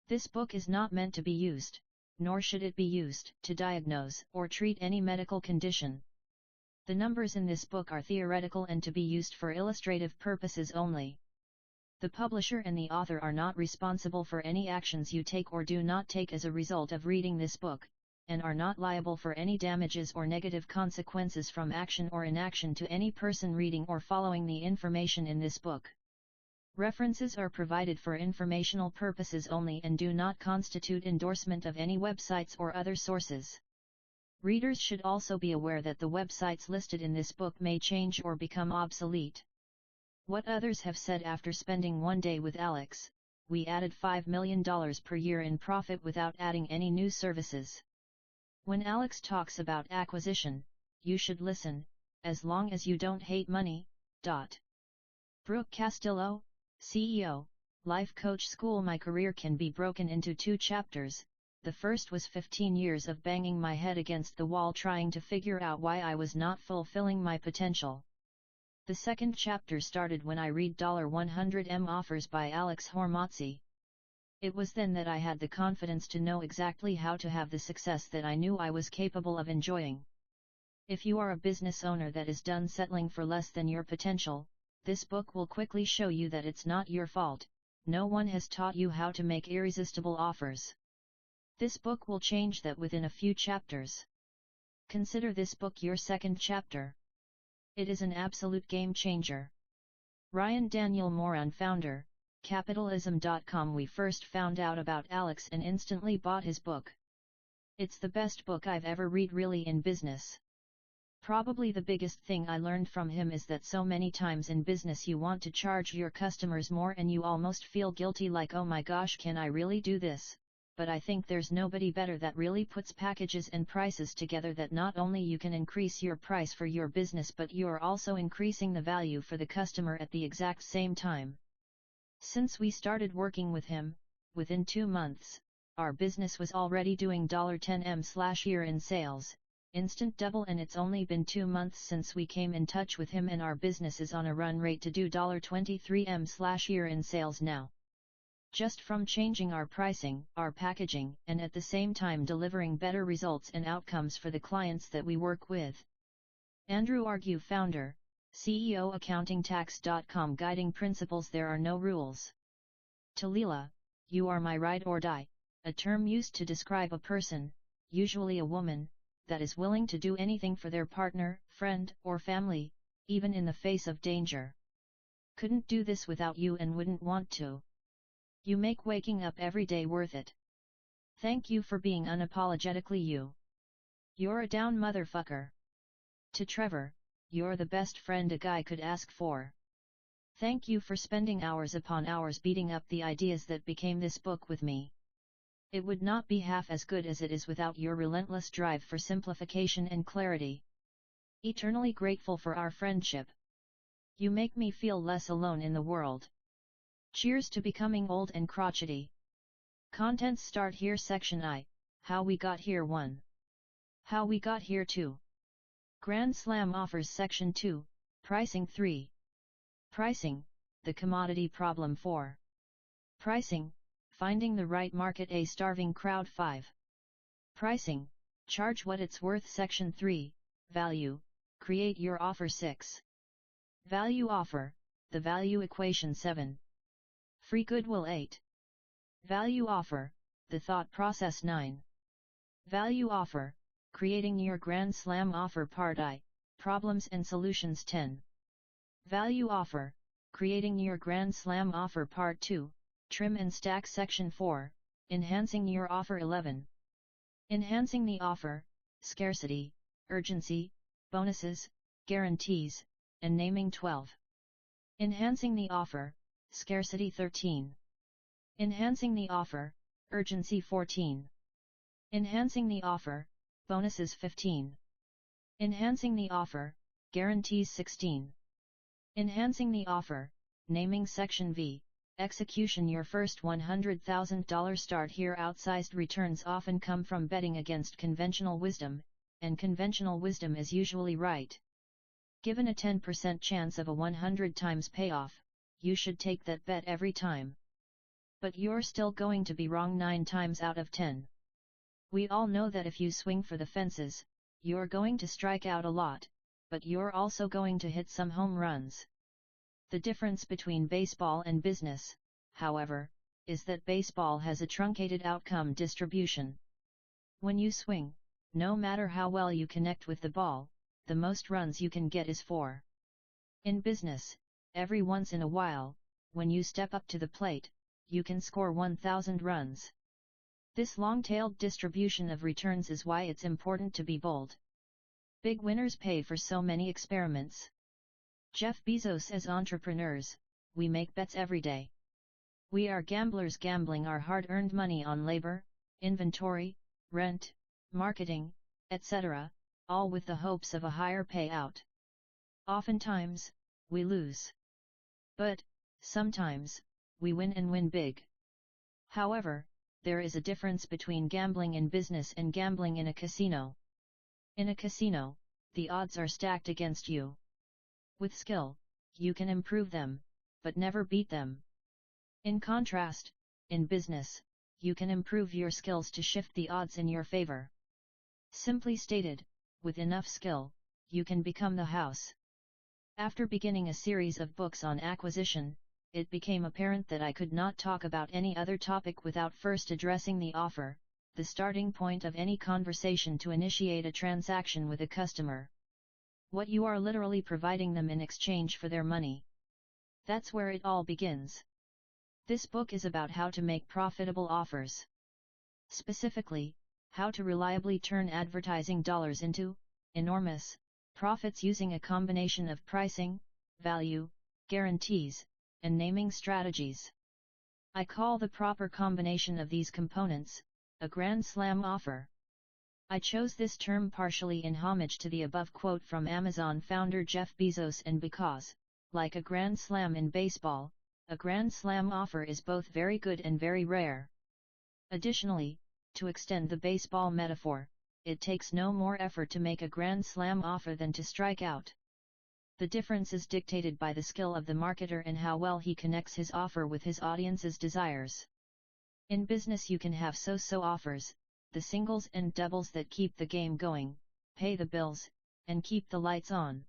This book is not meant to be used, nor should it be used, to diagnose or treat any medical condition. The numbers in this book are theoretical and to be used for illustrative purposes only. The publisher and the author are not responsible for any actions you take or do not take as a result of reading this book, and are not liable for any damages or negative consequences from action or inaction to any person reading or following the information in this book. References are provided for informational purposes only and do not constitute endorsement of any websites or other sources. Readers should also be aware that the websites listed in this book may change or become obsolete. What others have said after spending one day with Alex: we added $5 million per year in profit without adding any new services. When Alex talks about acquisition, you should listen, as long as you don't hate money. Brooke Castillo, CEO, Life Coach School. My career can be broken into 2 chapters. The first was 15 years of banging my head against the wall trying to figure out why I was not fulfilling my potential. The second chapter started when I read $100M Offers by Alex Hormozzi. It was then that I had the confidence to know exactly how to have the success that I knew I was capable of enjoying. If you are a business owner that is done settling for less than your potential, this book will quickly show you that it's not your fault. No one has taught you how to make irresistible offers. This book will change that within a few chapters. Consider this book your second chapter. It is an absolute game changer. Ryan Daniel Moran, founder, Capitalism.com. We first found out about Alex and instantly bought his book. It's the best book I've ever read really in business. Probably the biggest thing I learned from him is that so many times in business you want to charge your customers more and you almost feel guilty, like, oh my gosh, can I really do this? But I think there's nobody better that really puts packages and prices together that not only you can increase your price for your business but you're also increasing the value for the customer at the exact same time. Since we started working with him, within 2 months, our business was already doing $10M/year in sales, instant double, and it's only been 2 months since we came in touch with him and our business is on a run rate to do $23M/year in sales now. Just from changing our pricing, our packaging, and at the same time delivering better results and outcomes for the clients that we work with. Andrew Argue, founder, CEO, AccountingTax.com. Guiding principles: there are no rules. Talila, you are my ride or die, a term used to describe a person, usually a woman, that is willing to do anything for their partner, friend, or family, even in the face of danger. Couldn't do this without you and wouldn't want to. You make waking up every day worth it. Thank you for being unapologetically you. You're a down motherfucker. To Trevor, you're the best friend a guy could ask for. Thank you for spending hours upon hours beating up the ideas that became this book with me. It would not be half as good as it is without your relentless drive for simplification and clarity. Eternally grateful for our friendship. You make me feel less alone in the world. Cheers to becoming old and crotchety. Contents start here. Section I, How We Got Here. 1. How We Got Here. 2. Grand Slam Offers. Section 2, Pricing. 3. Pricing, the commodity problem. 4. Pricing, finding the right market. A starving crowd. 5. Pricing, charge what it's worth. Section 3, Value, create your offer. 6. Value offer, the value equation. 7. Free goodwill. 8. Value offer, the thought process. 9. Value offer, creating your grand slam offer. Part I, Problems and Solutions. 10. Value offer, creating your grand slam offer. Part 2, Trim and stack. Section 4, Enhancing your offer. 11. Enhancing the offer, scarcity, urgency, bonuses, guarantees, and naming. 12. Enhancing the offer, scarcity. 13. Enhancing the offer, urgency. 14. Enhancing the offer, bonuses. 15. Enhancing the offer, guarantees. 16. Enhancing the offer, naming. Section V, Execution. Your first $100,000 start here. Outsized returns often come from betting against conventional wisdom, and conventional wisdom is usually right. Given a 10% chance of a 100 times payoff, you should take that bet every time. But you're still going to be wrong 9 times out of 10. We all know that if you swing for the fences, you're going to strike out a lot, but you're also going to hit some home runs. The difference between baseball and business, however, is that baseball has a truncated outcome distribution. When you swing, no matter how well you connect with the ball, the most runs you can get is 4. In business, every once in a while, when you step up to the plate, you can score 1,000 runs. This long-tailed distribution of returns is why it's important to be bold. Big winners pay for so many experiments. Jeff Bezos: as entrepreneurs, we make bets every day. We are gamblers gambling our hard-earned money on labor, inventory, rent, marketing, etc., all with the hopes of a higher payout. Oftentimes, we lose. But, sometimes, we win and win big. However, there is a difference between gambling in business and gambling in a casino. In a casino, the odds are stacked against you. With skill, you can improve them, but never beat them. In contrast, in business, you can improve your skills to shift the odds in your favor. Simply stated, with enough skill, you can become the house. After beginning a series of books on acquisition, it became apparent that I could not talk about any other topic without first addressing the offer, the starting point of any conversation to initiate a transaction with a customer. What you are literally providing them in exchange for their money. That's where it all begins. This book is about how to make profitable offers. Specifically, how to reliably turn advertising dollars into enormous profits using a combination of pricing, value, guarantees, and naming strategies. I call the proper combination of these components a grand slam offer. I chose this term partially in homage to the above quote from Amazon founder Jeff Bezos and because, like a grand slam in baseball, a grand slam offer is both very good and very rare. Additionally, to extend the baseball metaphor, it takes no more effort to make a grand slam offer than to strike out. The difference is dictated by the skill of the marketer and how well he connects his offer with his audience's desires. In business you can have so-so offers, the singles and doubles that keep the game going, pay the bills, and keep the lights on.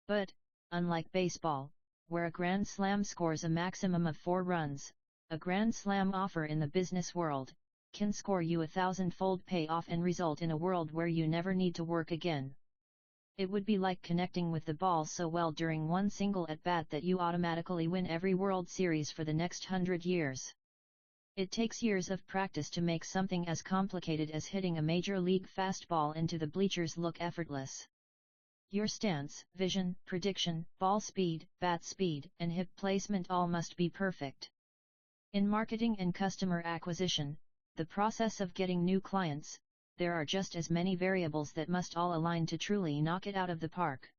But, unlike baseball, where a grand slam scores a maximum of 4 runs, a grand slam offer in the business world can score you 1,000-fold payoff and result in a world where you never need to work again. It would be like connecting with the ball so well during one single at-bat that you automatically win every World Series for the next 100 years. It takes years of practice to make something as complicated as hitting a major league fastball into the bleachers look effortless. Your stance, vision, prediction, ball speed, bat speed, and hip placement all must be perfect. In marketing and customer acquisition, the process of getting new clients, there are just as many variables that must all align to truly knock it out of the park.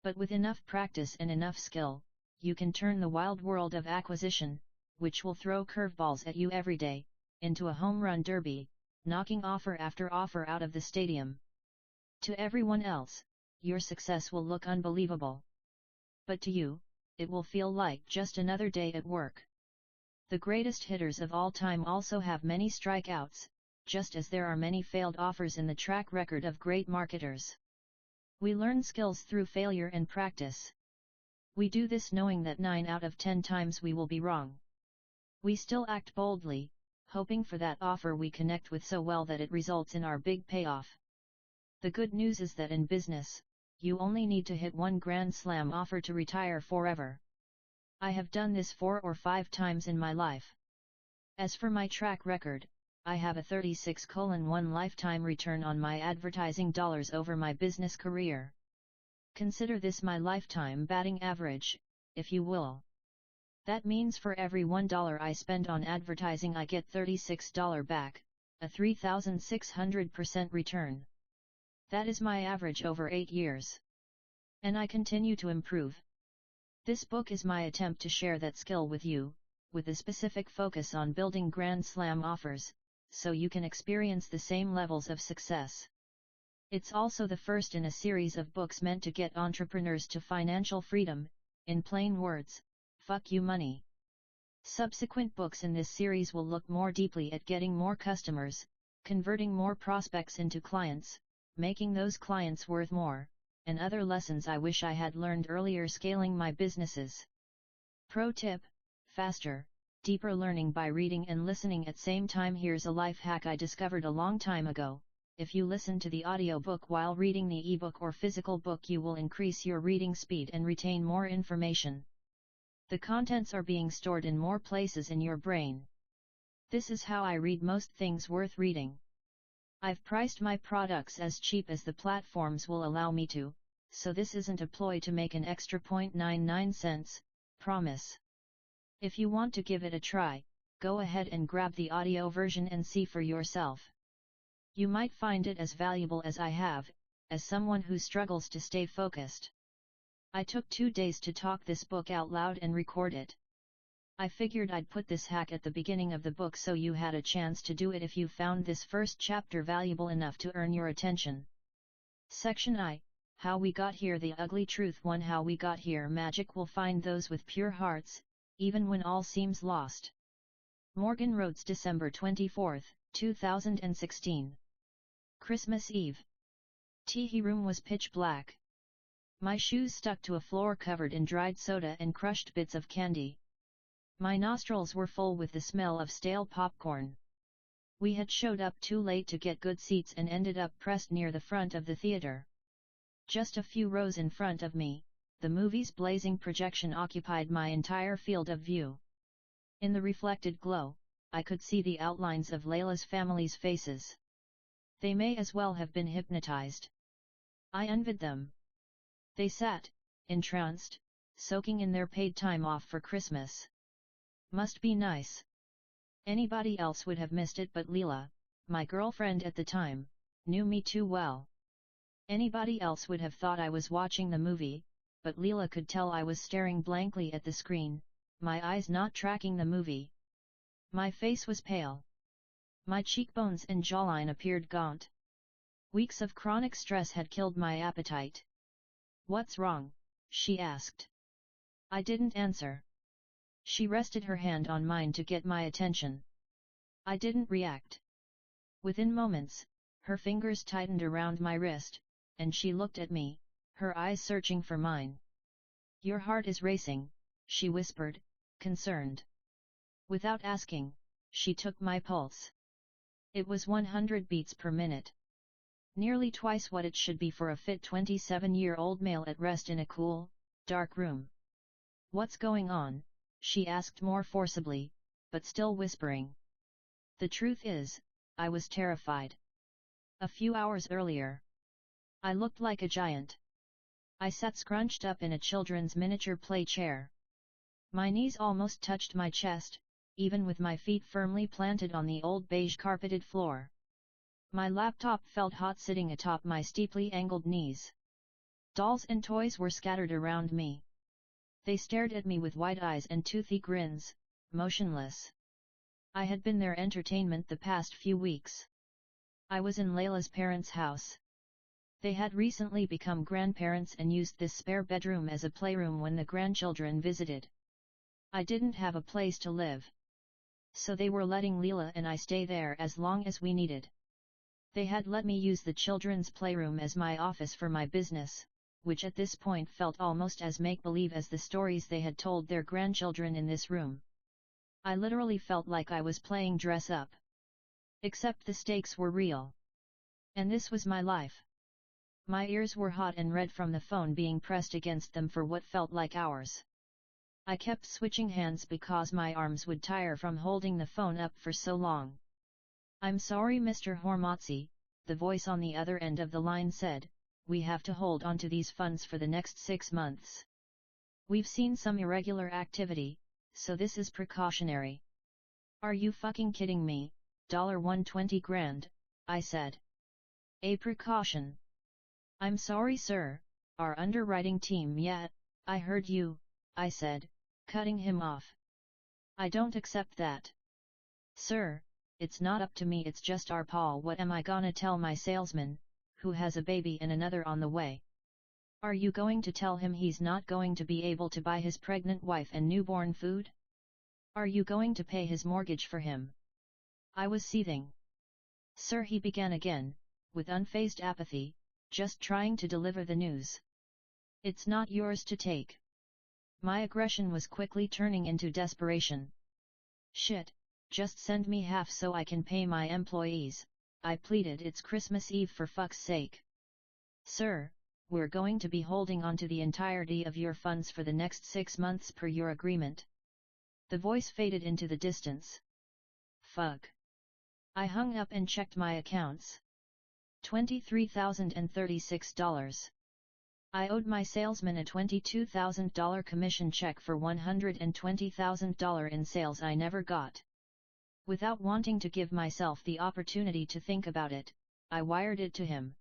But with enough practice and enough skill, you can turn the wild world of acquisition, which will throw curveballs at you every day, into a home run derby, knocking offer after offer out of the stadium. To everyone else, your success will look unbelievable. But to you, it will feel like just another day at work. The greatest hitters of all time also have many strikeouts, just as there are many failed offers in the track record of great marketers. We learn skills through failure and practice. We do this knowing that 9 out of 10 times we will be wrong. We still act boldly, hoping for that offer we connect with so well that it results in our big payoff. The good news is that in business, you only need to hit one grand slam offer to retire forever. I have done this 4 or 5 times in my life. As for my track record, I have a 36:1 lifetime return on my advertising dollars over my business career. Consider this my lifetime batting average, if you will. That means for every $1 I spend on advertising I get $36 back, a 3,600% return. That is my average over 8 years. And I continue to improve. This book is my attempt to share that skill with you, with a specific focus on building grand slam offers, so you can experience the same levels of success. It's also the first in a series of books meant to get entrepreneurs to financial freedom, in plain words, fuck you money. Subsequent books in this series will look more deeply at getting more customers, converting more prospects into clients, making those clients worth more, and other lessons I wish I had learned earlier scaling my businesses. Pro tip: faster, deeper learning by reading and listening at same time. Here's a life hack I discovered a long time ago. If you listen to the audiobook while reading the ebook or physical book, you will increase your reading speed and retain more information. The contents are being stored in more places in your brain. This is how I read most things worth reading. I've priced my products as cheap as the platforms will allow me to, so this isn't a ploy to make an extra 0.99 cents, promise. If you want to give it a try, go ahead and grab the audio version and see for yourself. You might find it as valuable as I have, as someone who struggles to stay focused. I took 2 days to talk this book out loud and record it. I figured I'd put this hack at the beginning of the book so you had a chance to do it if you found this first chapter valuable enough to earn your attention. Section I, How We Got Here. The Ugly Truth. 1. How we got here. Magic will find those with pure hearts, even when all seems lost. Morgan Rhodes, December 24, 2016. Christmas Eve. Tea room was pitch black. My shoes stuck to a floor covered in dried soda and crushed bits of candy. My nostrils were full with the smell of stale popcorn. We had showed up too late to get good seats and ended up pressed near the front of the theater. Just a few rows in front of me, the movie's blazing projection occupied my entire field of view. In the reflected glow, I could see the outlines of Layla's family's faces. They may as well have been hypnotized. I envied them. They sat, entranced, soaking in their paid time off for Christmas. Must be nice. Anybody else would have missed it, but Leela, my girlfriend at the time, knew me too well. Anybody else would have thought I was watching the movie, but Leela could tell I was staring blankly at the screen, my eyes not tracking the movie. My face was pale. My cheekbones and jawline appeared gaunt. Weeks of chronic stress had killed my appetite. "What's wrong?" she asked. I didn't answer. She rested her hand on mine to get my attention. I didn't react. Within moments, her fingers tightened around my wrist, and she looked at me, her eyes searching for mine. "Your heart is racing," she whispered, concerned. Without asking, she took my pulse. It was 100 beats per minute. Nearly twice what it should be for a fit 27-year-old male at rest in a cool, dark room. "What's going on?" she asked more forcibly, but still whispering. The truth is, I was terrified. A few hours earlier, I looked like a giant. I sat scrunched up in a children's miniature play chair. My knees almost touched my chest, even with my feet firmly planted on the old beige carpeted floor. My laptop felt hot sitting atop my steeply angled knees. Dolls and toys were scattered around me. They stared at me with wide eyes and toothy grins, motionless. I had been their entertainment the past few weeks. I was in Layla's parents' house. They had recently become grandparents and used this spare bedroom as a playroom when the grandchildren visited. I didn't have a place to live. So they were letting Leela and I stay there as long as we needed. They had let me use the children's playroom as my office for my business, which at this point felt almost as make-believe as the stories they had told their grandchildren in this room. I literally felt like I was playing dress-up. Except the stakes were real. And this was my life. My ears were hot and red from the phone being pressed against them for what felt like hours. I kept switching hands because my arms would tire from holding the phone up for so long. "I'm sorry, Mr. Hormozzi," the voice on the other end of the line said, "we have to hold on to these funds for the next 6 months. We've seen some irregular activity, so this is precautionary." "Are you fucking kidding me? $120 grand, I said. "A precaution. I'm sorry, sir, our underwriting team I heard you," I said, cutting him off. "I don't accept that. Sir, it's not up to me, it's just our Paul. What am I gonna tell my salesman, who has a baby and another on the way? Are you going to tell him he's not going to be able to buy his pregnant wife and newborn food?" Are you going to pay his mortgage for him? I was seething. Sir, he began again, with unfazed apathy, just trying to deliver the news. It's not yours to take. My aggression was quickly turning into desperation. Shit, just send me half so I can pay my employees, I pleaded. It's Christmas Eve, for fuck's sake. Sir, we're going to be holding on to the entirety of your funds for the next 6 months per your agreement. The voice faded into the distance. Fuck. I hung up and checked my accounts. $23,036. I owed my salesman a $22,000 commission check for $120,000 in sales I never got. Without wanting to give myself the opportunity to think about it, I wired it to him.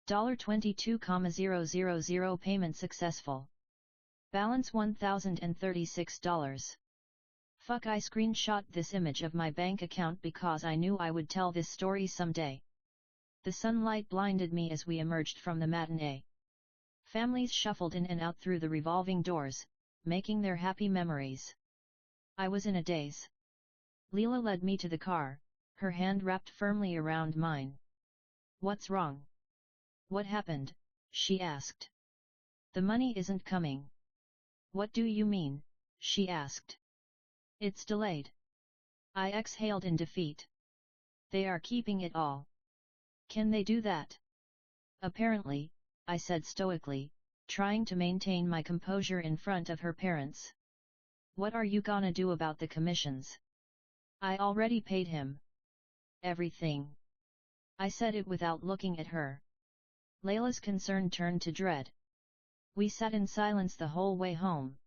$22,000 payment successful. Balance $1,036. Fuck, I screenshot this image of my bank account because I knew I would tell this story someday. The sunlight blinded me as we emerged from the matinee. Families shuffled in and out through the revolving doors, making their happy memories. I was in a daze. Leela led me to the car, her hand wrapped firmly around mine. What's wrong? What happened? She asked. The money isn't coming. What do you mean? She asked. It's delayed. I exhaled in defeat. They are keeping it all. Can they do that? Apparently, I said stoically, trying to maintain my composure in front of her parents. What are you gonna do about the commissions? I already paid him. Everything. I said it without looking at her. Layla's concern turned to dread. We sat in silence the whole way home.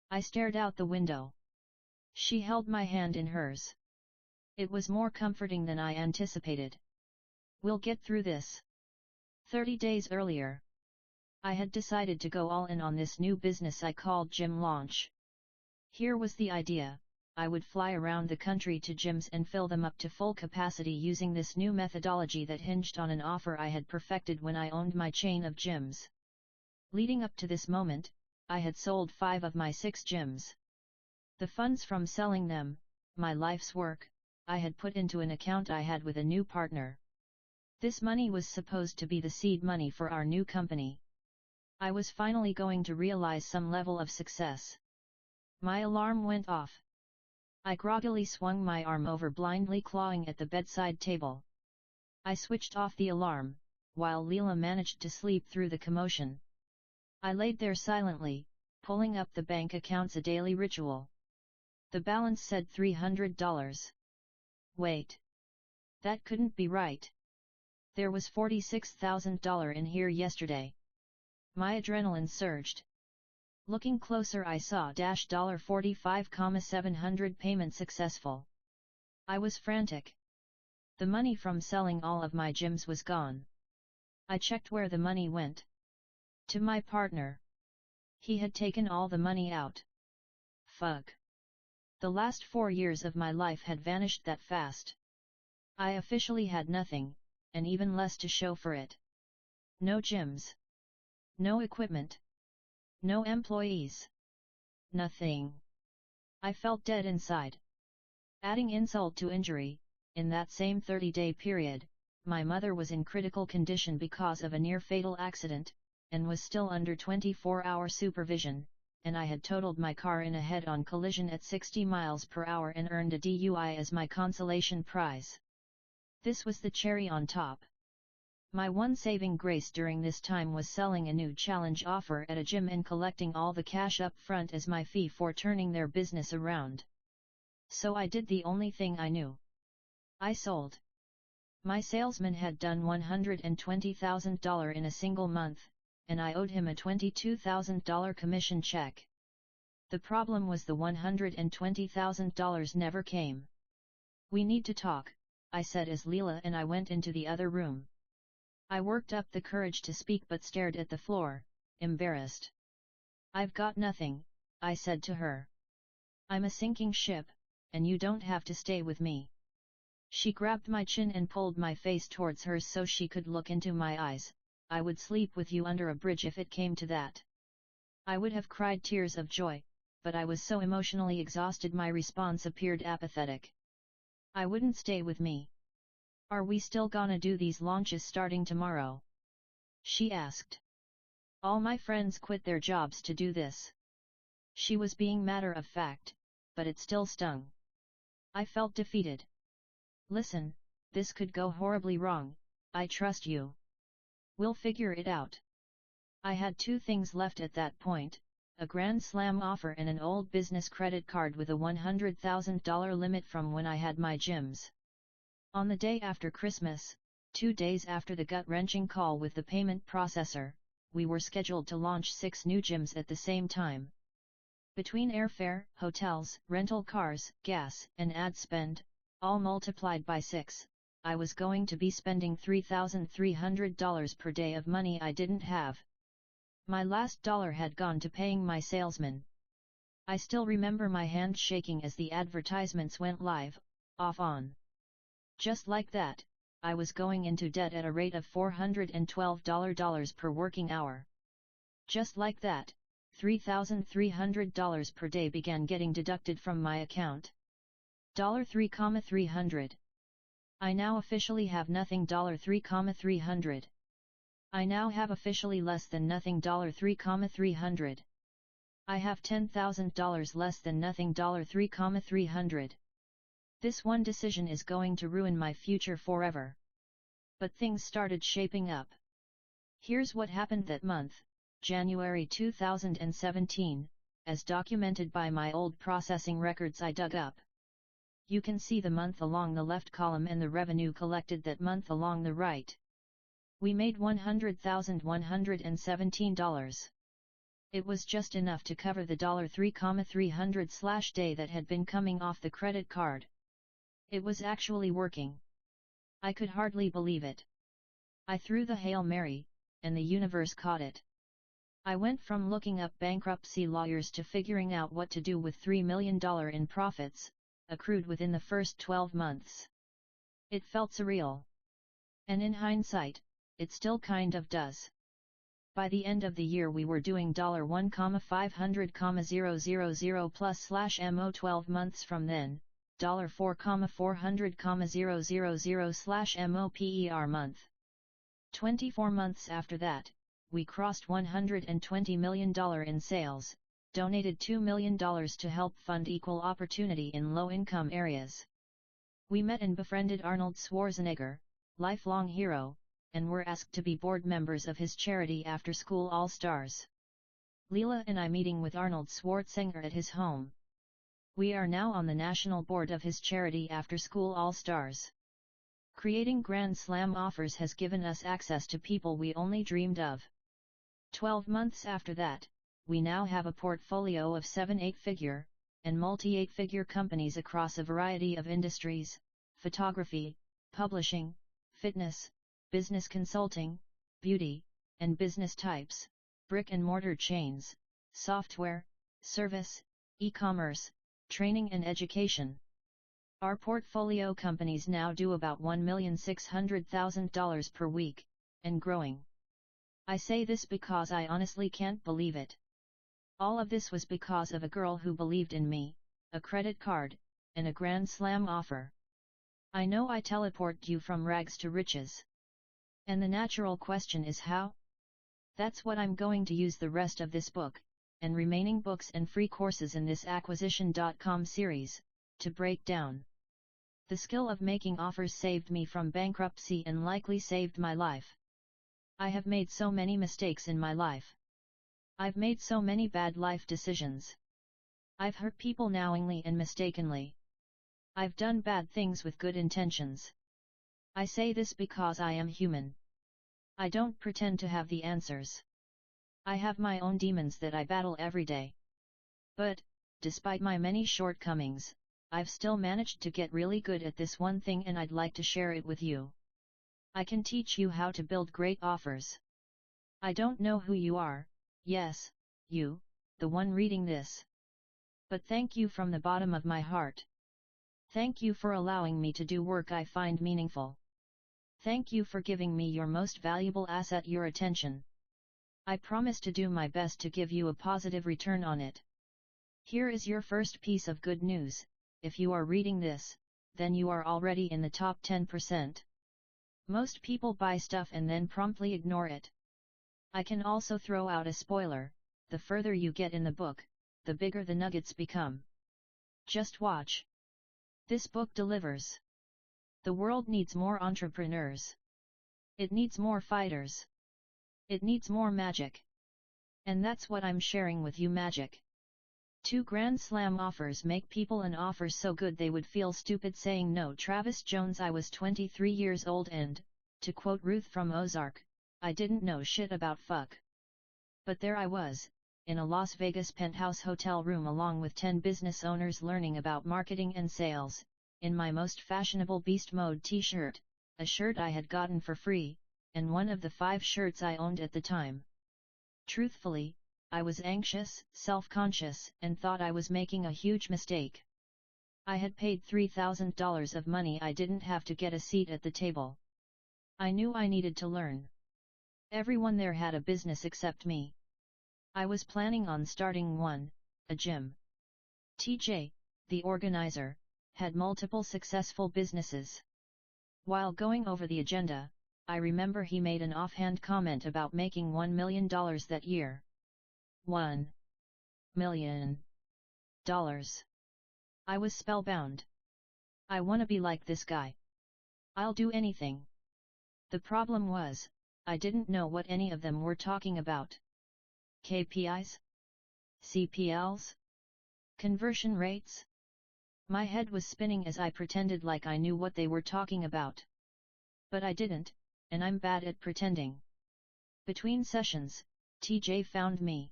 I stared out the window. She held my hand in hers. It was more comforting than I anticipated. We'll get through this. 30 days earlier, I had decided to go all in on this new business I called Gym Launch. Here was the idea: I would fly around the country to gyms and fill them up to full capacity using this new methodology that hinged on an offer I had perfected when I owned my chain of gyms. Leading up to this moment, I had sold 5 of my 6 gyms. The funds from selling them, my life's work, I had put into an account I had with a new partner. This money was supposed to be the seed money for our new company. I was finally going to realize some level of success. My alarm went off. I groggily swung my arm over, blindly clawing at the bedside table. I switched off the alarm, while Leela managed to sleep through the commotion. I laid there silently, pulling up the bank accounts, a daily ritual. The balance said $300. Wait. That couldn't be right. There was $46,000 in here yesterday. My adrenaline surged. Looking closer, I saw $45,700 payment successful. I was frantic. The money from selling all of my gyms was gone. I checked where the money went. To my partner. He had taken all the money out. Fuck. The last 4 years of my life had vanished that fast. I officially had nothing, and even less to show for it. No gyms. No equipment. No employees. Nothing. I felt dead inside. Adding insult to injury, in that same 30-day period, my mother was in critical condition because of a near-fatal accident, and was still under 24-hour supervision, and I had totaled my car in a head-on collision at 60 miles per hour and earned a DUI as my consolation prize. This was the cherry on top. My one saving grace during this time was selling a new challenge offer at a gym and collecting all the cash up front as my fee for turning their business around. So I did the only thing I knew. I sold. My salesman had done $120,000 in a single month, and I owed him a $22,000 commission check. The problem was the $120,000 never came. We need to talk, I said as Leela and I went into the other room. I worked up the courage to speak but stared at the floor, embarrassed. I've got nothing, I said to her. I'm a sinking ship, and you don't have to stay with me. She grabbed my chin and pulled my face towards hers so she could look into my eyes. I would sleep with you under a bridge if it came to that. I would have cried tears of joy, but I was so emotionally exhausted my response appeared apathetic. I wouldn't stay with me. Are we still gonna do these launches starting tomorrow? She asked. All my friends quit their jobs to do this. She was being matter of fact, but it still stung. I felt defeated. Listen, this could go horribly wrong, I trust you. We'll figure it out. I had two things left at that point, a Grand Slam offer and an old business credit card with a $100,000 limit from when I had my gyms. On the day after Christmas, 2 days after the gut-wrenching call with the payment processor, we were scheduled to launch 6 new gyms at the same time. Between airfare, hotels, rental cars, gas, and ad spend, all multiplied by 6, I was going to be spending $3,300 per day of money I didn't have. My last dollar had gone to paying my salesman. I still remember my hand shaking as the advertisements went live, off on. Just like that, I was going into debt at a rate of $412 per working hour. Just like that, $3,300 per day began getting deducted from my account. $3,300. I now officially have nothing. $3,300. I now have officially less than nothing. $3,300. I have $10,000 less than nothing. $3,300. This one decision is going to ruin my future forever. But things started shaping up. Here's what happened that month, January 2017, as documented by my old processing records I dug up. You can see the month along the left column and the revenue collected that month along the right. We made $100,117. It was just enough to cover the $3,300/day that had been coming off the credit card. It was actually working. I could hardly believe it. I threw the Hail Mary, and the universe caught it. I went from looking up bankruptcy lawyers to figuring out what to do with $3 million in profits, accrued within the first 12 months. It felt surreal. And in hindsight, it still kind of does. By the end of the year we were doing $1,500,000 plus /MO 12 months from then, $4,400,000 MOPER month. 24 months after that, we crossed $120 million in sales, donated $2 million to help fund equal opportunity in low-income areas. We met and befriended Arnold Schwarzenegger, lifelong hero, and were asked to be board members of his charity After School All Stars. Leela and I meeting with Arnold Schwarzenegger at his home. We are now on the national board of his charity After School All Stars. Creating Grand Slam offers has given us access to people we only dreamed of. 12 months after that, we now have a portfolio of 7 8-figure, and multi-8-figure companies across a variety of industries: photography, publishing, fitness, business consulting, beauty, and business types, brick-and-mortar chains, software, service, e-commerce, training and education. Our portfolio companies now do about $1,600,000 per week, and growing. I say this because I honestly can't believe it. All of this was because of a girl who believed in me, a credit card, and a Grand Slam offer. I know I teleport you from rags to riches. And the natural question is how? That's what I'm going to use the rest of this book, and remaining books and free courses in this acquisition.com series, to break down. The skill of making offers saved me from bankruptcy and likely saved my life. I have made so many mistakes in my life. I've made so many bad life decisions. I've hurt people knowingly and mistakenly. I've done bad things with good intentions. I say this because I am human. I don't pretend to have the answers. I have my own demons that I battle every day. But, despite my many shortcomings, I've still managed to get really good at this one thing, and I'd like to share it with you. I can teach you how to build great offers. I don't know who you are, yes, you, the one reading this. But thank you from the bottom of my heart. Thank you for allowing me to do work I find meaningful. Thank you for giving me your most valuable asset, your attention. I promise to do my best to give you a positive return on it. Here is your first piece of good news: if you are reading this, then you are already in the top 10%. Most people buy stuff and then promptly ignore it. I can also throw out a spoiler: the further you get in the book, the bigger the nuggets become. Just watch. This book delivers. The world needs more entrepreneurs. It needs more fighters. It needs more magic. And that's what I'm sharing with you: magic. 2 Grand Slam offers make people an offer so good they would feel stupid saying no. Travis Jones. I was 23 years old and, to quote Ruth from Ozark, I didn't know shit about fuck. But there I was, in a Las Vegas penthouse hotel room along with 10 business owners learning about marketing and sales, in my most fashionable beast mode t-shirt, a shirt I had gotten for free, and one of the 5 shirts I owned at the time. Truthfully, I was anxious, self-conscious, and thought I was making a huge mistake. I had paid $3,000 of money I didn't have to get a seat at the table. I knew I needed to learn. Everyone there had a business except me. I was planning on starting one, a gym. TJ, the organizer, had multiple successful businesses. While going over the agenda, I remember he made an offhand comment about making $1 million that year. $1 million. I was spellbound. I wanna be like this guy. I'll do anything. The problem was, I didn't know what any of them were talking about. KPIs? CPLs? Conversion rates? My head was spinning as I pretended like I knew what they were talking about. But I didn't, and I'm bad at pretending. Between sessions, TJ found me.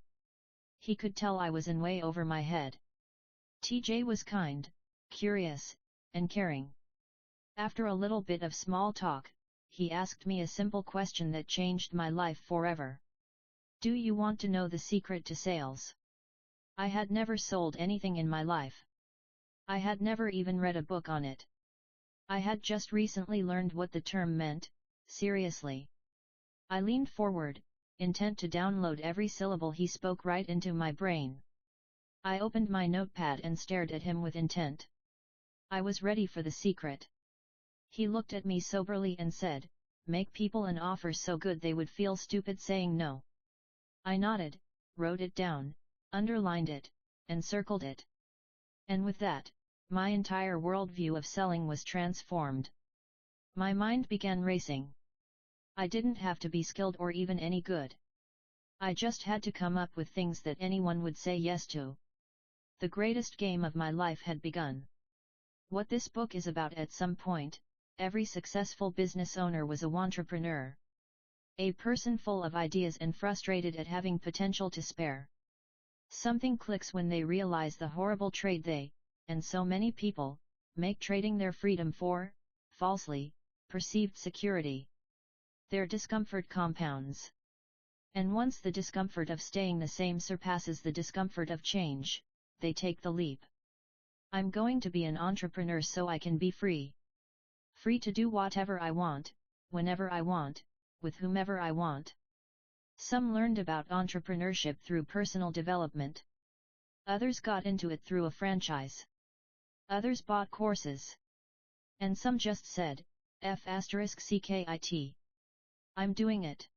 He could tell I was in way over my head. TJ was kind, curious, and caring. After a little bit of small talk, he asked me a simple question that changed my life forever. Do you want to know the secret to sales? I had never sold anything in my life. I had never even read a book on it. I had just recently learned what the term meant, seriously. I leaned forward, intent to download every syllable he spoke right into my brain. I opened my notepad and stared at him with intent. I was ready for the secret. He looked at me soberly and said, "Make people an offer so good they would feel stupid saying no." I nodded, wrote it down, underlined it, and circled it. And with that, my entire worldview of selling was transformed. My mind began racing. I didn't have to be skilled or even any good. I just had to come up with things that anyone would say yes to. The greatest game of my life had begun. What this book is about: at some point, every successful business owner was a wantrepreneur. A person full of ideas and frustrated at having potential to spare. Something clicks when they realize the horrible trade they, and so many people, make trading their freedom for, falsely, perceived security. Their discomfort compounds. And once the discomfort of staying the same surpasses the discomfort of change, they take the leap. I'm going to be an entrepreneur so I can be free. Free to do whatever I want, whenever I want, with whomever I want. Some learned about entrepreneurship through personal development. Others got into it through a franchise. Others bought courses. And some just said, F***CKIT. I'm doing it.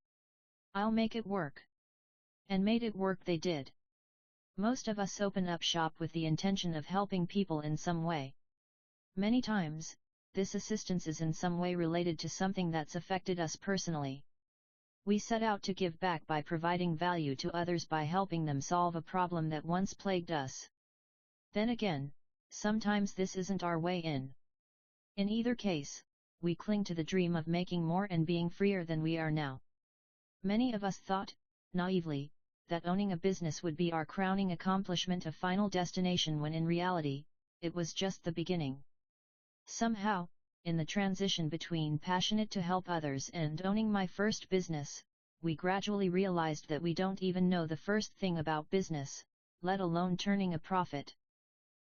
I'll make it work. And made it work they did. Most of us open up shop with the intention of helping people in some way. Many times, this assistance is in some way related to something that's affected us personally. We set out to give back by providing value to others by helping them solve a problem that once plagued us. Then again, sometimes this isn't our way in. In either case, we cling to the dream of making more and being freer than we are now. Many of us thought, naively, that owning a business would be our crowning accomplishment, a final destination, when in reality, it was just the beginning. Somehow, in the transition between passionate to help others and owning my first business, we gradually realized that we don't even know the first thing about business, let alone turning a profit.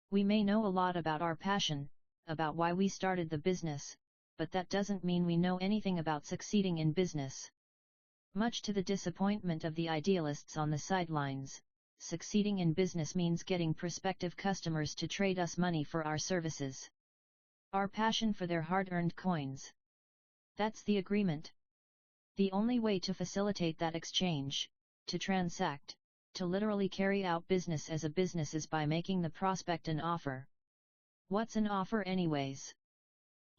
We may know a lot about our passion, about why we started the business, but that doesn't mean we know anything about succeeding in business. Much to the disappointment of the idealists on the sidelines, succeeding in business means getting prospective customers to trade us money for our services. Our passion for their hard-earned coins. That's the agreement. The only way to facilitate that exchange, to transact, to literally carry out business as a business is by making the prospect an offer. What's an offer anyways?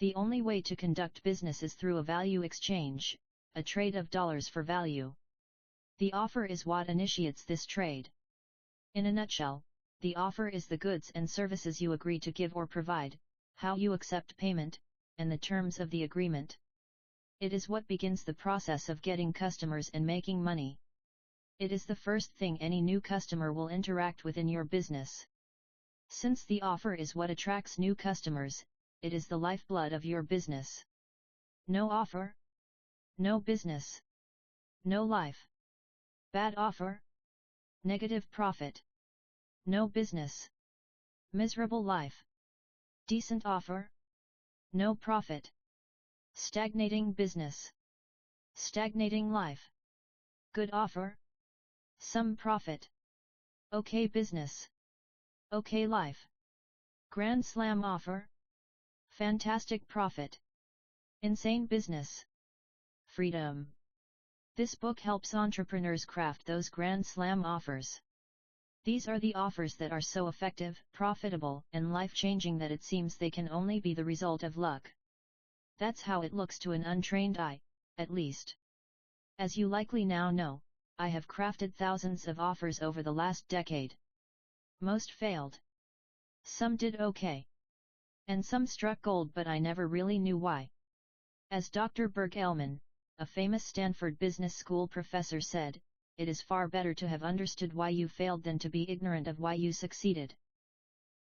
The only way to conduct business is through a value exchange, a trade of dollars for value. The offer is what initiates this trade. In a nutshell, the offer is the goods and services you agree to give or provide, how you accept payment, and the terms of the agreement. It is what begins the process of getting customers and making money. It is the first thing any new customer will interact with in your business. Since the offer is what attracts new customers, it is the lifeblood of your business. No offer? No business. No life. Bad offer? Negative profit. No business. Miserable life. Decent offer? No profit. Stagnating business. Stagnating life. Good offer? Some profit. Okay business. Okay life. Grand slam offer? Fantastic profit. Insane business. Freedom. This book helps entrepreneurs craft those grand slam offers. These are the offers that are so effective, profitable, and life-changing that it seems they can only be the result of luck. That's how it looks to an untrained eye, at least. As you likely now know, I have crafted thousands of offers over the last decade. Most failed. Some did okay. And some struck gold, but I never really knew why. As Dr. Berg Ehrman, a famous Stanford Business School professor said, it is far better to have understood why you failed than to be ignorant of why you succeeded.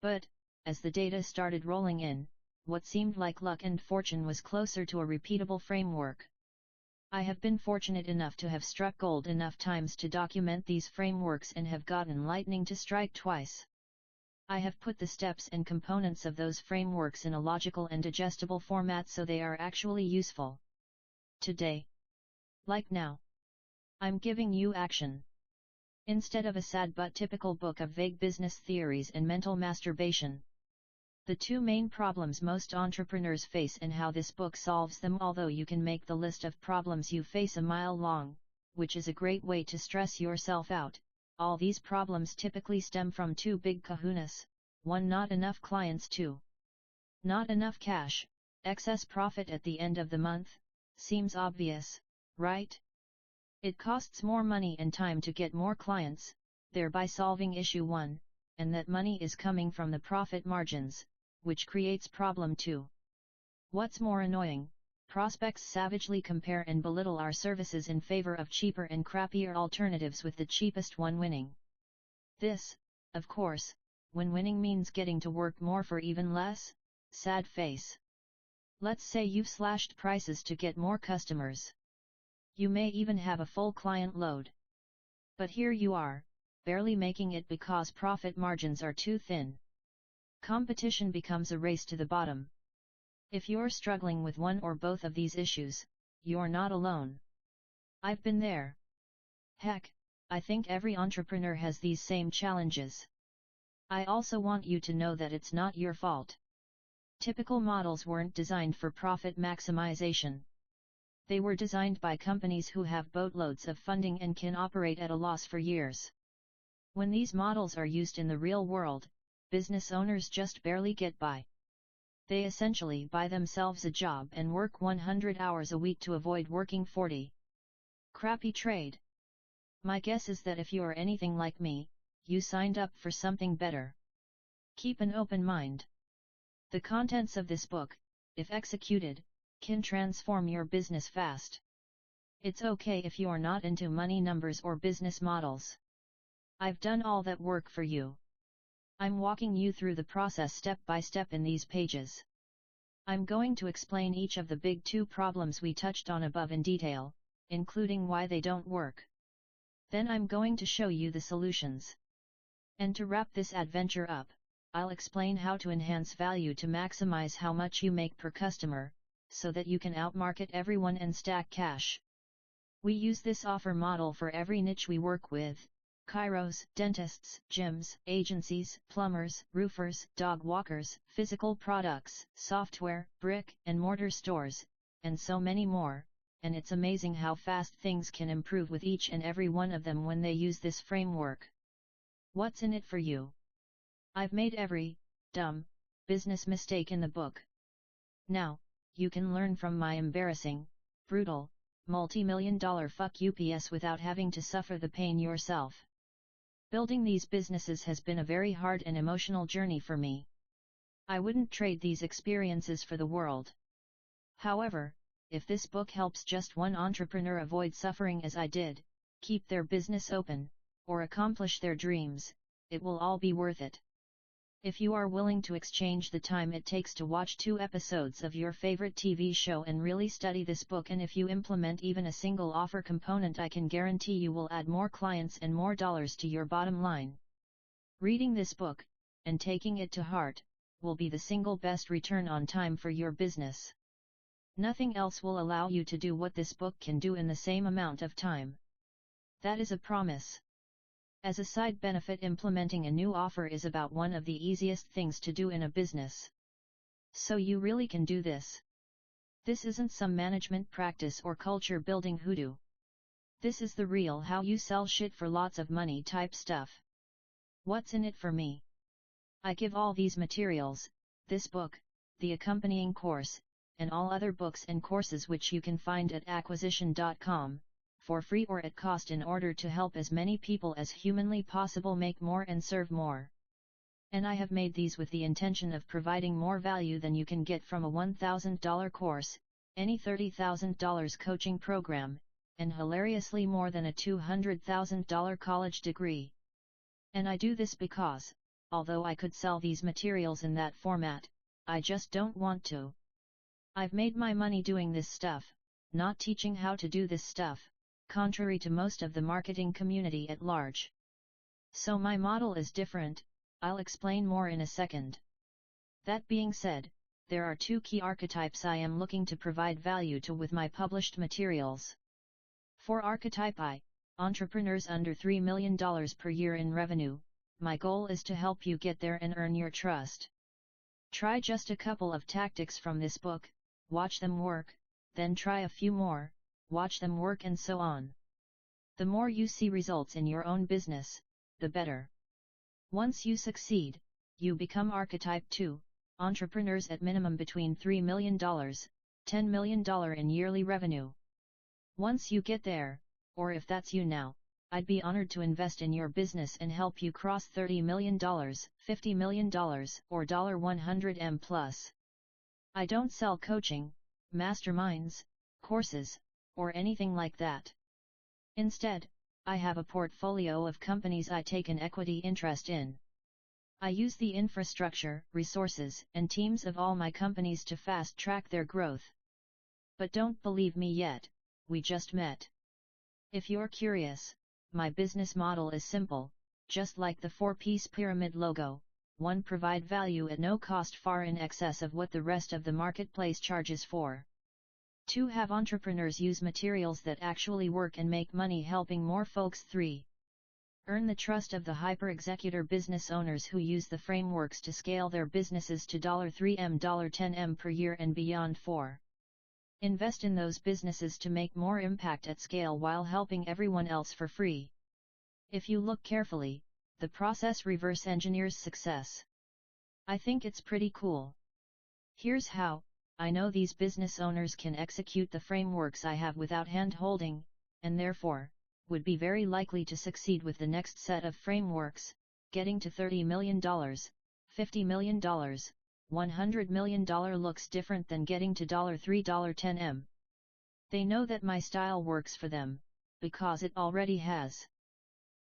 But, as the data started rolling in, what seemed like luck and fortune was closer to a repeatable framework. I have been fortunate enough to have struck gold enough times to document these frameworks and have gotten lightning to strike twice. I have put the steps and components of those frameworks in a logical and digestible format so they are actually useful. Today, like now, I'm giving you action. Instead of a sad but typical book of vague business theories and mental masturbation. The two main problems most entrepreneurs face and how this book solves them. Although you can make the list of problems you face a mile long, which is a great way to stress yourself out, all these problems typically stem from two big kahunas. 1. Not enough clients. 2. Not enough cash, excess profit at the end of the month. Seems obvious, right? It costs more money and time to get more clients, thereby solving issue 1, and that money is coming from the profit margins, which creates problem 2. What's more annoying, prospects savagely compare and belittle our services in favor of cheaper and crappier alternatives, with the cheapest one winning. This, of course, when winning means getting to work more for even less. Sad face. Let's say you've slashed prices to get more customers. You may even have a full client load. But here you are, barely making it because profit margins are too thin. Competition becomes a race to the bottom. If you're struggling with one or both of these issues, you're not alone. I've been there. Heck, I think every entrepreneur has these same challenges. I also want you to know that it's not your fault. Typical models weren't designed for profit maximization. They were designed by companies who have boatloads of funding and can operate at a loss for years. When these models are used in the real world, business owners just barely get by. They essentially buy themselves a job and work 100 hours a week to avoid working 40. Crappy trade. My guess is that if you are anything like me, you signed up for something better. Keep an open mind. The contents of this book, if executed, can transform your business fast. It's okay if you're not into money numbers or business models. I've done all that work for you. I'm walking you through the process step by step in these pages. I'm going to explain each of the big two problems we touched on above in detail, including why they don't work. Then I'm going to show you the solutions. And to wrap this adventure up, I'll explain how to enhance value to maximize how much you make per customer, so that you can outmarket everyone and stack cash. We use this offer model for every niche we work with, chiros, dentists, gyms, agencies, plumbers, roofers, dog walkers, physical products, software, brick and mortar stores, and so many more, and it's amazing how fast things can improve with each and every one of them when they use this framework. What's in it for you? I've made every dumb business mistake in the book. Now, you can learn from my embarrassing, brutal, multi-million-dollar fuck UPS without having to suffer the pain yourself. Building these businesses has been a very hard and emotional journey for me. I wouldn't trade these experiences for the world. However, if this book helps just one entrepreneur avoid suffering as I did, keep their business open, or accomplish their dreams, it will all be worth it. If you are willing to exchange the time it takes to watch 2 episodes of your favorite TV show and really study this book, and if you implement even a single offer component, I can guarantee you will add more clients and more dollars to your bottom line. Reading this book, and taking it to heart, will be the single best return on time for your business. Nothing else will allow you to do what this book can do in the same amount of time. That is a promise. As a side benefit, implementing a new offer is about one of the easiest things to do in a business. So you really can do this. This isn't some management practice or culture building hoodoo. This is the real how you sell shit for lots of money type stuff. What's in it for me? I give all these materials, this book, the accompanying course, and all other books and courses which you can find at acquisition.com, for free or at cost, in order to help as many people as humanly possible make more and serve more. And I have made these with the intention of providing more value than you can get from a $1,000 course, any $30,000 coaching program, and hilariously more than a $200,000 college degree. And I do this because, although I could sell these materials in that format, I just don't want to. I've made my money doing this stuff, not teaching how to do this stuff, contrary to most of the marketing community at large. So my model is different. I'll explain more in a second. That being said, there are 2 key archetypes I am looking to provide value to with my published materials. For Archetype I, entrepreneurs under $3 million per year in revenue, my goal is to help you get there and earn your trust. Try just a couple of tactics from this book, watch them work, then try a few more, watch them work, and so on. The more you see results in your own business, the better. Once you succeed, you become Archetype 2, entrepreneurs at minimum between $3 million, $10 million in yearly revenue. Once you get there, or if that's you now, I'd be honored to invest in your business and help you cross $30 million, $50 million, or $100M plus. I don't sell coaching, masterminds, courses, or anything like that. Instead, I have a portfolio of companies I take an equity interest in. I use the infrastructure, resources, and teams of all my companies to fast-track their growth. But don't believe me yet, we just met. If you're curious, my business model is simple, just like the 4-piece pyramid logo. 1. Provide value at no cost far in excess of what the rest of the marketplace charges for. 2. Have entrepreneurs use materials that actually work and make money helping more folks. 3. Earn the trust of the hyper-executor business owners who use the frameworks to scale their businesses to $3M, $10M per year and beyond. 4. Invest in those businesses to make more impact at scale while helping everyone else for free. If you look carefully, the process reverse engineers success. I think it's pretty cool. Here's how. I know these business owners can execute the frameworks I have without hand-holding, and therefore, would be very likely to succeed with the next set of frameworks, getting to $30 million, $50 million, $100 million looks different than getting to $3, $10M. They know that my style works for them, because it already has.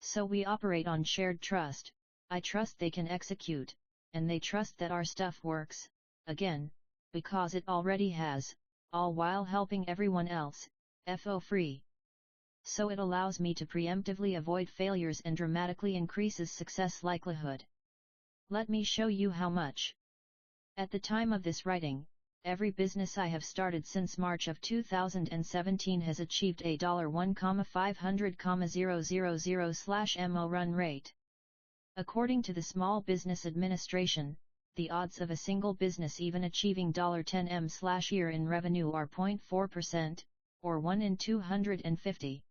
So we operate on shared trust. I trust they can execute, and they trust that our stuff works, again, because it already has, all while helping everyone else, FO free. So it allows me to preemptively avoid failures and dramatically increases success likelihood. Let me show you how much. At the time of this writing, every business I have started since March of 2017 has achieved a $1,500,000/mo run rate. According to the Small Business Administration, the odds of a single business even achieving $10M/year in revenue are 0.4%, or 1 in 250.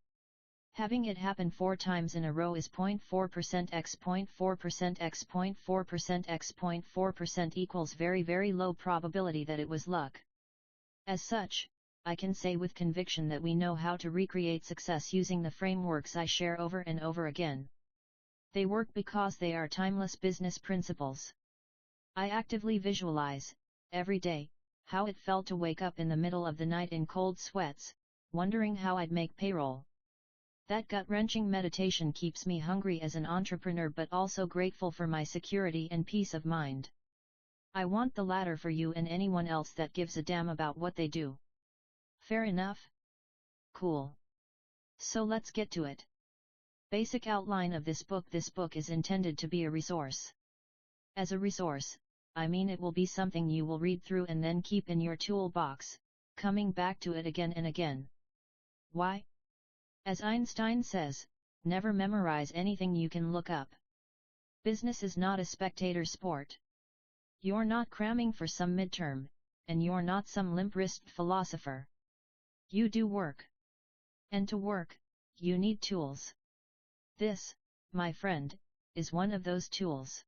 Having it happen 4 times in a row is 0.4% x 0.4% x 0.4% x 0.4% equals very very low probability that it was luck. As such, I can say with conviction that we know how to recreate success using the frameworks I share over and over again. They work because they are timeless business principles. I actively visualize, every day, how it felt to wake up in the middle of the night in cold sweats, wondering how I'd make payroll. That gut-wrenching meditation keeps me hungry as an entrepreneur but also grateful for my security and peace of mind. I want the latter for you and anyone else that gives a damn about what they do. Fair enough? Cool. So let's get to it. Basic outline of this book. This book is intended to be a resource. As a resource, I mean it will be something you will read through and then keep in your toolbox, coming back to it again and again. Why? As Einstein says, never memorize anything you can look up. Business is not a spectator sport. You're not cramming for some midterm, and you're not some limp-wristed philosopher. You do work. And to work, you need tools. This, my friend, is one of those tools.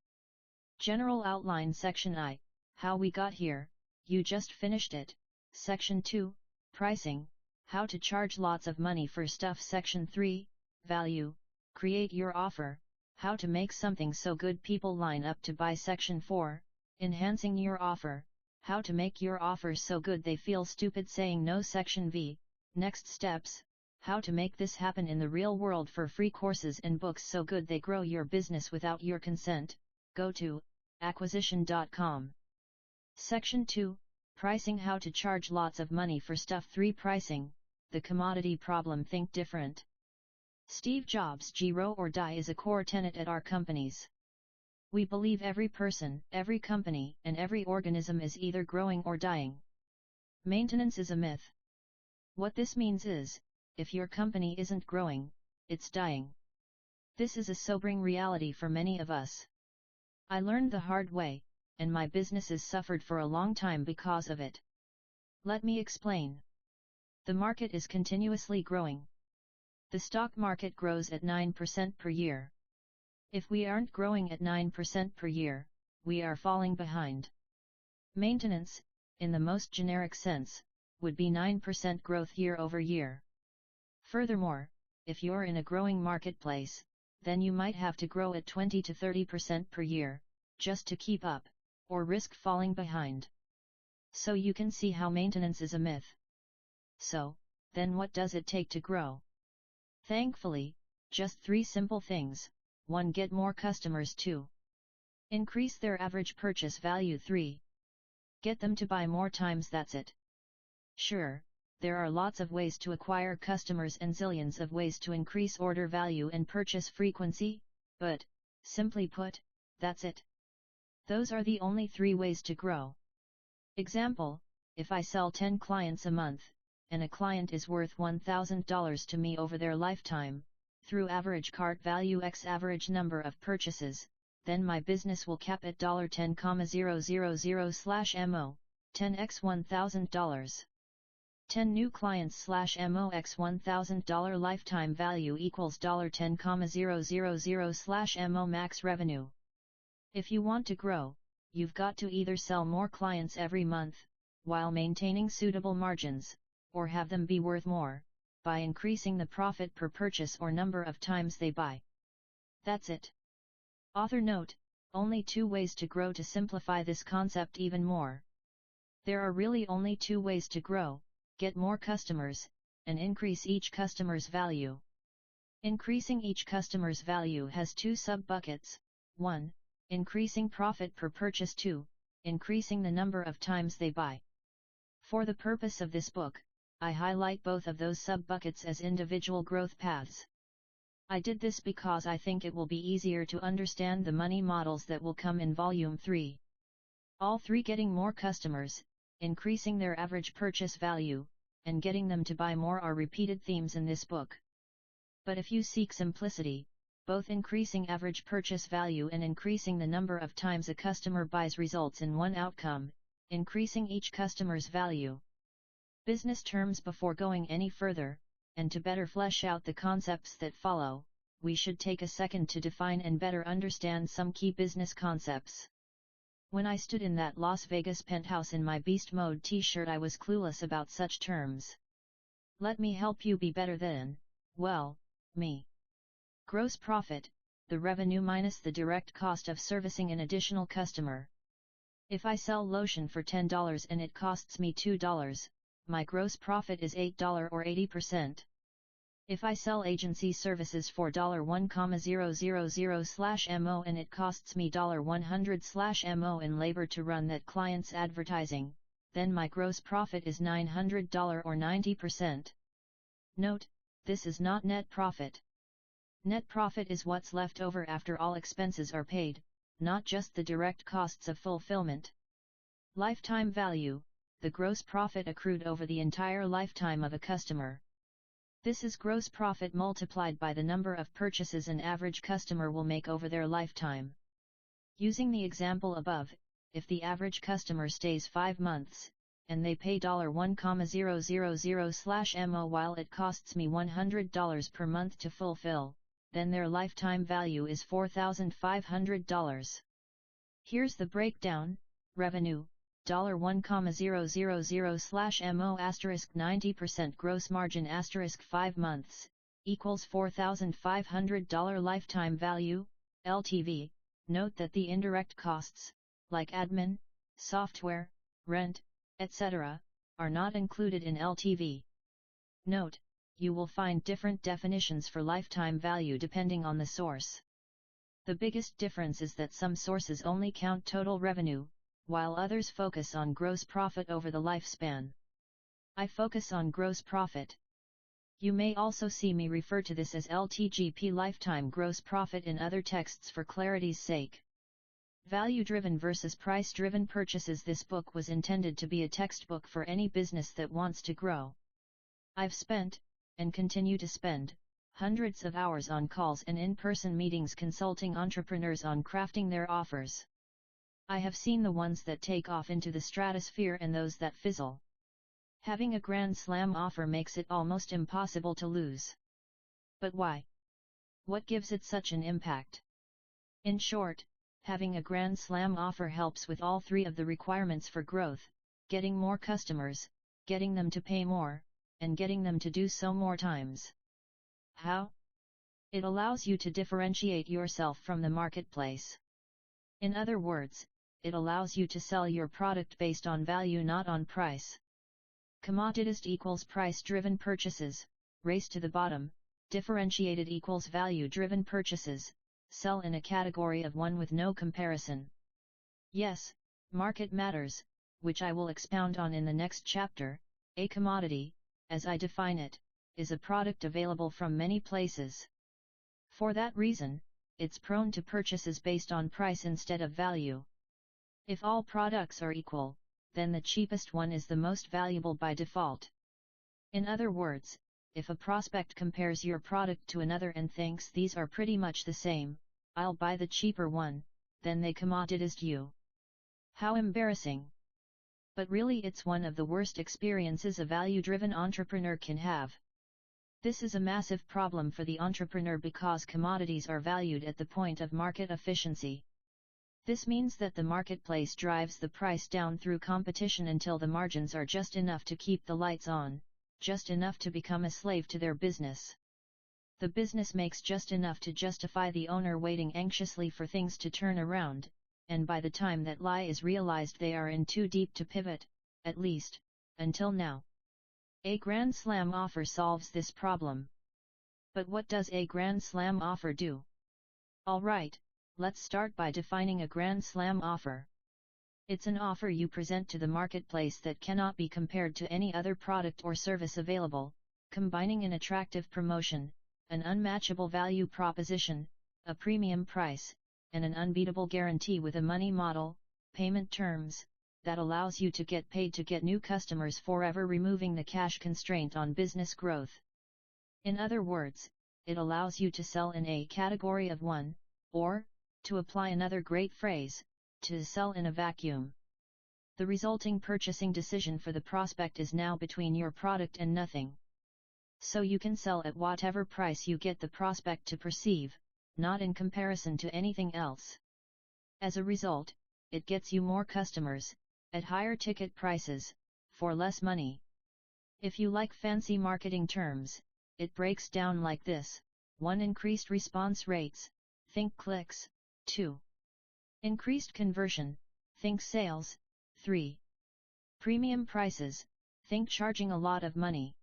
General outline. Section I, how we got here, you just finished it. Section 2, pricing, how to charge lots of money for stuff. Section 3, value, create your offer, how to make something so good people line up to buy. Section 4, enhancing your offer, how to make your offer so good they feel stupid saying no. Section V, next steps, how to make this happen in the real world for free courses and books so good they grow your business without your consent. Go to acquisition.com. Section 2, pricing, how to charge lots of money for stuff. 3, pricing, the commodity problem. Think different. Steve Jobs' grow or die is a core tenet at our companies. We believe every person, every company, and every organism is either growing or dying. Maintenance is a myth. What this means is, if your company isn't growing, it's dying. This is a sobering reality for many of us. I learned the hard way, and my businesses suffered for a long time because of it. Let me explain. The market is continuously growing. The stock market grows at 9% per year. If we aren't growing at 9% per year, we are falling behind. Maintenance, in the most generic sense, would be 9% growth year over year. Furthermore, if you're in a growing marketplace, then you might have to grow at 20 to 30% per year, just to keep up, or risk falling behind. So you can see how maintenance is a myth. So, then what does it take to grow? Thankfully, just 3 simple things. 1. Get more customers. 2. Increase their average purchase value. 3. Get them to buy more times. That's it. Sure, there are lots of ways to acquire customers and zillions of ways to increase order value and purchase frequency, but, simply put, that's it. Those are the only 3 ways to grow. Example, if I sell 10 clients a month, and a client is worth $1,000 to me over their lifetime, through average cart value x average number of purchases, then my business will cap at $10,000/mo, 10x $1,000. 10 new clients/mo x $1,000 lifetime value equals $10,000/mo max revenue. If you want to grow, you've got to either sell more clients every month, while maintaining suitable margins, or have them be worth more, by increasing the profit per purchase or number of times they buy. That's it. Author note, only 2 ways to grow. To simplify this concept even more, there are really only 2 ways to grow: get more customers, and increase each customer's value. Increasing each customer's value has 2 sub-buckets. 1. Increasing profit per purchase. 2. Increasing the number of times they buy. For the purpose of this book, I highlight both of those sub-buckets as individual growth paths. I did this because I think it will be easier to understand the money models that will come in Volume 3. All 3: getting more customers, increasing their average purchase value, and getting them to buy more are repeated themes in this book. But if you seek simplicity, both increasing average purchase value and increasing the number of times a customer buys results in one outcome, increasing each customer's value. Business terms before going any further, and to better flesh out the concepts that follow, we should take a second to define and better understand some key business concepts. When I stood in that Las Vegas penthouse in my beast mode t-shirt, I was clueless about such terms. Let me help you be better than, well, me. Gross profit, the revenue minus the direct cost of servicing an additional customer. If I sell lotion for $10 and it costs me $2, my gross profit is $8 or 80%. If I sell agency services for $1,000/mo and it costs me $100/mo in labor to run that client's advertising, then my gross profit is $900 or 90%. Note, this is not net profit. Net profit is what's left over after all expenses are paid, not just the direct costs of fulfillment. Lifetime value, the gross profit accrued over the entire lifetime of a customer. This is gross profit multiplied by the number of purchases an average customer will make over their lifetime. Using the example above, if the average customer stays 5 months, and they pay $1,000/mo while it costs me $100 per month to fulfill, then their lifetime value is $4,500. Here's the breakdown: revenue, $1,000/mo * 90% gross margin * 5 months, equals $4,500 lifetime value, LTV. Note that the indirect costs, like admin, software, rent, etc., are not included in LTV. Note, you will find different definitions for lifetime value depending on the source. The biggest difference is that some sources only count total revenue, while others focus on gross profit over the lifespan. I focus on gross profit. You may also see me refer to this as LTGP, lifetime gross profit, in other texts for clarity's sake. Value-driven versus price-driven purchases. This book was intended to be a textbook for any business that wants to grow. I've spent, and continue to spend, hundreds of hours on calls and in-person meetings consulting entrepreneurs on crafting their offers. I have seen the ones that take off into the stratosphere and those that fizzle. Having a grand slam offer makes it almost impossible to lose. But why? What gives it such an impact? In short, having a grand slam offer helps with all three of the requirements for growth: getting more customers, getting them to pay more, and getting them to do so more times. How? It allows you to differentiate yourself from the marketplace. In other words, it allows you to sell your product based on value, not on price. Commoditized equals price-driven purchases, race to the bottom. Differentiated equals value-driven purchases, sell in a category of one with no comparison. Yes, market matters, which I will expound on in the next chapter. A commodity, as I define it, is a product available from many places. For that reason, it's prone to purchases based on price instead of value. If all products are equal, then the cheapest one is the most valuable by default. In other words, if a prospect compares your product to another and thinks these are pretty much the same, I'll buy the cheaper one, then they commoditized you. How embarrassing! But really, it's one of the worst experiences a value-driven entrepreneur can have. This is a massive problem for the entrepreneur because commodities are valued at the point of market efficiency. This means that the marketplace drives the price down through competition until the margins are just enough to keep the lights on, just enough to become a slave to their business. The business makes just enough to justify the owner waiting anxiously for things to turn around, and by the time that lie is realized, they are in too deep to pivot, at least, until now. A Grand Slam offer solves this problem. But what does a Grand Slam offer do? Alright, let's start by defining a Grand Slam offer. It's an offer you present to the marketplace that cannot be compared to any other product or service available, combining an attractive promotion, an unmatchable value proposition, a premium price, and an unbeatable guarantee with a money model, payment terms, that allows you to get paid to get new customers, forever removing the cash constraint on business growth. In other words, it allows you to sell in a category of one, or, to apply another great phrase, to sell in a vacuum. The resulting purchasing decision for the prospect is now between your product and nothing. So you can sell at whatever price you get the prospect to perceive, not in comparison to anything else. As a result, it gets you more customers, at higher ticket prices, for less money. If you like fancy marketing terms, it breaks down like this: 1. Increased response rates, think clicks. 2. Increased conversion, think sales. 3. Premium prices, think charging a lot of money.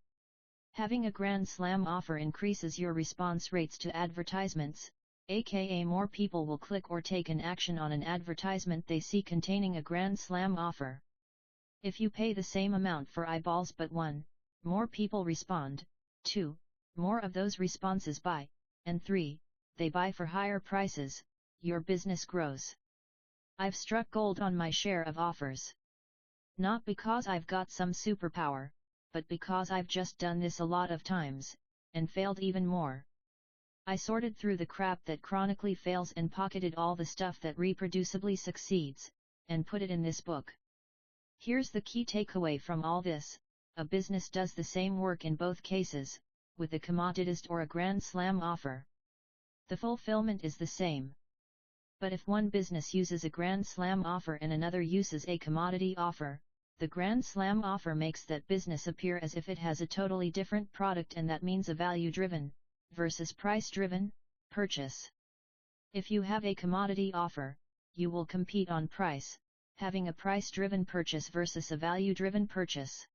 Having a grand slam offer increases your response rates to advertisements, aka more people will click or take an action on an advertisement they see containing a grand slam offer. If you pay the same amount for eyeballs but 1. More people respond, 2. More of those responses buy, and 3. They buy for higher prices, your business grows. I've struck gold on my share of offers. Not because I've got some superpower, but because I've just done this a lot of times, and failed even more. I sorted through the crap that chronically fails and pocketed all the stuff that reproducibly succeeds, and put it in this book. Here's the key takeaway from all this: a business does the same work in both cases, with a commoditized or a grand slam offer. The fulfillment is the same. But if one business uses a grand slam offer and another uses a commodity offer, the grand slam offer makes that business appear as if it has a totally different product, and that means a value-driven, versus price-driven, purchase. If you have a commodity offer, you will compete on price, having a price-driven purchase versus a value-driven purchase.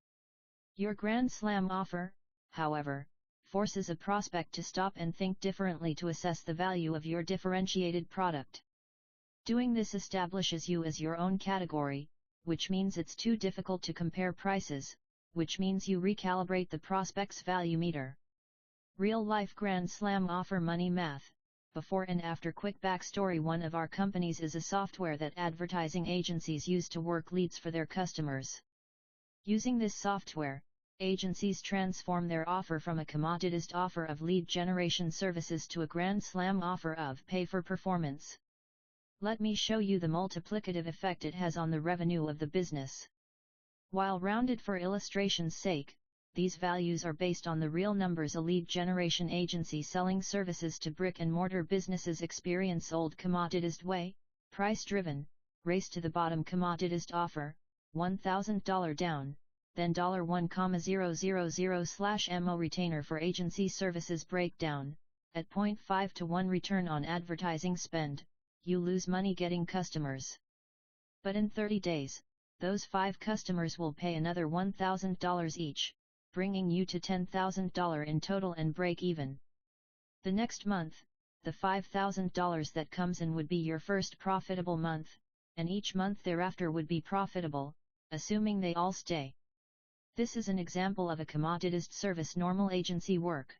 Your grand slam offer, however, forces a prospect to stop and think differently to assess the value of your differentiated product. Doing this establishes you as your own category, which means it's too difficult to compare prices, which means you recalibrate the prospect's value meter. Real-life grand slam offer money math. Before and after quick backstory: one of our companies is a software that advertising agencies use to work leads for their customers. Using this software, agencies transform their offer from a commoditized offer of lead generation services to a grand slam offer of pay for performance. Let me show you the multiplicative effect it has on the revenue of the business. While rounded for illustration's sake, these values are based on the real numbers a lead generation agency selling services to brick-and-mortar businesses experience. Old commoditized way, price-driven, race to the bottom commoditized offer, $1,000 down, then $1,000/mo retainer for agency services breakdown, at 0.5 to 1 return on advertising spend. You lose money getting customers. But in 30 days, those 5 customers will pay another $1,000 each, bringing you to $10,000 in total and break even. The next month, the $5,000 that comes in would be your first profitable month, and each month thereafter would be profitable, assuming they all stay. This is an example of a commoditized service normal agency work.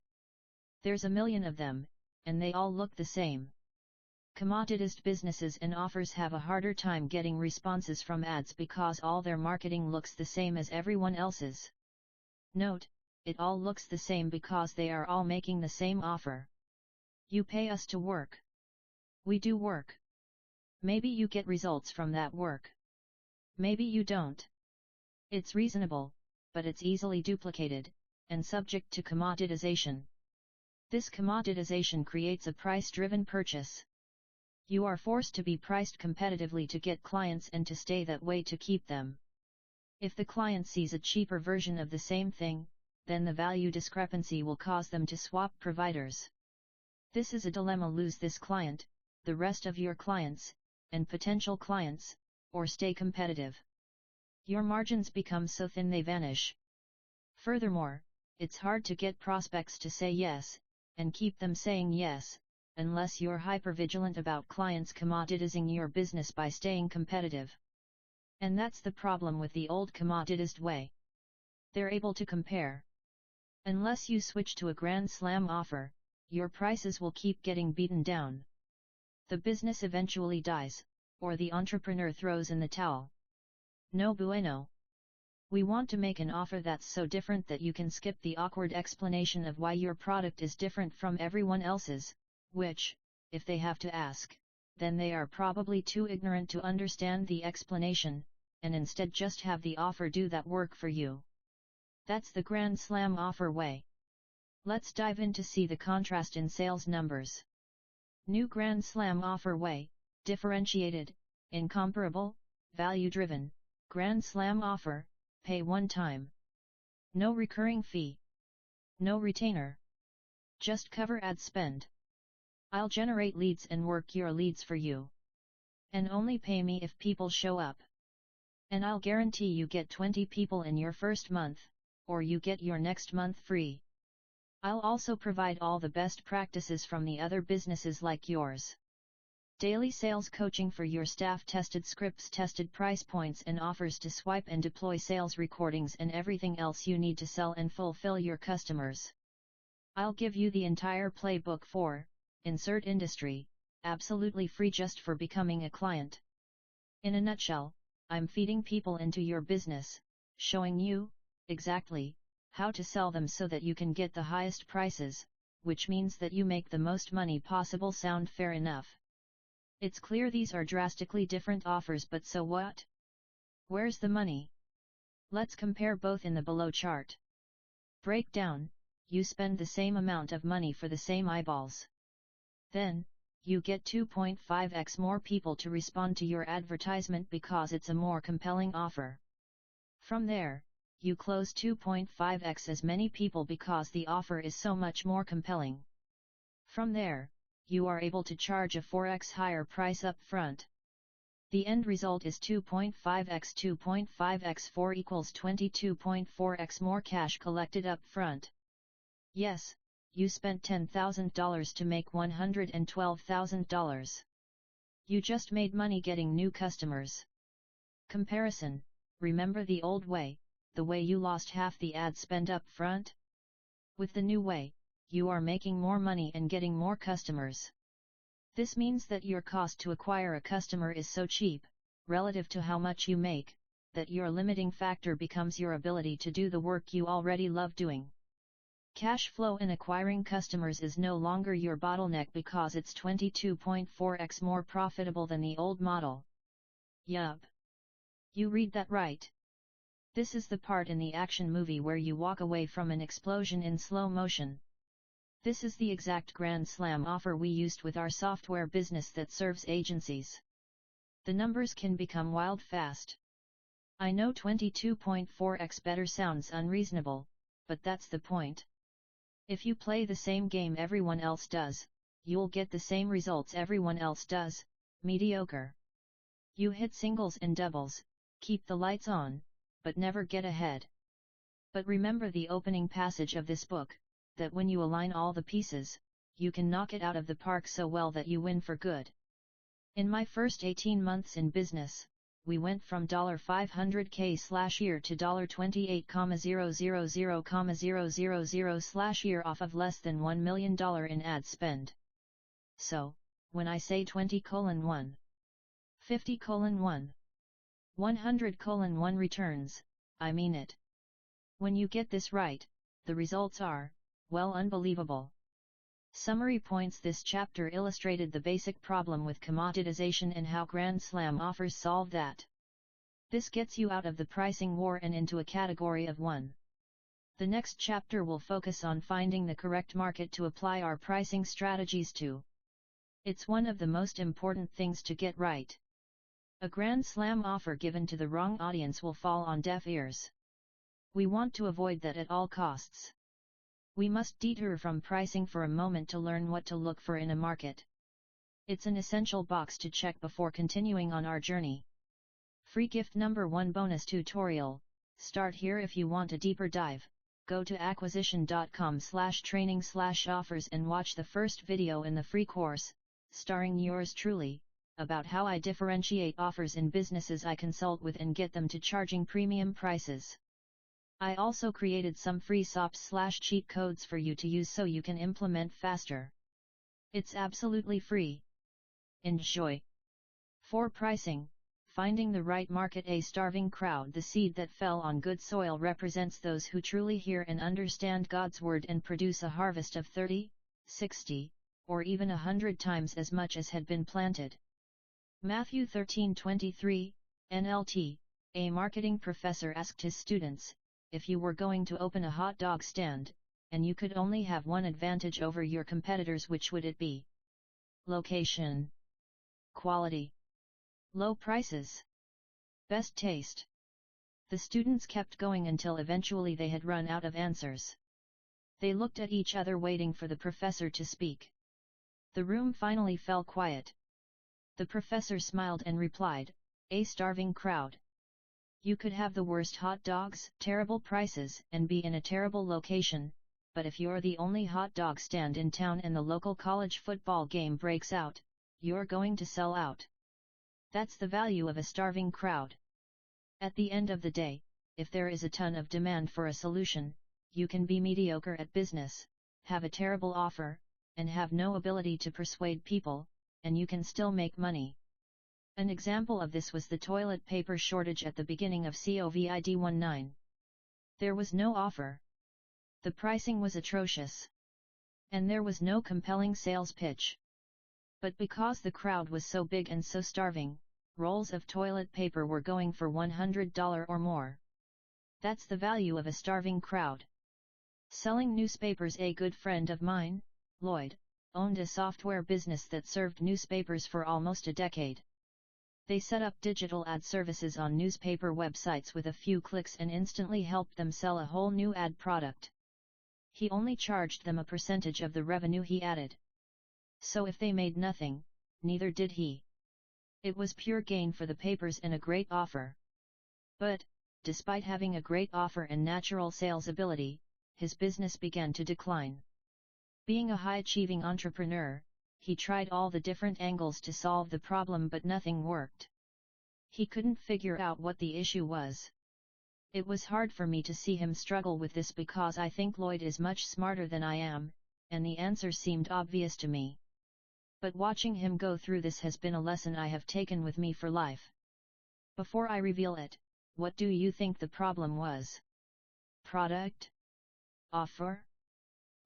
There's a million of them, and they all look the same. Commoditized businesses and offers have a harder time getting responses from ads because all their marketing looks the same as everyone else's. Note, it all looks the same because they are all making the same offer. You pay us to work. We do work. Maybe you get results from that work. Maybe you don't. It's reasonable, but it's easily duplicated, and subject to commoditization. This commoditization creates a price-driven purchase. You are forced to be priced competitively to get clients and to stay that way to keep them. If the client sees a cheaper version of the same thing, then the value discrepancy will cause them to swap providers. This is a dilemma: lose this client, the rest of your clients, and potential clients, or stay competitive. Your margins become so thin they vanish. Furthermore, it's hard to get prospects to say yes, and keep them saying yes, unless you're hypervigilant about clients commoditizing your business by staying competitive. And that's the problem with the old commoditized way. They're able to compare. Unless you switch to a grand slam offer, your prices will keep getting beaten down. The business eventually dies, or the entrepreneur throws in the towel. No bueno. We want to make an offer that's so different that you can skip the awkward explanation of why your product is different from everyone else's, which, if they have to ask, then they are probably too ignorant to understand the explanation, and instead just have the offer do that work for you. That's the Grand Slam offer way. Let's dive in to see the contrast in sales numbers. New Grand Slam offer way: differentiated, incomparable, value-driven, Grand Slam offer, pay one time. No recurring fee. No retainer. Just cover ad spend. I'll generate leads and work your leads for you. And only pay me if people show up. And I'll guarantee you get 20 people in your first month, or you get your next month free. I'll also provide all the best practices from the other businesses like yours. Daily sales coaching for your staff, tested scripts, tested price points and offers to swipe and deploy, sales recordings and everything else you need to sell and fulfill your customers. I'll give you the entire playbook for, insert industry, absolutely free just for becoming a client. In a nutshell, I'm feeding people into your business, showing you, exactly, how to sell them so that you can get the highest prices, which means that you make the most money possible. Sound fair enough? It's clear these are drastically different offers, but so what? Where's the money? Let's compare both in the below chart. Breakdown: you spend the same amount of money for the same eyeballs. Then, you get 2.5x more people to respond to your advertisement because it's a more compelling offer. From there, you close 2.5x as many people because the offer is so much more compelling. From there, you are able to charge a 4x higher price up front. The end result is 2.5x 2.5x 4 equals 22.4x more cash collected up front. Yes, you spent $10,000 to make $112,000. You just made money getting new customers. Comparison: remember the old way, the way you lost half the ad spend up front? With the new way, you are making more money and getting more customers. This means that your cost to acquire a customer is so cheap, relative to how much you make, that your limiting factor becomes your ability to do the work you already love doing. Cash flow in acquiring customers is no longer your bottleneck because it's 22.4x more profitable than the old model. Yup. You read that right. This is the part in the action movie where you walk away from an explosion in slow motion. This is the exact Grand Slam offer we used with our software business that serves agencies. The numbers can become wild fast. I know 22.4x better sounds unreasonable, but that's the point. If you play the same game everyone else does, you'll get the same results everyone else does: mediocre. You hit singles and doubles, keep the lights on, but never get ahead. But remember the opening passage of this book, that when you align all the pieces, you can knock it out of the park so well that you win for good. In my first 18 months in business, we went from $500K/year to $28,000,000/year off of less than $1 million in ad spend. So, when I say 20:1, 50:1, 100:1 returns, I mean it. When you get this right, the results are, well, unbelievable. Summary points: this chapter illustrated the basic problem with commoditization and how Grand Slam offers solve that. This gets you out of the pricing war and into a category of one. The next chapter will focus on finding the correct market to apply our pricing strategies to. It's one of the most important things to get right. A Grand Slam offer given to the wrong audience will fall on deaf ears. We want to avoid that at all costs. We must detour from pricing for a moment to learn what to look for in a market. It's an essential box to check before continuing on our journey. Free gift number 1 bonus tutorial. Start here. If you want a deeper dive, go to acquisition.com/training/offers and watch the first video in the free course, starring yours truly, about how I differentiate offers in businesses I consult with and get them to charging premium prices. I also created some free SOPs/cheat codes for you to use so you can implement faster. It's absolutely free. Enjoy. For pricing, Finding the right market. A starving crowd. The seed that fell on good soil represents those who truly hear and understand God's word and produce a harvest of 30, 60, or even 100 times as much as had been planted. Matthew 13:23, NLT. A marketing professor asked his students, if you were going to open a hot dog stand, and you could only have one advantage over your competitors, which would it be? Location, quality, low prices, best taste. The students kept going until eventually they had run out of answers. They looked at each other waiting for the professor to speak. The room finally fell quiet. The professor smiled and replied, a starving crowd. You could have the worst hot dogs, terrible prices, and be in a terrible location, but if you're the only hot dog stand in town and the local college football game breaks out, you're going to sell out. That's the value of a starving crowd. At the end of the day, if there is a ton of demand for a solution, you can be mediocre at business, have a terrible offer, and have no ability to persuade people, and you can still make money. An example of this was the toilet paper shortage at the beginning of COVID-19. There was no offer. The pricing was atrocious. And there was no compelling sales pitch. But because the crowd was so big and so starving, rolls of toilet paper were going for $100 or more. That's the value of a starving crowd. Selling newspapers. A good friend of mine, Lloyd, owned a software business that served newspapers for almost a decade. They set up digital ad services on newspaper websites with a few clicks and instantly helped them sell a whole new ad product. He only charged them a percentage of the revenue he added. So if they made nothing, neither did he. It was pure gain for the papers and a great offer. But, despite having a great offer and natural sales ability, his business began to decline. Being a high-achieving entrepreneur, he tried all the different angles to solve the problem, but nothing worked. He couldn't figure out what the issue was. It was hard for me to see him struggle with this because I think Lloyd is much smarter than I am, and the answer seemed obvious to me. But watching him go through this has been a lesson I have taken with me for life. Before I reveal it, what do you think the problem was? Product? Offer?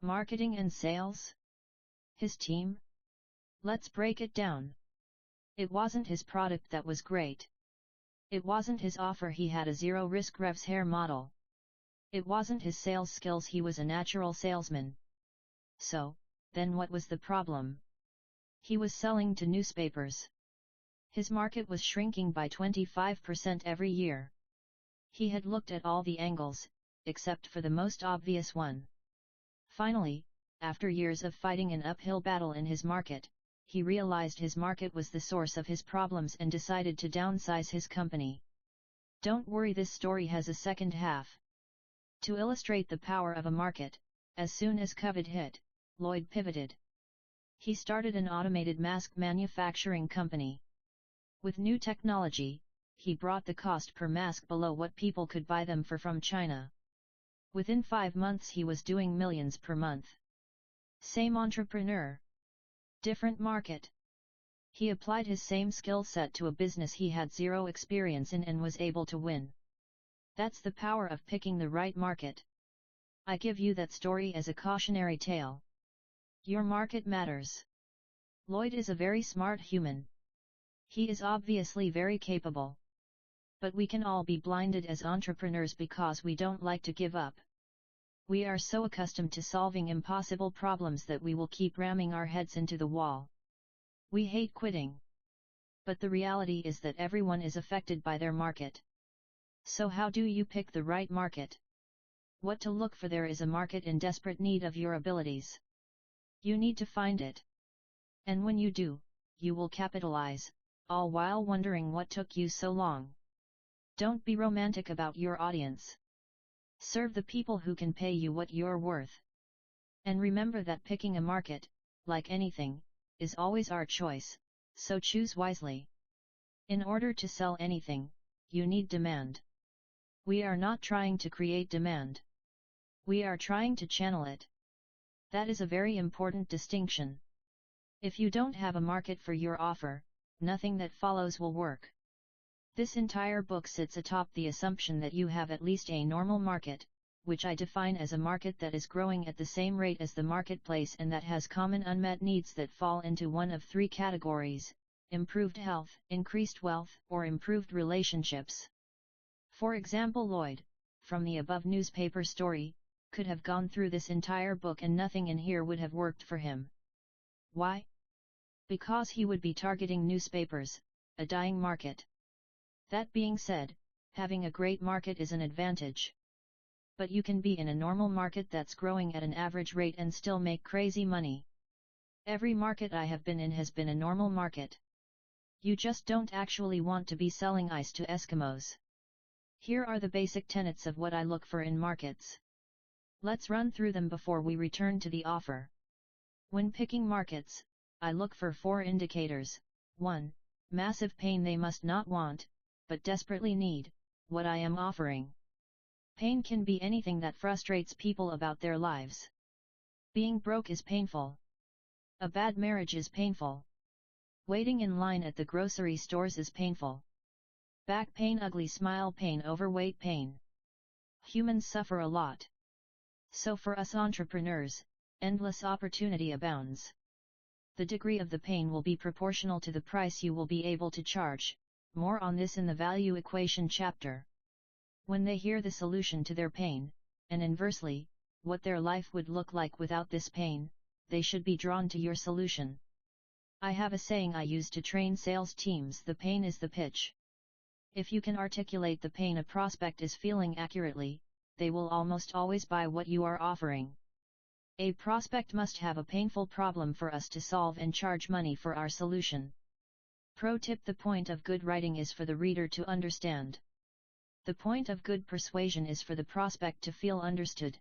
Marketing and sales? His team? Let's break it down. It wasn't his product that was great. It wasn't his offer. He had a zero-risk revs hair model. It wasn't his sales skills. He was a natural salesman. So, then what was the problem? He was selling to newspapers. His market was shrinking by 25% every year. He had looked at all the angles, except for the most obvious one. Finally, after years of fighting an uphill battle in his market, he realized his market was the source of his problems and decided to downsize his company. Don't worry, this story has a second half. To illustrate the power of a market, as soon as COVID hit, Lloyd pivoted. He started an automated mask manufacturing company. With new technology, he brought the cost per mask below what people could buy them for from China. Within 5 months he was doing millions per month. Same entrepreneur. Different market. He applied his same skill set to a business he had zero experience in and was able to win. That's the power of picking the right market. I give you that story as a cautionary tale. Your market matters. Lloyd is a very smart human. He is obviously very capable. But we can all be blinded as entrepreneurs because we don't like to give up. We are so accustomed to solving impossible problems that we will keep ramming our heads into the wall. We hate quitting. But the reality is that everyone is affected by their market. So how do you pick the right market? What to look for? There is a market in desperate need of your abilities. You need to find it. And when you do, you will capitalize, all while wondering what took you so long. Don't be romantic about your audience. Serve the people who can pay you what you're worth. And remember that picking a market, like anything, is always our choice, so choose wisely. In order to sell anything, you need demand. We are not trying to create demand. We are trying to channel it. That is a very important distinction. If you don't have a market for your offer, nothing that follows will work. This entire book sits atop the assumption that you have at least a normal market, which I define as a market that is growing at the same rate as the marketplace and that has common unmet needs that fall into one of three categories: improved health, increased wealth, or improved relationships. For example, Lloyd, from the above newspaper story, could have gone through this entire book and nothing in here would have worked for him. Why? Because he would be targeting newspapers, a dying market. That being said, having a great market is an advantage. But you can be in a normal market that's growing at an average rate and still make crazy money. Every market I have been in has been a normal market. You just don't actually want to be selling ice to Eskimos. Here are the basic tenets of what I look for in markets. Let's run through them before we return to the offer. When picking markets, I look for 4 indicators. 1. Massive pain. They must not want, but desperately need, what I am offering. Pain can be anything that frustrates people about their lives. Being broke is painful. A bad marriage is painful. Waiting in line at the grocery stores is painful. Back pain, ugly smile pain, overweight pain. Humans suffer a lot. So for us entrepreneurs, endless opportunity abounds. The degree of the pain will be proportional to the price you will be able to charge. More on this in the value equation chapter. When they hear the solution to their pain, and inversely, what their life would look like without this pain, they should be drawn to your solution. I have a saying I use to train sales teams: the pain is the pitch. If you can articulate the pain a prospect is feeling accurately, they will almost always buy what you are offering. A prospect must have a painful problem for us to solve and charge money for our solution. Pro tip: the point of good writing is for the reader to understand. The point of good persuasion is for the prospect to feel understood.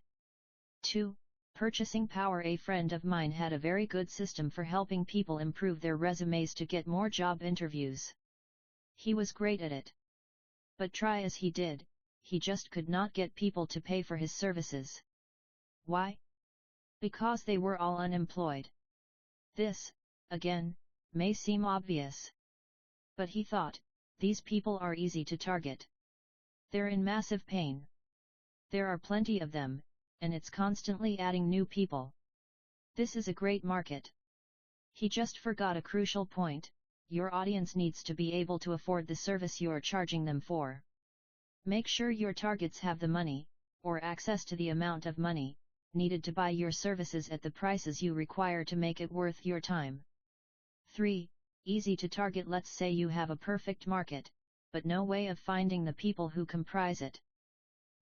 2. Purchasing power. A friend of mine had a very good system for helping people improve their resumes to get more job interviews. He was great at it. But try as he did, he just could not get people to pay for his services. Why? Because they were all unemployed. This, again, may seem obvious. But he thought, these people are easy to target. They're in massive pain. There are plenty of them, and it's constantly adding new people. This is a great market. He just forgot a crucial point: your audience needs to be able to afford the service you're charging them for. Make sure your targets have the money, or access to the amount of money, needed to buy your services at the prices you require to make it worth your time. 3. Easy to target. Let's say you have a perfect market, but no way of finding the people who comprise it.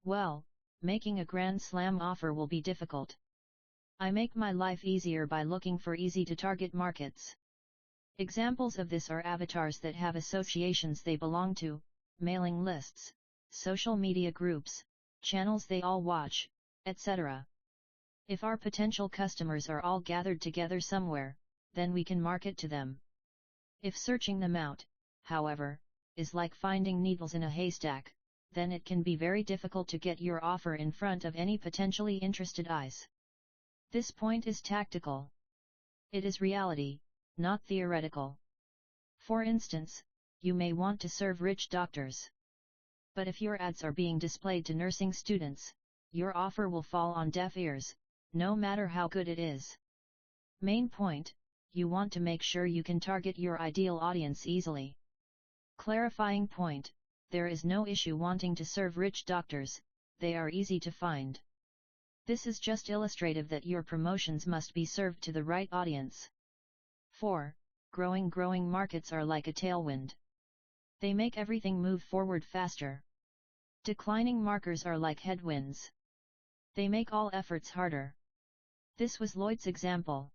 Well, making a grand slam offer will be difficult. I make my life easier by looking for easy to target markets. Examples of this are avatars that have associations they belong to, mailing lists, social media groups, channels they all watch, etc. If our potential customers are all gathered together somewhere, then we can market to them. If searching them out, however, is like finding needles in a haystack, then it can be very difficult to get your offer in front of any potentially interested eyes. This point is tactical. It is reality, not theoretical. For instance, you may want to serve rich doctors. But if your ads are being displayed to nursing students, your offer will fall on deaf ears, no matter how good it is. Main point: you want to make sure you can target your ideal audience easily. Clarifying point: there is no issue wanting to serve rich doctors, they are easy to find. This is just illustrative that your promotions must be served to the right audience. 4. Growing markets are like a tailwind. They make everything move forward faster. Declining markers are like headwinds. They make all efforts harder. This was Lloyd's example.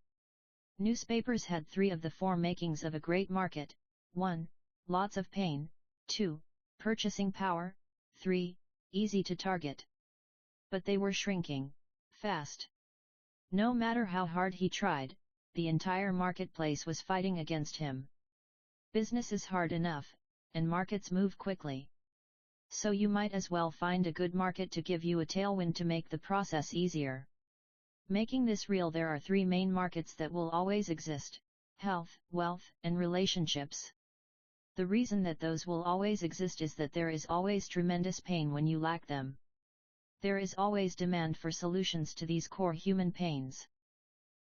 Newspapers had 3 of the 4 makings of a great market: 1. Lots of pain, 2. Purchasing power, 3. Easy to target. But they were shrinking fast. No matter how hard he tried, the entire marketplace was fighting against him. Business is hard enough, and markets move quickly. So you might as well find a good market to give you a tailwind to make the process easier. Making this real, there are 3 main markets that will always exist: health, wealth, and relationships. The reason that those will always exist is that there is always tremendous pain when you lack them. There is always demand for solutions to these core human pains.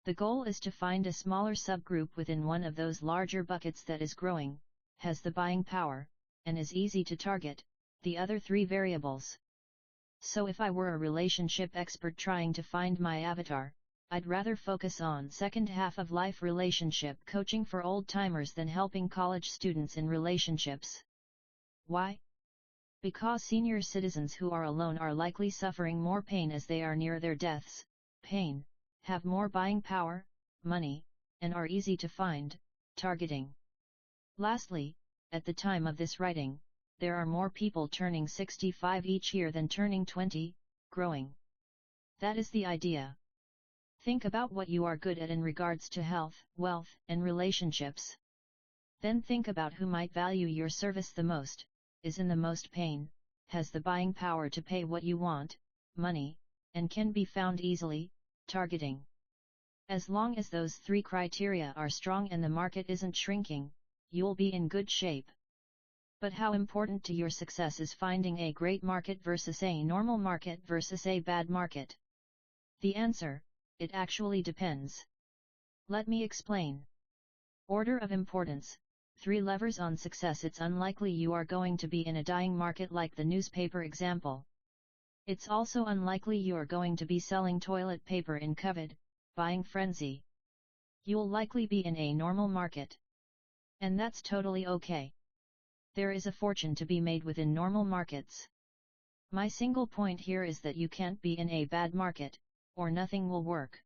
The goal is to find a smaller subgroup within one of those larger buckets that is growing, has the buying power, and is easy to target, the other three variables. So if I were a relationship expert trying to find my avatar, I'd rather focus on second half of life relationship coaching for old-timers than helping college students in relationships. Why? Because senior citizens who are alone are likely suffering more pain as they are near their deaths, pain, have more buying power, money, and are easy to find, targeting. Lastly, at the time of this writing, there are more people turning 65 each year than turning 20, growing. That is the idea. Think about what you are good at in regards to health, wealth, and relationships. Then think about who might value your service the most, is in the most pain, has the buying power to pay what you want, money, and can be found easily, targeting. As long as those three criteria are strong and the market isn't shrinking, you'll be in good shape. But how important to your success is finding a great market versus a normal market versus a bad market? The answer: it actually depends. Let me explain. Order of importance: 3 levers on success. It's unlikely you are going to be in a dying market like the newspaper example. It's also unlikely you're going to be selling toilet paper in COVID, buying frenzy. You'll likely be in a normal market. And that's totally okay. There is a fortune to be made within normal markets. My single point here is that you can't be in a bad market, or nothing will work.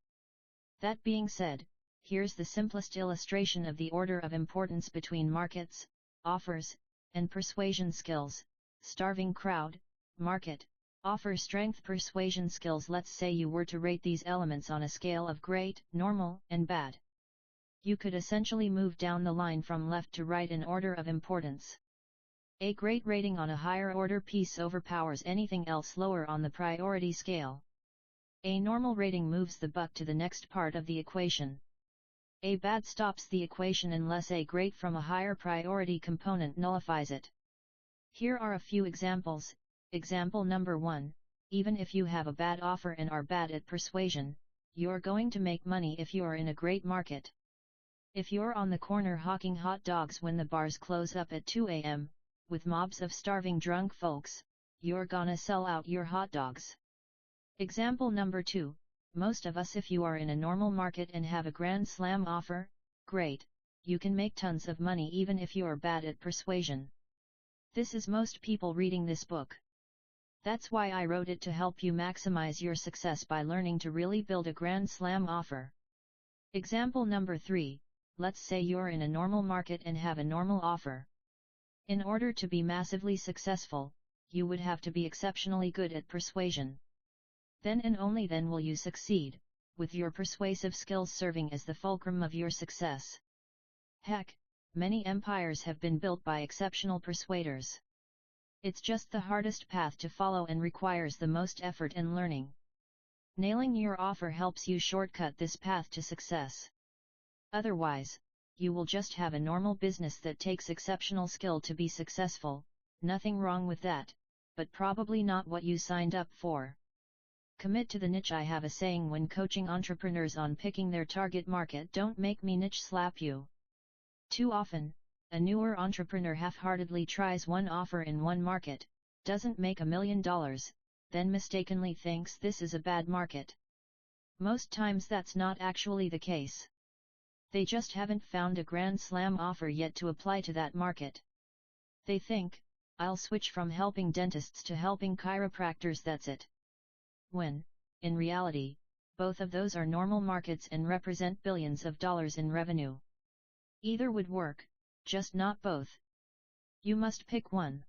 That being said, here's the simplest illustration of the order of importance between markets, offers, and persuasion skills. Starving crowd, market, offer strength, persuasion skills. Let's say you were to rate these elements on a scale of great, normal, and bad. You could essentially move down the line from left to right in order of importance. A great rating on a higher order piece overpowers anything else lower on the priority scale. A normal rating moves the buck to the next part of the equation. A bad stops the equation unless a great from a higher priority component nullifies it. Here are a few examples. Example number 1, even if you have a bad offer and are bad at persuasion, you're going to make money if you're in a great market. If you're on the corner hawking hot dogs when the bars close up at 2 a.m., with mobs of starving drunk folks, you're gonna sell out your hot dogs. Example number 2, most of us, if you are in a normal market and have a grand slam offer, great, you can make tons of money even if you're bad at persuasion. This is most people reading this book. That's why I wrote it, to help you maximize your success by learning to really build a grand slam offer. Example number 3, let's say you're in a normal market and have a normal offer. In order to be massively successful, you would have to be exceptionally good at persuasion. Then and only then will you succeed, with your persuasive skills serving as the fulcrum of your success. Heck, many empires have been built by exceptional persuaders. It's just the hardest path to follow and requires the most effort and learning. Nailing your offer helps you shortcut this path to success. Otherwise, you will just have a normal business that takes exceptional skill to be successful. Nothing wrong with that, but probably not what you signed up for. Commit to the niche. I have a saying when coaching entrepreneurs on picking their target market: don't make me niche slap you. Too often, a newer entrepreneur half-heartedly tries one offer in one market, doesn't make $1 million, then mistakenly thinks this is a bad market. Most times that's not actually the case. They just haven't found a grand slam offer yet to apply to that market. They think, I'll switch from helping dentists to helping chiropractors, that's it. When, in reality, both of those are normal markets and represent billions of dollars in revenue. Either would work, just not both. You must pick one.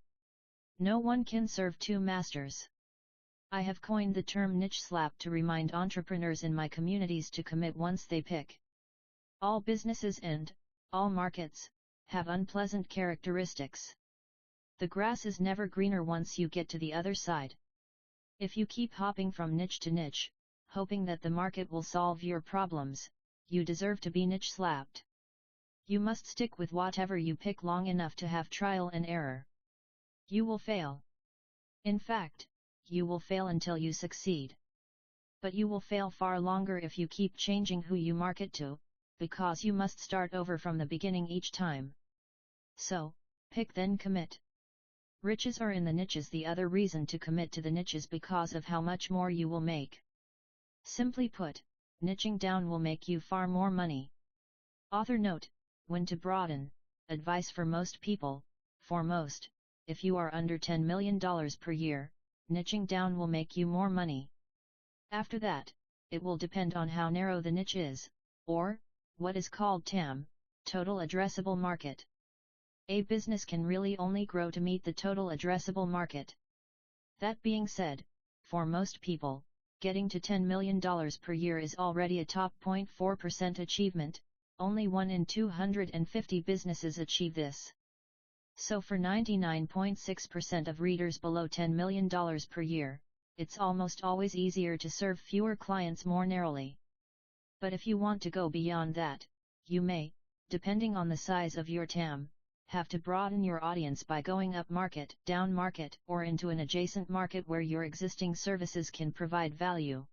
No one can serve two masters. I have coined the term niche slap to remind entrepreneurs in my communities to commit once they pick. All businesses and all markets have unpleasant characteristics. The grass is never greener once you get to the other side. If you keep hopping from niche to niche, hoping that the market will solve your problems, you deserve to be niche slapped. You must stick with whatever you pick long enough to have trial and error. You will fail. In fact, you will fail until you succeed. But you will fail far longer if you keep changing who you market to, because you must start over from the beginning each time. So, pick then commit. Riches are in the niches. The other reason to commit to the niche is because of how much more you will make. Simply put, niching down will make you far more money. Author note: when to broaden, advice for most people. For most, if you are under $10 million per year, niching down will make you more money. After that, it will depend on how narrow the niche is, or, what is called TAM, total addressable market. A business can really only grow to meet the total addressable market. That being said, for most people, getting to $10 million per year is already a top 0.4% achievement. Only 1 in 250 businesses achieve this. So for 99.6% of readers below $10 million per year, it's almost always easier to serve fewer clients more narrowly. But if you want to go beyond that, you may, depending on the size of your TAM, have to broaden your audience by going up market, down market, or into an adjacent market where your existing services can provide value.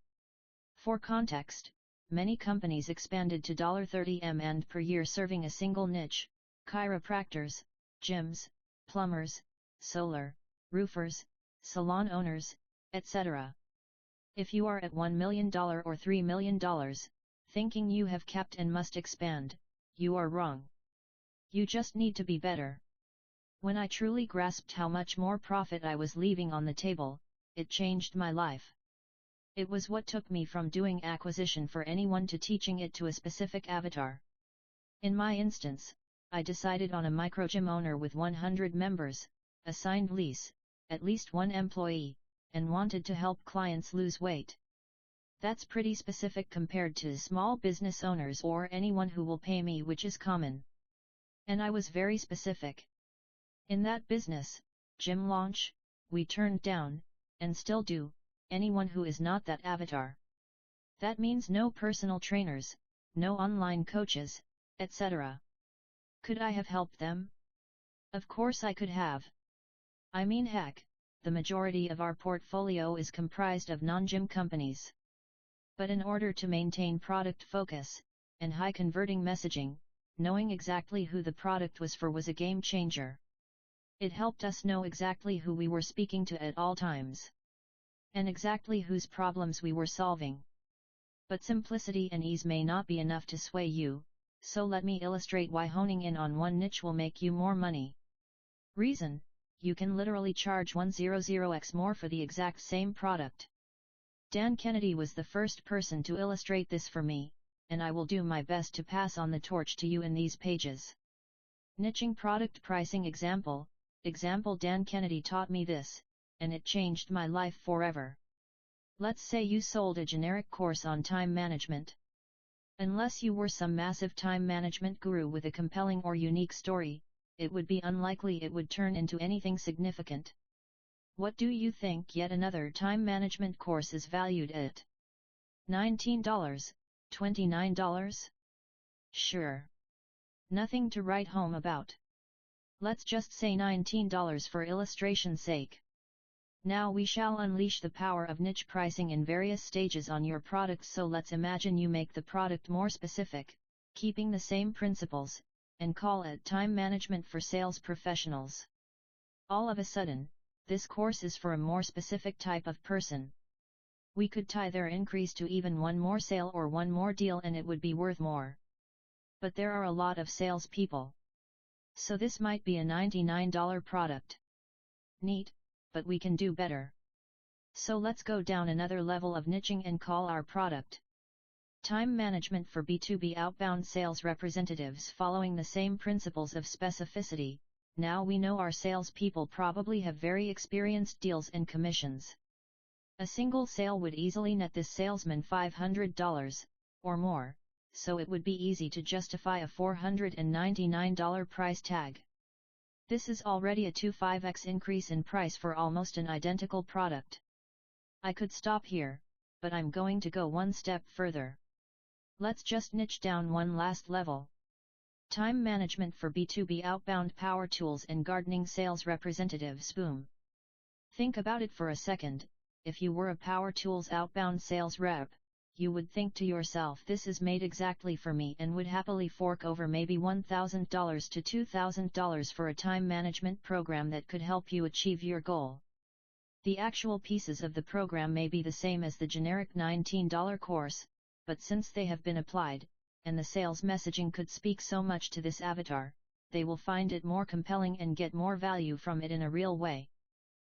For context, many companies expanded to $30 million per year serving a single niche: chiropractors, gyms, plumbers, solar, roofers, salon owners, etc. If you are at $1 million or $3 million, thinking you have capped and must expand, you are wrong. You just need to be better. When I truly grasped how much more profit I was leaving on the table, it changed my life. It was what took me from doing acquisition for anyone to teaching it to a specific avatar. In my instance, I decided on a microgym owner with 100 members, a signed lease, at least one employee, and wanted to help clients lose weight. That's pretty specific compared to small business owners or anyone who will pay me, which is common. And I was very specific. In that business, gym launch, we turned down, and still do, anyone who is not that avatar. That means no personal trainers, no online coaches, etc. Could I have helped them? Of course I could have. I mean, heck, the majority of our portfolio is comprised of non-gym companies. But in order to maintain product focus, and high converting messaging, knowing exactly who the product was for was a game changer. It helped us know exactly who we were speaking to at all times. And exactly whose problems we were solving. But simplicity and ease may not be enough to sway you, so let me illustrate why honing in on one niche will make you more money. Reason: you can literally charge 100x more for the exact same product. Dan Kennedy was the first person to illustrate this for me, and I will do my best to pass on the torch to you in these pages. Niching product pricing example. Dan Kennedy taught me this, and it changed my life forever. Let's say you sold a generic course on time management. Unless you were some massive time management guru with a compelling or unique story, it would be unlikely it would turn into anything significant. What do you think yet another time management course is valued at? $19? $29? Sure. Nothing to write home about. Let's just say $19 for illustration's sake. Now we shall unleash the power of niche pricing in various stages on your product. So let's imagine you make the product more specific, keeping the same principles, and call it time management for sales professionals. All of a sudden, this course is for a more specific type of person. We could tie their increase to even one more sale or one more deal and it would be worth more. But there are a lot of salespeople. So this might be a $99 product. Neat, but we can do better. So let's go down another level of niching and call our product time management for B2B outbound sales representatives. Following the same principles of specificity, now we know our salespeople probably have very experienced deals and commissions. A single sale would easily net this salesman $500 or more, so it would be easy to justify a $499 price tag. This is already a 25x increase in price for almost an identical product. I could stop here, but I'm going to go one step further. Let's just niche down one last level. Time management for B2B outbound power tools and gardening sales representatives. Boom. Think about it for a second. If you were a power tools outbound sales rep, you would think to yourself, this is made exactly for me, and would happily fork over maybe $1,000 to $2,000 for a time management program that could help you achieve your goal. The actual pieces of the program may be the same as the generic $19 course, but since they have been applied, and the sales messaging could speak so much to this avatar, they will find it more compelling and get more value from it in a real way.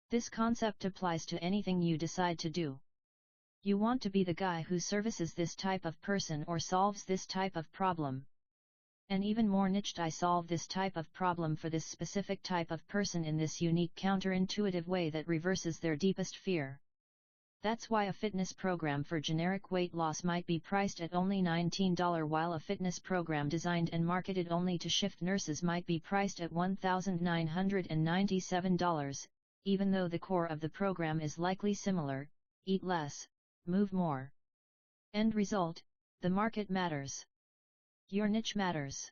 This concept applies to anything you decide to do. You want to be the guy who services this type of person or solves this type of problem. And even more niched, I solve this type of problem for this specific type of person in this unique counterintuitive way that reverses their deepest fear. That's why a fitness program for generic weight loss might be priced at only $19, while a fitness program designed and marketed only to shift nurses might be priced at $1,997, even though the core of the program is likely similar: eat less, move more. End result: the market matters. Your niche matters.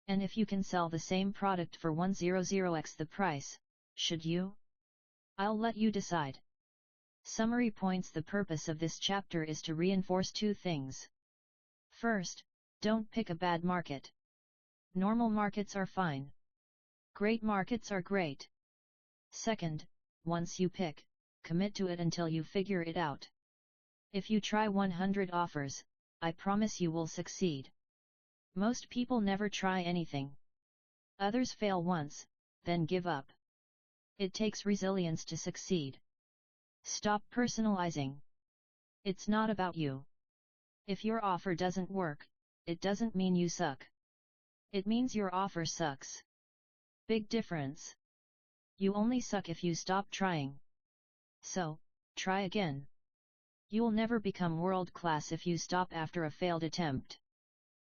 And if you can sell the same product for 100x the price, should you? I'll let you decide. Summary points: the purpose of this chapter is to reinforce two things. First, don't pick a bad market. Normal markets are fine. Great markets are great. Second, once you pick, commit to it until you figure it out. If you try 100 offers, I promise you will succeed. Most people never try anything. Others fail once, then give up. It takes resilience to succeed. Stop personalizing. It's not about you. If your offer doesn't work, it doesn't mean you suck. It means your offer sucks. Big difference. You only suck if you stop trying. So, try again. You'll never become world class if you stop after a failed attempt.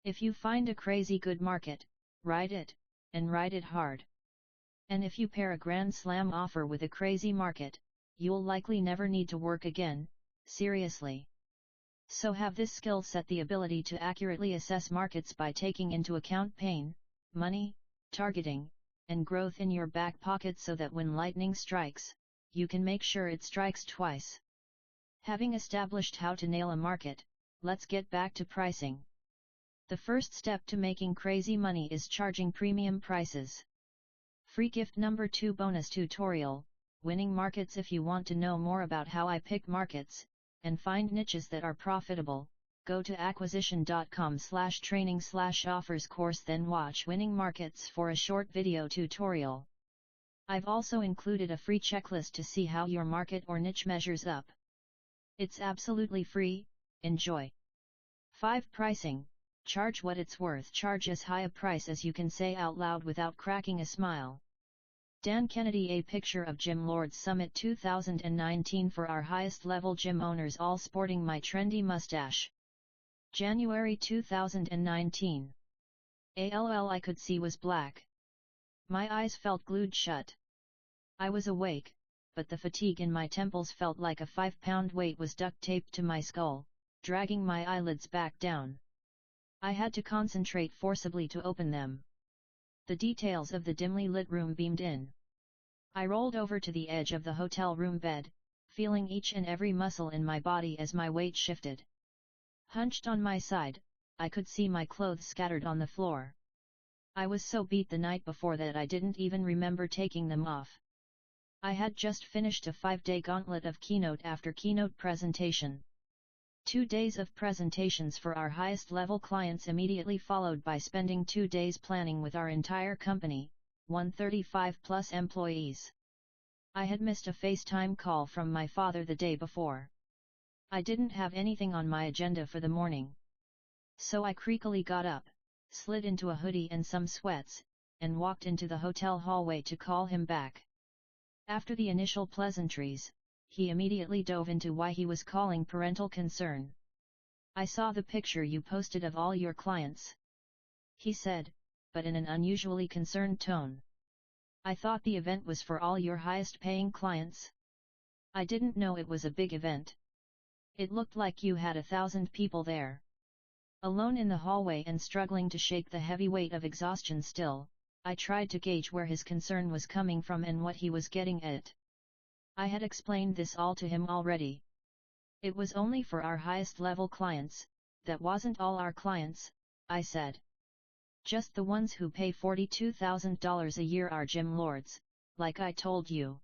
If you find a crazy good market, ride it, and ride it hard. And if you pair a grand slam offer with a crazy market, you'll likely never need to work again, seriously. So have this skill set: the ability to accurately assess markets by taking into account pain, money, targeting, and growth in your back pocket, so that when lightning strikes, you can make sure it strikes twice. Having established how to nail a market, let's get back to pricing. The first step to making crazy money is charging premium prices. Free gift number 2: bonus tutorial, winning markets. If you want to know more about how I pick markets, and find niches that are profitable, go to acquisition.com/training/offers course, then watch Winning Markets for a short video tutorial. I've also included a free checklist to see how your market or niche measures up. It's absolutely free, enjoy. 5. Pricing. Charge what it's worth. Charge as high a price as you can say out loud without cracking a smile. Dan Kennedy. A picture of Gym Lords Summit 2019 for our highest level gym owners, all sporting my trendy mustache. January 2019. All I could see was black. My eyes felt glued shut. I was awake, but the fatigue in my temples felt like a 5-pound weight was duct taped to my skull, dragging my eyelids back down. I had to concentrate forcibly to open them. The details of the dimly lit room beamed in. I rolled over to the edge of the hotel room bed, feeling each and every muscle in my body as my weight shifted. Hunched on my side, I could see my clothes scattered on the floor. I was so beat the night before that I didn't even remember taking them off. I had just finished a 5-day gauntlet of keynote after keynote presentation. 2 days of presentations for our highest level clients, immediately followed by spending 2 days planning with our entire company, 135 plus employees. I had missed a FaceTime call from my father the day before. I didn't have anything on my agenda for the morning. So I creakily got up, slid into a hoodie and some sweats, and walked into the hotel hallway to call him back. After the initial pleasantries, he immediately dove into why he was calling: parental concern. I saw the picture you posted of all your clients, he said, but in an unusually concerned tone. I thought the event was for all your highest paying clients. I didn't know it was a big event. It looked like you had 1,000 people there. Alone in the hallway and struggling to shake the heavy weight of exhaustion still, I tried to gauge where his concern was coming from and what he was getting at. I had explained this all to him already. It was only for our highest level clients, that wasn't all our clients, I said. Just the ones who pay $42,000 a year are gym lords, like I told you.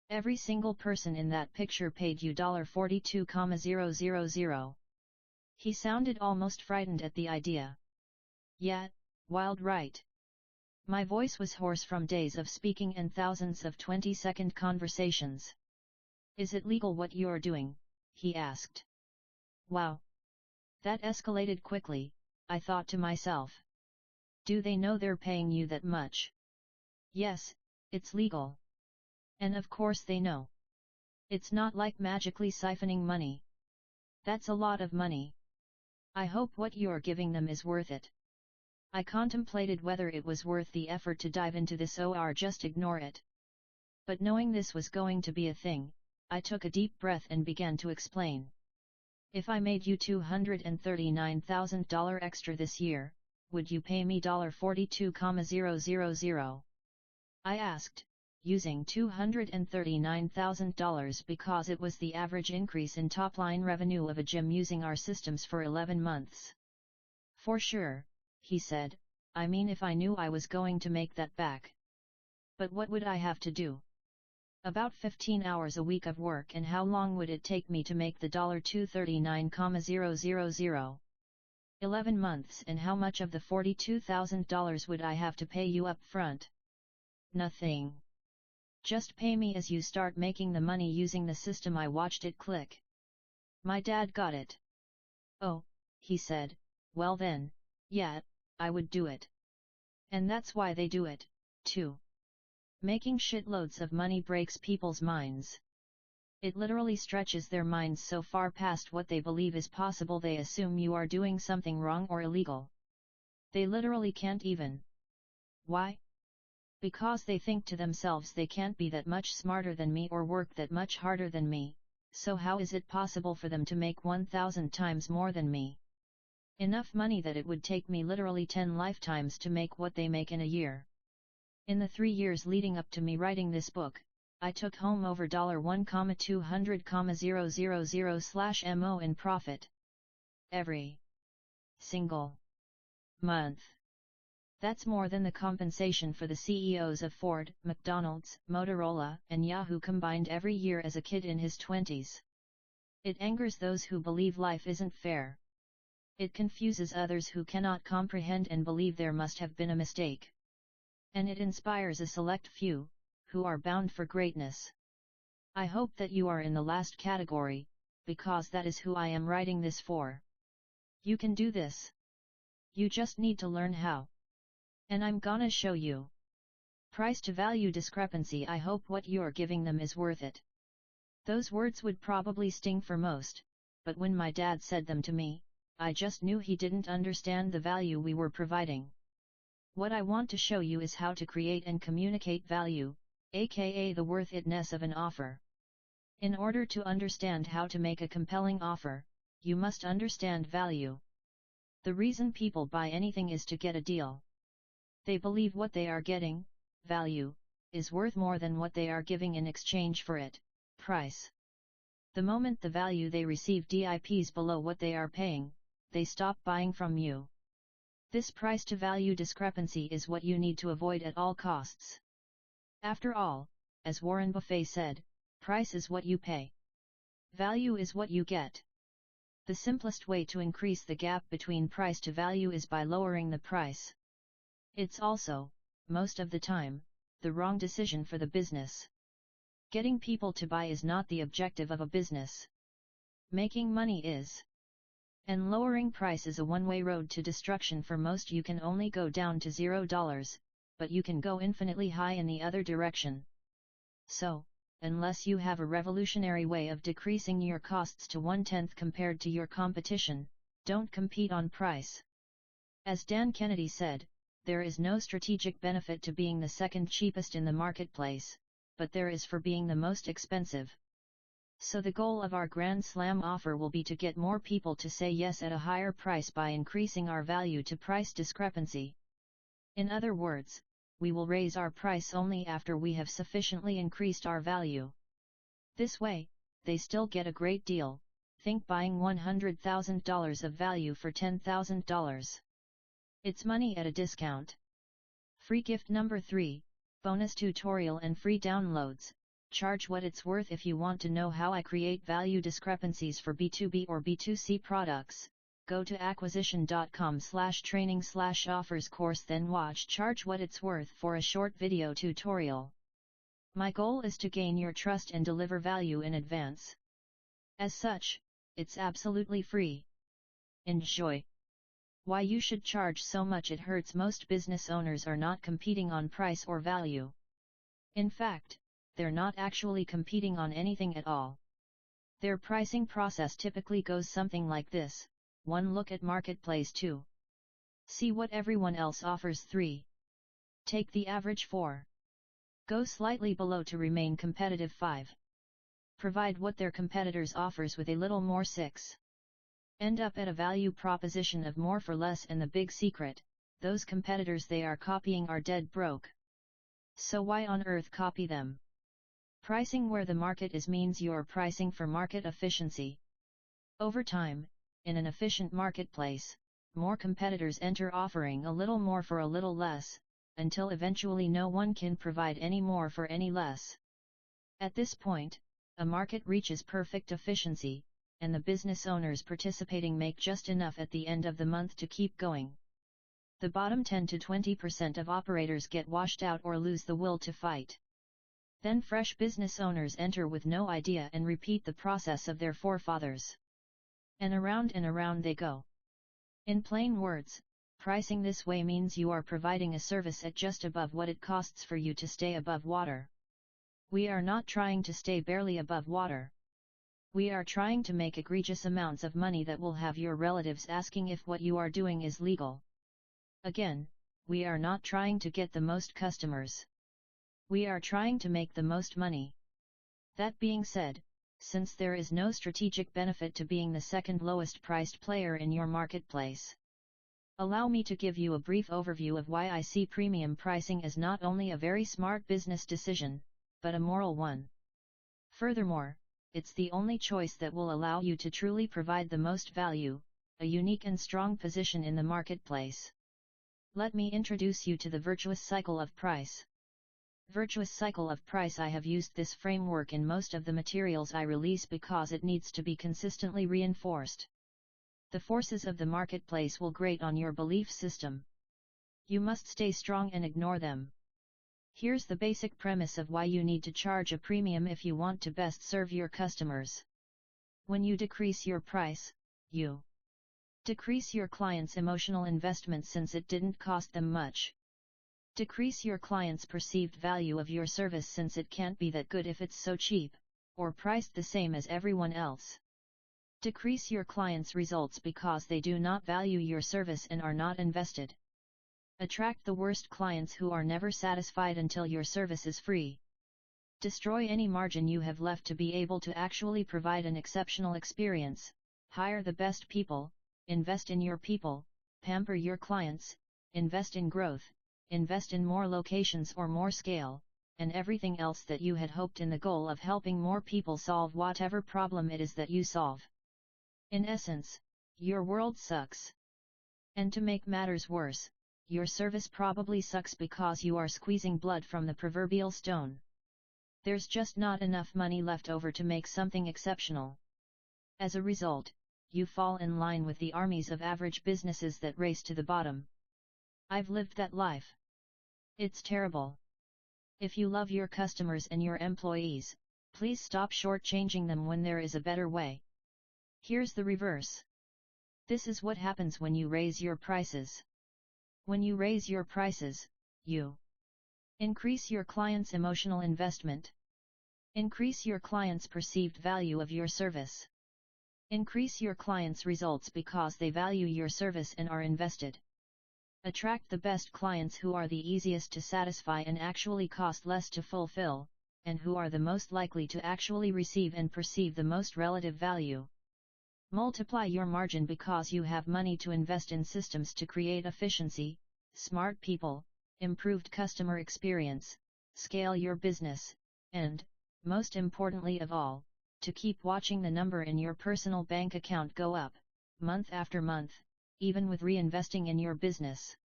Every single person in that picture paid you $42,000. He sounded almost frightened at the idea. Yeah, wild right. My voice was hoarse from days of speaking and thousands of 20-second conversations. Is it legal what you're doing? He asked. Wow. That escalated quickly, I thought to myself. Do they know they're paying you that much? Yes, it's legal. And of course they know. It's not like magically siphoning money. That's a lot of money. I hope what you're giving them is worth it. I contemplated whether it was worth the effort to dive into this or just ignore it. But knowing this was going to be a thing, I took a deep breath and began to explain. If I made you $239,000 extra this year, would you pay me $42,000? I asked, using $239,000 because it was the average increase in top-line revenue of a gym using our systems for 11 months. For sure, he said, I mean if I knew I was going to make that back. But what would I have to do? About 15 hours a week of work, and how long would it take me to make the $239,000? 11 months, and how much of the $42,000 would I have to pay you up front? Nothing. Just pay me as you start making the money using the system. I watched it click. My dad got it. Oh, he said, well then, yeah, I would do it. And that's why they do it, too. Making shitloads of money breaks people's minds. It literally stretches their minds so far past what they believe is possible they assume you are doing something wrong or illegal. They literally can't even. Why? Because they think to themselves they can't be that much smarter than me or work that much harder than me, so how is it possible for them to make 1,000 times more than me? Enough money that it would take me literally 10 lifetimes to make what they make in a year. In the 3 years leading up to me writing this book, I took home over $1,200,000/mo in profit. Every single month. That's more than the compensation for the CEOs of Ford, McDonald's, Motorola, and Yahoo combined every year as a kid in his 20s. It angers those who believe life isn't fair. It confuses others who cannot comprehend and believe there must have been a mistake. And it inspires a select few, who are bound for greatness. I hope that you are in the last category, because that is who I am writing this for. You can do this. You just need to learn how. And I'm gonna show you. Price to value discrepancy. I hope what you're giving them is worth it. Those words would probably sting for most, but when my dad said them to me, I just knew he didn't understand the value we were providing. What I want to show you is how to create and communicate value, aka the worth itness of an offer. In order to understand how to make a compelling offer, you must understand value. The reason people buy anything is to get a deal. They believe what they are getting, value, is worth more than what they are giving in exchange for it, price. The moment the value they receive dips below what they are paying, they stop buying from you. This price to value discrepancy is what you need to avoid at all costs. After all, as Warren Buffett said, price is what you pay. Value is what you get. The simplest way to increase the gap between price to value is by lowering the price. It's also, most of the time, the wrong decision for the business. Getting people to buy is not the objective of a business. Making money is. And lowering price is a one-way road to destruction for most. You can only go down to $0, but you can go infinitely high in the other direction. So, unless you have a revolutionary way of decreasing your costs to 1/10 compared to your competition, don't compete on price. As Dan Kennedy said, there is no strategic benefit to being the second cheapest in the marketplace, but there is for being the most expensive. So the goal of our Grand Slam offer will be to get more people to say yes at a higher price by increasing our value to price discrepancy. In other words, we will raise our price only after we have sufficiently increased our value. This way, they still get a great deal. Think buying $100,000 of value for $10,000. It's money at a discount. Free gift number 3, bonus tutorial and free downloads. Charge what it's worth. If you want to know how I create value discrepancies for B2B or B2C products, go to acquisition.com/training/offers course, then watch Charge What It's Worth for a short video tutorial. My goal is to gain your trust and deliver value in advance. As such, it's absolutely free. Enjoy. Why you should charge so much? It hurts. Most business owners are not competing on price or value. In fact, they're not actually competing on anything at all. Their pricing process typically goes something like this: 1. Look at marketplace. 2. See what everyone else offers. 3. Take the average. 4. Go slightly below to remain competitive. 5. Provide what their competitors offers with a little more. 6. End up at a value proposition of more for less. And the big secret, those competitors they are copying are dead broke. So why on earth copy them? Pricing where the market is means you're pricing for market efficiency. Over time, in an efficient marketplace, more competitors enter offering a little more for a little less, until eventually no one can provide any more for any less. At this point, a market reaches perfect efficiency, and the business owners participating make just enough at the end of the month to keep going. The bottom 10 to 20% of operators get washed out or lose the will to fight. Then fresh business owners enter with no idea and repeat the process of their forefathers. And around they go. In plain words, pricing this way means you are providing a service at just above what it costs for you to stay above water. We are not trying to stay barely above water. We are trying to make egregious amounts of money that will have your relatives asking if what you are doing is legal. Again, we are not trying to get the most customers. We are trying to make the most money. That being said, since there is no strategic benefit to being the second lowest priced player in your marketplace, allow me to give you a brief overview of why I see premium pricing as not only a very smart business decision, but a moral one. Furthermore, it's the only choice that will allow you to truly provide the most value, a unique and strong position in the marketplace. Let me introduce you to the virtuous cycle of price. Virtuous cycle of price. I have used this framework in most of the materials I release because it needs to be consistently reinforced. The forces of the marketplace will grate on your belief system. You must stay strong and ignore them. Here's the basic premise of why you need to charge a premium if you want to best serve your customers. When you decrease your price, you decrease your client's emotional investment since it didn't cost them much. Decrease your client's perceived value of your service since it can't be that good if it's so cheap, or priced the same as everyone else. Decrease your client's results because they do not value your service and are not invested. Attract the worst clients who are never satisfied until your service is free. Destroy any margin you have left to be able to actually provide an exceptional experience. Hire the best people, invest in your people, pamper your clients, invest in growth, invest in more locations or more scale, and everything else that you had hoped in the goal of helping more people solve whatever problem it is that you solve. In essence, your world sucks. And to make matters worse, your service probably sucks because you are squeezing blood from the proverbial stone. There's just not enough money left over to make something exceptional. As a result, you fall in line with the armies of average businesses that race to the bottom. I've lived that life. It's terrible. If you love your customers and your employees, please stop shortchanging them when there is a better way. Here's the reverse. This is what happens when you raise your prices. When you raise your prices, you increase your client's emotional investment. Increase your client's perceived value of your service. Increase your client's results because they value your service and are invested. Attract the best clients who are the easiest to satisfy and actually cost less to fulfill. and who are the most likely to actually receive and perceive the most relative value. Multiply your margin because you have money to invest in systems to create efficiency, smart people, improved customer experience, scale your business, and, most importantly of all, to keep watching the number in your personal bank account go up, month after month, even with reinvesting in your business.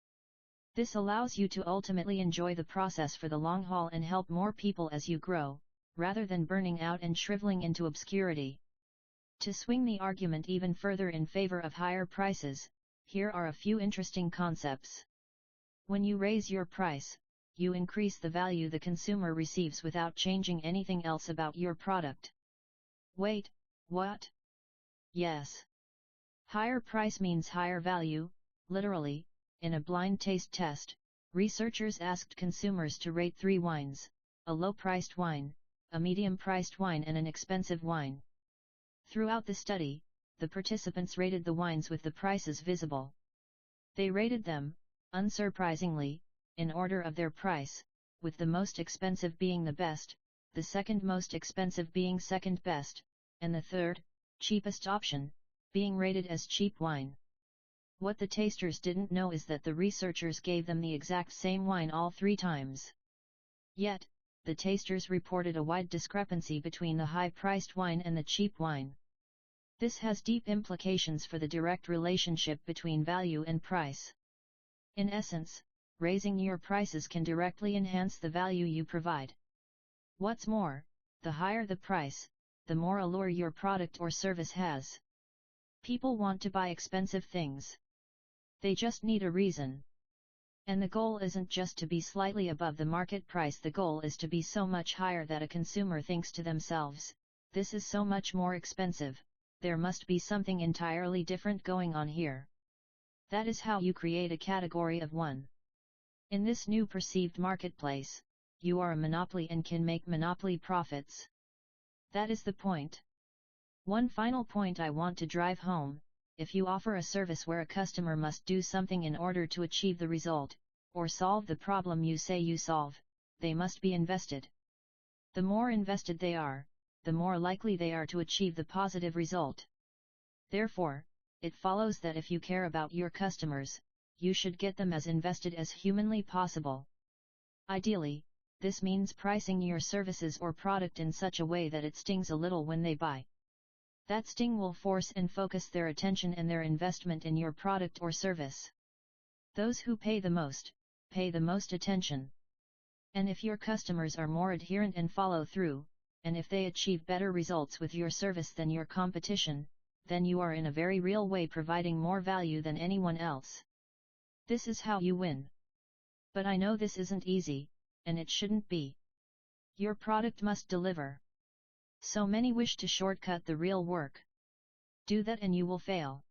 This allows you to ultimately enjoy the process for the long haul and help more people as you grow, rather than burning out and shriveling into obscurity. To swing the argument even further in favor of higher prices, here are a few interesting concepts. When you raise your price, you increase the value the consumer receives without changing anything else about your product. Wait, what? Yes. Higher price means higher value. Literally, in a blind taste test, researchers asked consumers to rate 3 wines: a low-priced wine, a medium-priced wine and an expensive wine. Throughout the study, the participants rated the wines with the prices visible. They rated them, unsurprisingly, in order of their price, with the most expensive being the best, the second most expensive being second best, and the third, cheapest option, being rated as cheap wine. What the tasters didn't know is that the researchers gave them the exact same wine all 3 times. Yet, the tasters reported a wide discrepancy between the high-priced wine and the cheap wine. This has deep implications for the direct relationship between value and price. In essence, raising your prices can directly enhance the value you provide. What's more, the higher the price, the more allure your product or service has. People want to buy expensive things. They just need a reason. And the goal isn't just to be slightly above the market price, the goal is to be so much higher that a consumer thinks to themselves, this is so much more expensive, there must be something entirely different going on here. That is how you create a category of one. In this new perceived marketplace, you are a monopoly and can make monopoly profits. That is the point. One final point I want to drive home: if you offer a service where a customer must do something in order to achieve the result, or solve the problem you say you solve, they must be invested. The more invested they are, the more likely they are to achieve the positive result. Therefore, it follows that if you care about your customers, you should get them as invested as humanly possible. Ideally, this means pricing your services or product in such a way that it stings a little when they buy. That sting will force and focus their attention and their investment in your product or service. Those who pay the most attention. And if your customers are more adherent and follow through, and if they achieve better results with your service than your competition, then you are in a very real way providing more value than anyone else. This is how you win. But I know this isn't easy, and it shouldn't be. Your product must deliver. So many wish to shortcut the real work. Do that and you will fail.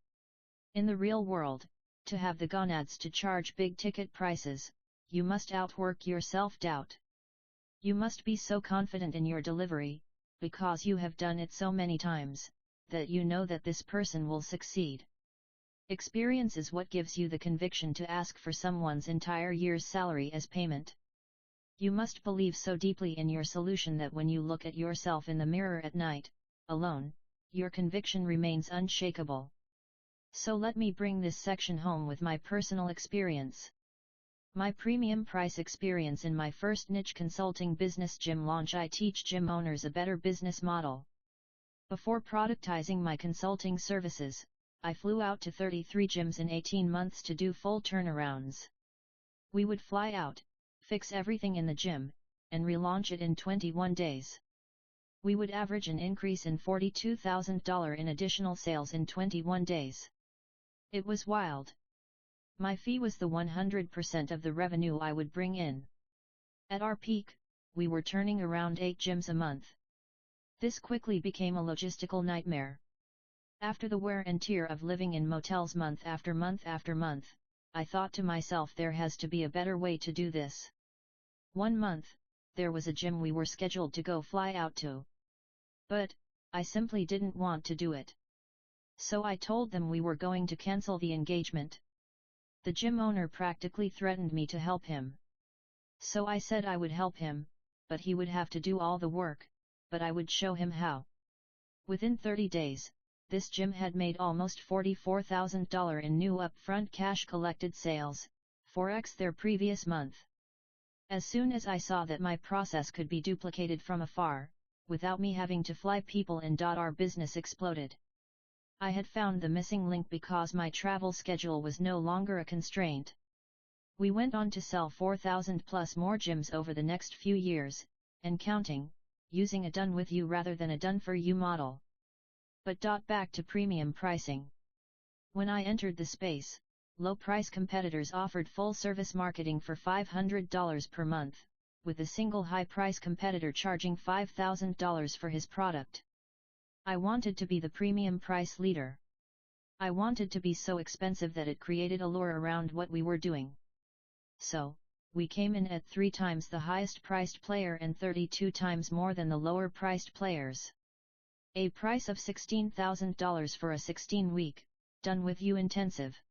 In the real world, to have the gonads to charge big ticket prices, you must outwork your self-doubt. You must be so confident in your delivery, because you have done it so many times, that you know that this person will succeed. Experience is what gives you the conviction to ask for someone's entire year's salary as payment. You must believe so deeply in your solution that when you look at yourself in the mirror at night, alone, your conviction remains unshakable. So let me bring this section home with my personal experience. My premium price experience in my first niche consulting business gym launch. I teach gym owners a better business model. Before productizing my consulting services, I flew out to 33 gyms in 18 months to do full turnarounds. We would fly out, fix everything in the gym, and relaunch it in 21 days. We would average an increase in $42,000 in additional sales in 21 days. It was wild. My fee was the 100% of the revenue I would bring in. At our peak, we were turning around 8 gyms a month. This quickly became a logistical nightmare. After the wear and tear of living in motels month after month after month, I thought to myself, there has to be a better way to do this. One month, there was a gym we were scheduled to go fly out to. But, I simply didn't want to do it. So I told them we were going to cancel the engagement. The gym owner practically threatened me to help him. So I said I would help him, but he would have to do all the work, but I would show him how. Within 30 days, this gym had made almost $44,000 in new upfront cash collected sales, 4x their previous month. As soon as I saw that my process could be duplicated from afar, without me having to fly people in, our business exploded. I had found the missing link because my travel schedule was no longer a constraint. We went on to sell 4,000 plus more gyms over the next few years, and counting, using a done with you rather than a done for you model. But back to premium pricing. When I entered the space, low-price competitors offered full-service marketing for $500 per month, with a single high-price competitor charging $5,000 for his product. I wanted to be the premium price leader. I wanted to be so expensive that it created a lure around what we were doing. So, we came in at 3 times the highest priced player and 32 times more than the lower priced players. A price of $16,000 for a 16-week, done with you intensive.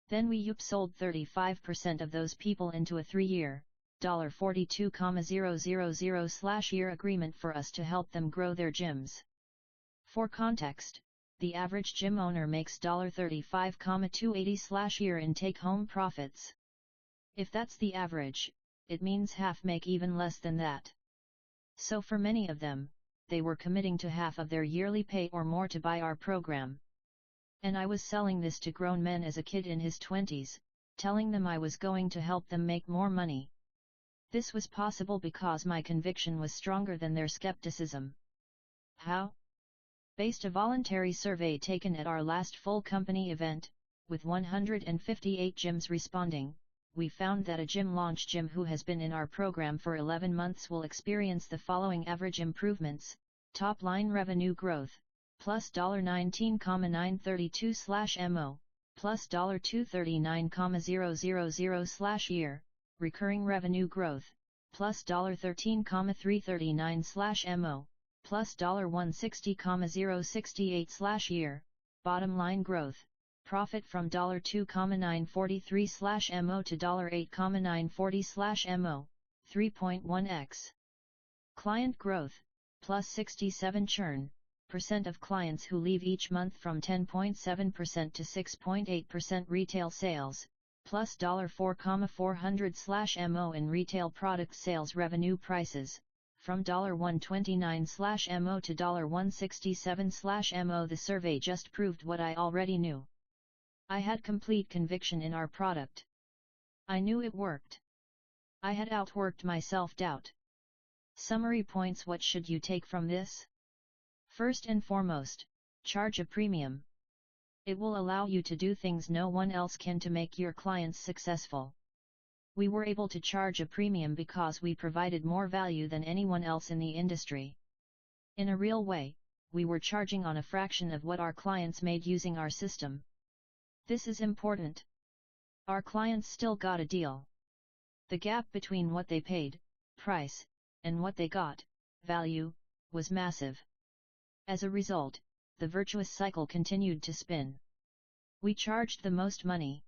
Then we sold 35% of those people into a 3-year, $42,000/year agreement for us to help them grow their gyms. For context, the average gym owner makes $35,280/year in take-home profits. If that's the average, it means half make even less than that. So for many of them, they were committing to half of their yearly pay or more to buy our program. And I was selling this to grown men as a kid in his 20s, telling them I was going to help them make more money. This was possible because my conviction was stronger than their skepticism. How? Based a voluntary survey taken at our last full company event, with 158 gyms responding, we found that a gym launch gym who has been in our program for 11 months will experience the following average improvements: top line revenue growth, plus $19,932/mo, plus $239,000/year, recurring revenue growth, plus $13,339/mo, plus $160,068/year, bottom line growth, profit from $2,943/mo to $8,940/mo, 3.1x. Client growth, plus 67 churn, percent of clients who leave each month from 10.7% to 6.8% retail sales, plus $4,400/mo in retail product sales revenue prices, from $129/mo to $167/mo. The survey just proved what I already knew. I had complete conviction in our product. I knew it worked. I had outworked my self-doubt. Summary points: what should you take from this? First and foremost, charge a premium. It will allow you to do things no one else can to make your clients successful. We were able to charge a premium because we provided more value than anyone else in the industry. In a real way, we were charging on a fraction of what our clients made using our system. This is important. Our clients still got a deal. The gap between what they paid, price, and what they got, value, was massive. As a result, the virtuous cycle continued to spin. We charged the most money.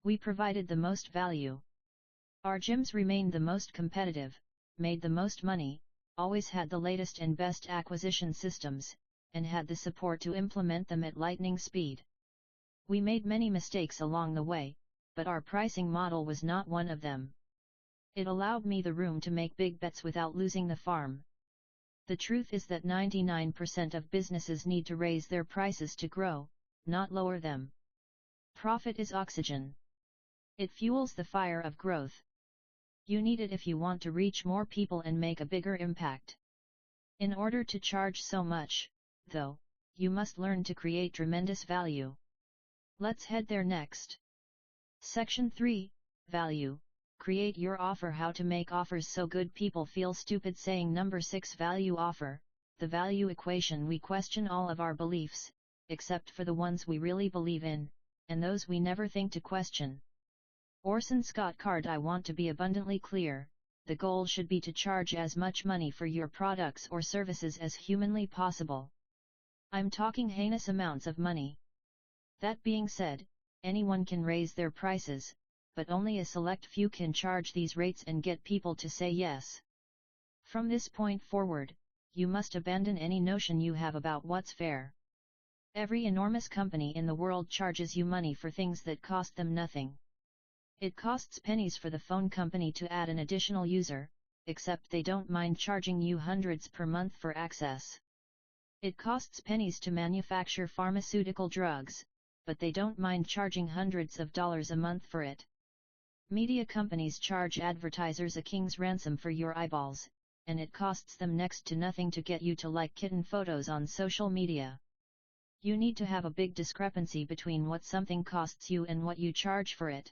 We provided the most value. Our gyms remained the most competitive, made the most money, always had the latest and best acquisition systems, and had the support to implement them at lightning speed. We made many mistakes along the way, but our pricing model was not one of them. It allowed me the room to make big bets without losing the farm. The truth is that 99% of businesses need to raise their prices to grow, not lower them. Profit is oxygen. It fuels the fire of growth. You need it if you want to reach more people and make a bigger impact. In order to charge so much, though, you must learn to create tremendous value. Let's head there next. Section 3, Value. Create your offer. How to make offers so good people feel stupid. Saying number 6, Value offer. The value equation. We question all of our beliefs, except for the ones we really believe in, and those we never think to question. Orson Scott Card. I want to be abundantly clear, the goal should be to charge as much money for your products or services as humanly possible. I'm talking heinous amounts of money. That being said, anyone can raise their prices, but only a select few can charge these rates and get people to say yes. From this point forward, you must abandon any notion you have about what's fair. Every enormous company in the world charges you money for things that cost them nothing. It costs pennies for the phone company to add an additional user, except they don't mind charging you hundreds per month for access. It costs pennies to manufacture pharmaceutical drugs, but they don't mind charging hundreds of dollars a month for it. Media companies charge advertisers a king's ransom for your eyeballs, and it costs them next to nothing to get you to like kitten photos on social media. You need to have a big discrepancy between what something costs you and what you charge for it.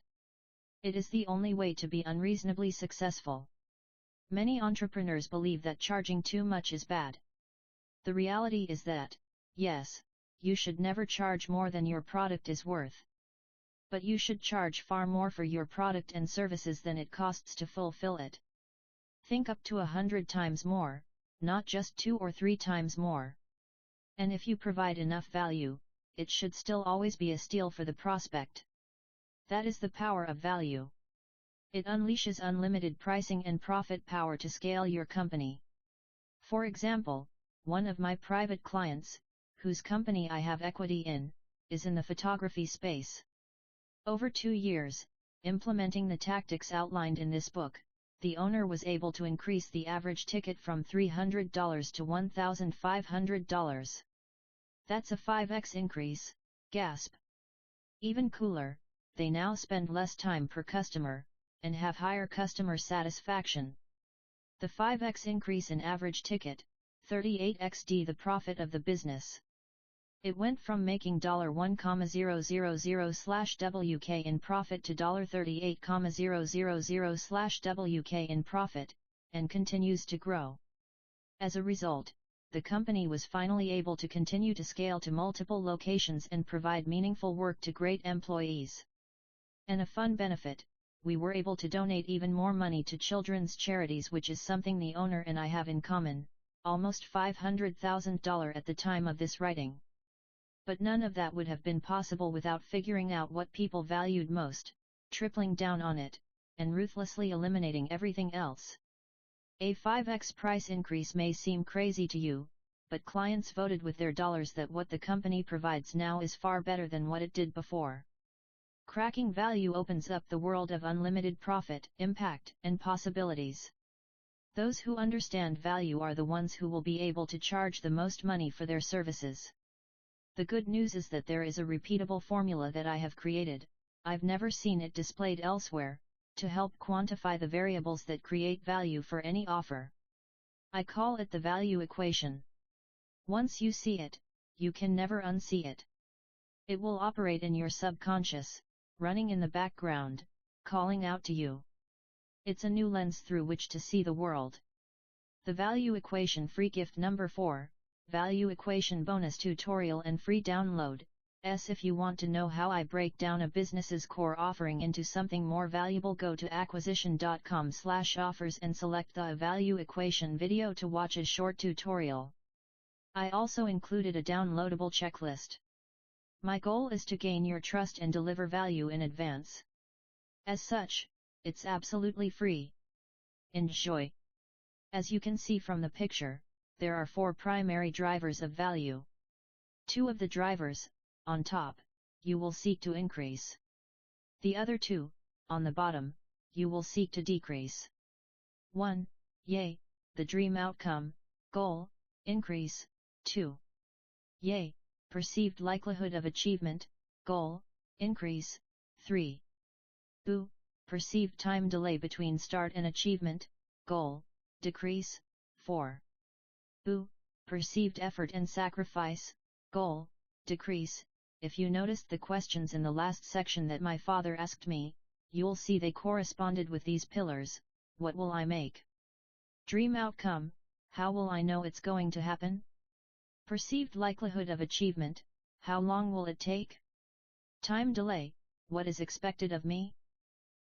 It is the only way to be unreasonably successful. Many entrepreneurs believe that charging too much is bad. The reality is that, yes, you should never charge more than your product is worth. But you should charge far more for your product and services than it costs to fulfill it. Think up to 100 times more, not just 2 or 3 times more. And if you provide enough value, it should still always be a steal for the prospect. That is the power of value. It unleashes unlimited pricing and profit power to scale your company. For example, one of my private clients, whose company I have equity in, is in the photography space. Over 2 years, implementing the tactics outlined in this book, the owner was able to increase the average ticket from $300 to $1,500. That's a 5x increase, gasp! Even cooler, they now spend less time per customer, and have higher customer satisfaction. The 5x increase in average ticket, 38xd the profit of the business. It went from making $1,000/WK in profit to $38,000/WK in profit, and continues to grow. As a result, the company was finally able to continue to scale to multiple locations and provide meaningful work to great employees. And a fun benefit, we were able to donate even more money to children's charities, which is something the owner and I have in common, almost $500,000 at the time of this writing. But none of that would have been possible without figuring out what people valued most, tripling down on it, and ruthlessly eliminating everything else. A 5x price increase may seem crazy to you, but clients voted with their dollars that what the company provides now is far better than what it did before. Cracking value opens up the world of unlimited profit, impact, and possibilities. Those who understand value are the ones who will be able to charge the most money for their services. The good news is that there is a repeatable formula that I have created, I've never seen it displayed elsewhere, to help quantify the variables that create value for any offer. I call it the value equation. Once you see it, you can never unsee it. It will operate in your subconscious, running in the background, calling out to you. It's a new lens through which to see the world. The value equation free gift number 4, value equation bonus tutorial and free download. If you want to know how I break down a business's core offering into something more valuable, go to acquisition.com/offers and select the value equation video to watch a short tutorial. I also included a downloadable checklist. My goal is to gain your trust and deliver value in advance. As such, it's absolutely free. Enjoy! As you can see from the picture, there are 4 primary drivers of value. 2 of the drivers, on top, you will seek to increase. The other 2, on the bottom, you will seek to decrease. 1. Yay, the dream outcome, goal, increase. 2. Yay, perceived likelihood of achievement, goal, increase. 3. Boo, perceived time delay between start and achievement, goal, decrease. 4. Boo, perceived effort and sacrifice, goal, decrease. If you noticed the questions in the last section that my father asked me, you'll see they corresponded with these pillars. What will I make? Dream outcome, how will I know it's going to happen? Perceived likelihood of achievement, how long will it take? Time delay, what is expected of me?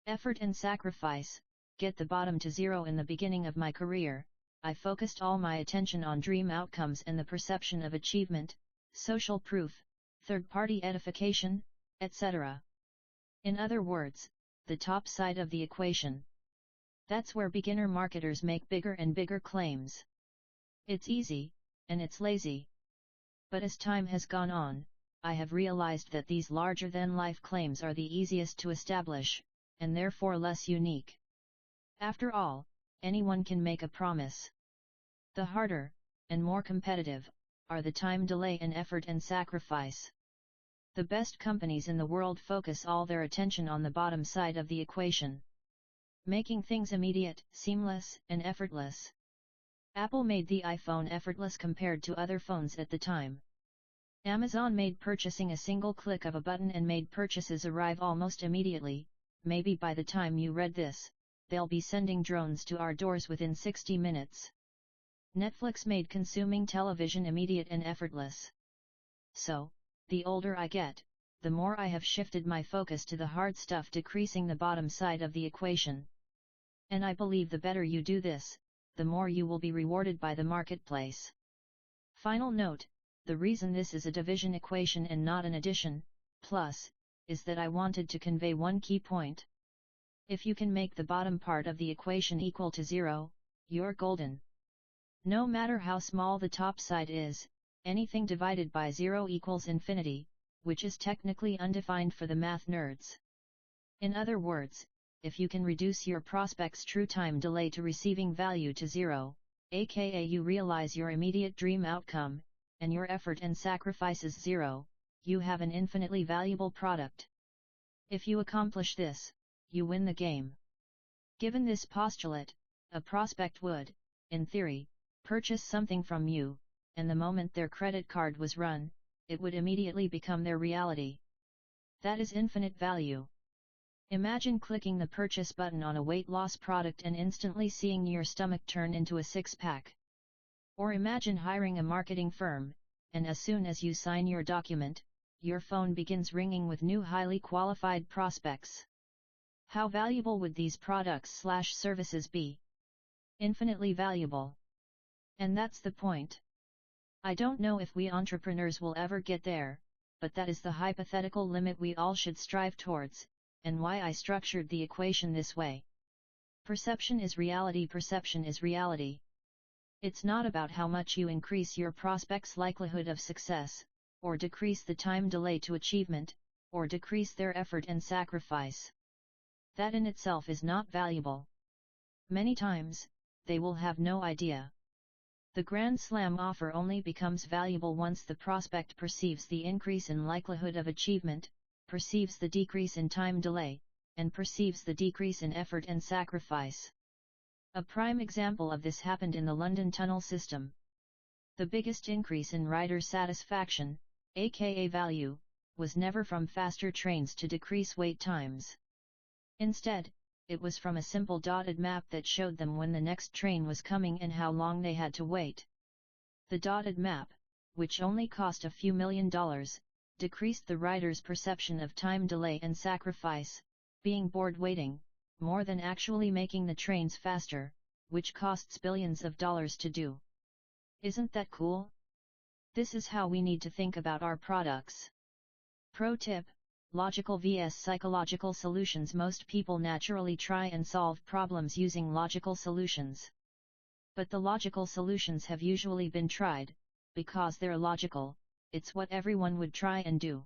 Effort and sacrifice, get the bottom to 0. In the beginning of my career, I focused all my attention on dream outcomes and the perception of achievement, social proof, third-party edification, etc. In other words, the top side of the equation. That's where beginner marketers make bigger and bigger claims. It's easy, and it's lazy. But as time has gone on, I have realized that these larger-than-life claims are the easiest to establish, and therefore less unique. After all, anyone can make a promise. The harder, and more competitive, are the time delay and effort and sacrifice. The best companies in the world focus all their attention on the bottom side of the equation. Making things immediate, seamless, and effortless. Apple made the iPhone effortless compared to other phones at the time. Amazon made purchasing a single click of a button and made purchases arrive almost immediately. Maybe by the time you read this, they'll be sending drones to our doors within 60 minutes. Netflix made consuming television immediate and effortless. So, the older I get, the more I have shifted my focus to the hard stuff, decreasing the bottom side of the equation. And I believe the better you do this, the more you will be rewarded by the marketplace. Final note, the reason this is a division equation and not an addition, plus, is that I wanted to convey one key point. If you can make the bottom part of the equation equal to 0, you're golden. No matter how small the top side is, anything divided by 0 equals infinity, which is technically undefined for the math nerds. In other words, if you can reduce your prospect's true time delay to receiving value to 0, aka you realize your immediate dream outcome, and your effort and sacrifices 0, you have an infinitely valuable product. If you accomplish this, you win the game. Given this postulate, a prospect would, in theory, purchase something from you, and the moment their credit card was run, it would immediately become their reality. That is infinite value. Imagine clicking the purchase button on a weight loss product and instantly seeing your stomach turn into a six-pack. Or imagine hiring a marketing firm, and as soon as you sign your document, your phone begins ringing with new highly qualified prospects. How valuable would these products/services be? Infinitely valuable. And that's the point. I don't know if we entrepreneurs will ever get there, but that is the hypothetical limit we all should strive towards, and why I structured the equation this way. Perception is reality. Perception is reality. It's not about how much you increase your prospect's likelihood of success, or decrease the time delay to achievement, or decrease their effort and sacrifice. That in itself is not valuable. Many times, they will have no idea. The Grand Slam offer only becomes valuable once the prospect perceives the increase in likelihood of achievement, perceives the decrease in time delay, and perceives the decrease in effort and sacrifice. A prime example of this happened in the London tunnel system. The biggest increase in rider satisfaction, aka value, was never from faster trains to decrease wait times. Instead, it was from a simple dotted map that showed them when the next train was coming and how long they had to wait. The dotted map, which only cost a few $1 million, decreased the rider's perception of time delay and sacrifice, being bored waiting, more than actually making the trains faster, which costs billions of dollars to do. Isn't that cool? This is how we need to think about our products. Pro tip: logical vs psychological solutions. Most people naturally try and solve problems using logical solutions. But the logical solutions have usually been tried, because they're logical, it's what everyone would try and do.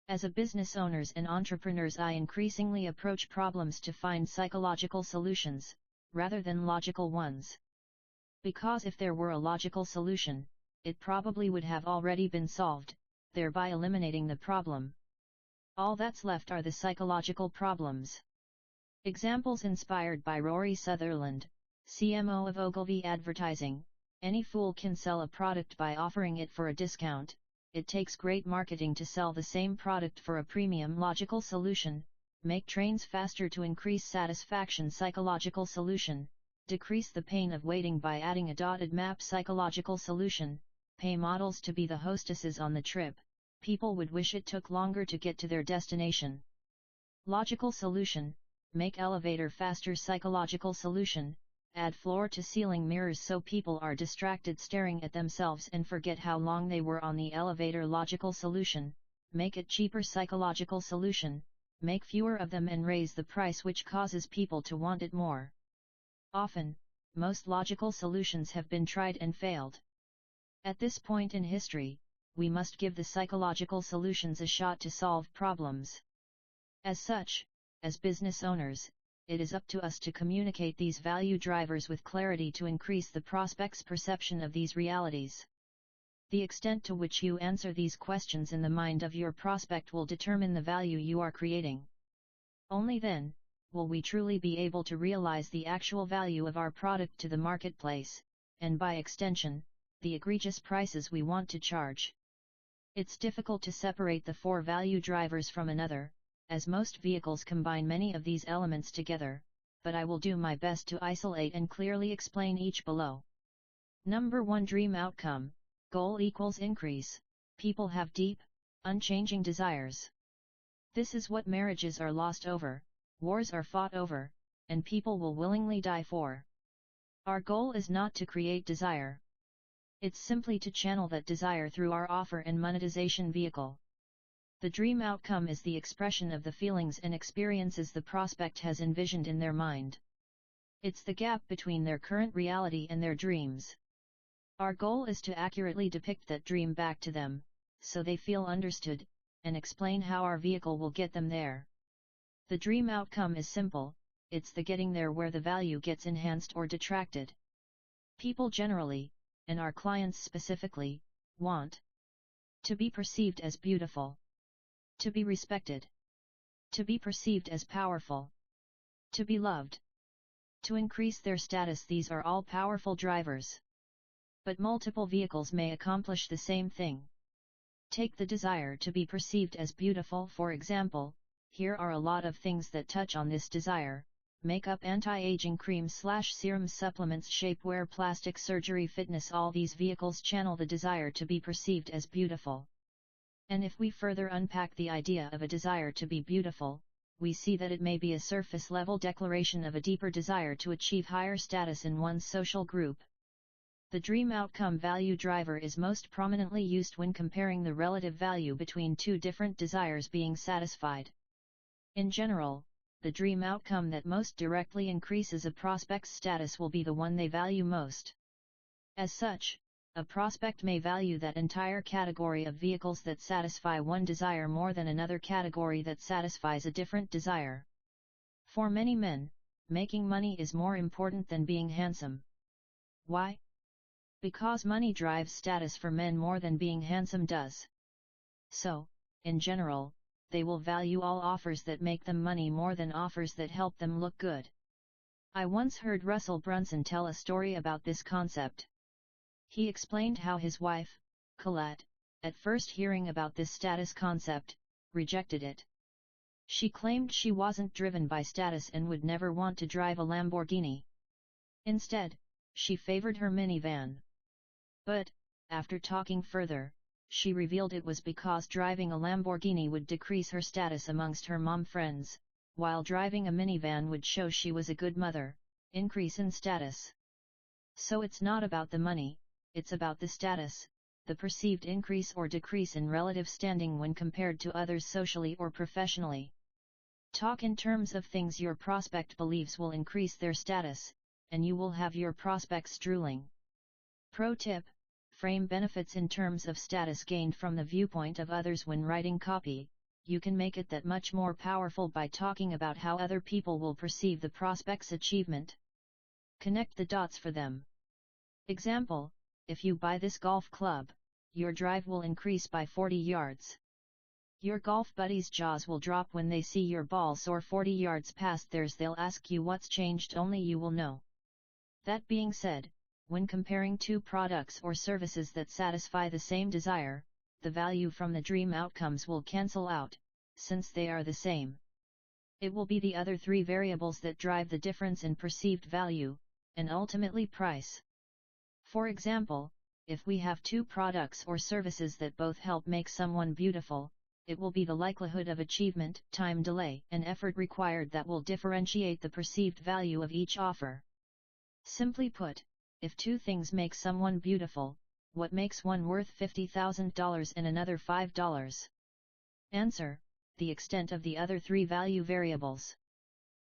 As a business owners and entrepreneurs, I increasingly approach problems to find psychological solutions, rather than logical ones. Because if there were a logical solution, it probably would have already been solved, thereby eliminating the problem. All that's left are the psychological problems. Examples inspired by Rory Sutherland, CMO of Ogilvy Advertising. Any fool can sell a product by offering it for a discount. It takes great marketing to sell the same product for a premium. Logical solution: make trains faster to increase satisfaction. Psychological solution: decrease the pain of waiting by adding a dotted map. Psychological solution: pay models to be the hostesses on the trip. People would wish it took longer to get to their destination. Logical solution: make elevator faster. Psychological solution: add floor-to-ceiling mirrors so people are distracted staring at themselves and forget how long they were on the elevator. Logical solution: make it cheaper. Psychological solution: make fewer of them and raise the price, which causes people to want it more. Often, most logical solutions have been tried and failed. At this point in history, we must give the psychological solutions a shot to solve problems. As such, as business owners, it is up to us to communicate these value drivers with clarity to increase the prospect's perception of these realities. The extent to which you answer these questions in the mind of your prospect will determine the value you are creating. Only then, will we truly be able to realize the actual value of our product to the marketplace, and by extension, the egregious prices we want to charge. It's difficult to separate the four value drivers from another, as most vehicles combine many of these elements together, but I will do my best to isolate and clearly explain each below. Number 1, Dream Outcome. Goal equals increase. People have deep, unchanging desires. This is what marriages are lost over, wars are fought over, and people will willingly die for. Our goal is not to create desire. It's simply to channel that desire through our offer and monetization vehicle. The dream outcome is the expression of the feelings and experiences the prospect has envisioned in their mind. It's the gap between their current reality and their dreams. Our goal is to accurately depict that dream back to them, so they feel understood, and explain how our vehicle will get them there. The dream outcome is simple, it's the getting there where the value gets enhanced or detracted. People generally, and our clients specifically, want to be perceived as beautiful, to be respected, to be perceived as powerful, to be loved, to increase their status. These are all powerful drivers. But multiple vehicles may accomplish the same thing. Take the desire to be perceived as beautiful for example. Here are a lot of things that touch on this desire: makeup, anti-aging creams / serums, supplements, shapewear, plastic surgery, fitness. All these vehicles channel the desire to be perceived as beautiful. And if we further unpack the idea of a desire to be beautiful, we see that it may be a surface-level declaration of a deeper desire to achieve higher status in one's social group. The dream outcome value driver is most prominently used when comparing the relative value between two different desires being satisfied. In general, the dream outcome that most directly increases a prospect's status will be the one they value most. As such, a prospect may value that entire category of vehicles that satisfy one desire more than another category that satisfies a different desire. For many men, making money is more important than being handsome. Why? Because money drives status for men more than being handsome does. So, in general, they will value all offers that make them money more than offers that help them look good. I once heard Russell Brunson tell a story about this concept. He explained how his wife, Colette, at first hearing about this status concept, rejected it. She claimed she wasn't driven by status and would never want to drive a Lamborghini. Instead, she favored her minivan. But, after talking further, she revealed it was because driving a Lamborghini would decrease her status amongst her mom friends, while driving a minivan would show she was a good mother, increase in status. So it's not about the money, it's about the status, the perceived increase or decrease in relative standing when compared to others socially or professionally. Talk in terms of things your prospect believes will increase their status, and you will have your prospects drooling. Pro tip: frame benefits in terms of status gained from the viewpoint of others when writing copy. You can make it that much more powerful by talking about how other people will perceive the prospect's achievement. Connect the dots for them. Example: if you buy this golf club, your drive will increase by 40 yards. Your golf buddies' jaws will drop when they see your ball soar 40 yards past theirs. They'll ask you what's changed, only you will know. That being said, when comparing two products or services that satisfy the same desire, the value from the dream outcomes will cancel out, since they are the same. It will be the other three variables that drive the difference in perceived value, and ultimately price. For example, if we have two products or services that both help make someone beautiful, it will be the likelihood of achievement, time delay, and effort required that will differentiate the perceived value of each offer. Simply put, if two things make someone beautiful, what makes one worth $50,000 and another $5? Answer: the extent of the other three value variables.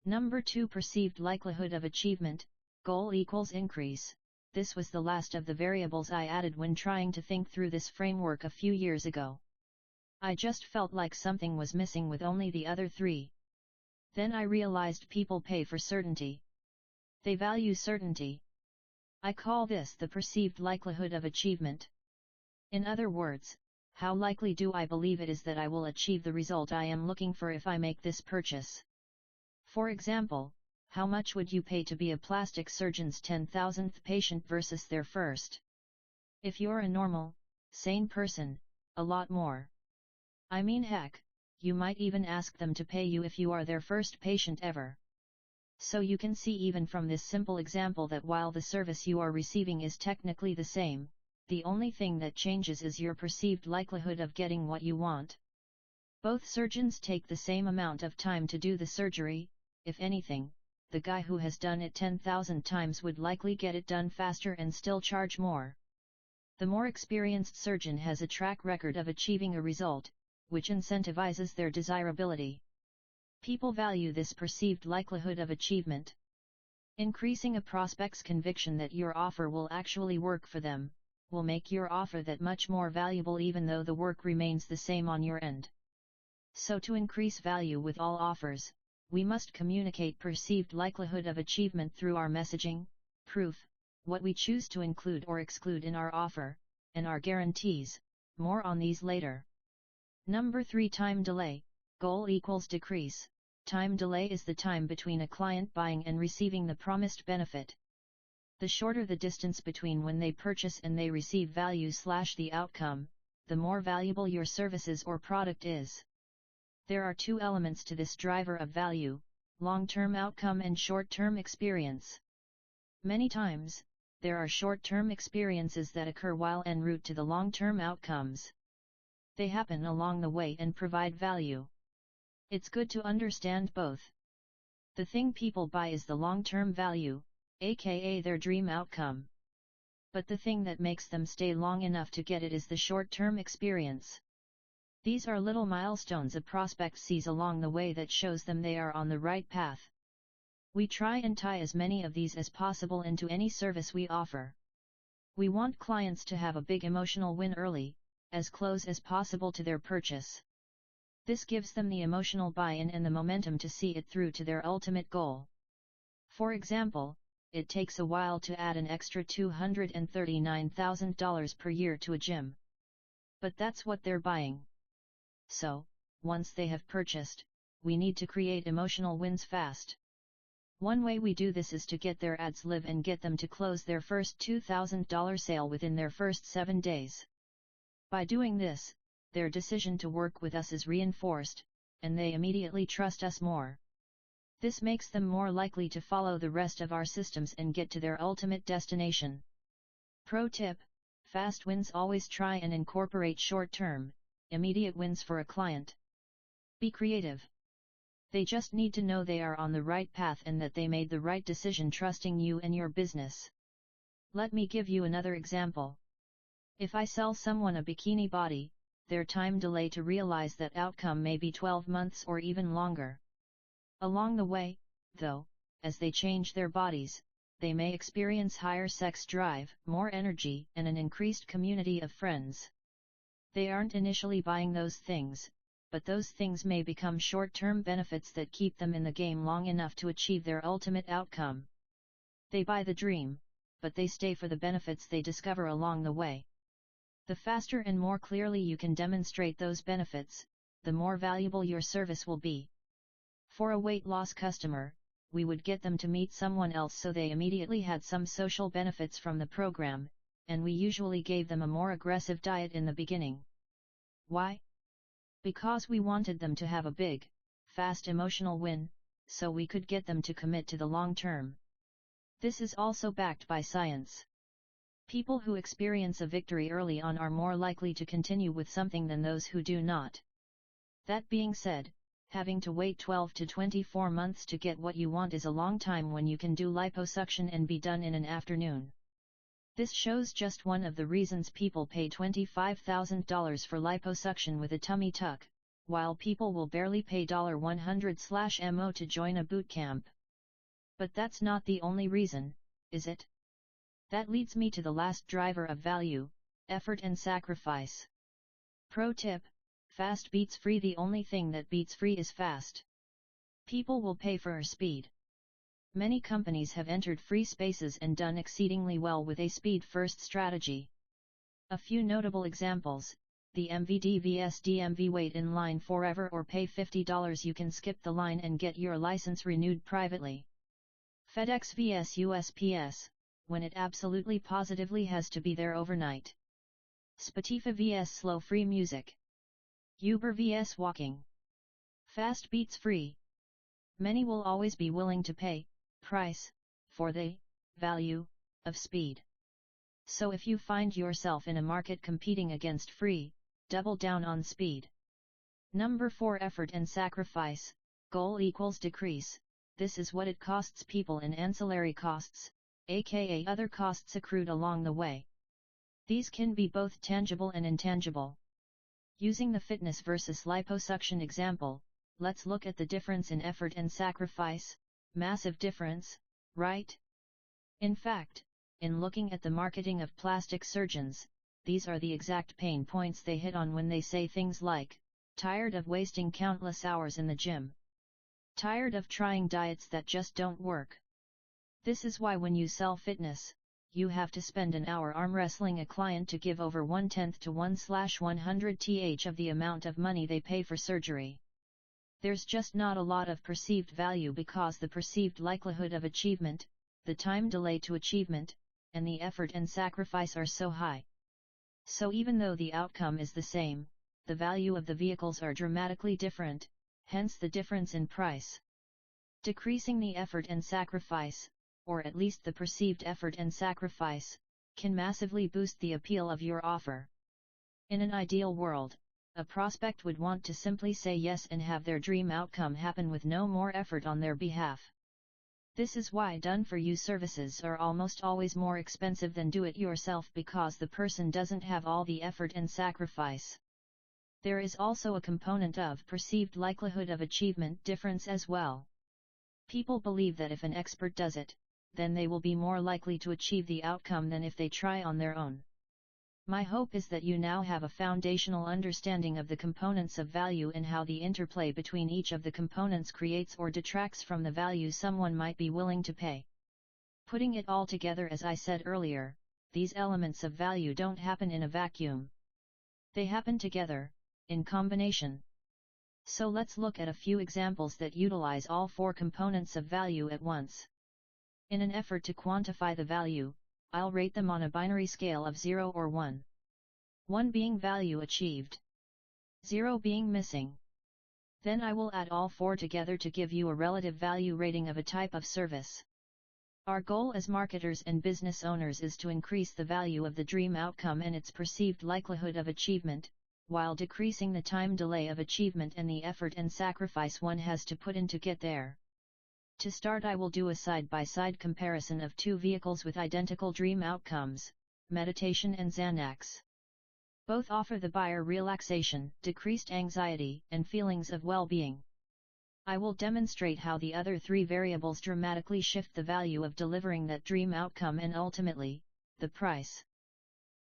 Number 2, perceived likelihood of achievement. Goal equals increase. This was the last of the variables I added when trying to think through this framework a few years ago. I just felt like something was missing with only the other three. Then I realized people pay for certainty. They value certainty. I call this the perceived likelihood of achievement. In other words, how likely do I believe it is that I will achieve the result I am looking for if I make this purchase? For example, how much would you pay to be a plastic surgeon's 10,000th patient versus their first? If you're a normal, sane person, a lot more. I mean, heck, you might even ask them to pay you if you are their first patient ever. So you can see even from this simple example that while the service you are receiving is technically the same, the only thing that changes is your perceived likelihood of getting what you want. Both surgeons take the same amount of time to do the surgery. If anything, the guy who has done it 10,000 times would likely get it done faster and still charge more. The more experienced surgeon has a track record of achieving a result, which incentivizes their desirability. People value this perceived likelihood of achievement. Increasing a prospect's conviction that your offer will actually work for them, will make your offer that much more valuable even though the work remains the same on your end. So to increase value with all offers, we must communicate perceived likelihood of achievement through our messaging, proof, what we choose to include or exclude in our offer, and our guarantees. More on these later. Number 3. Time delay. Goal equals decrease. Time delay is the time between a client buying and receiving the promised benefit. The shorter the distance between when they purchase and they receive value/the outcome, the more valuable your services or product is. There are two elements to this driver of value: long-term outcome and short-term experience. Many times, there are short-term experiences that occur while en route to the long-term outcomes. They happen along the way and provide value. It's good to understand both. The thing people buy is the long-term value, aka their dream outcome. But the thing that makes them stay long enough to get it is the short-term experience. These are little milestones a prospect sees along the way that shows them they are on the right path. We try and tie as many of these as possible into any service we offer. We want clients to have a big emotional win early, as close as possible to their purchase. This gives them the emotional buy-in and the momentum to see it through to their ultimate goal. For example, it takes a while to add an extra $239,000 per year to a gym. But that's what they're buying. So, once they have purchased, we need to create emotional wins fast. One way we do this is to get their ads live and get them to close their first $2,000 sale within their first 7 days. By doing this, their decision to work with us is reinforced, and they immediately trust us more. This makes them more likely to follow the rest of our systems and get to their ultimate destination. Pro tip: fast wins always try and incorporate short-term, immediate wins for a client. Be creative. They just need to know they are on the right path and that they made the right decision trusting you and your business. Let me give you another example. If I sell someone a bikini body, their time delay to realize that outcome may be 12 months or even longer. Along the way, though, as they change their bodies, they may experience higher sex drive, more energy, and an increased community of friends. They aren't initially buying those things, but those things may become short-term benefits that keep them in the game long enough to achieve their ultimate outcome. They buy the dream, but they stay for the benefits they discover along the way. The faster and more clearly you can demonstrate those benefits, the more valuable your service will be. For a weight loss customer, we would get them to meet someone else so they immediately had some social benefits from the program, and we usually gave them a more aggressive diet in the beginning. Why? Because we wanted them to have a big, fast emotional win, so we could get them to commit to the long term. This is also backed by science. People who experience a victory early on are more likely to continue with something than those who do not. That being said, having to wait 12 to 24 months to get what you want is a long time when you can do liposuction and be done in an afternoon. This shows just one of the reasons people pay $25,000 for liposuction with a tummy tuck, while people will barely pay $100/mo to join a boot camp. But that's not the only reason. is it? That leads me to the last driver of value, effort and sacrifice. Pro tip: fast beats free. The only thing that beats free is fast. People will pay for speed. Many companies have entered free spaces and done exceedingly well with a speed-first strategy. A few notable examples: the MVD vs DMV. Wait in line forever or pay $50. You can skip the line and get your license renewed privately. FedEx vs USPS, when it absolutely positively has to be there overnight. Spotify vs slow free music. Uber vs walking. Fast beats free. Many will always be willing to pay price for the value of speed. So if you find yourself in a market competing against free, double down on speed. Number 4. Effort and sacrifice. Goal equals decrease. This is what it costs people in ancillary costs, aka other costs accrued along the way. These can be both tangible and intangible. Using the fitness versus liposuction example, let's look at the difference in effort and sacrifice. Massive difference, right? In fact, in looking at the marketing of plastic surgeons, these are the exact pain points they hit on when they say things like, tired of wasting countless hours in the gym. Tired of trying diets that just don't work. This is why when you sell fitness, you have to spend an hour arm wrestling a client to give over 1/10 to 1/100th of the amount of money they pay for surgery. There's just not a lot of perceived value because the perceived likelihood of achievement, the time delay to achievement, and the effort and sacrifice are so high. So even though the outcome is the same, the value of the vehicles are dramatically different, hence the difference in price. Decreasing the effort and sacrifice, or at least the perceived effort and sacrifice, can massively boost the appeal of your offer. In an ideal world, a prospect would want to simply say yes and have their dream outcome happen with no more effort on their behalf. This is why done-for-you services are almost always more expensive than do-it-yourself, because the person doesn't have all the effort and sacrifice. There is also a component of perceived likelihood of achievement difference as well. People believe that if an expert does it, then they will be more likely to achieve the outcome than if they try on their own. My hope is that you now have a foundational understanding of the components of value and how the interplay between each of the components creates or detracts from the value someone might be willing to pay. Putting it all together, as I said earlier, these elements of value don't happen in a vacuum. They happen together, in combination. So let's look at a few examples that utilize all 4 components of value at once. In an effort to quantify the value, I'll rate them on a binary scale of 0 or 1. 1 being value achieved, 0 being missing. Then I will add all 4 together to give you a relative value rating of a type of service. Our goal as marketers and business owners is to increase the value of the dream outcome and its perceived likelihood of achievement, while decreasing the time delay of achievement and the effort and sacrifice one has to put in to get there. To start, I will do a side-by-side comparison of 2 vehicles with identical dream outcomes, meditation and Xanax. Both offer the buyer relaxation, decreased anxiety, and feelings of well-being. I will demonstrate how the other 3 variables dramatically shift the value of delivering that dream outcome and ultimately, the price.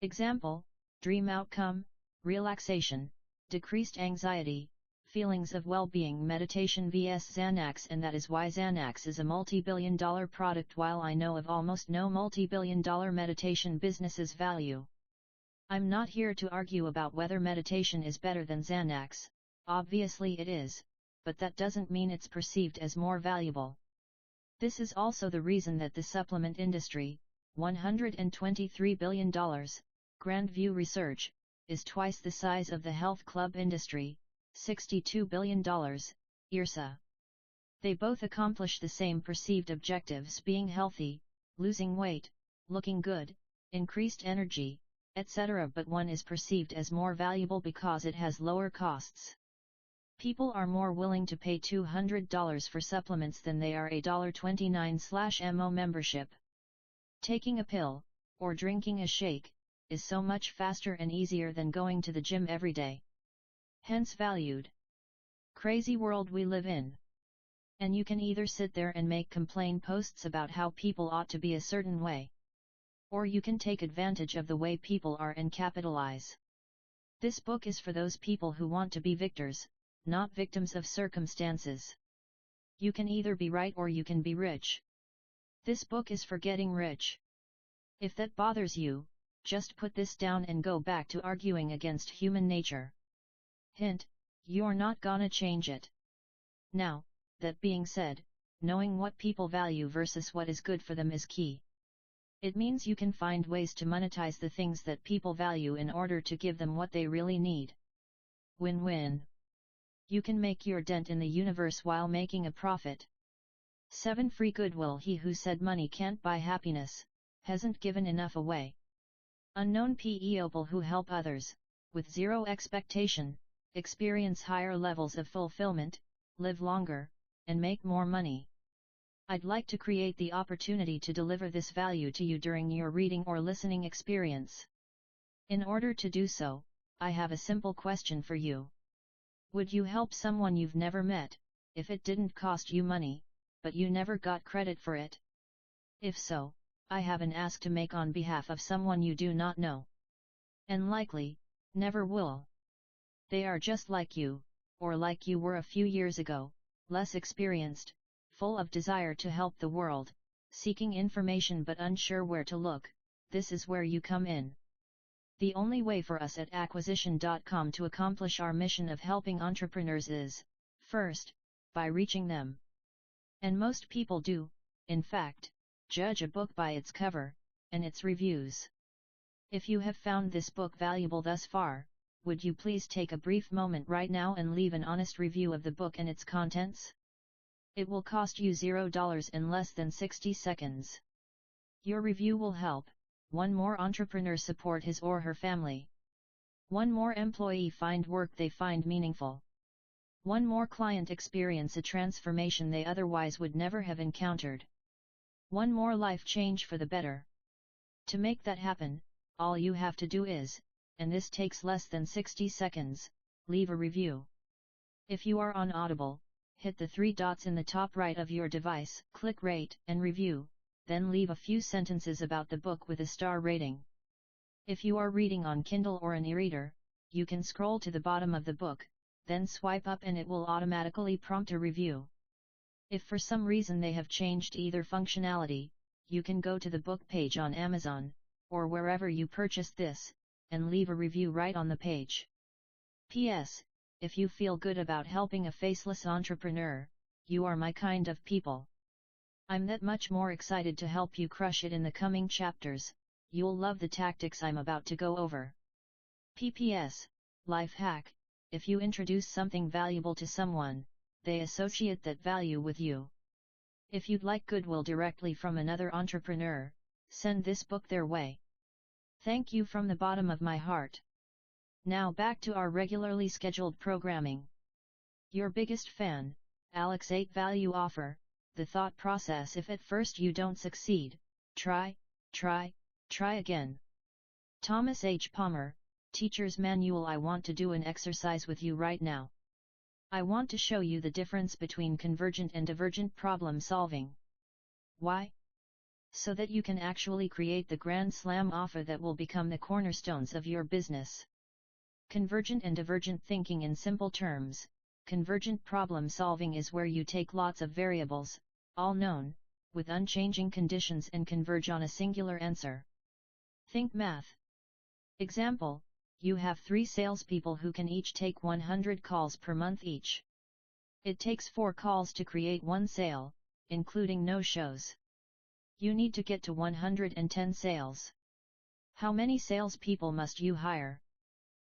Example: dream outcome, relaxation, decreased anxiety, feelings of well-being, meditation vs Xanax. And that is why Xanax is a multi-billion-dollar product while I know of almost no multi-billion-dollar meditation business's value. I'm not here to argue about whether meditation is better than Xanax, obviously it is, but that doesn't mean it's perceived as more valuable. This is also the reason that the supplement industry, $123 billion, Grandview Research, is twice the size of the health club industry, $62 billion, IRSA. They both accomplish the same perceived objectives: being healthy, losing weight, looking good, increased energy, etc. But one is perceived as more valuable because it has lower costs. People are more willing to pay $200 for supplements than they are a $29/MO membership. Taking a pill, or drinking a shake, is so much faster and easier than going to the gym every day. Hence valued. Crazy world we live in. And you can either sit there and make complain posts about how people ought to be a certain way, or you can take advantage of the way people are and capitalize. This book is for those people who want to be victors, not victims of circumstances. You can either be right or you can be rich. This book is for getting rich. If that bothers you, just put this down and go back to arguing against human nature. Hint, you're not gonna change it. Now, that being said, knowing what people value versus what is good for them is key. It means you can find ways to monetize the things that people value in order to give them what they really need. Win-win. You can make your dent in the universe while making a profit. 7 Free goodwill. He who said money can't buy happiness, hasn't given enough away. Unknown people who help others, with zero expectation, experience higher levels of fulfillment, live longer, and make more money. I'd like to create the opportunity to deliver this value to you during your reading or listening experience. In order to do so, I have a simple question for you. Would you help someone you've never met, if it didn't cost you money, but you never got credit for it? If so, I have an ask to make on behalf of someone you do not know. And likely, never will. They are just like you, or like you were a few years ago, less experienced, full of desire to help the world, seeking information but unsure where to look. This is where you come in. The only way for us at acquisition.com to accomplish our mission of helping entrepreneurs is, first, by reaching them. And most people do, in fact, judge a book by its cover, and its reviews. If you have found this book valuable thus far, would you please take a brief moment right now and leave an honest review of the book and its contents? It will cost you $0 in less than 60 seconds. Your review will help one more entrepreneur support his or her family. One more employee find work they find meaningful. One more client experience a transformation they otherwise would never have encountered. One more life change for the better. To make that happen, all you have to do is, and this takes less than 60 seconds, leave a review. If you are on Audible, hit the 3 dots in the top right of your device, click Rate and Review, then leave a few sentences about the book with a star rating. If you are reading on Kindle or an e-reader, you can scroll to the bottom of the book, then swipe up and it will automatically prompt a review. If for some reason they have changed either functionality, you can go to the book page on Amazon, or wherever you purchased this, and leave a review right on the page. P.S. If you feel good about helping a faceless entrepreneur, you are my kind of people. I'm that much more excited to help you crush it in the coming chapters. You'll love the tactics I'm about to go over. PPS, life hack: if you introduce something valuable to someone, they associate that value with you. If you'd like goodwill directly from another entrepreneur, send this book their way. Thank you from the bottom of my heart. Now back to our regularly scheduled programming. Your biggest fan, Alex 8 Value Offer, the thought process: if at first you don't succeed, try again. Thomas H. Palmer, Teacher's Manual. I want to do an exercise with you right now. I want to show you the difference between convergent and divergent problem solving. Why? So that you can actually create the grand slam offer that will become the cornerstones of your business. Convergent and divergent thinking. In simple terms, convergent problem solving is where you take lots of variables, all known, with unchanging conditions, and converge on a singular answer. Think math. Example: you have 3 salespeople who can each take 100 calls per month each. It takes 4 calls to create 1 sale, including no-shows. You need to get to 110 sales. How many salespeople must you hire?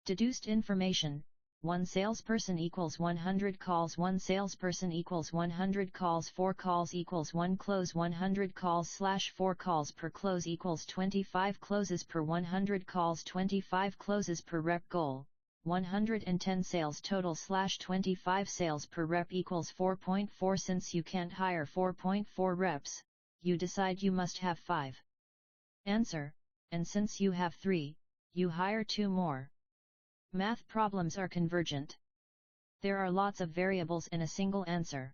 Deduced information: 1 salesperson equals 100 calls, 1 salesperson equals 100 calls, 4 calls equals 1 close, 100 calls / 4 calls per close equals 25 closes per 100 calls, 25 closes per rep. Goal: 110 sales total / 25 sales per rep equals 4.4. Since you can't hire 4.4 reps, you decide you must have 5. Answer: and since you have 3, you hire 2 more. Math problems are convergent. There are lots of variables in a single answer.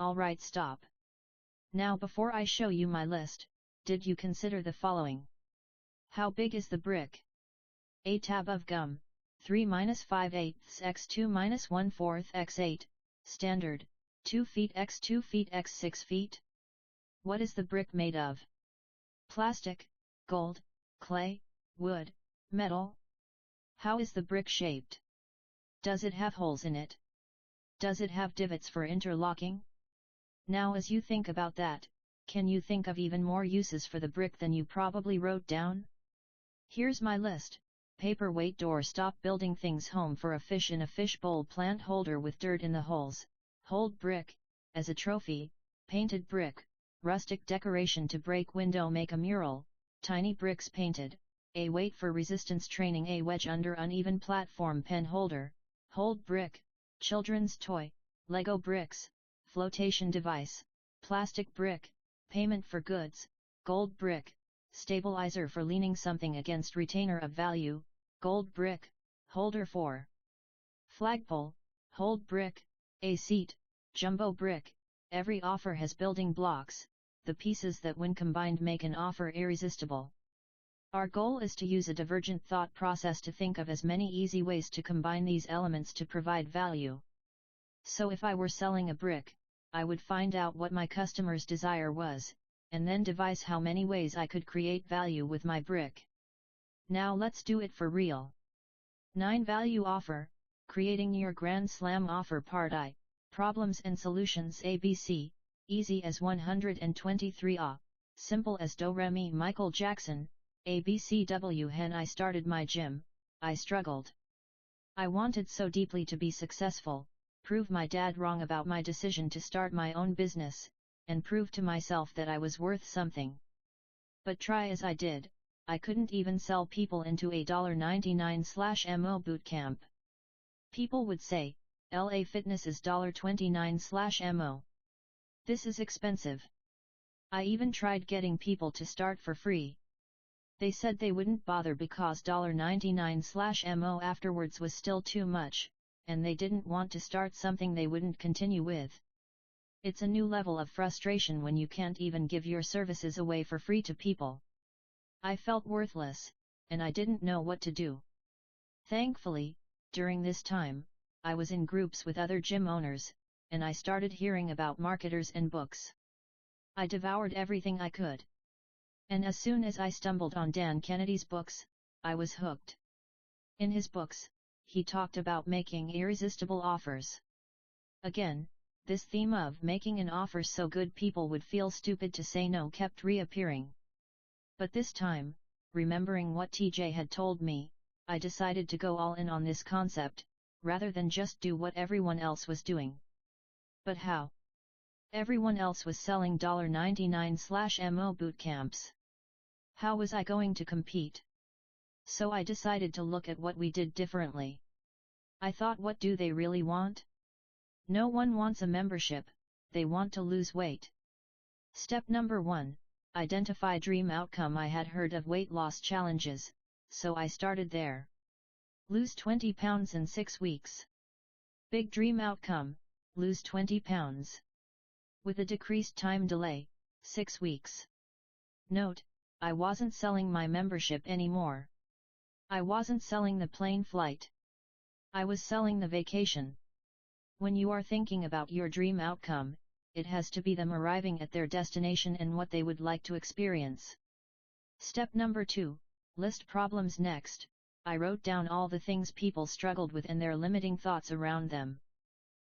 Alright, stop. Now before I show you my list, did you consider the following? How big is the brick? A tab of gum, 3-5/8 x 2-1/4 x 8, standard, 2 feet x 2 feet x 6 feet? What is the brick made of? Plastic, gold, clay, wood, metal? How is the brick shaped? Does it have holes in it? Does it have divots for interlocking? Now as you think about that, can you think of even more uses for the brick than you probably wrote down? Here's my list: paperweight door, stop building things, home for a fish in a fishbowl, plant holder with dirt in the holes, hold brick, as a trophy, painted brick, rustic decoration to break window, make a mural, tiny bricks painted, a weight for resistance training, a wedge under uneven platform, pen holder, hold brick, children's toy, Lego bricks, flotation device, plastic brick, payment for goods, gold brick, stabilizer for leaning something against, retainer of value, gold brick, holder for flagpole, hold brick, a seat, jumbo brick. Every offer has building blocks, the pieces that when combined make an offer irresistible. Our goal is to use a divergent thought process to think of as many easy ways to combine these elements to provide value. So if I were selling a brick, I would find out what my customer's desire was, and then devise how many ways I could create value with my brick. Now let's do it for real. 9 Value offer, creating your Grand Slam offer. Part I, Problems and Solutions. ABC, easy as 123 simple as do re mi. Michael Jackson, ABCW. When I started my gym, I struggled. I wanted so deeply to be successful, prove my dad wrong about my decision to start my own business, and prove to myself that I was worth something. But try as I did, I couldn't even sell people into a $99/mo bootcamp. People would say, LA Fitness is $29/mo. This is expensive. I even tried getting people to start for free. They said they wouldn't bother because $99/mo afterwards was still too much, and they didn't want to start something they wouldn't continue with. It's a new level of frustration when you can't even give your services away for free to people. I felt worthless, and I didn't know what to do. Thankfully, during this time, I was in groups with other gym owners, and I started hearing about marketers and books. I devoured everything I could. And as soon as I stumbled on Dan Kennedy's books, I was hooked. In his books, he talked about making irresistible offers. Again, this theme of making an offer so good people would feel stupid to say no kept reappearing. But this time, remembering what TJ had told me, I decided to go all in on this concept, rather than just do what everyone else was doing. But how? Everyone else was selling $99/mo boot camps. How was I going to compete? So I decided to look at what we did differently. I thought, what do they really want? No one wants a membership, they want to lose weight. Step number 1, identify dream outcome. I had heard of weight loss challenges, so I started there. Lose 20 pounds in 6 weeks. Big dream outcome, lose 20 pounds. With a decreased time delay, 6 weeks. Note, I wasn't selling my membership anymore. I wasn't selling the plane flight. I was selling the vacation. When you are thinking about your dream outcome, it has to be them arriving at their destination and what they would like to experience. Step number 2, list problems. Next, I wrote down all the things people struggled with and their limiting thoughts around them.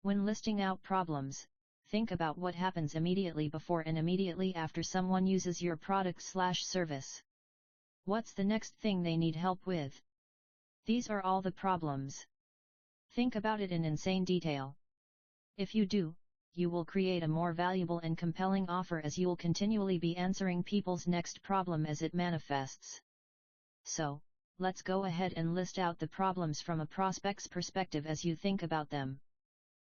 When listing out problems, think about what happens immediately before and immediately after someone uses your product/service. What's the next thing they need help with? These are all the problems. Think about it in insane detail. If you do, you will create a more valuable and compelling offer, as you'll continually be answering people's next problem as it manifests. So, let's go ahead and list out the problems from a prospect's perspective as you think about them.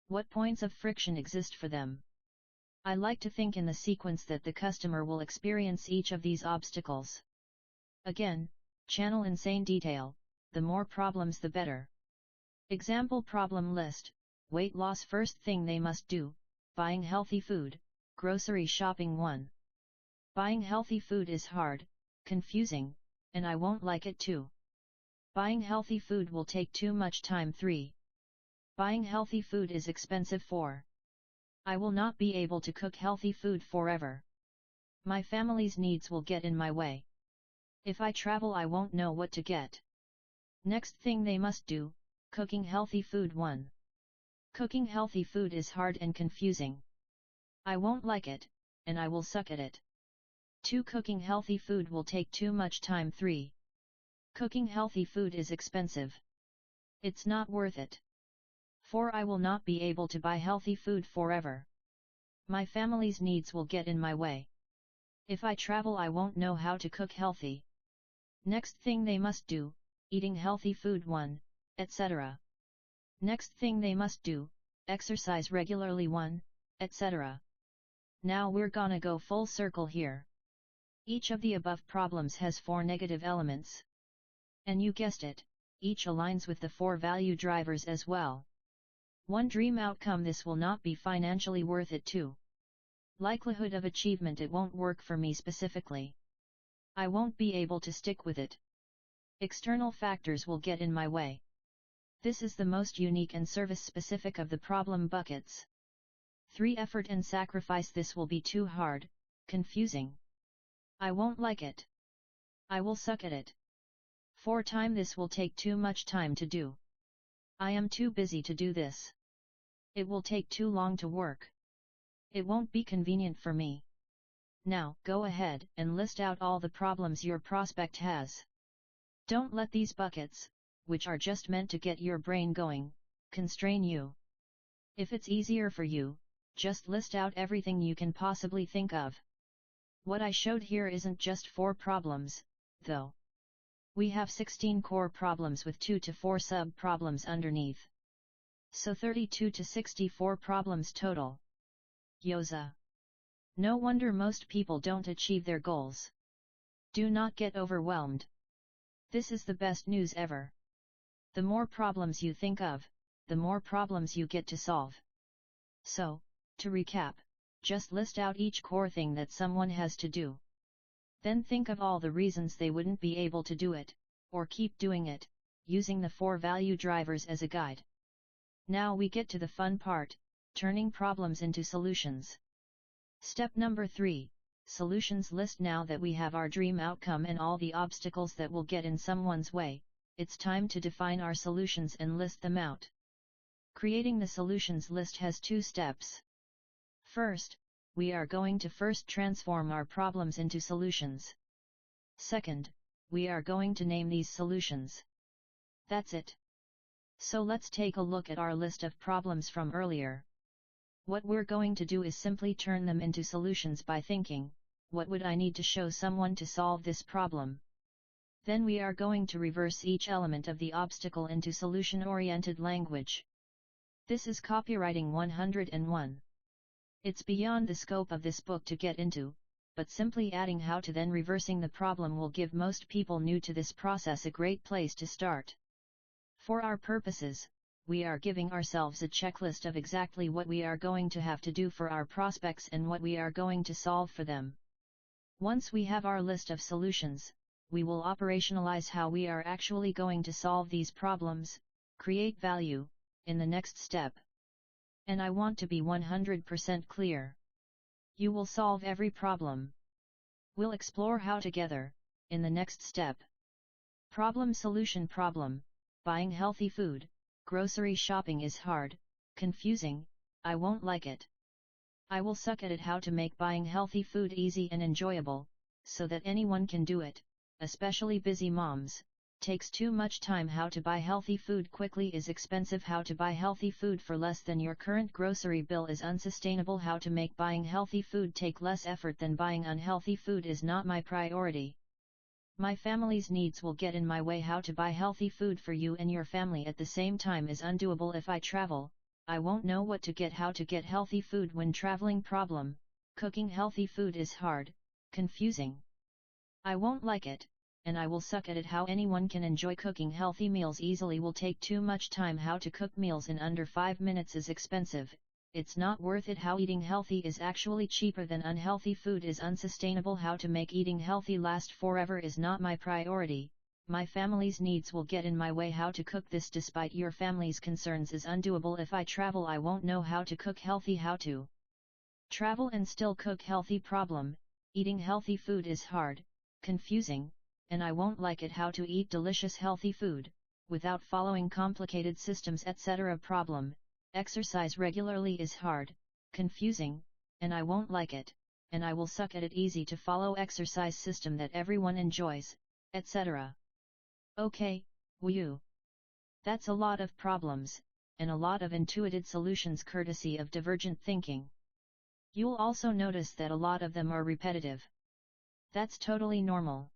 What points of friction exist for them? I like to think in the sequence that the customer will experience each of these obstacles. Again, channel insane detail, the more problems the better. Example problem list: weight loss. First thing they must do, buying healthy food, grocery shopping. 1. Buying healthy food is hard, confusing, and I won't like it too. Buying healthy food will take too much time. 3. Buying healthy food is expensive. 4. I will not be able to cook healthy food forever. My family's needs will get in my way. If I travel, I won't know what to get. Next thing they must do, cooking healthy food. 1. Cooking healthy food is hard and confusing. I won't like it, and I will suck at it. 2. Cooking healthy food will take too much time. 3. Cooking healthy food is expensive. It's not worth it. 4. I will not be able to buy healthy food forever. My family's needs will get in my way. If I travel, I won't know how to cook healthy. Next thing they must do, eating healthy food. 1, etc. Next thing they must do, exercise regularly. 1, etc. Now we're gonna go full circle here. Each of the above problems has 4 negative elements. And you guessed it, each aligns with the 4 value drivers as well. 1. Dream outcome: this will not be financially worth it. 2. Likelihood of achievement: it won't work for me specifically. I won't be able to stick with it. External factors will get in my way. This is the most unique and service-specific of the problem buckets. 3. Effort and sacrifice: this will be too hard, confusing. I won't like it. I will suck at it. 4. Time: this will take too much time to do. I am too busy to do this. It will take too long to work. It won't be convenient for me. Now, go ahead and list out all the problems your prospect has. Don't let these buckets, which are just meant to get your brain going, constrain you. If it's easier for you, just list out everything you can possibly think of. What I showed here isn't just 4 problems, though. We have 16 core problems with 2 to 4 sub-problems underneath. So 32 to 64 problems total. Yoza. No wonder most people don't achieve their goals. Do not get overwhelmed. This is the best news ever. The more problems you think of, the more problems you get to solve. So, to recap, just list out each core thing that someone has to do. Then think of all the reasons they wouldn't be able to do it, or keep doing it, using the 4 value drivers as a guide. Now we get to the fun part, turning problems into solutions. Step number 3, solutions list. Now that we have our dream outcome and all the obstacles that will get in someone's way, it's time to define our solutions and list them out. Creating the solutions list has 2 steps. First, we are going to first transform our problems into solutions. Second, we are going to name these solutions. That's it. So let's take a look at our list of problems from earlier. What we're going to do is simply turn them into solutions by thinking, what would I need to show someone to solve this problem? Then we are going to reverse each element of the obstacle into solution-oriented language. This is copywriting 101. It's beyond the scope of this book to get into, but simply adding how to then reversing the problem will give most people new to this process a great place to start. For our purposes, we are giving ourselves a checklist of exactly what we are going to have to do for our prospects and what we are going to solve for them. Once we have our list of solutions, we will operationalize how we are actually going to solve these problems, create value, in the next step. And I want to be 100% clear. You will solve every problem. We'll explore how together, in the next step. Problem solution problem, buying healthy food. Grocery shopping is hard, confusing, I won't like it. I will suck at it. How to make buying healthy food easy and enjoyable, so that anyone can do it, especially busy moms. Takes too much time. How to buy healthy food quickly is expensive. How to buy healthy food for less than your current grocery bill is unsustainable. How to make buying healthy food take less effort than buying unhealthy food is not my priority. My family's needs will get in my way. How to buy healthy food for you and your family at the same time is undoable. If I travel, I won't know what to get. How to get healthy food when traveling problem, cooking healthy food is hard, confusing. I won't like it, and I will suck at it. How anyone can enjoy cooking healthy meals easily will take too much time. How to cook meals in under 5 minutes is expensive, it's not worth it. How eating healthy is actually cheaper than unhealthy food is unsustainable. How to make eating healthy last forever is not my priority, my family's needs will get in my way. How to cook this despite your family's concerns is undoable. If I travel, I won't know how to cook healthy. How to travel and still cook healthy problem, eating healthy food is hard, confusing, and I won't like it. How to eat delicious healthy food, without following complicated systems etc. problem, exercise regularly is hard, confusing, and I won't like it, and I will suck at it. Easy to follow exercise system that everyone enjoys, etc. Okay, woo. That's a lot of problems, and a lot of intuitive solutions courtesy of divergent thinking. You'll also notice that a lot of them are repetitive. That's totally normal.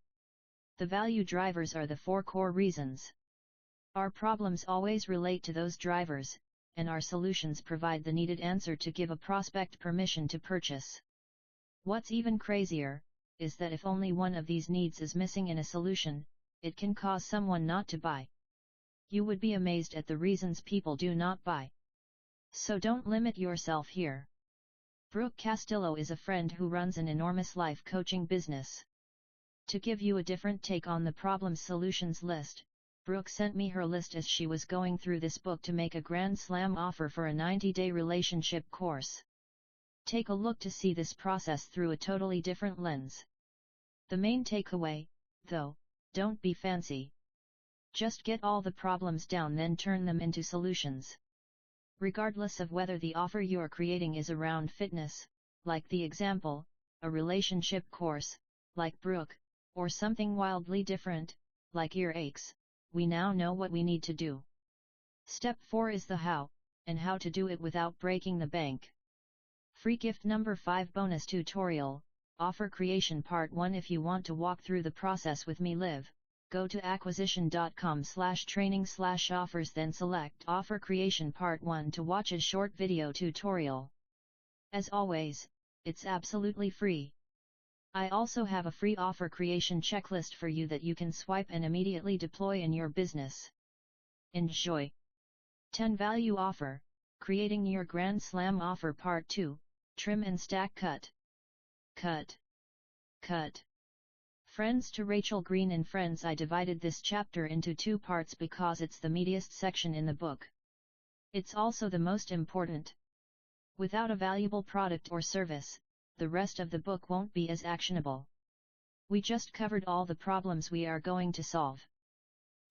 The value drivers are the 4 core reasons. Our problems always relate to those drivers, and our solutions provide the needed answer to give a prospect permission to purchase. What's even crazier, is that if only one of these needs is missing in a solution, it can cause someone not to buy. You would be amazed at the reasons people do not buy. So don't limit yourself here. Brooke Castillo is a friend who runs an enormous life coaching business. To give you a different take on the problem solutions list, Brooke sent me her list as she was going through this book to make a grand slam offer for a 90-day relationship course. Take a look to see this process through a totally different lens. The main takeaway, though, don't be fancy. Just get all the problems down, then turn them into solutions. Regardless of whether the offer you're creating is around fitness, like the example, a relationship course, like Brooke, or something wildly different, like earaches, we now know what we need to do. Step 4 is the how, and how to do it without breaking the bank. Free gift number 5 bonus tutorial, offer creation part 1. If you want to walk through the process with me live, go to acquisition.com/training/offers, then select Offer Creation Part 1 to watch a short video tutorial. As always, it's absolutely free. I also have a free offer creation checklist for you that you can swipe and immediately deploy in your business. Enjoy! 10 Value Offer, Creating Your Grand Slam Offer Part 2, Trim and Stack Cut. Cut. Cut. Friends to Rachel Green and Friends. I divided this chapter into 2 parts because it's the meatiest section in the book. It's also the most important. Without a valuable product or service, the rest of the book won't be as actionable. We just covered all the problems we are going to solve.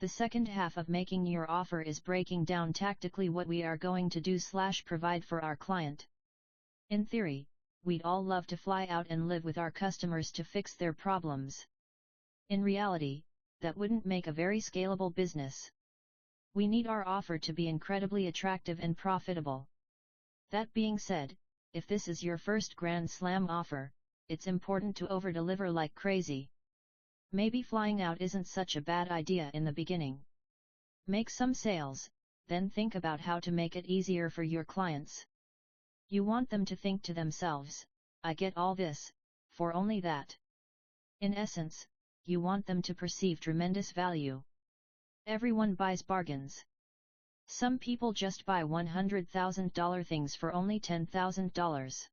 The second half of making your offer is breaking down tactically what we are going to do/provide for our client. In theory, we'd all love to fly out and live with our customers to fix their problems. In reality, that wouldn't make a very scalable business. We need our offer to be incredibly attractive and profitable. That being said, if this is your first Grand Slam offer, it's important to over-deliver like crazy. Maybe flying out isn't such a bad idea in the beginning. Make some sales, then think about how to make it easier for your clients. You want them to think to themselves, "I get all this, for only that." In essence, you want them to perceive tremendous value. Everyone buys bargains. Some people just buy $100,000 things for only $10,000.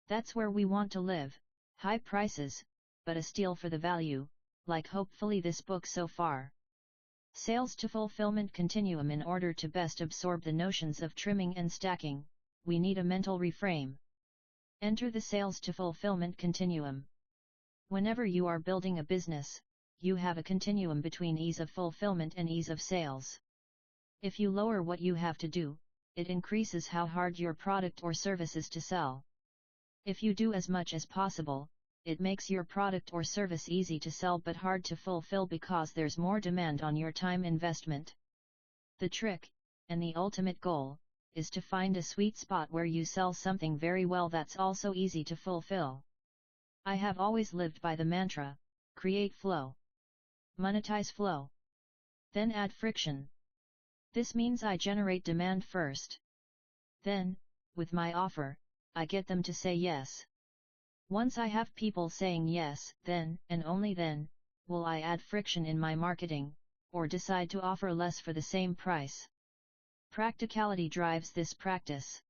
That's where we want to live, high prices, but a steal for the value, like hopefully this book so far. Sales to fulfillment continuum. In order to best absorb the notions of trimming and stacking, we need a mental reframe. Enter the sales to fulfillment continuum. Whenever you are building a business, you have a continuum between ease of fulfillment and ease of sales. If you lower what you have to do, it increases how hard your product or service is to sell. If you do as much as possible, it makes your product or service easy to sell but hard to fulfill because there's more demand on your time investment. The trick, and the ultimate goal, is to find a sweet spot where you sell something very well that's also easy to fulfill. I have always lived by the mantra, create flow. Monetize flow. Then add friction. This means I generate demand first. Then, with my offer, I get them to say yes. Once I have people saying yes, then, and only then, will I add friction in my marketing, or decide to offer less for the same price. Practicality drives this practice.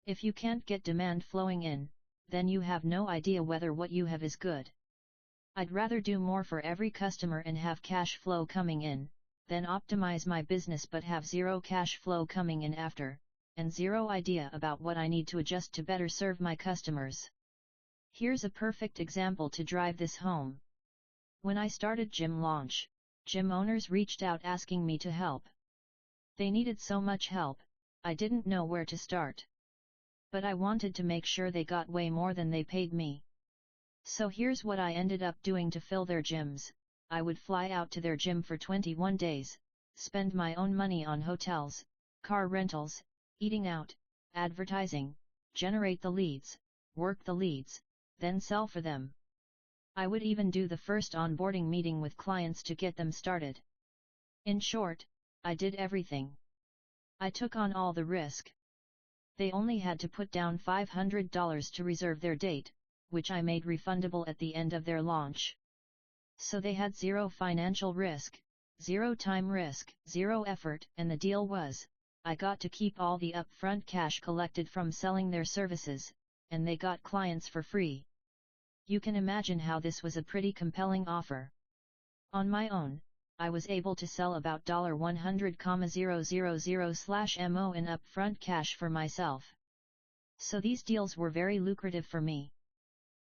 If you can't get demand flowing in, then you have no idea whether what you have is good. I'd rather do more for every customer and have cash flow coming in, than optimize my business but have zero cash flow coming in after, and zero idea about what I need to adjust to better serve my customers. Here's a perfect example to drive this home. When I started Gym Launch, gym owners reached out asking me to help. They needed so much help, I didn't know where to start. But I wanted to make sure they got way more than they paid me. So here's what I ended up doing to fill their gyms. I would fly out to their gym for 21 days, spend my own money on hotels, car rentals, eating out, advertising, generate the leads, work the leads, then sell for them. I would even do the first onboarding meeting with clients to get them started. In short, I did everything. I took on all the risk. They only had to put down $500 to reserve their date, which I made refundable at the end of their launch. So they had zero financial risk, zero time risk, zero effort, and the deal was, I got to keep all the upfront cash collected from selling their services, and they got clients for free. You can imagine how this was a pretty compelling offer. On my own, I was able to sell about $100,000/mo in upfront cash for myself. So these deals were very lucrative for me.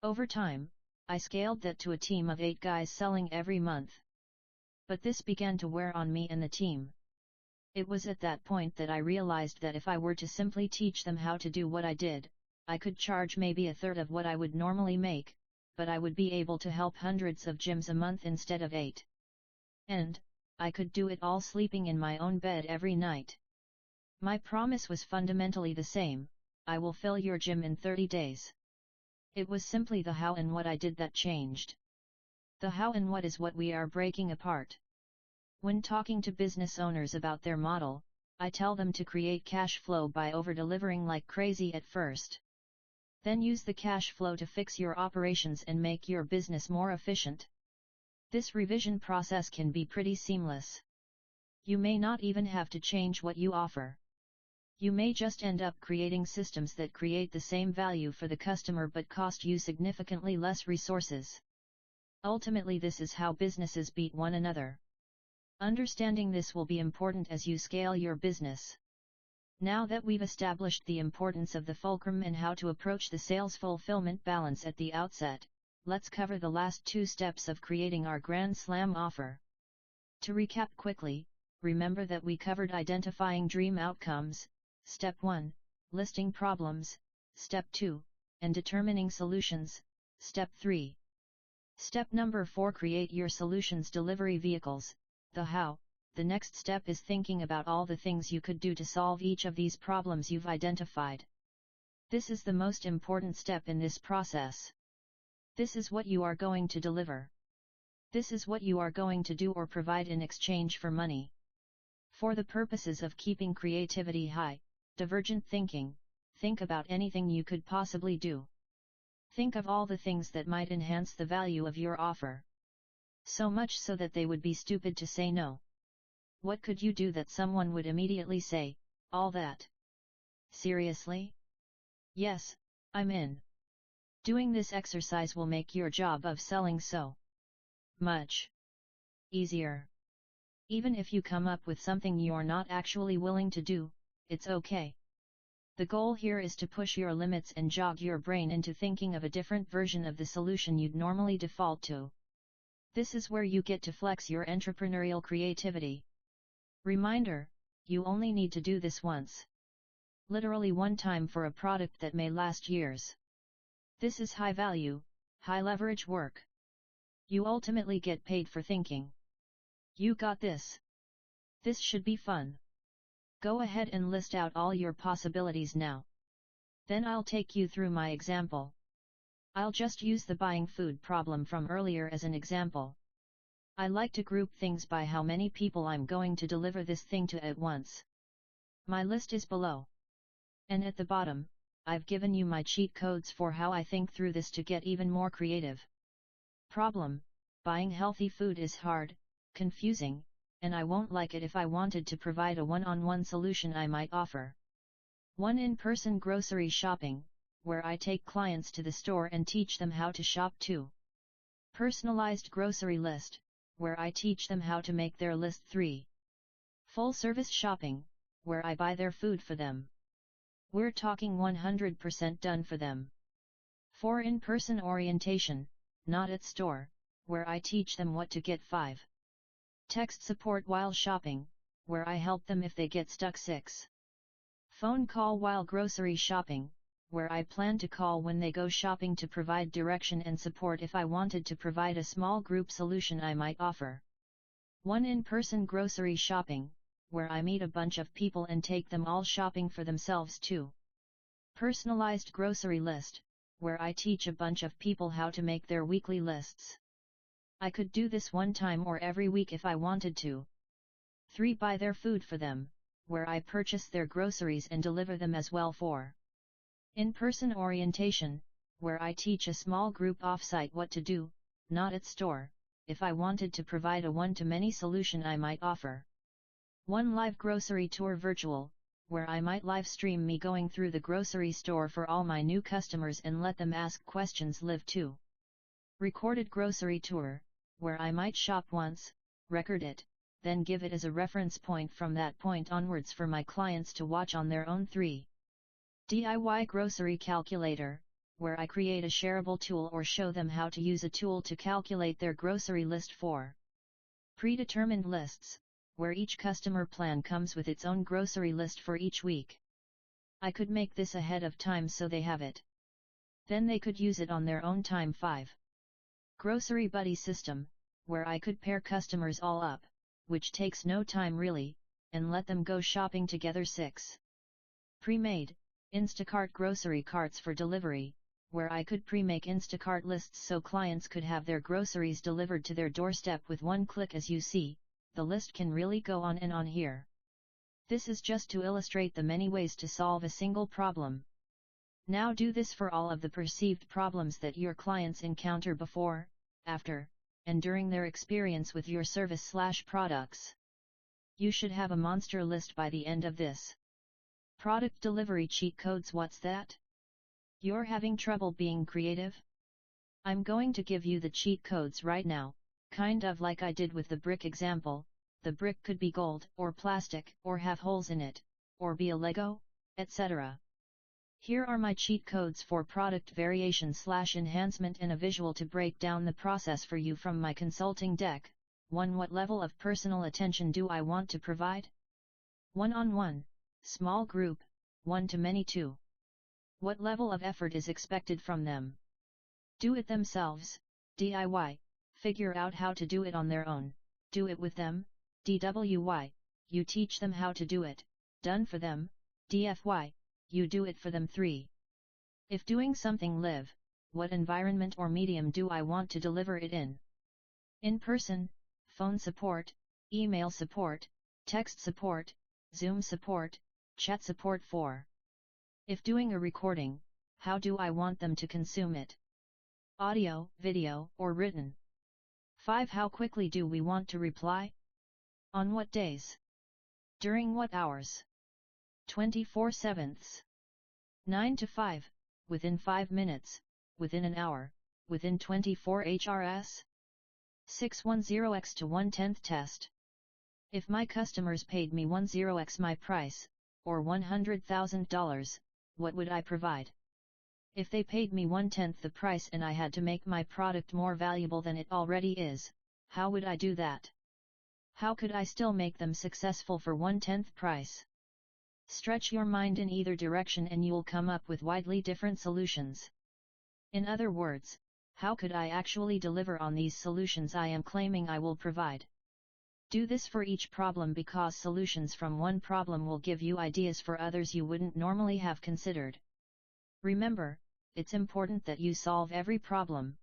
Over time, I scaled that to a team of 8 guys selling every month. But this began to wear on me and the team. It was at that point that I realized that if I were to simply teach them how to do what I did, I could charge maybe a third of what I would normally make, but I would be able to help hundreds of gyms a month instead of 8. And, I could do it all sleeping in my own bed every night. My promise was fundamentally the same, I will fill your gym in 30 days. It was simply the how and what I did that changed. The how and what is what we are breaking apart. When talking to business owners about their model, I tell them to create cash flow by over-delivering like crazy at first. Then use the cash flow to fix your operations and make your business more efficient. This revision process can be pretty seamless. You may not even have to change what you offer. You may just end up creating systems that create the same value for the customer but cost you significantly less resources. Ultimately, this is how businesses beat one another. Understanding this will be important as you scale your business. Now that we've established the importance of the fulcrum and how to approach the sales fulfillment balance at the outset, let's cover the last 2 steps of creating our Grand Slam offer. To recap quickly, remember that we covered identifying dream outcomes, Step 1, listing problems, Step 2, and determining solutions, Step 3. Step number 4, create your solutions delivery vehicles, the how. The next step is thinking about all the things you could do to solve each of these problems you've identified. This is the most important step in this process. This is what you are going to deliver. This is what you are going to do or provide in exchange for money. For the purposes of keeping creativity high, divergent thinking, think about anything you could possibly do. Think of all the things that might enhance the value of your offer. So much so that they would be stupid to say no. What could you do that someone would immediately say, all that? Seriously? Yes, I'm in. Doing this exercise will make your job of selling so much easier. Even if you come up with something you're not actually willing to do, it's okay. The goal here is to push your limits and jog your brain into thinking of a different version of the solution you'd normally default to. This is where you get to flex your entrepreneurial creativity. Reminder, you only need to do this once. Literally one time for a product that may last years. This is high value, high leverage work. You ultimately get paid for thinking. You got this. This should be fun. Go ahead and list out all your possibilities now. Then I'll take you through my example. I'll just use the buying food problem from earlier as an example. I like to group things by how many people I'm going to deliver this thing to at once. My list is below. And at the bottom, I've given you my cheat codes for how I think through this to get even more creative. Problem: buying healthy food is hard, confusing, and I won't like it if I wanted to provide a one-on-one solution I might offer. 1. In-person grocery shopping, where I take clients to the store and teach them how to shop. 2. Personalized grocery list, where I teach them how to make their list. 3. Full-service shopping, where I buy their food for them. We're talking 100% done for them. 4. In-person orientation, not at store, where I teach them what to get. 5. Text support while shopping, where I help them if they get stuck. 6. Phone call while grocery shopping, where I plan to call when they go shopping to provide direction and support if I wanted to provide a small group solution I might offer. 1. In-person grocery shopping, where I meet a bunch of people and take them all shopping for themselves. 2. Personalized grocery list, where I teach a bunch of people how to make their weekly lists. I could do this one time or every week if I wanted to. 3. Buy their food for them, where I purchase their groceries and deliver them as well. 4. In-person orientation, where I teach a small group off-site what to do, not at store, if I wanted to provide a one-to-many solution I might offer. 1. Live grocery tour virtual, where I might live stream me going through the grocery store for all my new customers and let them ask questions live. 2. Recorded grocery tour, where I might shop once, record it, then give it as a reference point from that point onwards for my clients to watch on their own. 3. DIY grocery calculator, where I create a shareable tool or show them how to use a tool to calculate their grocery list. 4. Predetermined lists, where each customer plan comes with its own grocery list for each week. I could make this ahead of time so they have it. Then they could use it on their own time. 5. Grocery buddy system, where I could pair customers all up, which takes no time really, and let them go shopping together. 6. Pre-made, Instacart grocery carts for delivery, where I could pre-make Instacart lists so clients could have their groceries delivered to their doorstep with one click. As you see, the list can really go on and on here. This is just to illustrate the many ways to solve a single problem. Now do this for all of the perceived problems that your clients encounter before, after, and during their experience with your service/products. You should have a monster list by the end of this. Product delivery cheat codes. What's that? You're having trouble being creative? I'm going to give you the cheat codes right now, kind of like I did with the brick example. The brick could be gold, or plastic, or have holes in it, or be a Lego, etc. Here are my cheat codes for product variation/enhancement and a visual to break down the process for you from my consulting deck. 1. What level of personal attention do I want to provide? One-on-one, small group, one-to-many. 2. What level of effort is expected from them? Do it themselves, DIY, figure out how to do it on their own, do it with them, DWY, you teach them how to do it, done for them, DFY, you do it for them. 3. If doing something live, what environment or medium do I want to deliver it in? In person, phone support, email support, text support, Zoom support, chat support. 4. If doing a recording, how do I want them to consume it? Audio, video, or written? 5. How quickly do we want to reply? On what days? During what hours? 24/7. 9 to 5, within 5 minutes, within an hour, within 24 HRS? 610x to 1/10 test. If my customers paid me 10x my price, or $100,000, what would I provide? If they paid me 1/10 the price and I had to make my product more valuable than it already is, how would I do that? How could I still make them successful for 1/10 price? Stretch your mind in either direction and you'll come up with widely different solutions. In other words, how could I actually deliver on these solutions I am claiming I will provide? Do this for each problem because solutions from one problem will give you ideas for others you wouldn't normally have considered. Remember, it's important that you solve every problem.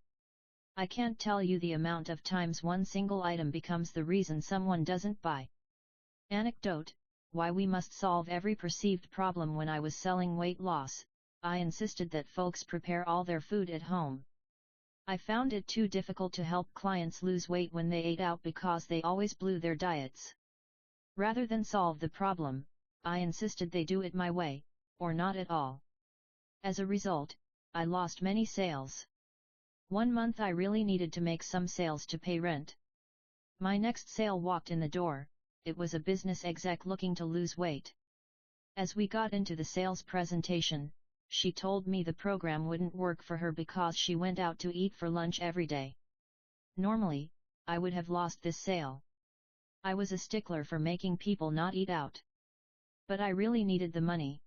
I can't tell you the amount of times one single item becomes the reason someone doesn't buy. Anecdote: why we must solve every perceived problem. When I was selling weight loss, I insisted that folks prepare all their food at home. I found it too difficult to help clients lose weight when they ate out because they always blew their diets. Rather than solve the problem, I insisted they do it my way, or not at all. As a result, I lost many sales. One month I really needed to make some sales to pay rent. My next sale walked in the door. It was a business exec looking to lose weight. As we got into the sales presentation, she told me the program wouldn't work for her because she went out to eat for lunch every day. Normally, I would have lost this sale. I was a stickler for making people not eat out. But I really needed the money.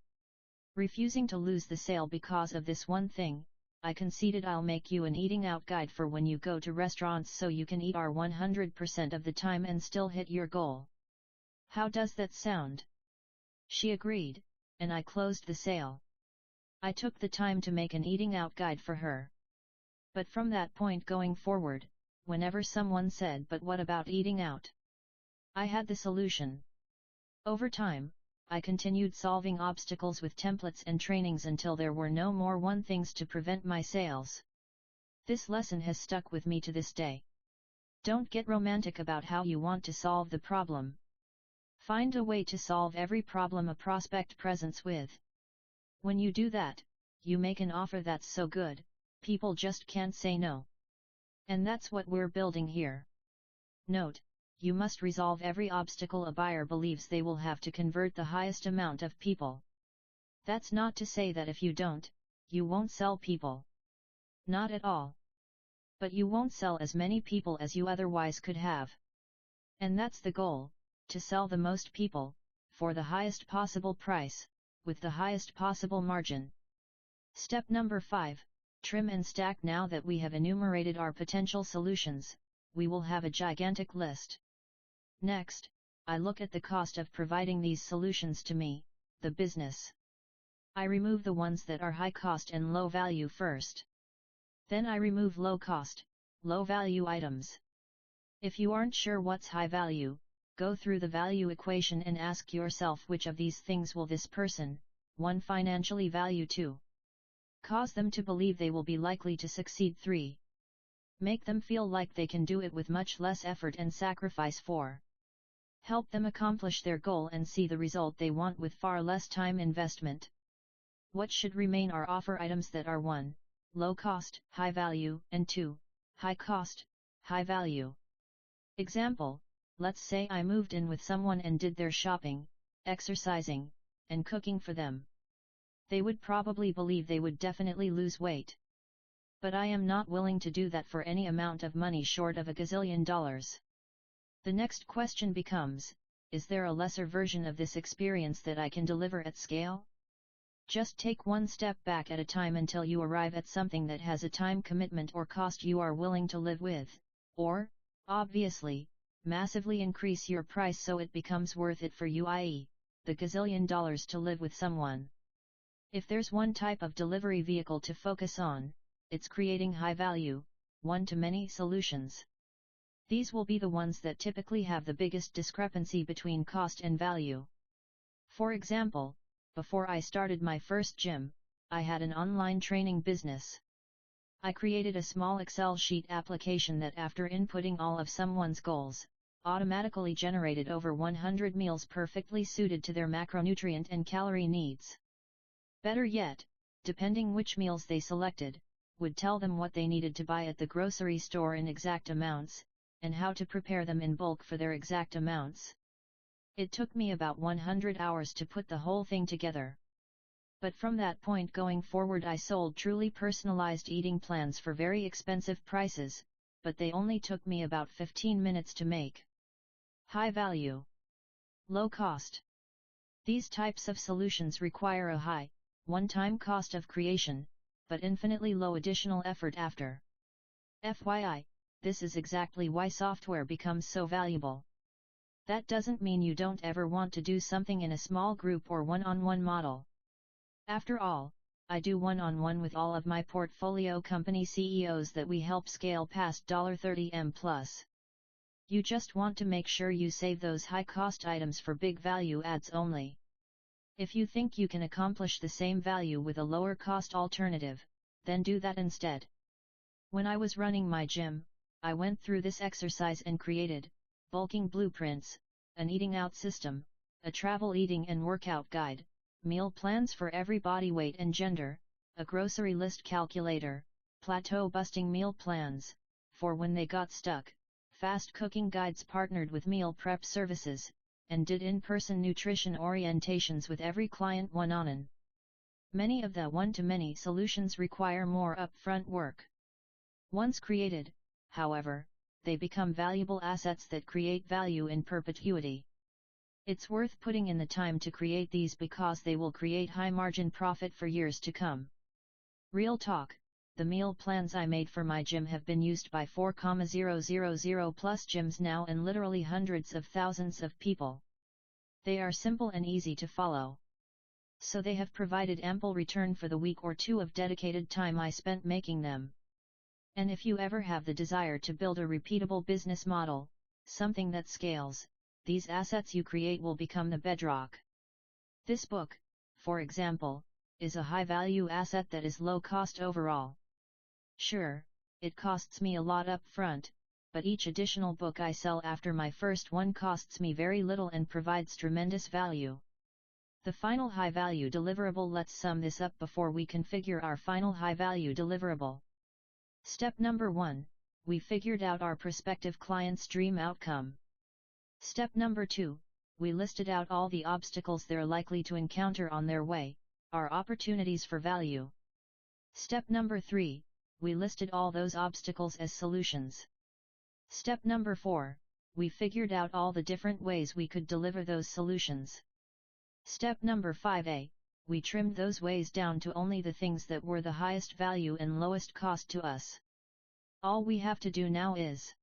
Refusing to lose the sale because of this one thing, I conceded I'll make you an eating out guide for when you go to restaurants so you can eat our 100% of the time and still hit your goal. How does that sound? She agreed, and I closed the sale. I took the time to make an eating out guide for her. But from that point going forward, whenever someone said, "But what about eating out?" I had the solution. Over time, I continued solving obstacles with templates and trainings until there were no more one things to prevent my sales. This lesson has stuck with me to this day. Don't get romantic about how you want to solve the problem. Find a way to solve every problem a prospect presents with. When you do that, you make an offer that's so good, people just can't say no. And that's what we're building here. Note: you must resolve every obstacle a buyer believes they will have to convert the highest amount of people. That's not to say that if you don't, you won't sell people. Not at all. But you won't sell as many people as you otherwise could have. And that's the goal, to sell the most people, for the highest possible price, with the highest possible margin. Step number 5, trim and stack. Now that we have enumerated our potential solutions, we will have a gigantic list. Next, I look at the cost of providing these solutions to me, the business. I remove the ones that are high cost and low value first. Then I remove low cost, low value items. If you aren't sure what's high value, go through the value equation and ask yourself which of these things will this person, 1. Financially value, 2. Cause them to believe they will be likely to succeed, 3. Make them feel like they can do it with much less effort and sacrifice, 4. Help them accomplish their goal and see the result they want with far less time investment. What should remain are offer items that are 1. Low cost, high value, and 2. High cost, high value. Example, let's say I moved in with someone and did their shopping, exercising, and cooking for them. They would probably believe they would definitely lose weight. But I am not willing to do that for any amount of money short of $1 gazillion. The next question becomes, is there a lesser version of this experience that I can deliver at scale? Just take one step back at a time until you arrive at something that has a time commitment or cost you are willing to live with, or, obviously, massively increase your price so it becomes worth it for you, i.e., the $1 gazillion to live with someone. If there's one type of delivery vehicle to focus on, it's creating high-value, one-to-many solutions. These will be the ones that typically have the biggest discrepancy between cost and value. For example, before I started my first gym, I had an online training business. I created a small Excel sheet application that, after inputting all of someone's goals, automatically generated over 100 meals perfectly suited to their macronutrient and calorie needs. Better yet, depending which meals they selected, would tell them what they needed to buy at the grocery store in exact amounts, and how to prepare them in bulk for their exact amounts. It took me about 100 hours to put the whole thing together. But from that point going forward I sold truly personalized eating plans for very expensive prices, but they only took me about 15 minutes to make. High value. Low cost. These types of solutions require a high, one-time cost of creation, but infinitely low additional effort after. FYI, this is exactly why software becomes so valuable. That doesn't mean you don't ever want to do something in a small group or one-on-one model. After all, I do one-on-one with all of my portfolio company CEOs that we help scale past $30M plus. You just want to make sure you save those high-cost items for big value adds only. If you think you can accomplish the same value with a lower-cost alternative, then do that instead. When I was running my gym, I went through this exercise and created bulking blueprints, an eating out system, a travel eating and workout guide, meal plans for every body weight and gender, a grocery list calculator, plateau-busting meal plans, for when they got stuck, fast cooking guides partnered with meal prep services, and did in-person nutrition orientations with every client one-on-one. Many of the one-to-many solutions require more upfront work. Once created, however, they become valuable assets that create value in perpetuity. It's worth putting in the time to create these because they will create high-margin profit for years to come. Real talk, the meal plans I made for my gym have been used by 4,000 plus gyms now and literally hundreds of thousands of people. They are simple and easy to follow. So they have provided ample return for the week or two of dedicated time I spent making them. And if you ever have the desire to build a repeatable business model, something that scales, these assets you create will become the bedrock. This book, for example, is a high-value asset that is low-cost overall. Sure, it costs me a lot up front, but each additional book I sell after my first one costs me very little and provides tremendous value. The final high-value deliverable. Let's sum this up before we configure our final high-value deliverable. Step number 1, we figured out our prospective client's dream outcome. Step number 2, we listed out all the obstacles they're likely to encounter on their way, our opportunities for value. Step number 3, we listed all those obstacles as solutions. Step number 4, we figured out all the different ways we could deliver those solutions. Step number 5a, we trimmed those ways down to only the things that were the highest value and lowest cost to us. All we have to do now is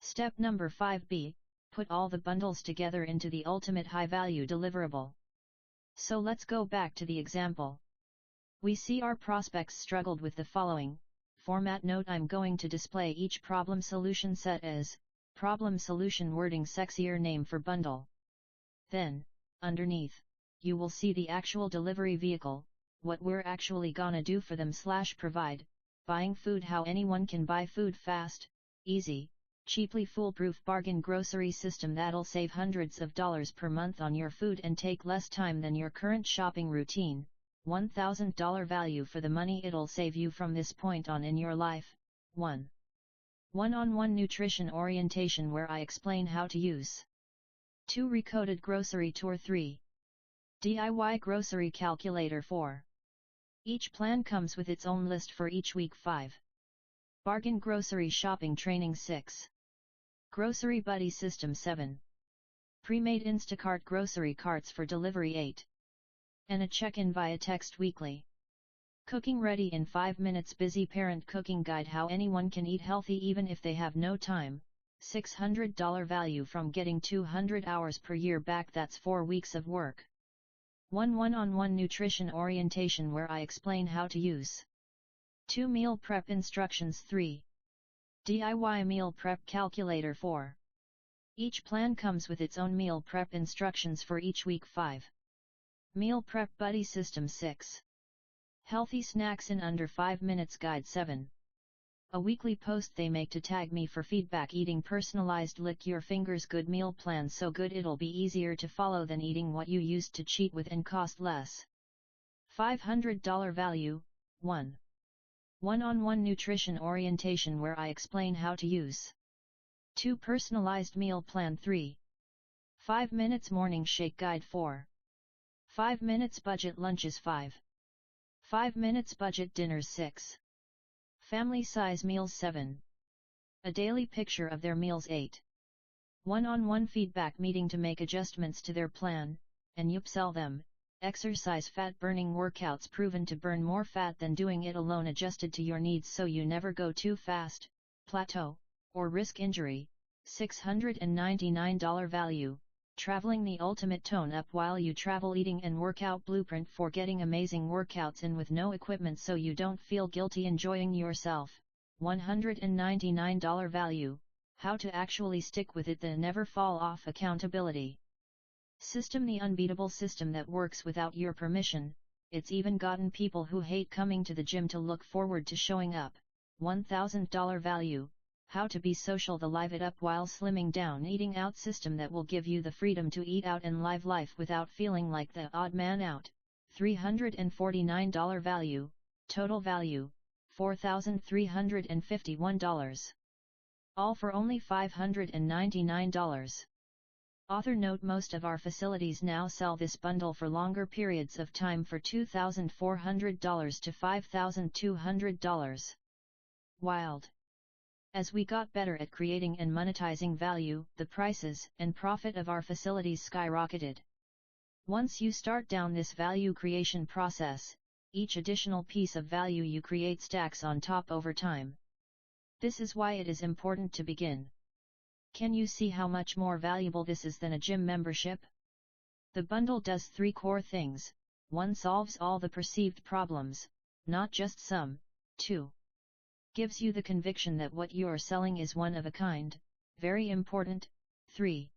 Step number 5b, put all the bundles together into the ultimate high-value deliverable. So let's go back to the example. We see our prospects struggled with the following. Format note: I'm going to display each problem solution set as problem solution wording sexier name for bundle. Then, underneath, you will see the actual delivery vehicle, what we're actually gonna do for them / provide, buying food, how anyone can buy food fast, easy, cheaply, foolproof bargain grocery system that'll save hundreds of dollars per month on your food and take less time than your current shopping routine, $1,000 value for the money it'll save you from this point on in your life. 1. One-on-one nutrition orientation where I explain how to use. 2. Recoded grocery tour. 3. DIY grocery calculator. 4. Each plan comes with its own list for each week. 5. Bargain grocery shopping training. 6. Grocery buddy system. 7. Pre-made Instacart grocery carts for delivery. 8. And a check-in via text weekly. Cooking ready in 5 minutes busy parent cooking guide, how anyone can eat healthy even if they have no time, $600 value from getting 200 hours per year back, that's 4 weeks of work. 1. One-on-one nutrition orientation where I explain how to use. 2. Meal prep instructions. 3. DIY meal prep calculator. 4. Each plan comes with its own meal prep instructions for each week. 5. Meal prep buddy system. 6. Healthy snacks in under 5 minutes guide. 7. A weekly post they make to tag me for feedback, eating personalized lick your fingers good meal plan, so good it'll be easier to follow than eating what you used to cheat with and cost less. $500 value. 1. One-on-one nutrition orientation where I explain how to use. 2. Personalized meal plan. 3. 5 minutes morning shake guide. 4. 5 minutes budget lunches. 5. 5 minutes budget dinners. 6. Family size meals. 7. A daily picture of their meals. 8. One-on-one feedback meeting to make adjustments to their plan, and upsell them. Exercise fat burning workouts proven to burn more fat than doing it alone, adjusted to your needs so you never go too fast, plateau, or risk injury. $699 value. Traveling the ultimate tone up while you travel, eating and workout blueprint for getting amazing workouts in with no equipment so you don't feel guilty enjoying yourself. $199 value. How to actually stick with it, the never fall off accountability system, the unbeatable system that works without your permission. It's even gotten people who hate coming to the gym to look forward to showing up. $1,000 value. How to be social, the live it up while slimming down eating out system that will give you the freedom to eat out and live life without feeling like the odd man out. $349 value. Total value, $4,351. All for only $599. Author note: most of our facilities now sell this bundle for longer periods of time for $2,400 to $5,200. Wild. As we got better at creating and monetizing value, the prices and profit of our facilities skyrocketed. Once you start down this value creation process, each additional piece of value you create stacks on top over time. This is why it is important to begin. Can you see how much more valuable this is than a gym membership? The bundle does 3 core things. 1. Solves all the perceived problems, not just some. 2. Gives you the conviction that what you are selling is one of a kind, very important. 3.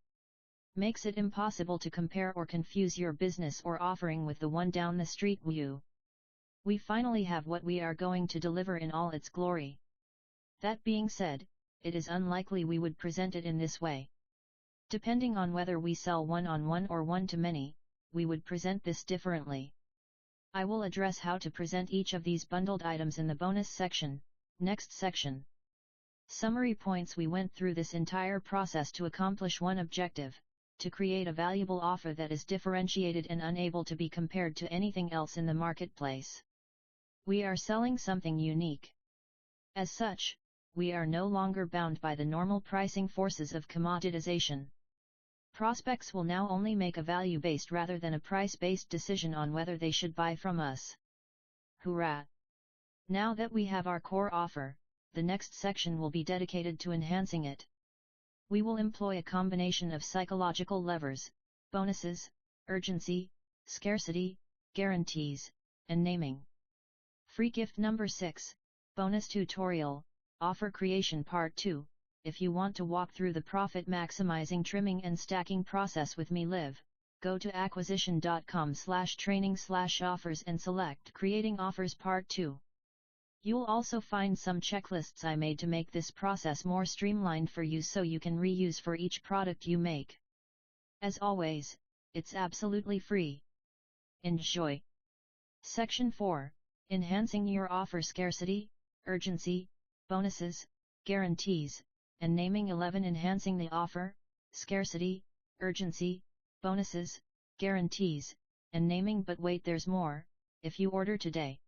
Makes it impossible to compare or confuse your business or offering with the one down the street. We finally have what we are going to deliver in all its glory. That being said, it is unlikely we would present it in this way. Depending on whether we sell one-on-one or one-to-many, we would present this differently. I will address how to present each of these bundled items in the bonus section. Next section. Summary points: we went through this entire process to accomplish one objective: to create a valuable offer that is differentiated and unable to be compared to anything else in the marketplace. We are selling something unique. As such, we are no longer bound by the normal pricing forces of commoditization. Prospects will now only make a value-based rather than a price-based decision on whether they should buy from us. Hurrah! Now that we have our core offer, the next section will be dedicated to enhancing it. We will employ a combination of psychological levers: bonuses, urgency, scarcity, guarantees, and naming. Free gift number 6, bonus tutorial, offer creation part 2. If you want to walk through the profit maximizing trimming and stacking process with me live, go to acquisition.com/training/offers and select creating offers part 2. You'll also find some checklists I made to make this process more streamlined for you so you can reuse for each product you make. As always, it's absolutely free. Enjoy! Section 4, enhancing your offer scarcity, urgency, bonuses, guarantees, and naming. 11 Enhancing the offer, scarcity, urgency, bonuses, guarantees, and naming. But wait, there's more. If you order today.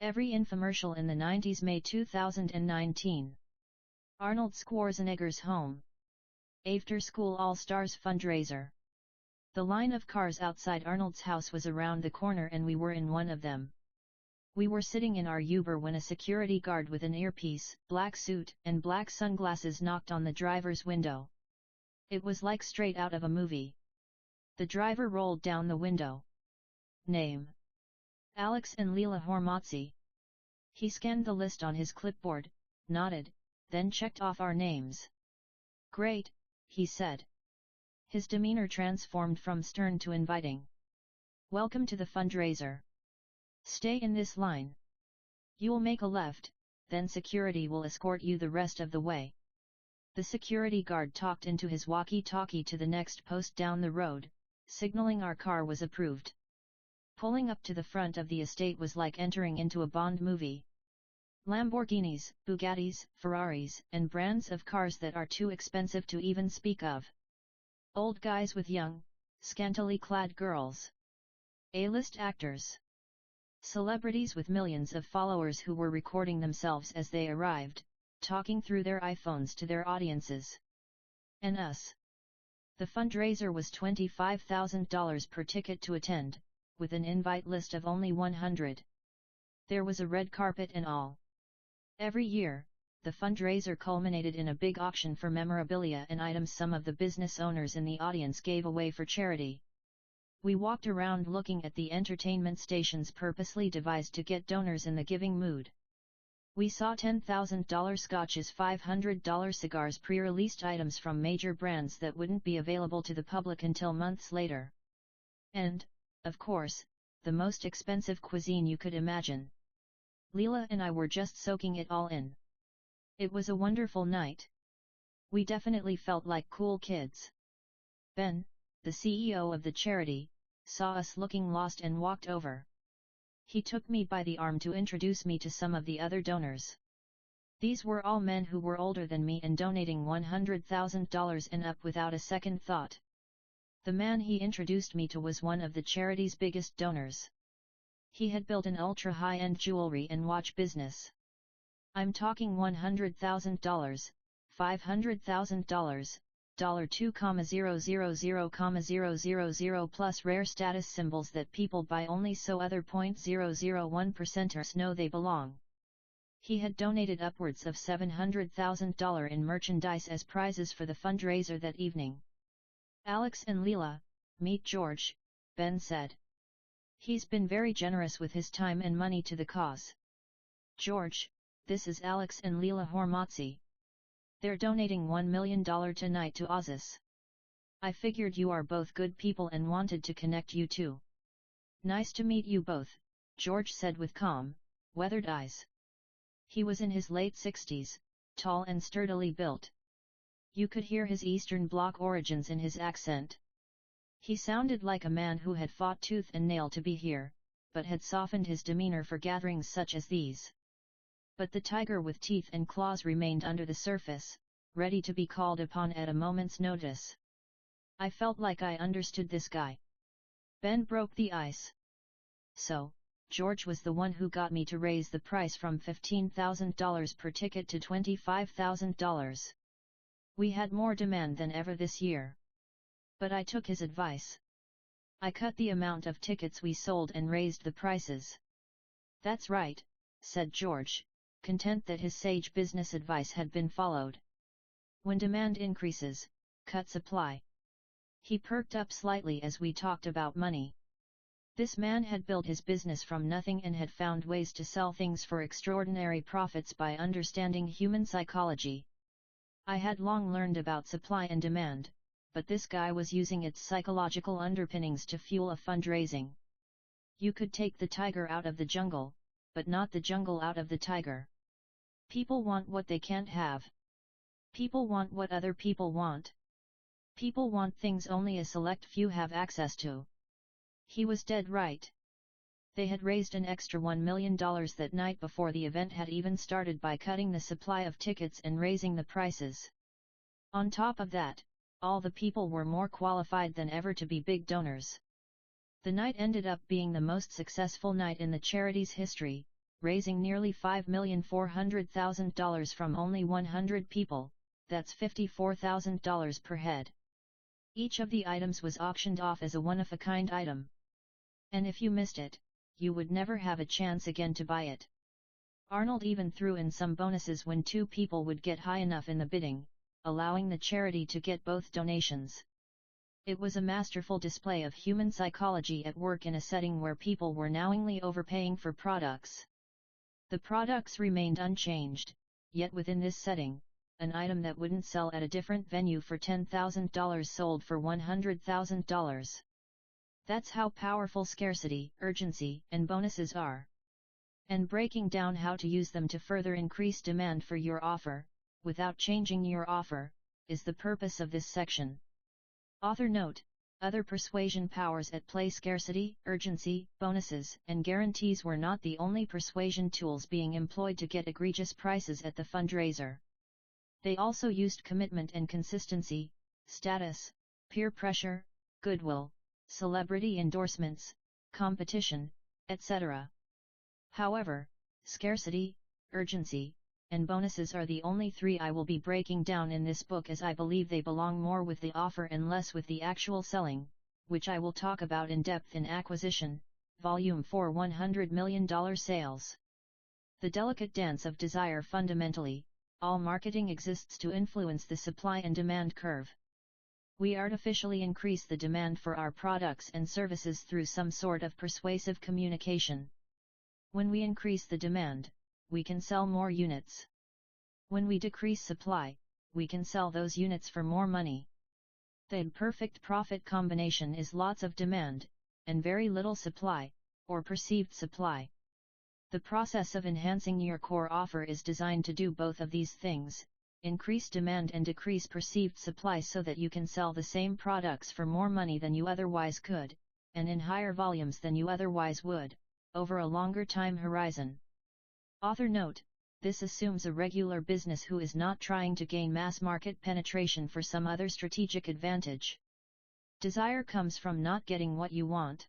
Every infomercial in the 90s. May 2019. Arnold Schwarzenegger's home. After School All-Stars fundraiser. The line of cars outside Arnold's house was around the corner and we were in one of them. We were sitting in our Uber when a security guard with an earpiece, black suit, and black sunglasses knocked on the driver's window. It was like straight out of a movie. The driver rolled down the window. Name: Alex and Leela Hormozzi. He scanned the list on his clipboard, nodded, then checked off our names. Great, he said. His demeanor transformed from stern to inviting. Welcome to the fundraiser. Stay in this line. You'll make a left, then security will escort you the rest of the way. The security guard talked into his walkie-talkie to the next post down the road, signaling our car was approved. Pulling up to the front of the estate was like entering into a Bond movie. Lamborghinis, Bugattis, Ferraris, and brands of cars that are too expensive to even speak of. Old guys with young, scantily clad girls. A-list actors. Celebrities with millions of followers who were recording themselves as they arrived, talking through their iPhones to their audiences. And us. The fundraiser was $25,000 per ticket to attend, with an invite list of only 100. There was a red carpet and all. Every year, the fundraiser culminated in a big auction for memorabilia and items some of the business owners in the audience gave away for charity. We walked around looking at the entertainment stations purposely devised to get donors in the giving mood. We saw $10,000 scotches, $500 cigars, pre-released items from major brands that wouldn't be available to the public until months later. And, of course, the most expensive cuisine you could imagine. Leela and I were just soaking it all in. It was a wonderful night. We definitely felt like cool kids. Ben, the CEO of the charity, saw us looking lost and walked over. He took me by the arm to introduce me to some of the other donors. These were all men who were older than me and donating $100,000 and up without a second thought. The man he introduced me to was one of the charity's biggest donors. He had built an ultra-high-end jewelry and watch business. I'm talking $100,000, $500,000, $2,000,000 plus rare status symbols that people buy only so other 0.001%ers know they belong. He had donated upwards of $700,000 in merchandise as prizes for the fundraiser that evening. Alex and Leela, meet George, Ben said. He's been very generous with his time and money to the cause. George, this is Alex and Leela Hormozzi. They're donating $1 million tonight to Oasis. I figured you are both good people and wanted to connect you two. Nice to meet you both, George said with calm, weathered eyes. He was in his late 60s, tall and sturdily built. You could hear his Eastern Bloc origins in his accent. He sounded like a man who had fought tooth and nail to be here, but had softened his demeanor for gatherings such as these. But the tiger with teeth and claws remained under the surface, ready to be called upon at a moment's notice. I felt like I understood this guy. Ben broke the ice. So, George was the one who got me to raise the price from $15,000 per ticket to $25,000. We had more demand than ever this year. But I took his advice. I cut the amount of tickets we sold and raised the prices. That's right, said George, content that his sage business advice had been followed. When demand increases, cut supply. He perked up slightly as we talked about money. This man had built his business from nothing and had found ways to sell things for extraordinary profits by understanding human psychology. I had long learned about supply and demand, but this guy was using its psychological underpinnings to fuel a fundraising. You could take the tiger out of the jungle, but not the jungle out of the tiger. People want what they can't have. People want what other people want. People want things only a select few have access to. He was dead right. They had raised an extra $1 million that night before the event had even started by cutting the supply of tickets and raising the prices. On top of that, all the people were more qualified than ever to be big donors. The night ended up being the most successful night in the charity's history, raising nearly $5,400,000 from only 100 people, that's $54,000 per head. Each of the items was auctioned off as a one-of-a-kind item. And if you missed it, you would never have a chance again to buy it. Arnold even threw in some bonuses when two people would get high enough in the bidding, allowing the charity to get both donations. It was a masterful display of human psychology at work in a setting where people were knowingly overpaying for products. The products remained unchanged, yet within this setting, an item that wouldn't sell at a different venue for $10,000 sold for $100,000. That's how powerful scarcity, urgency, and bonuses are. And breaking down how to use them to further increase demand for your offer, without changing your offer, is the purpose of this section. Author note: other persuasion powers at play. Scarcity, urgency, bonuses, and guarantees were not the only persuasion tools being employed to get egregious prices at the fundraiser. They also used commitment and consistency, status, peer pressure, goodwill, celebrity endorsements, competition, etc. However, scarcity, urgency, and bonuses are the only three I will be breaking down in this book, as I believe they belong more with the offer and less with the actual selling, which I will talk about in depth in Acquisition, Volume 4, $100 million Sales. The delicate dance of desire. Fundamentally, all marketing exists to influence the supply and demand curve. We artificially increase the demand for our products and services through some sort of persuasive communication. When we increase the demand, we can sell more units. When we decrease supply, we can sell those units for more money. The imperfect profit combination is lots of demand, and very little supply, or perceived supply. The process of enhancing your core offer is designed to do both of these things: increase demand and decrease perceived supply, so that you can sell the same products for more money than you otherwise could, and in higher volumes than you otherwise would, over a longer time horizon. Author note: this assumes a regular business who is not trying to gain mass market penetration for some other strategic advantage. Desire comes from not getting what you want.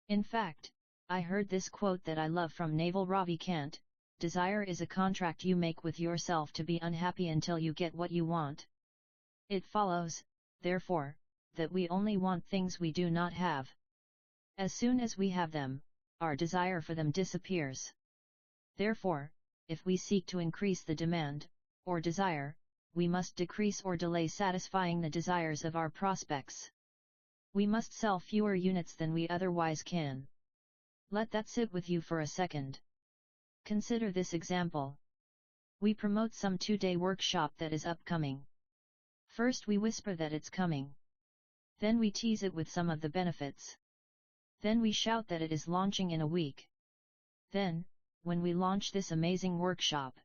In fact, I heard this quote that I love from Naval Ravikant: desire is a contract you make with yourself to be unhappy until you get what you want. It follows, therefore, that we only want things we do not have. As soon as we have them, our desire for them disappears. Therefore, if we seek to increase the demand, or desire, we must decrease or delay satisfying the desires of our prospects. We must sell fewer units than we otherwise can. Let that sit with you for a second. Consider this example. We promote some 2-day workshop that is upcoming. First we whisper that it's coming. Then we tease it with some of the benefits. Then we shout that it is launching in a week. Then, when we launch this amazing workshop,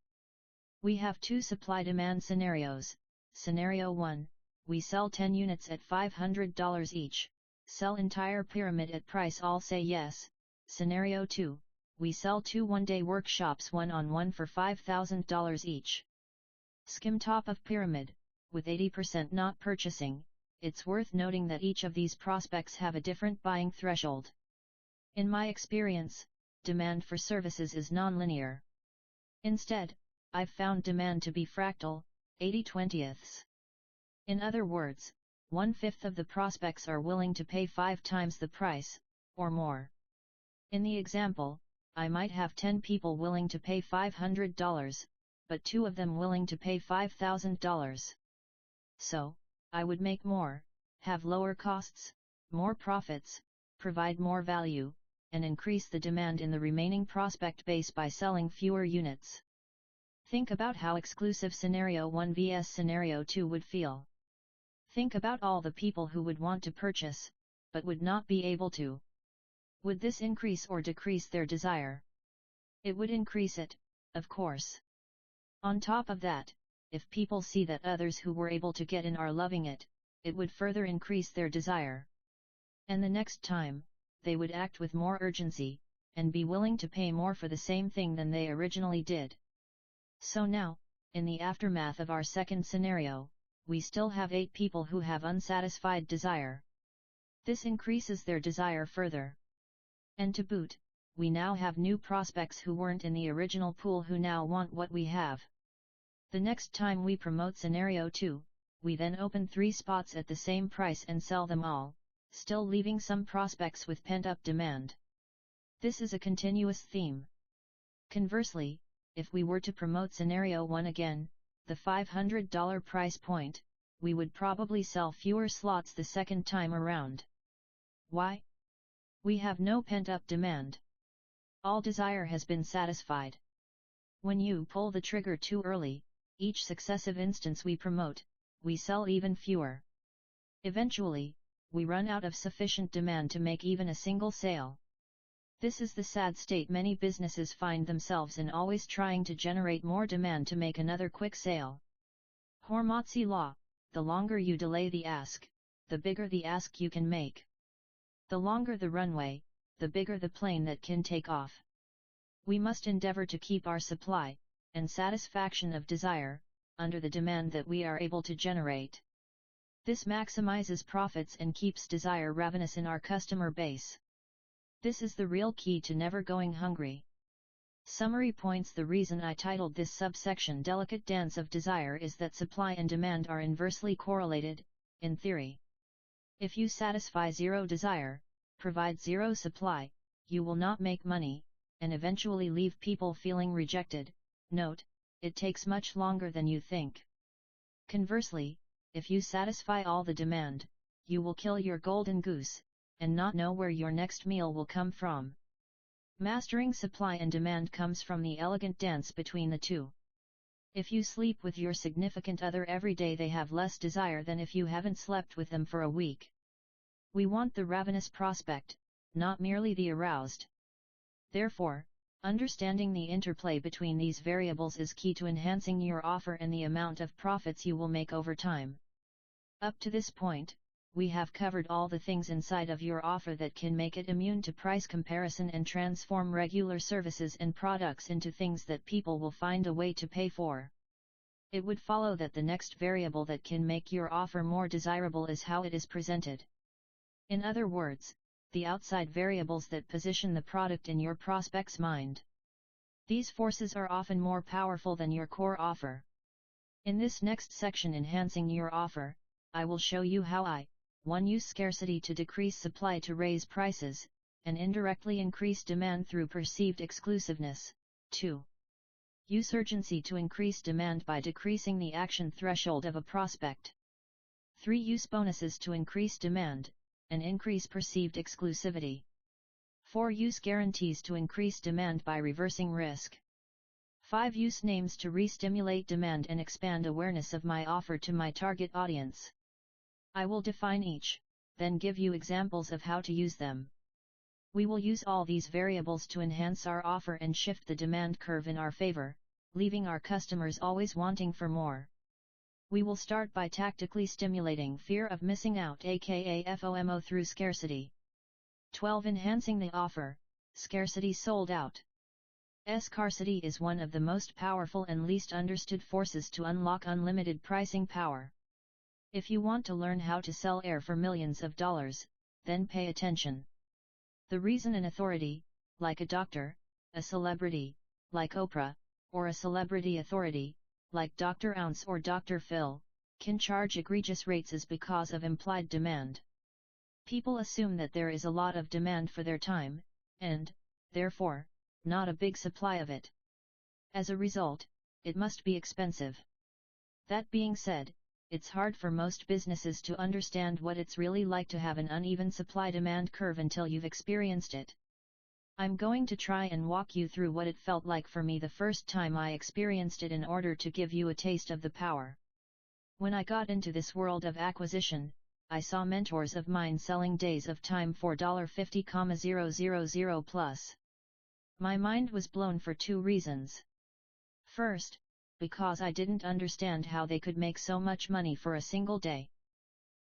we have two supply-demand scenarios. Scenario 1, we sell 10 units at $500 each, sell entire pyramid at price, all say yes. Scenario 2, we sell 2 one-day workshops one-on-one for $5,000 each. Skim top of pyramid, with 80% not purchasing. It's worth noting that each of these prospects have a different buying threshold. In my experience, demand for services is non-linear. Instead, I've found demand to be fractal, 80/20ths. In other words, 1/5 of the prospects are willing to pay 5 times the price, or more. In the example, I might have 10 people willing to pay $500, but 2 of them willing to pay $5,000. So, I would make more, have lower costs, more profits, provide more value, and increase the demand in the remaining prospect base by selling fewer units. Think about how exclusive Scenario 1 vs Scenario 2 would feel. Think about all the people who would want to purchase, but would not be able to. Would this increase or decrease their desire? It would increase it, of course. On top of that, if people see that others who were able to get in are loving it, it would further increase their desire. And the next time, they would act with more urgency, and be willing to pay more for the same thing than they originally did. So now, in the aftermath of our second scenario, we still have 8 people who have unsatisfied desire. This increases their desire further. And to boot, we now have new prospects who weren't in the original pool who now want what we have. The next time we promote Scenario 2, we then open 3 spots at the same price and sell them all, still leaving some prospects with pent-up demand. This is a continuous theme. Conversely, if we were to promote Scenario 1 again, the $500 price point, we would probably sell fewer slots the second time around. Why? We have no pent-up demand. All desire has been satisfied. When you pull the trigger too early, each successive instance we promote, we sell even fewer. Eventually, we run out of sufficient demand to make even a single sale. This is the sad state many businesses find themselves in, always trying to generate more demand to make another quick sale. Hormozzi law: the longer you delay the ask, the bigger the ask you can make. The longer the runway, the bigger the plane that can take off. We must endeavor to keep our supply, and satisfaction of desire, under the demand that we are able to generate. This maximizes profits and keeps desire ravenous in our customer base. This is the real key to never going hungry. Summary points: the reason I titled this subsection Delicate Dance of Desire is that supply and demand are inversely correlated, in theory. If you satisfy zero desire, provide zero supply, you will not make money, and eventually leave people feeling rejected. Note, it takes much longer than you think. Conversely, if you satisfy all the demand, you will kill your golden goose, and not know where your next meal will come from. Mastering supply and demand comes from the elegant dance between the two. If you sleep with your significant other every day, they have less desire than if you haven't slept with them for a week. We want the ravenous prospect, not merely the aroused. Therefore, understanding the interplay between these variables is key to enhancing your offer and the amount of profits you will make over time. Up to this point, we have covered all the things inside of your offer that can make it immune to price comparison and transform regular services and products into things that people will find a way to pay for. It would follow that the next variable that can make your offer more desirable is how it is presented. In other words, the outside variables that position the product in your prospect's mind. These forces are often more powerful than your core offer. In this next section, Enhancing Your Offer, I will show you how 1. Use scarcity to decrease supply to raise prices, and indirectly increase demand through perceived exclusiveness. 2. Use urgency to increase demand by decreasing the action threshold of a prospect. 3. Use bonuses to increase demand, and increase perceived exclusivity. 4. Use guarantees to increase demand by reversing risk. 5. Use names to re-stimulate demand and expand awareness of my offer to my target audience. I will define each, then give you examples of how to use them. We will use all these variables to enhance our offer and shift the demand curve in our favor, leaving our customers always wanting for more. We will start by tactically stimulating fear of missing out, aka FOMO, through scarcity. 12. Enhancing the offer, scarcity sold out. Scarcity is one of the most powerful and least understood forces to unlock unlimited pricing power. If you want to learn how to sell air for millions of dollars, then pay attention. The reason an authority, like a doctor, a celebrity, like Oprah, or a celebrity authority, like Dr. Ounce or Dr. Phil, can charge egregious rates is because of implied demand. People assume that there is a lot of demand for their time, and, therefore, not a big supply of it. As a result, it must be expensive. That being said, it's hard for most businesses to understand what it's really like to have an uneven supply-demand curve until you've experienced it. I'm going to try and walk you through what it felt like for me the first time I experienced it in order to give you a taste of the power. When I got into this world of acquisition, I saw mentors of mine selling days of time for $50,000 plus. My mind was blown for two reasons. First, because I didn't understand how they could make so much money for a single day.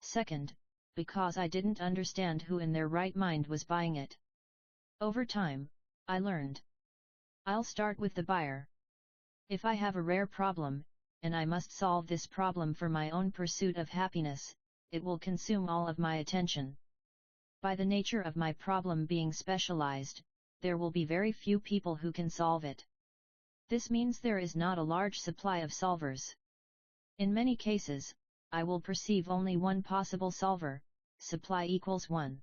Second, because I didn't understand who in their right mind was buying it. Over time, I learned. I'll start with the buyer. If I have a rare problem, and I must solve this problem for my own pursuit of happiness, it will consume all of my attention. By the nature of my problem being specialized, there will be very few people who can solve it. This means there is not a large supply of solvers. In many cases, I will perceive only one possible solver, supply equals 1.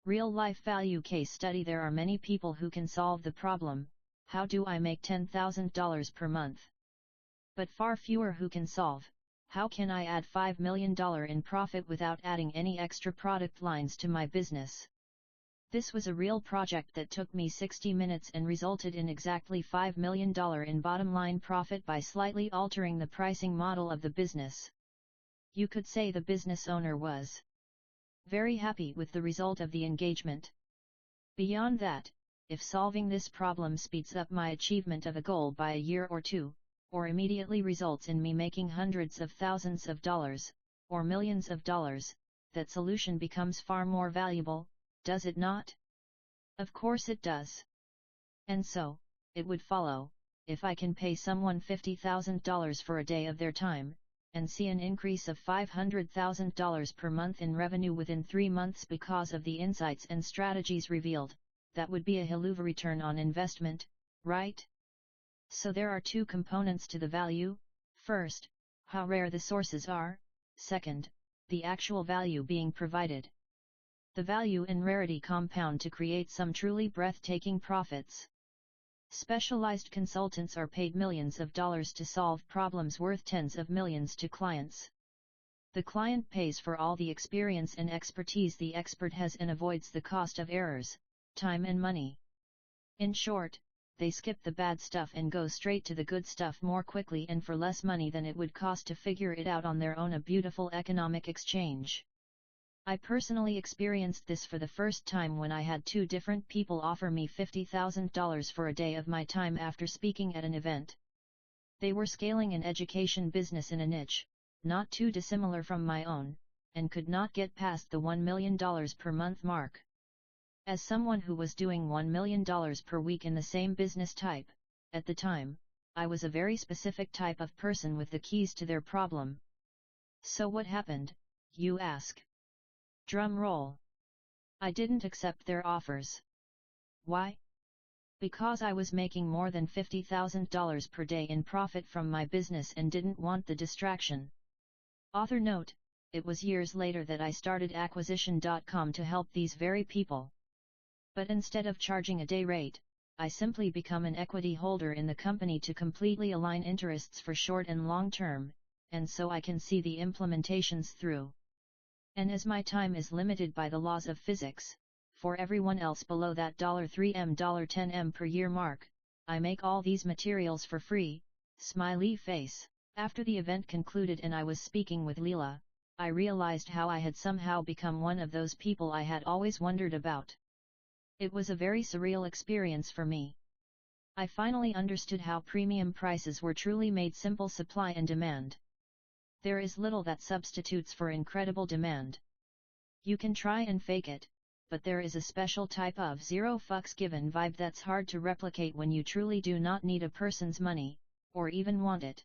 Real-life value case study: there are many people who can solve the problem, how do I make $10,000 per month? But far fewer who can solve, how can I add $5 million in profit without adding any extra product lines to my business? This was a real project that took me 60 minutes and resulted in exactly $5 million in bottom-line profit by slightly altering the pricing model of the business. You could say the business owner was very happy with the result of the engagement. Beyond that, if solving this problem speeds up my achievement of a goal by a year or two, or immediately results in me making hundreds of thousands of dollars, or millions of dollars, that solution becomes far more valuable, does it not? Of course it does. And so, it would follow, if I can pay someone $50,000 for a day of their time, and see an increase of $500,000 per month in revenue within 3 months because of the insights and strategies revealed, that would be a hell of a return on investment, right? So there are two components to the value: first, how rare the sources are; second, the actual value being provided. The value and rarity compound to create some truly breathtaking profits. Specialized consultants are paid millions of dollars to solve problems worth tens of millions to clients. The client pays for all the experience and expertise the expert has and avoids the cost of errors, time and money. In short, they skip the bad stuff and go straight to the good stuff more quickly and for less money than it would cost to figure it out on their own. A beautiful economic exchange. I personally experienced this for the first time when I had two different people offer me $50,000 for a day of my time after speaking at an event. They were scaling an education business in a niche, not too dissimilar from my own, and could not get past the $1 million per month mark. As someone who was doing $1 million per week in the same business type, at the time, I was a very specific type of person with the keys to their problem. So what happened, you ask? Drum roll. I didn't accept their offers. Why? Because I was making more than $50,000 per day in profit from my business and didn't want the distraction. Author note: it was years later that I started acquisition.com to help these very people. But instead of charging a day rate, I simply become an equity holder in the company to completely align interests for short and long term, and so I can see the implementations through. And as my time is limited by the laws of physics, for everyone else below that $3M $10M per year mark, I make all these materials for free, smiley face. After the event concluded and I was speaking with Leela, I realized how I had somehow become one of those people I had always wondered about. It was a very surreal experience for me. I finally understood how premium prices were truly made simple: supply and demand. There is little that substitutes for incredible demand. You can try and fake it, but there is a special type of zero fucks given vibe that's hard to replicate when you truly do not need a person's money, or even want it.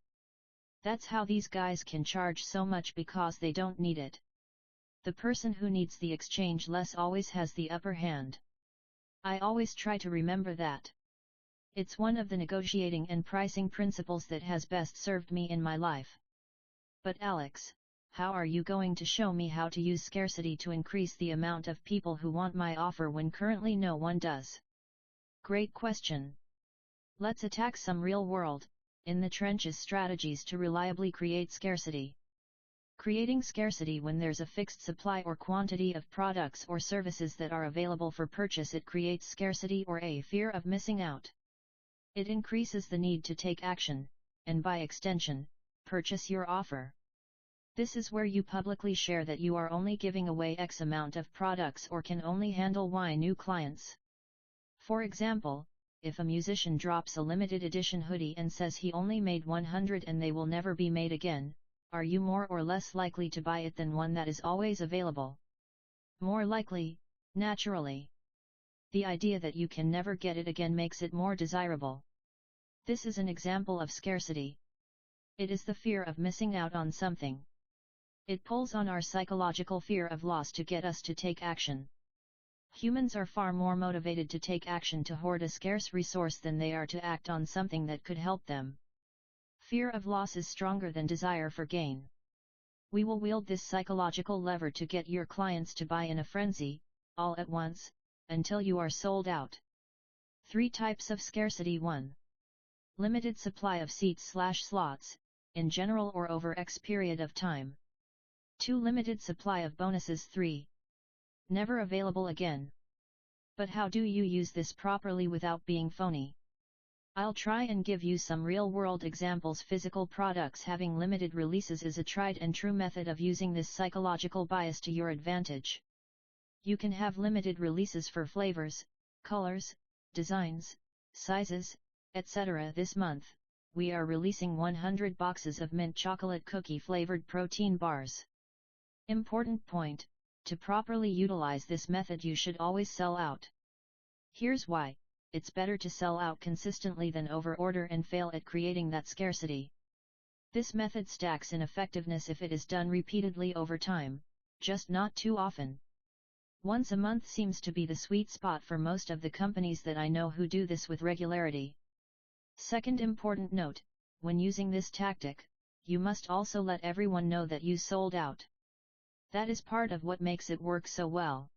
That's how these guys can charge so much, because they don't need it. The person who needs the exchange less always has the upper hand. I always try to remember that. It's one of the negotiating and pricing principles that has best served me in my life. But Alex, how are you going to show me how to use scarcity to increase the amount of people who want my offer when currently no one does? Great question. Let's attack some real-world, in the trenches strategies to reliably create scarcity. Creating scarcity when there's a fixed supply or quantity of products or services that are available for purchase. It creates scarcity or a fear of missing out. It increases the need to take action, and by extension, purchase your offer. This is where you publicly share that you are only giving away X amount of products or can only handle Y new clients. For example, if a musician drops a limited edition hoodie and says he only made 100 and they will never be made again, are you more or less likely to buy it than one that is always available? More likely, naturally. The idea that you can never get it again makes it more desirable. This is an example of scarcity. It is the fear of missing out on something. It pulls on our psychological fear of loss to get us to take action. Humans are far more motivated to take action to hoard a scarce resource than they are to act on something that could help them. Fear of loss is stronger than desire for gain. We will wield this psychological lever to get your clients to buy in a frenzy, all at once, until you are sold out. 3 types of scarcity. 1. Limited supply of seats/slots, in general or over X period of time. 2. Limited supply of bonuses. 3. Never available again. But how do you use this properly without being phony? I'll try and give you some real-world examples. Physical products having limited releases is a tried and true method of using this psychological bias to your advantage. You can have limited releases for flavors, colors, designs, sizes, etc. This month, we are releasing 100 boxes of mint chocolate cookie flavored protein bars. Important point: to properly utilize this method you should always sell out. Here's why: it's better to sell out consistently than over-order and fail at creating that scarcity. This method stacks in effectiveness if it is done repeatedly over time, just not too often. Once a month seems to be the sweet spot for most of the companies that I know who do this with regularity. Second important note: when using this tactic, you must also let everyone know that you sold out. That is part of what makes it work so well.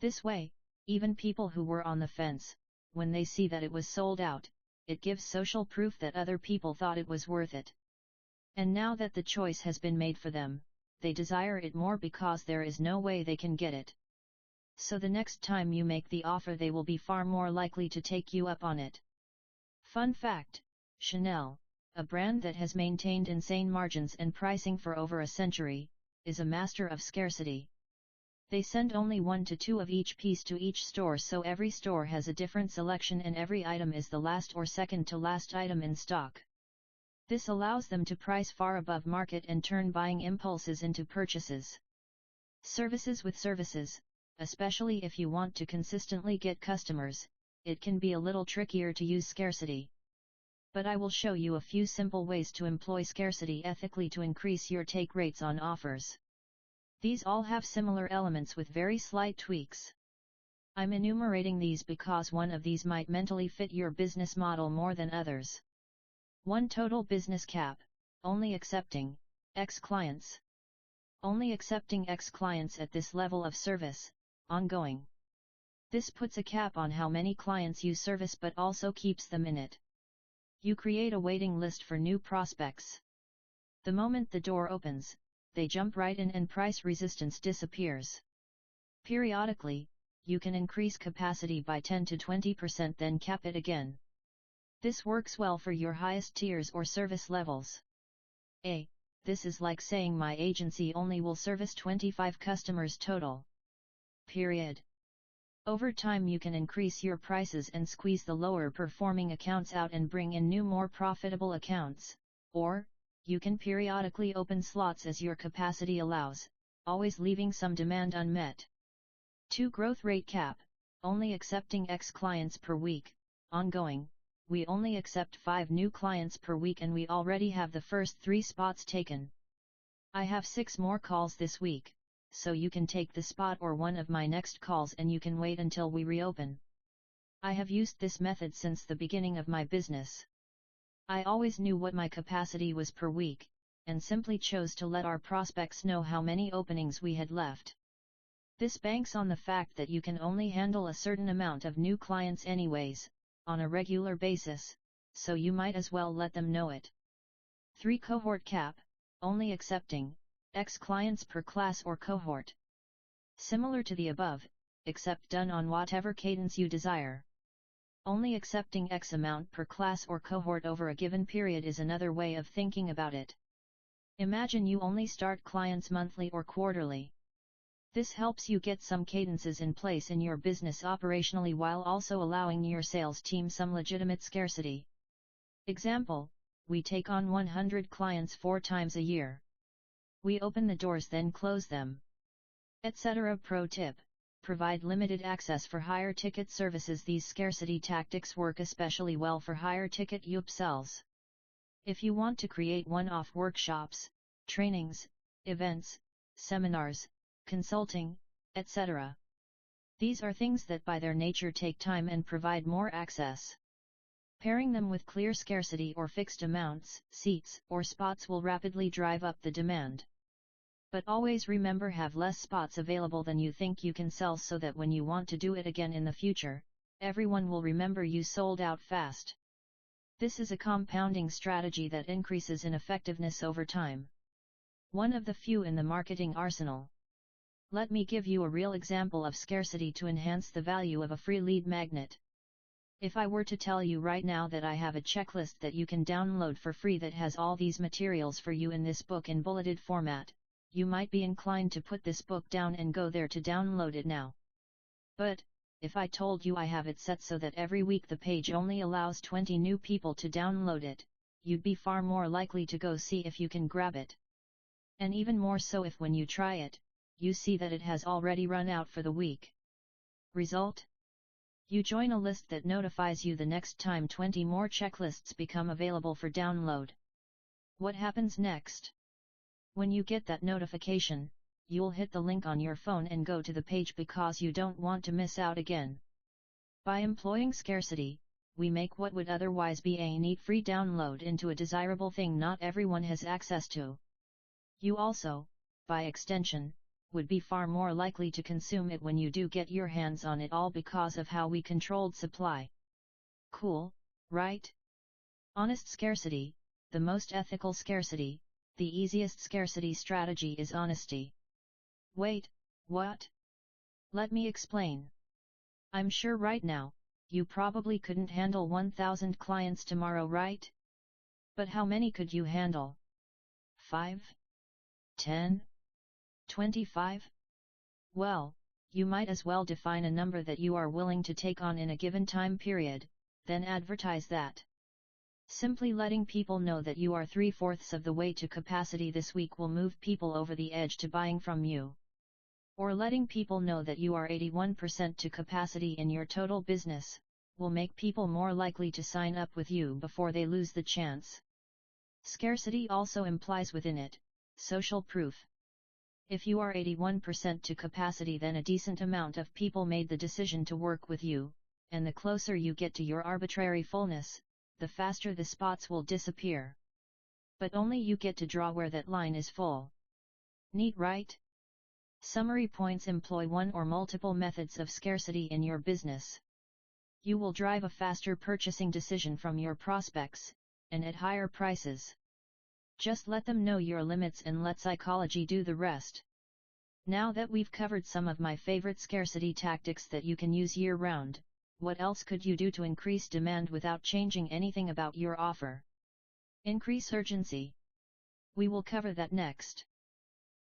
This way, even people who were on the fence, when they see that it was sold out, it gives social proof that other people thought it was worth it. And now that the choice has been made for them, they desire it more because there is no way they can get it. So the next time you make the offer, they will be far more likely to take you up on it. Fun fact: Chanel, a brand that has maintained insane margins and pricing for over a century, is a master of scarcity. They send only 1 to 2 of each piece to each store, so every store has a different selection and every item is the last or second to last item in stock. This allows them to price far above market and turn buying impulses into purchases. Services: with services, especially if you want to consistently get customers, it can be a little trickier to use scarcity. But I will show you a few simple ways to employ scarcity ethically to increase your take rates on offers. These all have similar elements with very slight tweaks. I'm enumerating these because one of these might mentally fit your business model more than others. 1. Total business cap: only accepting X clients. Only accepting X clients at this level of service, ongoing. This puts a cap on how many clients you service but also keeps them in it. You create a waiting list for new prospects. The moment the door opens, they jump right in and price resistance disappears. Periodically, you can increase capacity by 10 to 20%, then cap it again. This works well for your highest tiers or service levels. This is like saying my agency only will service 25 customers total. Period. Over time you can increase your prices and squeeze the lower performing accounts out and bring in new, more profitable accounts, or you can periodically open slots as your capacity allows, always leaving some demand unmet. 2. Growth rate cap: only accepting X clients per week, ongoing. We only accept 5 new clients per week and we already have the first 3 spots taken. I have 6 more calls this week, so you can take the spot or one of my next calls and you can wait until we reopen. I have used this method since the beginning of my business. I always knew what my capacity was per week, and simply chose to let our prospects know how many openings we had left. This banks on the fact that you can only handle a certain amount of new clients anyways, on a regular basis, so you might as well let them know it. 3. Cohort cap: only accepting X clients per class or cohort. Similar to the above, except done on whatever cadence you desire. Only accepting X amount per class or cohort over a given period is another way of thinking about it. Imagine you only start clients monthly or quarterly. This helps you get some cadences in place in your business operationally while also allowing your sales team some legitimate scarcity. Example, we take on 100 clients 4 times a year. We open the doors then close them, etc. Pro tip: provide limited access for higher ticket services. These scarcity tactics work especially well for higher ticket upsells. If you want to create one-off workshops, trainings, events, seminars, consulting, etc. These are things that by their nature take time and provide more access. Pairing them with clear scarcity or fixed amounts, seats, or spots will rapidly drive up the demand. But always remember, have less spots available than you think you can sell so that when you want to do it again in the future, everyone will remember you sold out fast. This is a compounding strategy that increases in effectiveness over time. One of the few in the marketing arsenal. Let me give you a real example of scarcity to enhance the value of a free lead magnet. If I were to tell you right now that I have a checklist that you can download for free that has all these materials for you in this book in bulleted format, you might be inclined to put this book down and go there to download it now. But, if I told you I have it set so that every week the page only allows 20 new people to download it, you'd be far more likely to go see if you can grab it. And even more so if when you try it, you see that it has already run out for the week. Result? You join a list that notifies you the next time 20 more checklists become available for download. What happens next? When you get that notification, you'll hit the link on your phone and go to the page because you don't want to miss out again. By employing scarcity, we make what would otherwise be a neat free download into a desirable thing not everyone has access to. You also, by extension, would be far more likely to consume it when you do get your hands on it, all because of how we controlled supply. Cool, right? Honest scarcity, the most ethical scarcity, the easiest scarcity strategy is honesty. Wait, what? Let me explain. I'm sure right now, you probably couldn't handle 1,000 clients tomorrow, right? But how many could you handle? 5? 10? 25? Well, you might as well define a number that you are willing to take on in a given time period, then advertise that. Simply letting people know that you are 3/4 of the way to capacity this week will move people over the edge to buying from you. Or letting people know that you are 81% to capacity in your total business, will make people more likely to sign up with you before they lose the chance. Scarcity also implies within it social proof. If you are 81% to capacity, then a decent amount of people made the decision to work with you, and the closer you get to your arbitrary fullness, the faster the spots will disappear. But only you get to draw where that line is full. Neat, right? Summary points: employ one or multiple methods of scarcity in your business. You will drive a faster purchasing decision from your prospects, and at higher prices. Just let them know your limits and let psychology do the rest. Now that we've covered some of my favorite scarcity tactics that you can use year-round, what else could you do to increase demand without changing anything about your offer? Increase urgency. We will cover that next.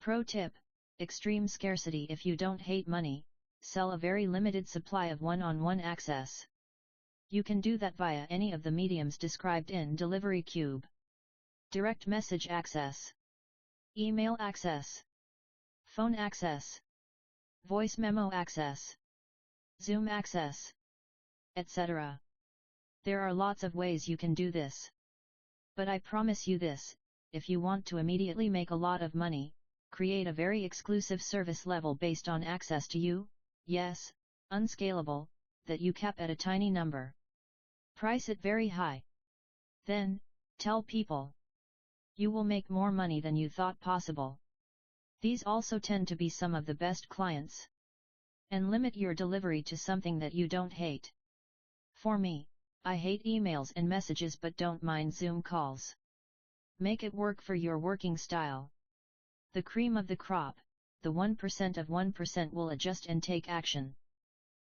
Pro tip: extreme scarcity. If you don't hate money, sell a very limited supply of one-on-one access. You can do that via any of the mediums described in Delivery Cube. Direct message access, email access, phone access, voice memo access, Zoom access, etc. There are lots of ways you can do this. But I promise you this: if you want to immediately make a lot of money, create a very exclusive service level based on access to you, yes, unscalable, that you cap at a tiny number. Price it very high. Then, tell people. You will make more money than you thought possible. These also tend to be some of the best clients. And limit your delivery to something that you don't hate. For me, I hate emails and messages but don't mind Zoom calls. Make it work for your working style. The cream of the crop, the 1% of 1% will adjust and take action.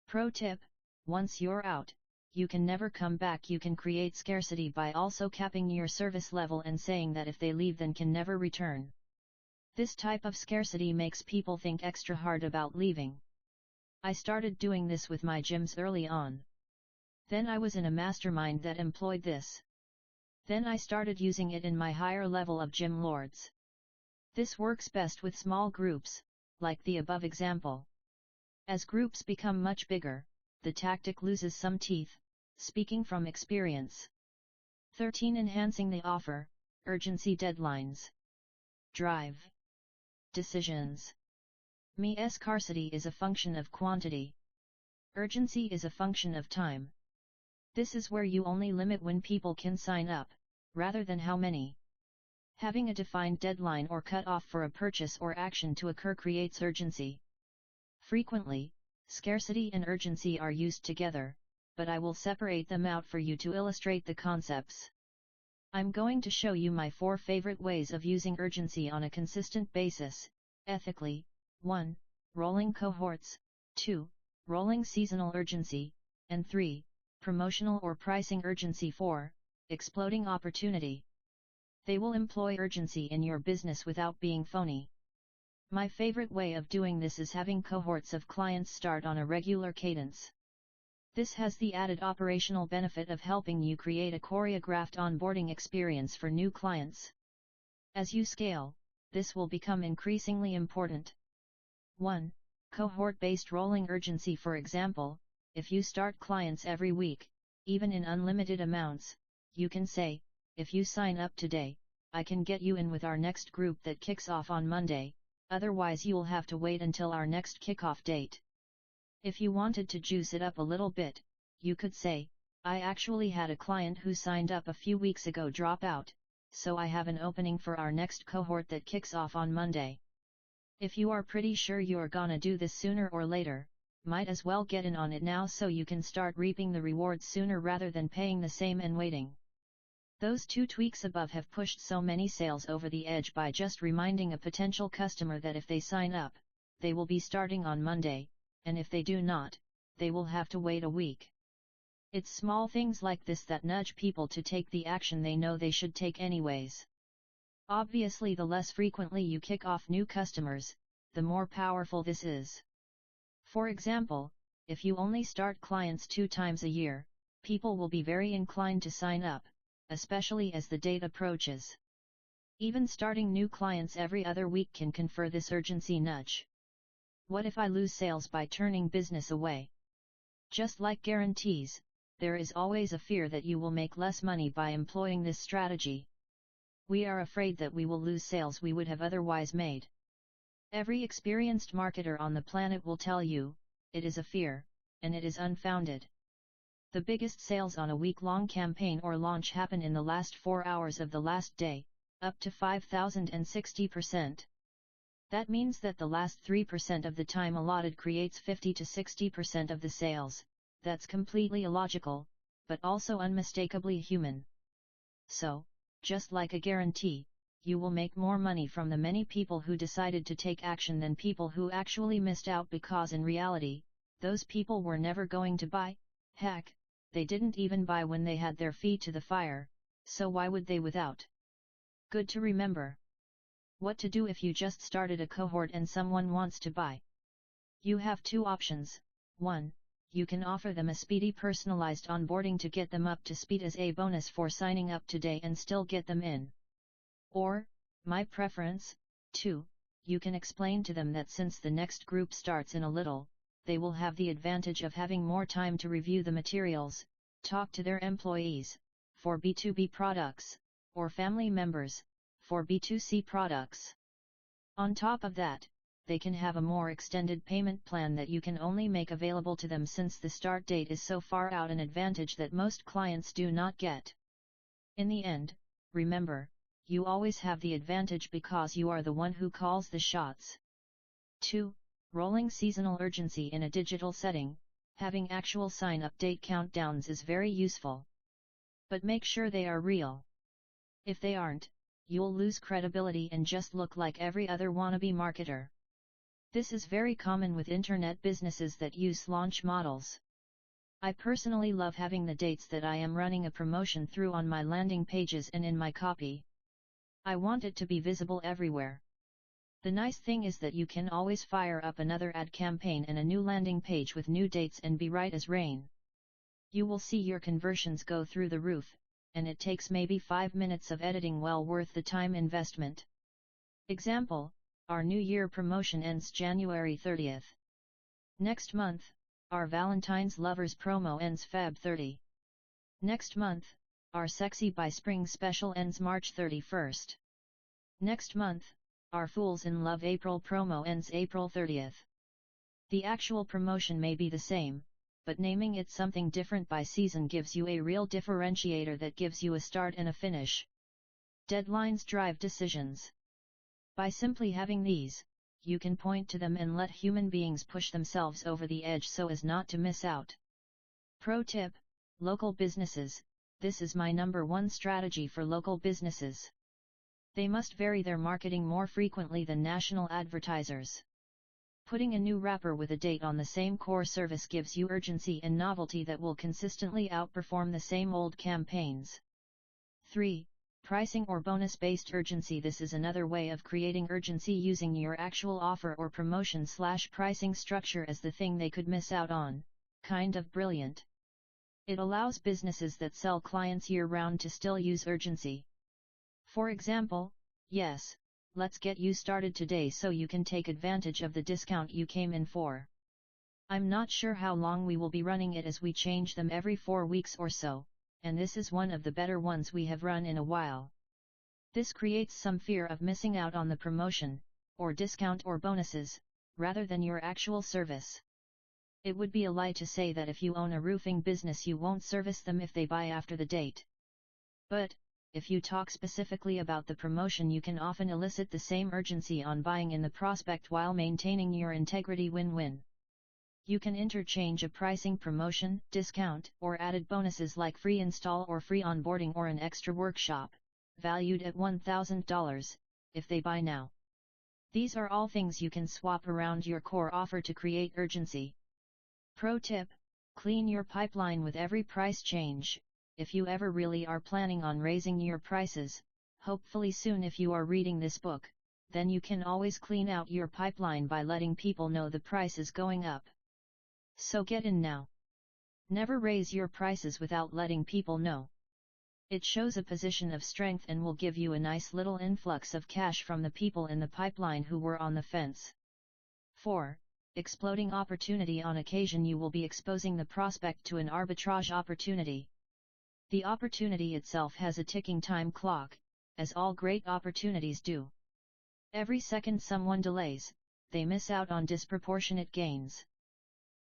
Pro tip: once you're out, you can never come back. You can create scarcity by also capping your service level and saying that if they leave then can never return. This type of scarcity makes people think extra hard about leaving. I started doing this with my gyms early on. Then I was in a mastermind that employed this. Then I started using it in my higher level of gym lords. This works best with small groups, like the above example. As groups become much bigger, the tactic loses some teeth, speaking from experience. 13. Enhancing the offer, urgency, deadlines. Drive. Decisions. Scarcity is a function of quantity. Urgency is a function of time. This is where you only limit when people can sign up, rather than how many. Having a defined deadline or cut-off for a purchase or action to occur creates urgency. Frequently, scarcity and urgency are used together, but I will separate them out for you to illustrate the concepts. I'm going to show you my 4 favorite ways of using urgency on a consistent basis, ethically. 1. Rolling cohorts. 2. Rolling seasonal urgency. And 3. Promotional or pricing urgency. 4. Exploding opportunity. They will employ urgency in your business without being phony. My favorite way of doing this is having cohorts of clients start on a regular cadence. This has the added operational benefit of helping you create a choreographed onboarding experience for new clients. As you scale, this will become increasingly important. 1. Cohort-based rolling urgency. For example, if you start clients every week, even in unlimited amounts, you can say, if you sign up today, I can get you in with our next group that kicks off on Monday, otherwise you'll have to wait until our next kickoff date. If you wanted to juice it up a little bit, you could say, I actually had a client who signed up a few weeks ago drop out, so I have an opening for our next cohort that kicks off on Monday. If you are pretty sure you're gonna do this sooner or later, might as well get in on it now so you can start reaping the rewards sooner rather than paying the same and waiting. Those 2 tweaks above have pushed so many sales over the edge by just reminding a potential customer that if they sign up, they will be starting on Monday, and if they do not, they will have to wait a week. It's small things like this that nudge people to take the action they know they should take anyways. Obviously, the less frequently you kick off new customers, the more powerful this is. For example, if you only start clients 2 times a year, people will be very inclined to sign up, especially as the date approaches. Even starting new clients every other week can confer this urgency nudge. What if I lose sales by turning business away? Just like guarantees, there is always a fear that you will make less money by employing this strategy. We are afraid that we will lose sales we would have otherwise made. Every experienced marketer on the planet will tell you, it is a fear, and it is unfounded. The biggest sales on a week-long campaign or launch happen in the last 4 hours of the last day, up to 5,060%. That means that the last 3% of the time allotted creates 50 to 60% of the sales. That's completely illogical, but also unmistakably human. So, just like a guarantee, you will make more money from the many people who decided to take action than people who actually missed out because in reality, those people were never going to buy. Heck, they didn't even buy when they had their feet to the fire, so why would they without? Good to remember. What to do if you just started a cohort and someone wants to buy? You have 2 options. 1. You can offer them a speedy personalized onboarding to get them up to speed as a bonus for signing up today and still get them in. Or, my preference, 2, you can explain to them that since the next group starts in a little, they will have the advantage of having more time to review the materials, talk to their employees, for B2B products, or family members, for B2C products. On top of that, they can have a more extended payment plan that you can only make available to them since the start date is so far out, an advantage that most clients do not get. In the end, remember, you always have the advantage because you are the one who calls the shots. 2. Rolling seasonal urgency in a digital setting. Having actual sign-up date countdowns is very useful. But make sure they are real. If they aren't, you'll lose credibility and just look like every other wannabe marketer. This is very common with internet businesses that use launch models. I personally love having the dates that I am running a promotion through on my landing pages and in my copy. I want it to be visible everywhere. The nice thing is that you can always fire up another ad campaign and a new landing page with new dates and be right as rain. You will see your conversions go through the roof, and it takes maybe 5 minutes of editing, well worth the time investment. Example, our New Year promotion ends January 30th. Next month, our Valentine's Lovers promo ends Feb 30. Next month, our Sexy by Spring special ends March 31st. Next month, our Fools in Love April promo ends April 30th. The actual promotion may be the same, but naming it something different by season gives you a real differentiator that gives you a start and a finish. Deadlines drive decisions. By simply having these, you can point to them and let human beings push themselves over the edge so as not to miss out. Pro tip: local businesses. This is my #1 strategy for local businesses. They must vary their marketing more frequently than national advertisers. Putting a new wrapper with a date on the same core service gives you urgency and novelty that will consistently outperform the same old campaigns. 3. Pricing or bonus-based urgency. This is another way of creating urgency using your actual offer or promotion/pricing structure as the thing they could miss out on. Kind of brilliant. It allows businesses that sell clients year-round to still use urgency. For example, yes, let's get you started today so you can take advantage of the discount you came in for. I'm not sure how long we will be running it as we change them every 4 weeks or so, and this is one of the better ones we have run in a while. This creates some fear of missing out on the promotion, or discount or bonuses, rather than your actual service. It would be a lie to say that if you own a roofing business you won't service them if they buy after the date. But, if you talk specifically about the promotion, you can often elicit the same urgency on buying in the prospect while maintaining your integrity. Win-win. You can interchange a pricing promotion, discount, or added bonuses like free install or free onboarding or an extra workshop, valued at $1,000, if they buy now. These are all things you can swap around your core offer to create urgency. Pro tip: clean your pipeline with every price change. If you ever really are planning on raising your prices, hopefully soon if you are reading this book, then you can always clean out your pipeline by letting people know the price is going up. So get in now. Never raise your prices without letting people know. It shows a position of strength and will give you a nice little influx of cash from the people in the pipeline who were on the fence. 4. Exploding opportunity. On occasion you will be exposing the prospect to an arbitrage opportunity. The opportunity itself has a ticking time clock, as all great opportunities do. Every second someone delays, they miss out on disproportionate gains.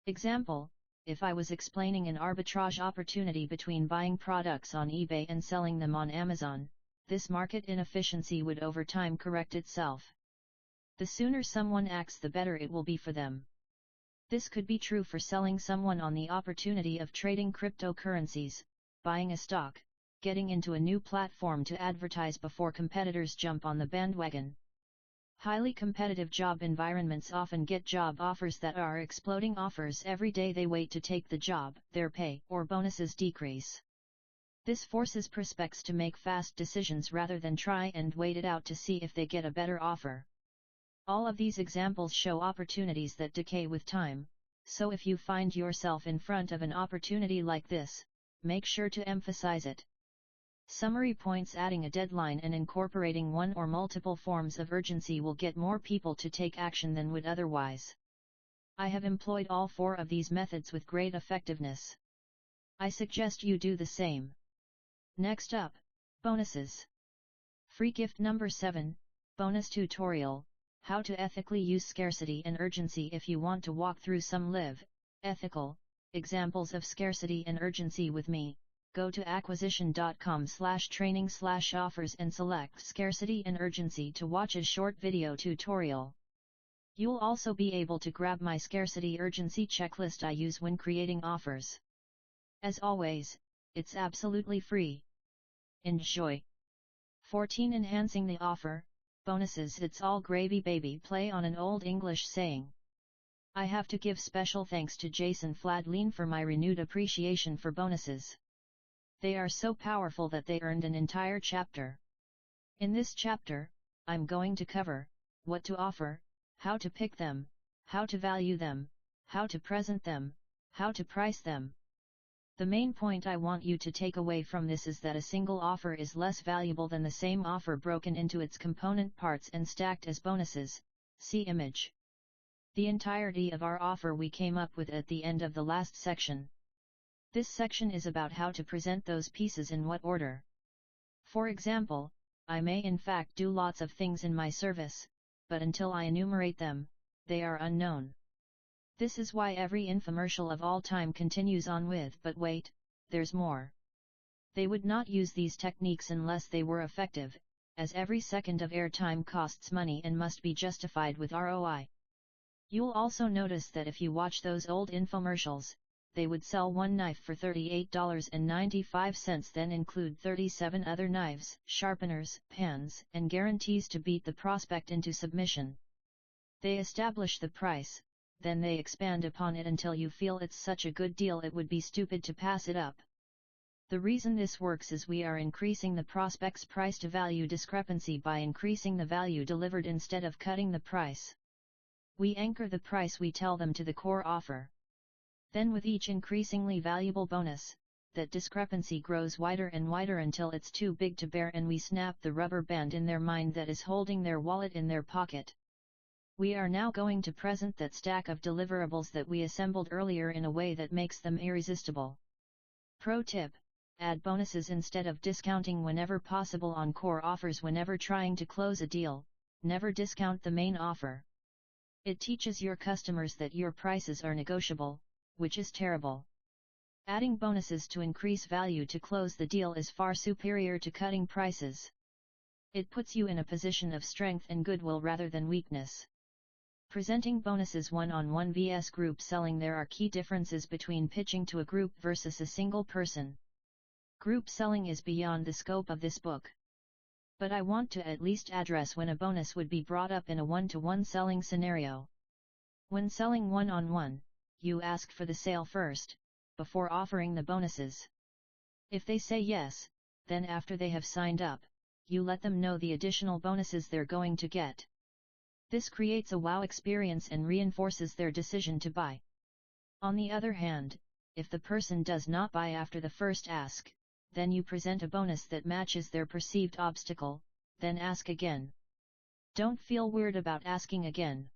Example: if I was explaining an arbitrage opportunity between buying products on eBay and selling them on Amazon, this market inefficiency would over time correct itself. The sooner someone acts, the better it will be for them. This could be true for selling someone on the opportunity of trading cryptocurrencies, buying a stock, getting into a new platform to advertise before competitors jump on the bandwagon. Highly competitive job environments often get job offers that are exploding offers every day they wait to take the job. Their pay or bonuses decrease. This forces prospects to make fast decisions rather than try and wait it out to see if they get a better offer. All of these examples show opportunities that decay with time, so if you find yourself in front of an opportunity like this, make sure to emphasize it. Summary points: adding a deadline and incorporating one or multiple forms of urgency will get more people to take action than would otherwise. I have employed all 4 of these methods with great effectiveness. I suggest you do the same. Next up, bonuses. Free gift number 7, bonus tutorial: how to ethically use scarcity and urgency. If you want to walk through some ethical examples of scarcity and urgency with me, go to acquisition.com/training/offers and select scarcity and urgency to watch a short video tutorial. You'll also be able to grab my scarcity urgency checklist I use when creating offers. As always, it's absolutely free. Enjoy! 14. Enhancing the offer. Bonuses. It's all gravy baby. Play on an old English saying. I have to give special thanks to Jason Fladleen for my renewed appreciation for bonuses. They are so powerful that they earned an entire chapter. In this chapter, I'm going to cover what to offer, how to pick them, how to value them, how to present them, how to price them. The main point I want you to take away from this is that a single offer is less valuable than the same offer broken into its component parts and stacked as bonuses. See image. The entirety of our offer we came up with at the end of the last section. This section is about how to present those pieces in what order. For example, I may in fact do lots of things in my service, but until I enumerate them, they are unknown. This is why every infomercial of all time continues on with, but wait, there's more. They would not use these techniques unless they were effective, as every second of airtime costs money and must be justified with ROI. You'll also notice that if you watch those old infomercials, they would sell one knife for $38.95, then include 37 other knives, sharpeners, pans, and guarantees to beat the prospect into submission. They establish the price, then they expand upon it until you feel it's such a good deal it would be stupid to pass it up. The reason this works is we are increasing the prospect's price to value discrepancy by increasing the value delivered instead of cutting the price. We anchor the price we tell them to the core offer. Then with each increasingly valuable bonus, that discrepancy grows wider and wider until it's too big to bear and we snap the rubber band in their mind that is holding their wallet in their pocket. We are now going to present that stack of deliverables that we assembled earlier in a way that makes them irresistible. Pro tip: add bonuses instead of discounting whenever possible on core offers whenever trying to close a deal. Never discount the main offer. It teaches your customers that your prices are negotiable, which is terrible. Adding bonuses to increase value to close the deal is far superior to cutting prices. It puts you in a position of strength and goodwill rather than weakness. Presenting bonuses one-on-one vs group selling. There are key differences between pitching to a group versus a single person. Group selling is beyond the scope of this book. But I want to at least address when a bonus would be brought up in a one-to-one selling scenario. When selling one-on-one, you ask for the sale first, before offering the bonuses. If they say yes, then after they have signed up, you let them know the additional bonuses they're going to get. This creates a wow experience and reinforces their decision to buy. On the other hand, if the person does not buy after the first ask, then you present a bonus that matches their perceived obstacle, then ask again. Don't feel weird about asking again.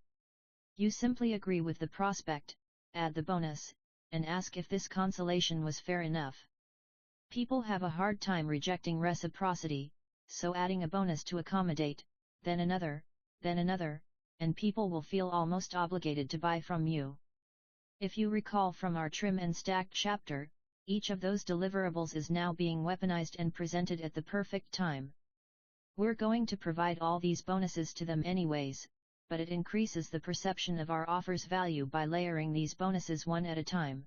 You simply agree with the prospect, add the bonus, and ask if this consolation was fair enough. People have a hard time rejecting reciprocity, so adding a bonus to accommodate, then another, and people will feel almost obligated to buy from you. If you recall from our trim and stack chapter, each of those deliverables is now being weaponized and presented at the perfect time. We're going to provide all these bonuses to them anyways, but it increases the perception of our offer's value by layering these bonuses one at a time.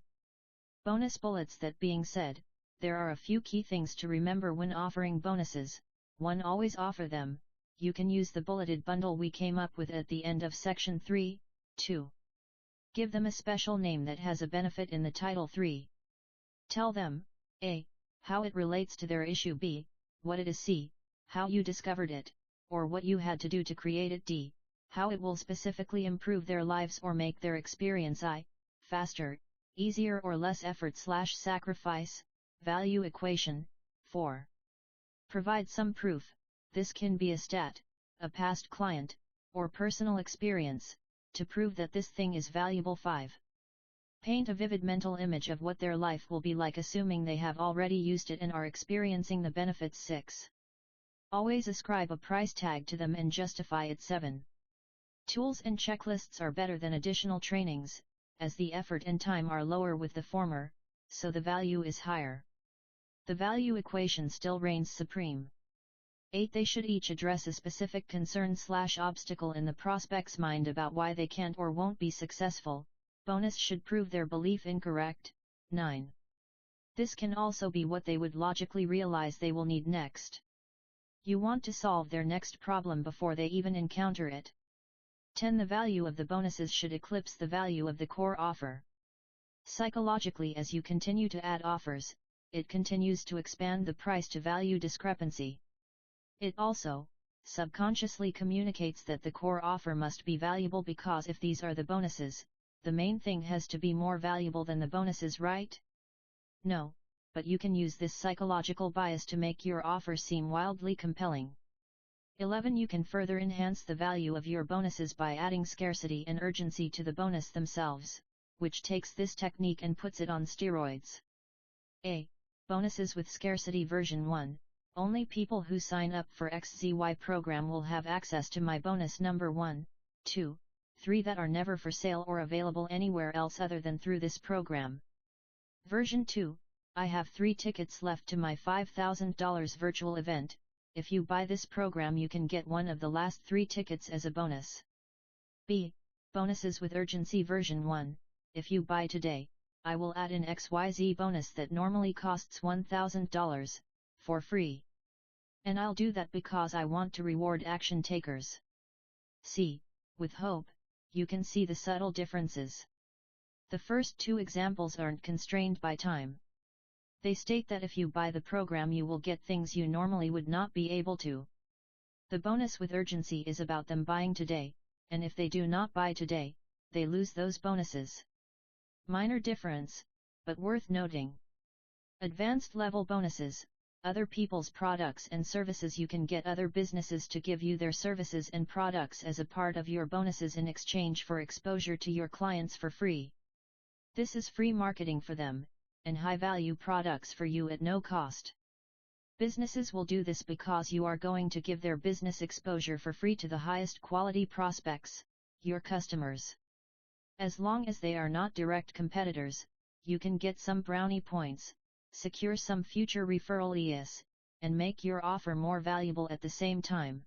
Bonus bullets. That being said, there are a few key things to remember when offering bonuses. 1. Always offer them. You can use the bulleted bundle we came up with at the end of section 3. 2. Give them a special name that has a benefit in the title. 3. Tell them, A. how it relates to their issue. B. what it is. C. how you discovered it, or what you had to do to create it. D. how it will specifically improve their lives or make their experience faster, easier or less effort/sacrifice. Value equation. 4. Provide some proof. This can be a stat, a past client, or personal experience, to prove that this thing is valuable. 5. Paint a vivid mental image of what their life will be like assuming they have already used it and are experiencing the benefits. 6. Always ascribe a price tag to them and justify it. 7. Tools and checklists are better than additional trainings, as the effort and time are lower with the former, so the value is higher. The value equation still reigns supreme. 8. They should each address a specific concern/obstacle in the prospect's mind about why they can't or won't be successful. Bonus should prove their belief incorrect. 9. This can also be what they would logically realize they will need next. You want to solve their next problem before they even encounter it. 10. The value of the bonuses should eclipse the value of the core offer. Psychologically, as you continue to add offers, it continues to expand the price to value discrepancy. It also, subconsciously communicates that the core offer must be valuable, because if these are the bonuses, the main thing has to be more valuable than the bonuses, right? No, but you can use this psychological bias to make your offer seem wildly compelling. 11. You can further enhance the value of your bonuses by adding scarcity and urgency to the bonus themselves, which takes this technique and puts it on steroids. A. Bonuses with scarcity version 1. Only people who sign up for XZY program will have access to my bonus number 1, 2, 3 that are never for sale or available anywhere else other than through this program. Version 2. I have 3 tickets left to my $5,000 virtual event. If you buy this program, you can get one of the last 3 tickets as a bonus. B. Bonuses with urgency version 1. If you buy today, I will add an XYZ bonus that normally costs $1,000, for free. And I'll do that because I want to reward action takers. C. With hope, you can see the subtle differences. The first 2 examples aren't constrained by time. They state that if you buy the program, you will get things you normally would not be able to. The bonus with urgency is about them buying today, and if they do not buy today, they lose those bonuses. Minor difference, but worth noting. Advanced level bonuses, other people's products and services. You can get other businesses to give you their services and products as a part of your bonuses in exchange for exposure to your clients for free. This is free marketing for them, and high-value products for you at no cost. Businesses will do this because you are going to give their business exposure for free to the highest quality prospects, your customers. As long as they are not direct competitors, you can get some brownie points, secure some future referral ES, and make your offer more valuable at the same time.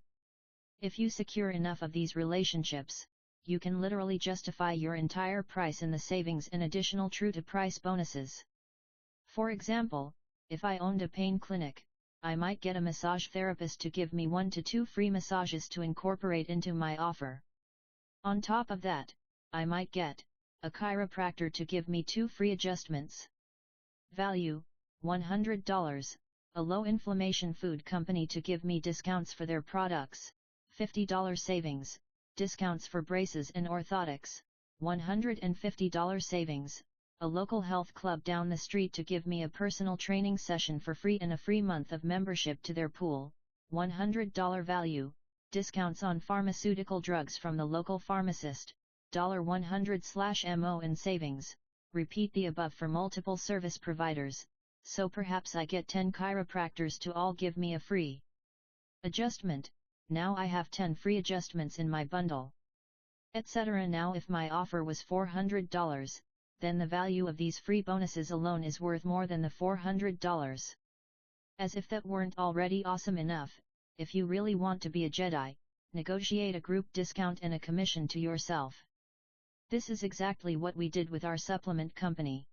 If you secure enough of these relationships, you can literally justify your entire price in the savings and additional true-to-price bonuses. For example, if I owned a pain clinic, I might get a massage therapist to give me 1 to 2 free massages to incorporate into my offer. On top of that, I might get a chiropractor to give me 2 free adjustments. Value, $100, a low-inflammation food company to give me discounts for their products, $50 savings, discounts for braces and orthotics, $150 savings, a local health club down the street to give me a personal training session for free and a free month of membership to their pool, $100 value, discounts on pharmaceutical drugs from the local pharmacist, $100/MO in savings. Repeat the above for multiple service providers, so perhaps I get 10 chiropractors to all give me a free adjustment. Now I have 10 free adjustments in my bundle, etc. Now if my offer was $400, then the value of these free bonuses alone is worth more than the $400. As if that weren't already awesome enough, if you really want to be a Jedi, negotiate a group discount and a commission to yourself. This is exactly what we did with our supplement company.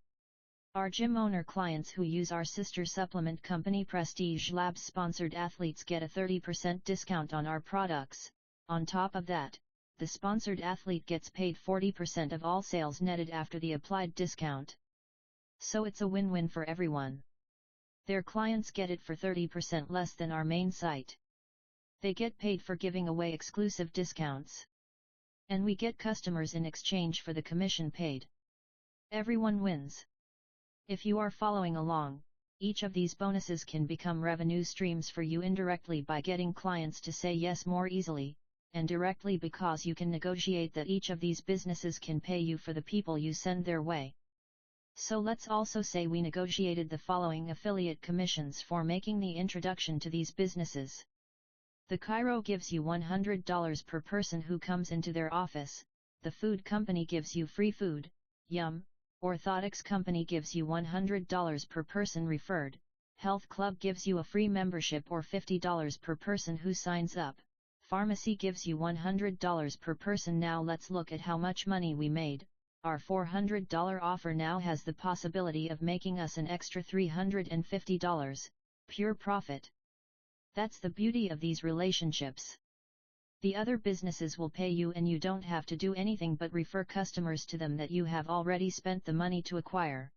Our gym owner clients who use our sister supplement company Prestige Labs sponsored athletes get a 30% discount on our products. On top of that, the sponsored athlete gets paid 40% of all sales netted after the applied discount. So it's a win-win for everyone. Their clients get it for 30% less than our main site. They get paid for giving away exclusive discounts. And we get customers in exchange for the commission paid. Everyone wins. If you are following along, each of these bonuses can become revenue streams for you indirectly by getting clients to say yes more easily, and directly because you can negotiate that each of these businesses can pay you for the people you send their way. So let's also say we negotiated the following affiliate commissions for making the introduction to these businesses. The Chiro gives you $100 per person who comes into their office, the food company gives you free food, yum, orthotics company gives you $100 per person referred, health club gives you a free membership or $50 per person who signs up, pharmacy gives you $100 per person. Now let's look at how much money we made. Our $400 offer now has the possibility of making us an extra $350, pure profit. That's the beauty of these relationships. The other businesses will pay you and you don't have to do anything but refer customers to them that you have already spent the money to acquire.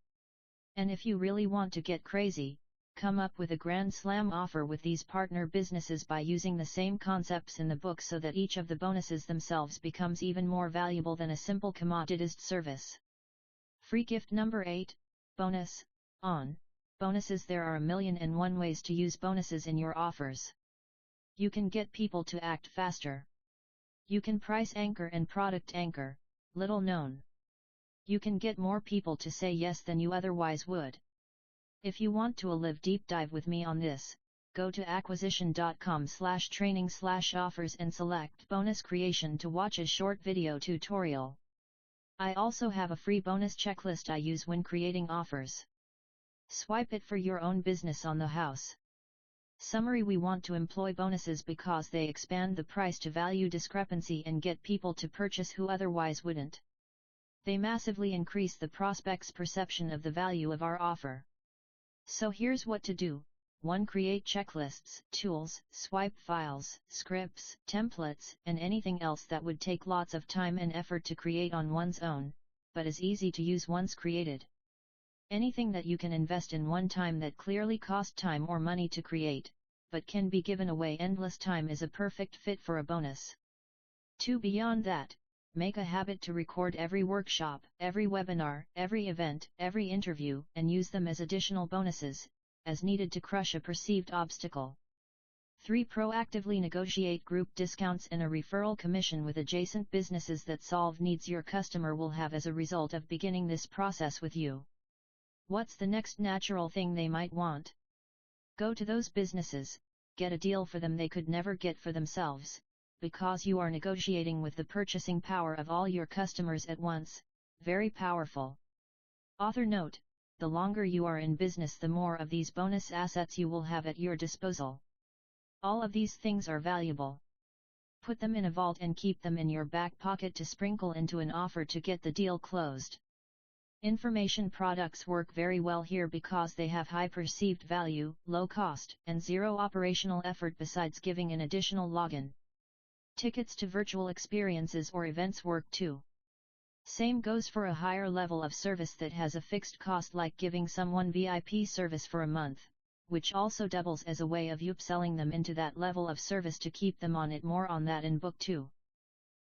And if you really want to get crazy, come up with a grand slam offer with these partner businesses by using the same concepts in the book so that each of the bonuses themselves becomes even more valuable than a simple commoditized service. Free gift number 8, Bonus, on. Bonuses. There are 1,000,001 ways to use bonuses in your offers. You can get people to act faster. You can price anchor and product anchor, little known. You can get more people to say yes than you otherwise would. If you want to live deep dive with me on this, go to acquisition.com/training/offers and select bonus creation to watch a short video tutorial. I also have a free bonus checklist I use when creating offers. Swipe it for your own business on the house. Summary: we want to employ bonuses because they expand the price to value discrepancy and get people to purchase who otherwise wouldn't. They massively increase the prospect's perception of the value of our offer. So here's what to do. 1. Create checklists, tools, swipe files, scripts, templates, and anything else that would take lots of time and effort to create on one's own, but is easy to use once created. Anything that you can invest in one time that clearly cost time or money to create, but can be given away endless time is a perfect fit for a bonus. 2. Beyond that, make a habit to record every workshop, every webinar, every event, every interview, and use them as additional bonuses, as needed to crush a perceived obstacle. 3. Proactively negotiate group discounts and a referral commission with adjacent businesses that solve needs your customer will have as a result of beginning this process with you. What's the next natural thing they might want? Go to those businesses, get a deal for them they could never get for themselves, because you are negotiating with the purchasing power of all your customers at once. Very powerful. Author note: the longer you are in business, the more of these bonus assets you will have at your disposal. All of these things are valuable. Put them in a vault and keep them in your back pocket to sprinkle into an offer to get the deal closed. Information products work very well here because they have high perceived value, low cost, and zero operational effort besides giving an additional login. Tickets to virtual experiences or events work too. Same goes for a higher level of service that has a fixed cost, like giving someone VIP service for a month, which also doubles as a way of upselling them into that level of service to keep them on it. More on that in book 2.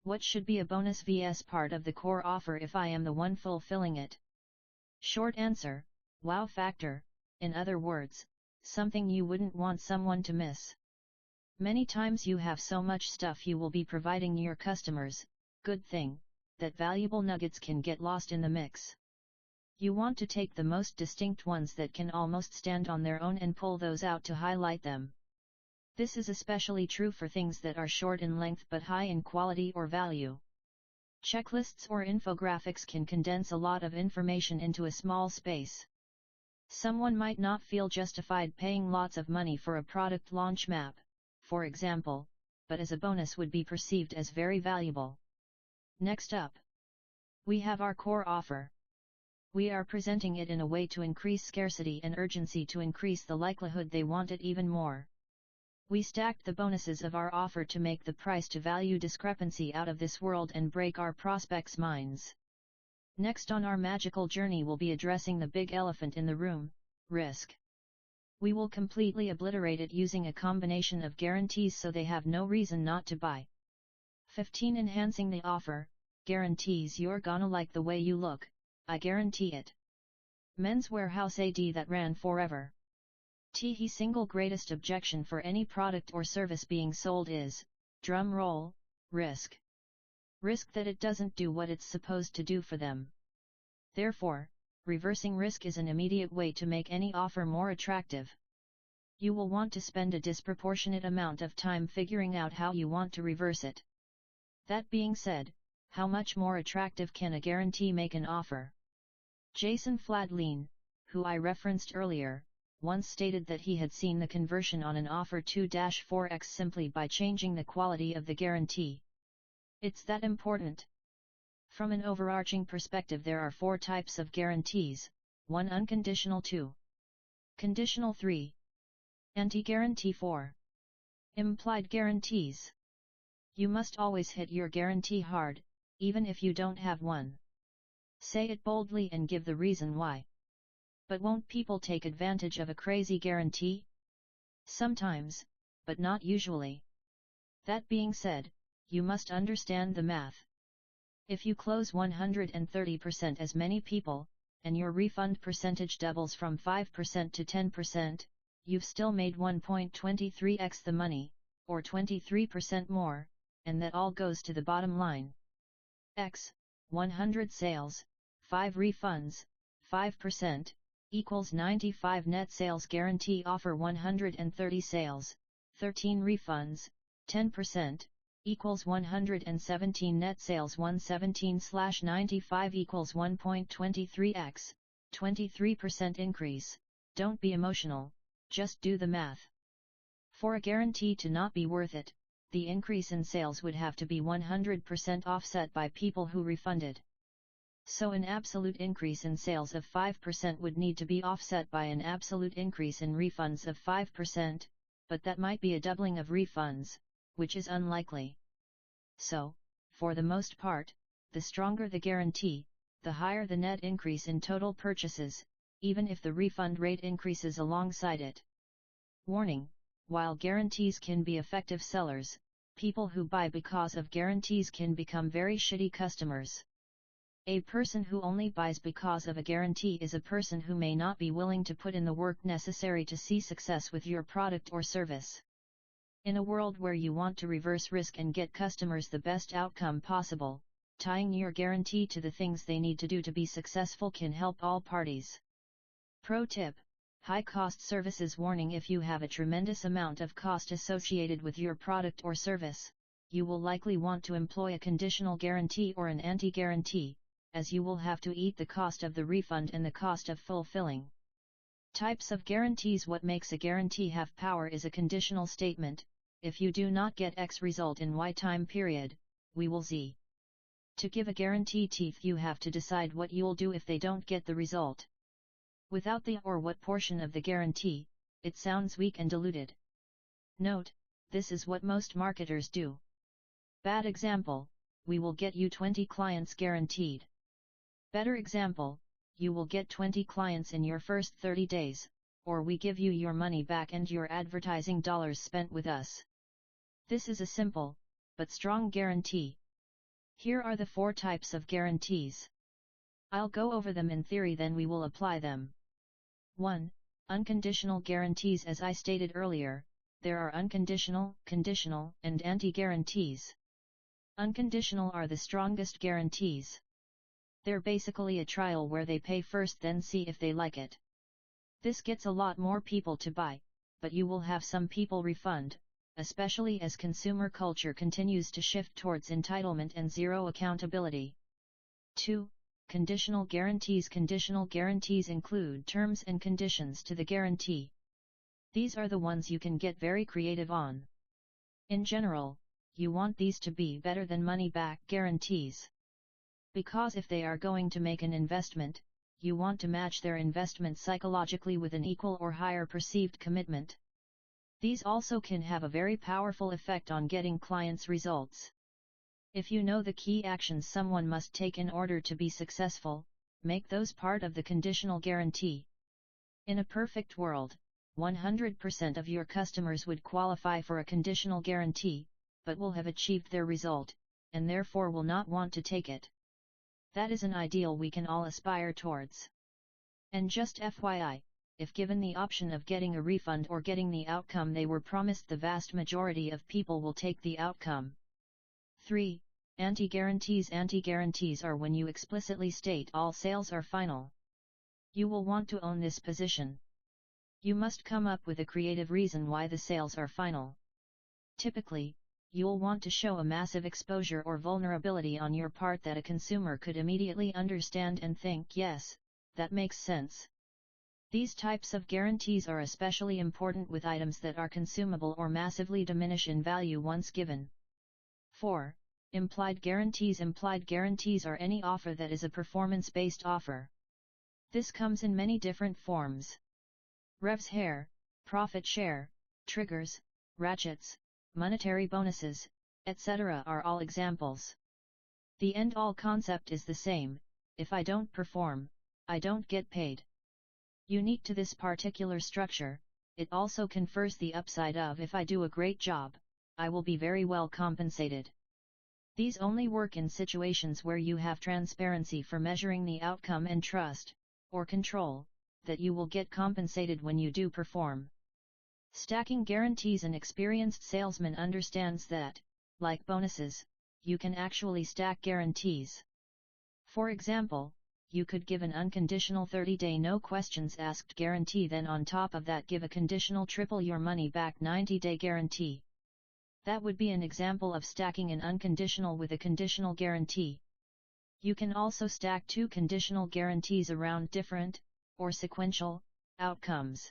What should be a bonus vs part of the core offer if I am the one fulfilling it? Short answer: wow factor, in other words, something you wouldn't want someone to miss. Many times you have so much stuff you will be providing your customers, good thing, that valuable nuggets can get lost in the mix. You want to take the most distinct ones that can almost stand on their own and pull those out to highlight them. This is especially true for things that are short in length but high in quality or value. Checklists or infographics can condense a lot of information into a small space. Someone might not feel justified paying lots of money for a product launch map, for example, but as a bonus would be perceived as very valuable. Next up, we have our core offer. We are presenting it in a way to increase scarcity and urgency to increase the likelihood they want it even more. We stacked the bonuses of our offer to make the price to value discrepancy out of this world and break our prospects' minds. Next on our magical journey we'll be addressing the big elephant in the room, risk. We will completely obliterate it using a combination of guarantees so they have no reason not to buy. 15. Enhancing the offer, guarantees. You're gonna like the way you look, I guarantee it. Men's Warehouse AD that ran forever. The single greatest objection for any product or service being sold is, drum roll, risk. Risk that it doesn't do what it's supposed to do for them. Therefore, reversing risk is an immediate way to make any offer more attractive. You will want to spend a disproportionate amount of time figuring out how you want to reverse it. That being said, how much more attractive can a guarantee make an offer? Jason Fladlien, who I referenced earlier, once stated that he had seen the conversion on an offer 2-4x simply by changing the quality of the guarantee. It's that important. From an overarching perspective, there are 4 types of guarantees: 1 unconditional, 2 conditional, 3 anti-guarantee, 4 Implied guarantees. You must always hit your guarantee hard, even if you don't have one. Say it boldly and give the reason why. But won't people take advantage of a crazy guarantee? Sometimes, but not usually. That being said, you must understand the math. If you close 130% as many people, and your refund percentage doubles from 5% to 10%, you've still made 1.23x the money, or 23% more, and that all goes to the bottom line. X, 100 sales, 5 refunds, 5%, equals 95 net sales guarantee offer 130 sales, 13 refunds, 10%, equals 117 net sales 117/95 equals 1.23x, 23% increase. Don't be emotional, just do the math. For a guarantee to not be worth it, the increase in sales would have to be 100% offset by people who refunded. So an absolute increase in sales of 5% would need to be offset by an absolute increase in refunds of 5%, but that might be a doubling of refunds, which is unlikely. So, for the most part, the stronger the guarantee, the higher the net increase in total purchases, even if the refund rate increases alongside it. Warning: while guarantees can be effective sellers, people who buy because of guarantees can become very shitty customers. A person who only buys because of a guarantee is a person who may not be willing to put in the work necessary to see success with your product or service. In a world where you want to reverse risk and get customers the best outcome possible, tying your guarantee to the things they need to do to be successful can help all parties. Pro tip: high-cost services warning. If you have a tremendous amount of cost associated with your product or service, you will likely want to employ a conditional guarantee or an anti-guarantee, as you will have to eat the cost of the refund and the cost of fulfilling. Types of guarantees. What makes a guarantee have power is a conditional statement: if you do not get X result in Y time period, we will Z. To give a guarantee teeth, you have to decide what you'll do if they don't get the result. Without the or what portion of the guarantee, it sounds weak and diluted. Note: this is what most marketers do. Bad example: we will get you 20 clients guaranteed. Better example: you will get 20 clients in your first 30 days, or we give you your money back and your advertising dollars spent with us. This is a simple, but strong guarantee. Here are the 4 types of guarantees. I'll go over them in theory, then we will apply them. 1. Unconditional guarantees. As I stated earlier, there are unconditional, conditional, and anti-guarantees. Unconditional are the strongest guarantees. They're basically a trial where they pay first then see if they like it. This gets a lot more people to buy, but you will have some people refund, especially as consumer culture continues to shift towards entitlement and zero accountability. 2. Conditional guarantees. Conditional guarantees include terms and conditions to the guarantee. These are the ones you can get very creative on. In general, you want these to be better than money-back guarantees. Because if they are going to make an investment, you want to match their investment psychologically with an equal or higher perceived commitment. These also can have a very powerful effect on getting clients' results. If you know the key actions someone must take in order to be successful, make those part of the conditional guarantee. In a perfect world, 100% of your customers would qualify for a conditional guarantee, but will have achieved their result, and therefore will not want to take it. That is an ideal we can all aspire towards. And just FYI, if given the option of getting a refund or getting the outcome they were promised, the vast majority of people will take the outcome. 3. Anti-guarantees. Anti-guarantees are when you explicitly state all sales are final. You will want to own this position. You must come up with a creative reason why the sales are final. Typically, you'll want to show a massive exposure or vulnerability on your part that a consumer could immediately understand and think, yes, that makes sense. These types of guarantees are especially important with items that are consumable or massively diminish in value once given. 4. Implied guarantees. Implied guarantees are any offer that is a performance-based offer. This comes in many different forms: revs share, profit share, triggers, ratchets, monetary bonuses, etc. are all examples. The end-all concept is the same: if I don't perform, I don't get paid. Unique to this particular structure, it also confers the upside of if I do a great job, I will be very well compensated. These only work in situations where you have transparency for measuring the outcome and trust, or control, that you will get compensated when you do perform. Stacking guarantees: an experienced salesman understands that, like bonuses, you can actually stack guarantees. For example, you could give an unconditional 30-day no questions asked guarantee, then on top of that give a conditional triple your money back 90-day guarantee. That would be an example of stacking an unconditional with a conditional guarantee. You can also stack two conditional guarantees around different, or sequential, outcomes.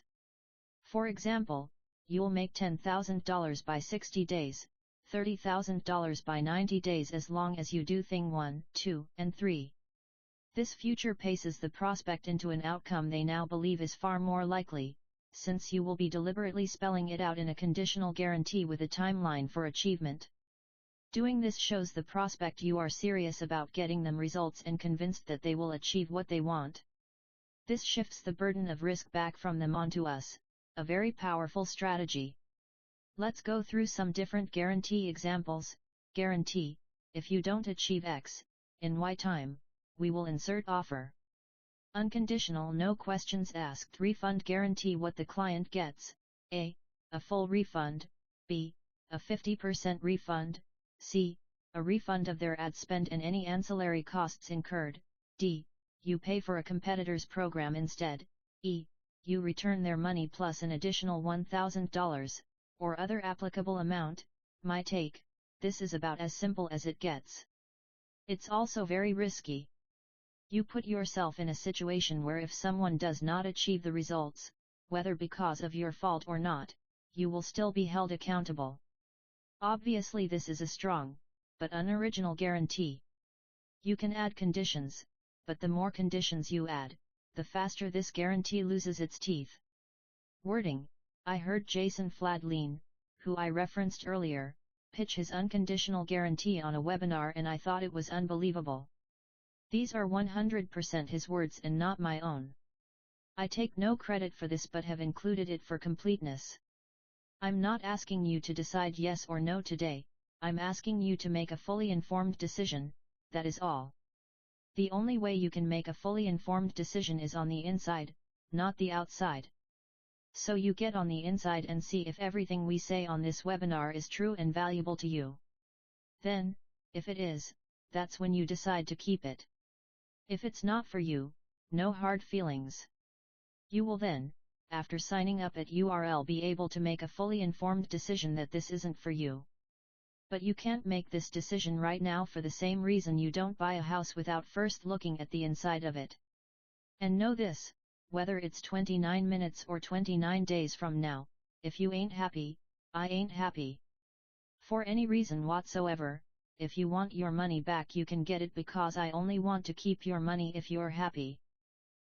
For example, you'll make $10,000 by 60 days, $30,000 by 90 days as long as you do thing 1, 2, and 3. This future paces the prospect into an outcome they now believe is far more likely, since you will be deliberately spelling it out in a conditional guarantee with a timeline for achievement. Doing this shows the prospect you are serious about getting them results and convinced that they will achieve what they want. This shifts the burden of risk back from them onto us, a very powerful strategy. Let's go through some different guarantee examples. Guarantee: if you don't achieve X in Y time, we will insert offer. Unconditional no questions asked refund guarantee: what the client gets: A. a full refund, B. a 50% refund, C. a refund of their ad spend and any ancillary costs incurred, D. you pay for a competitor's program instead, E. you return their money plus an additional $1,000, or other applicable amount. My take: this is about as simple as it gets. It's also very risky. You put yourself in a situation where if someone does not achieve the results, whether because of your fault or not, you will still be held accountable. Obviously this is a strong, but unoriginal guarantee. You can add conditions, but the more conditions you add, the faster this guarantee loses its teeth. Wording: I heard Jason Fladlien, who I referenced earlier, pitch his unconditional guarantee on a webinar and I thought it was unbelievable. These are 100% his words and not my own. I take no credit for this but have included it for completeness. I'm not asking you to decide yes or no today, I'm asking you to make a fully informed decision, that is all. The only way you can make a fully informed decision is on the inside, not the outside. So you get on the inside and see if everything we say on this webinar is true and valuable to you. Then, if it is, that's when you decide to keep it. If it's not for you, no hard feelings. You will then, after signing up at URL, be able to make a fully informed decision that this isn't for you. But you can't make this decision right now for the same reason you don't buy a house without first looking at the inside of it. And know this: whether it's 29 minutes or 29 days from now, if you ain't happy, I ain't happy. For any reason whatsoever, if you want your money back you can get it, because I only want to keep your money if you're happy.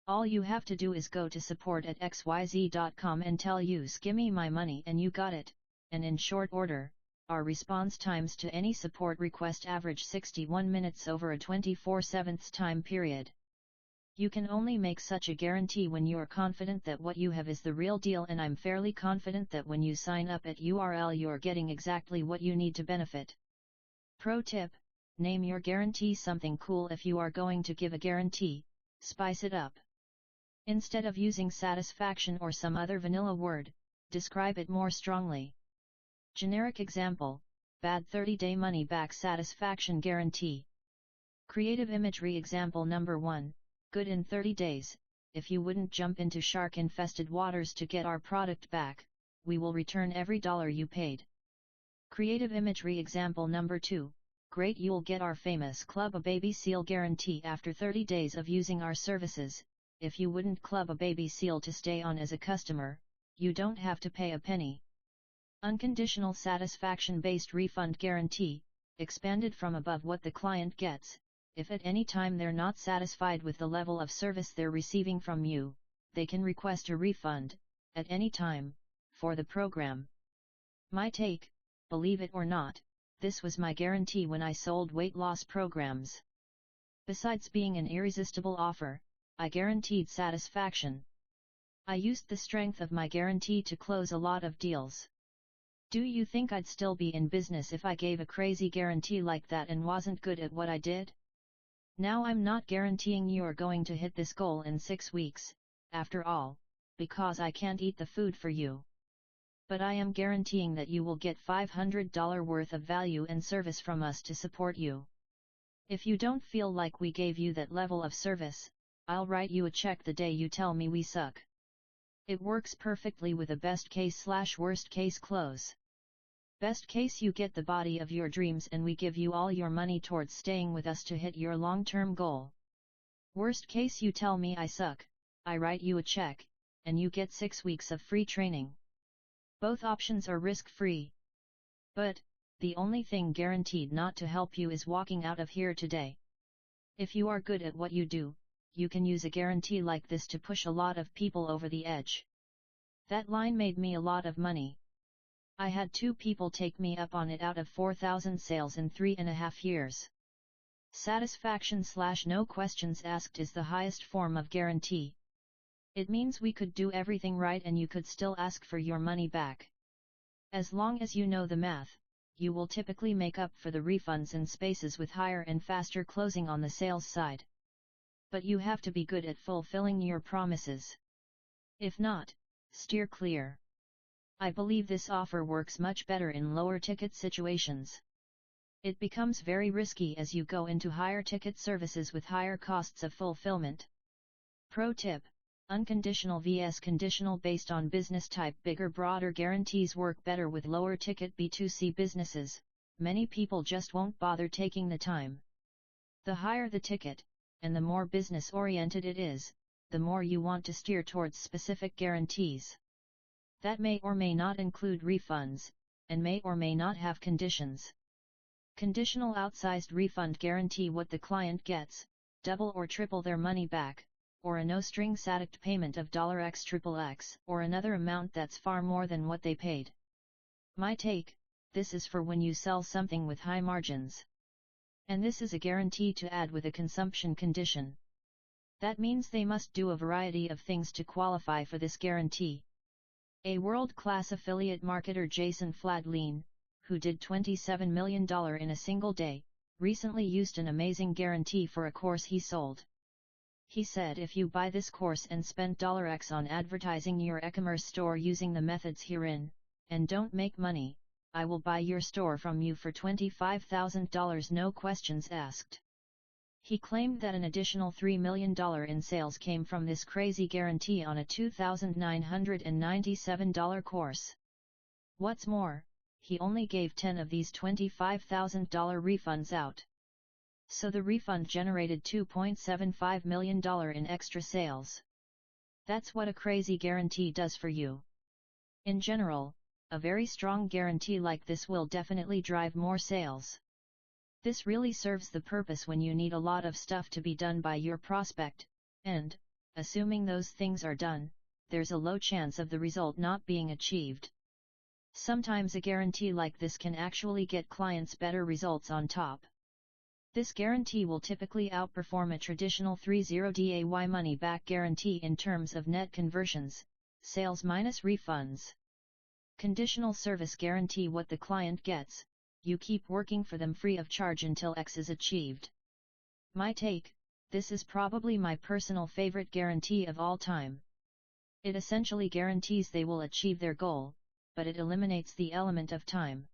All you have to do is go to support@xyz.com and tell us gimme my money and you got it, and in short order. Our response times to any support request average 61 minutes over a 24/7 time period. You can only make such a guarantee when you're confident that what you have is the real deal, and I'm fairly confident that when you sign up at URL you're getting exactly what you need to benefit. Pro tip: name your guarantee something cool. If you are going to give a guarantee, spice it up. Instead of using satisfaction or some other vanilla word, describe it more strongly. Generic example: bad 30-day money-back satisfaction guarantee. Creative imagery example number 1, good in 30 days, if you wouldn't jump into shark-infested waters to get our product back, we will return every dollar you paid. Creative imagery example number 2, great, you'll get our famous Club a Baby Seal guarantee after 30 days of using our services. If you wouldn't club a baby seal to stay on as a customer, you don't have to pay a penny. Unconditional satisfaction-based refund guarantee, expanded from above what the client gets. If at any time they're not satisfied with the level of service they're receiving from you, they can request a refund, at any time, for the program. My take: believe it or not, this was my guarantee when I sold weight loss programs. Besides being an irresistible offer, I guaranteed satisfaction. I used the strength of my guarantee to close a lot of deals. Do you think I'd still be in business if I gave a crazy guarantee like that and wasn't good at what I did? Now I'm not guaranteeing you're going to hit this goal in 6 weeks, after all, because I can't eat the food for you. But I am guaranteeing that you will get $500 worth of value and service from us to support you. If you don't feel like we gave you that level of service, I'll write you a check the day you tell me we suck. It works perfectly with a best case/worst case close. Best case, you get the body of your dreams and we give you all your money towards staying with us to hit your long-term goal. Worst case, you tell me I suck, I write you a check, and you get 6 weeks of free training. Both options are risk-free. But, the only thing guaranteed not to help you is walking out of here today. If you are good at what you do, you can use a guarantee like this to push a lot of people over the edge. That line made me a lot of money. I had 2 people take me up on it out of 4,000 sales in 3.5 years. Satisfaction/no questions asked is the highest form of guarantee. It means we could do everything right and you could still ask for your money back. As long as you know the math, you will typically make up for the refunds in spaces with higher and faster closing on the sales side. But you have to be good at fulfilling your promises. If not, steer clear. I believe this offer works much better in lower ticket situations. It becomes very risky as you go into higher ticket services with higher costs of fulfillment. Pro tip: unconditional vs conditional based on business type. Bigger, broader guarantees work better with lower ticket B2C businesses. Many people just won't bother taking the time. The higher the ticket, and the more business oriented it is, the more you want to steer towards specific guarantees. That may or may not include refunds, and may or may not have conditions. Conditional outsized refund guarantee what the client gets, double or triple their money back, or a no-strings attached payment of $X or another amount that's far more than what they paid. My take: this is for when you sell something with high margins. And this is a guarantee to add with a consumption condition. That means they must do a variety of things to qualify for this guarantee. A world-class affiliate marketer, Jason Fladlien, who did $27 million in a single day, recently used an amazing guarantee for a course he sold. He said, if you buy this course and spend $X on advertising your e-commerce store using the methods herein, and don't make money, I will buy your store from you for $25,000, no questions asked. He claimed that an additional $3 million in sales came from this crazy guarantee on a $2,997 course. What's more, he only gave 10 of these $25,000 refunds out. So the refund generated $2.75 million in extra sales. That's what a crazy guarantee does for you. In general, a very strong guarantee like this will definitely drive more sales. This really serves the purpose when you need a lot of stuff to be done by your prospect, and, assuming those things are done, there's a low chance of the result not being achieved. Sometimes a guarantee like this can actually get clients better results on top. This guarantee will typically outperform a traditional 30-day money-back guarantee in terms of net conversions, sales minus refunds. Conditional service guarantee what the client gets, you keep working for them free of charge until X is achieved. My take: this is probably my personal favorite guarantee of all time. It essentially guarantees they will achieve their goal, but it eliminates the element of time.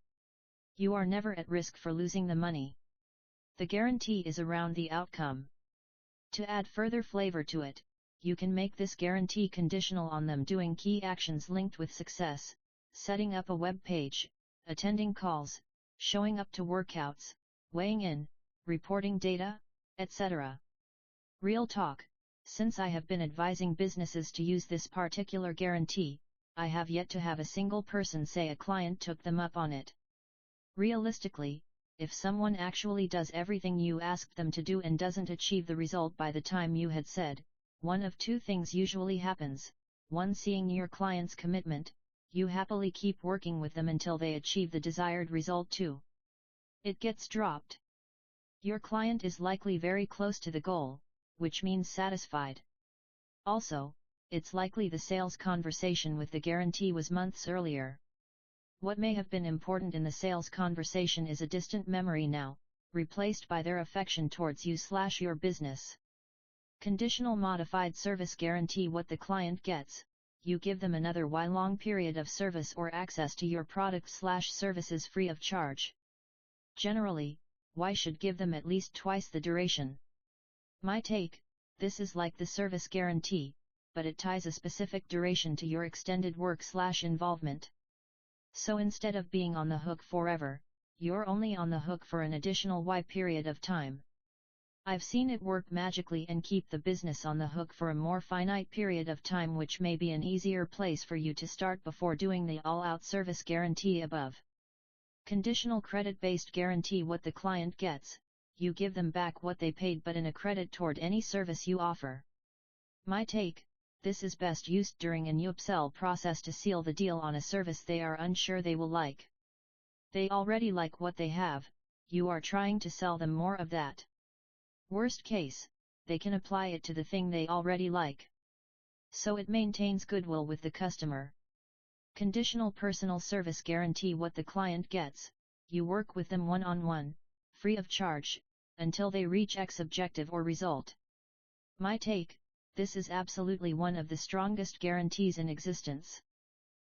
You are never at risk for losing the money. The guarantee is around the outcome. To add further flavor to it, you can make this guarantee conditional on them doing key actions linked with success, setting up a web page, attending calls, showing up to workouts, weighing in, reporting data, etc. Real talk: since I have been advising businesses to use this particular guarantee, I have yet to have a single person say a client took them up on it. Realistically, if someone actually does everything you asked them to do and doesn't achieve the result by the time you had said, one of two things usually happens: one, seeing your client's commitment, you happily keep working with them until they achieve the desired result too. It gets dropped. Your client is likely very close to the goal, which means satisfied. Also, it's likely the sales conversation with the guarantee was months earlier. What may have been important in the sales conversation is a distant memory now, replaced by their affection towards you/your business. Conditional modified service guarantee. What the client gets, you give them another Y-long period of service or access to your product/services free of charge. Generally, Y should give them at least twice the duration. My take, this is like the service guarantee, but it ties a specific duration to your extended work/involvement. So instead of being on the hook forever, you're only on the hook for an additional Y period of time. I've seen it work magically and keep the business on the hook for a more finite period of time, which may be an easier place for you to start before doing the all-out service guarantee above. Conditional credit-based guarantee. What the client gets, you give them back what they paid but in a credit toward any service you offer. My take, this is best used during a new upsell process to seal the deal on a service they are unsure they will like. They already like what they have, you are trying to sell them more of that. Worst case, they can apply it to the thing they already like. So it maintains goodwill with the customer. Conditional personal service guarantee. What the client gets, you work with them one-on-one, free of charge, until they reach X objective or result. My take, this is absolutely one of the strongest guarantees in existence.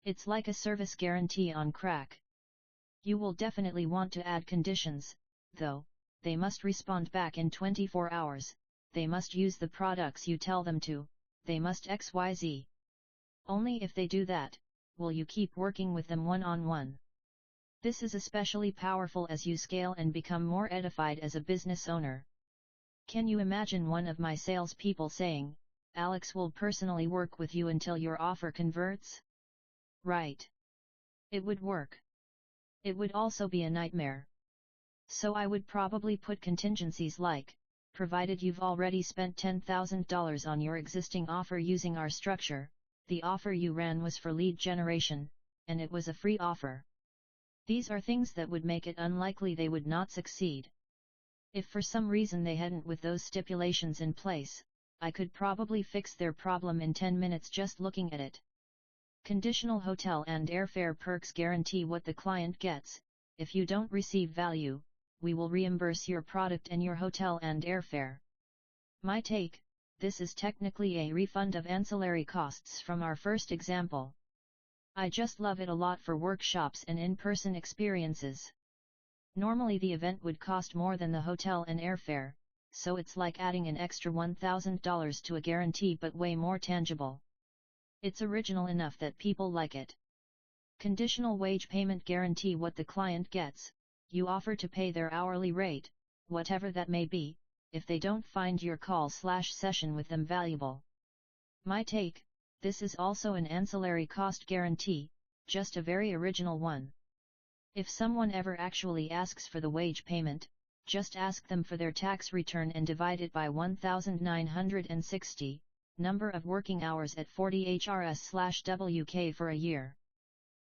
It's like a service guarantee on crack. You will definitely want to add conditions, though. They must respond back in 24 hours, they must use the products you tell them to, they must XYZ. Only if they do that, will you keep working with them one-on-one. This is especially powerful as you scale and become more edified as a business owner. Can you imagine one of my salespeople saying, "Alex will personally work with you until your offer converts"? Right. It would work. It would also be a nightmare. So I would probably put contingencies like, provided you've already spent $10,000 on your existing offer using our structure, the offer you ran was for lead generation, and it was a free offer. These are things that would make it unlikely they would not succeed. If for some reason they hadn't with those stipulations in place, I could probably fix their problem in 10 minutes just looking at it. Conditional hotel and airfare perks guarantee. What the client gets, if you don't receive value, we will reimburse your product and your hotel and airfare. My take, this is technically a refund of ancillary costs from our first example. I just love it a lot for workshops and in-person experiences. Normally the event would cost more than the hotel and airfare, so it's like adding an extra $1,000 to a guarantee but way more tangible. It's original enough that people like it. Conditional wage payment guarantee. What the client gets, you offer to pay their hourly rate, whatever that may be, if they don't find your call/session with them valuable. My take, this is also an ancillary cost guarantee, just a very original one. If someone ever actually asks for the wage payment, just ask them for their tax return and divide it by 1,960, number of working hours at 40 HRS/WK for a year.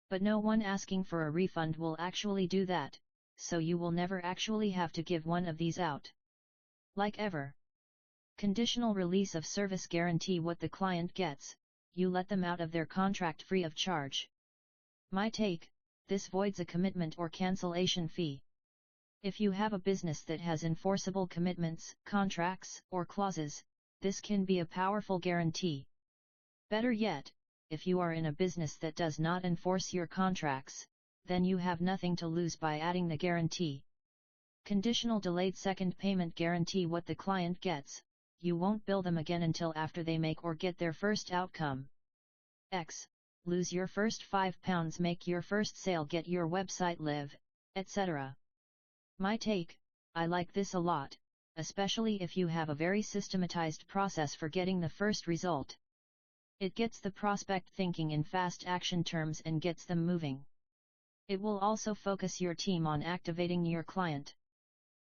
But no one asking for a refund will actually do that, so you will never actually have to give one of these out. Like ever. Conditional release of service guarantee. What the client gets, you let them out of their contract free of charge. My take, this voids a commitment or cancellation fee. If you have a business that has enforceable commitments, contracts, or clauses, this can be a powerful guarantee. Better yet, if you are in a business that does not enforce your contracts, then you have nothing to lose by adding the guarantee. Conditional delayed second payment guarantee. What the client gets, you won't bill them again until after they make or get their first outcome. X. Lose your first £5, make your first sale, get your website live, etc. My take, I like this a lot, especially if you have a very systematized process for getting the first result. It gets the prospect thinking in fast action terms and gets them moving. It will also focus your team on activating your client.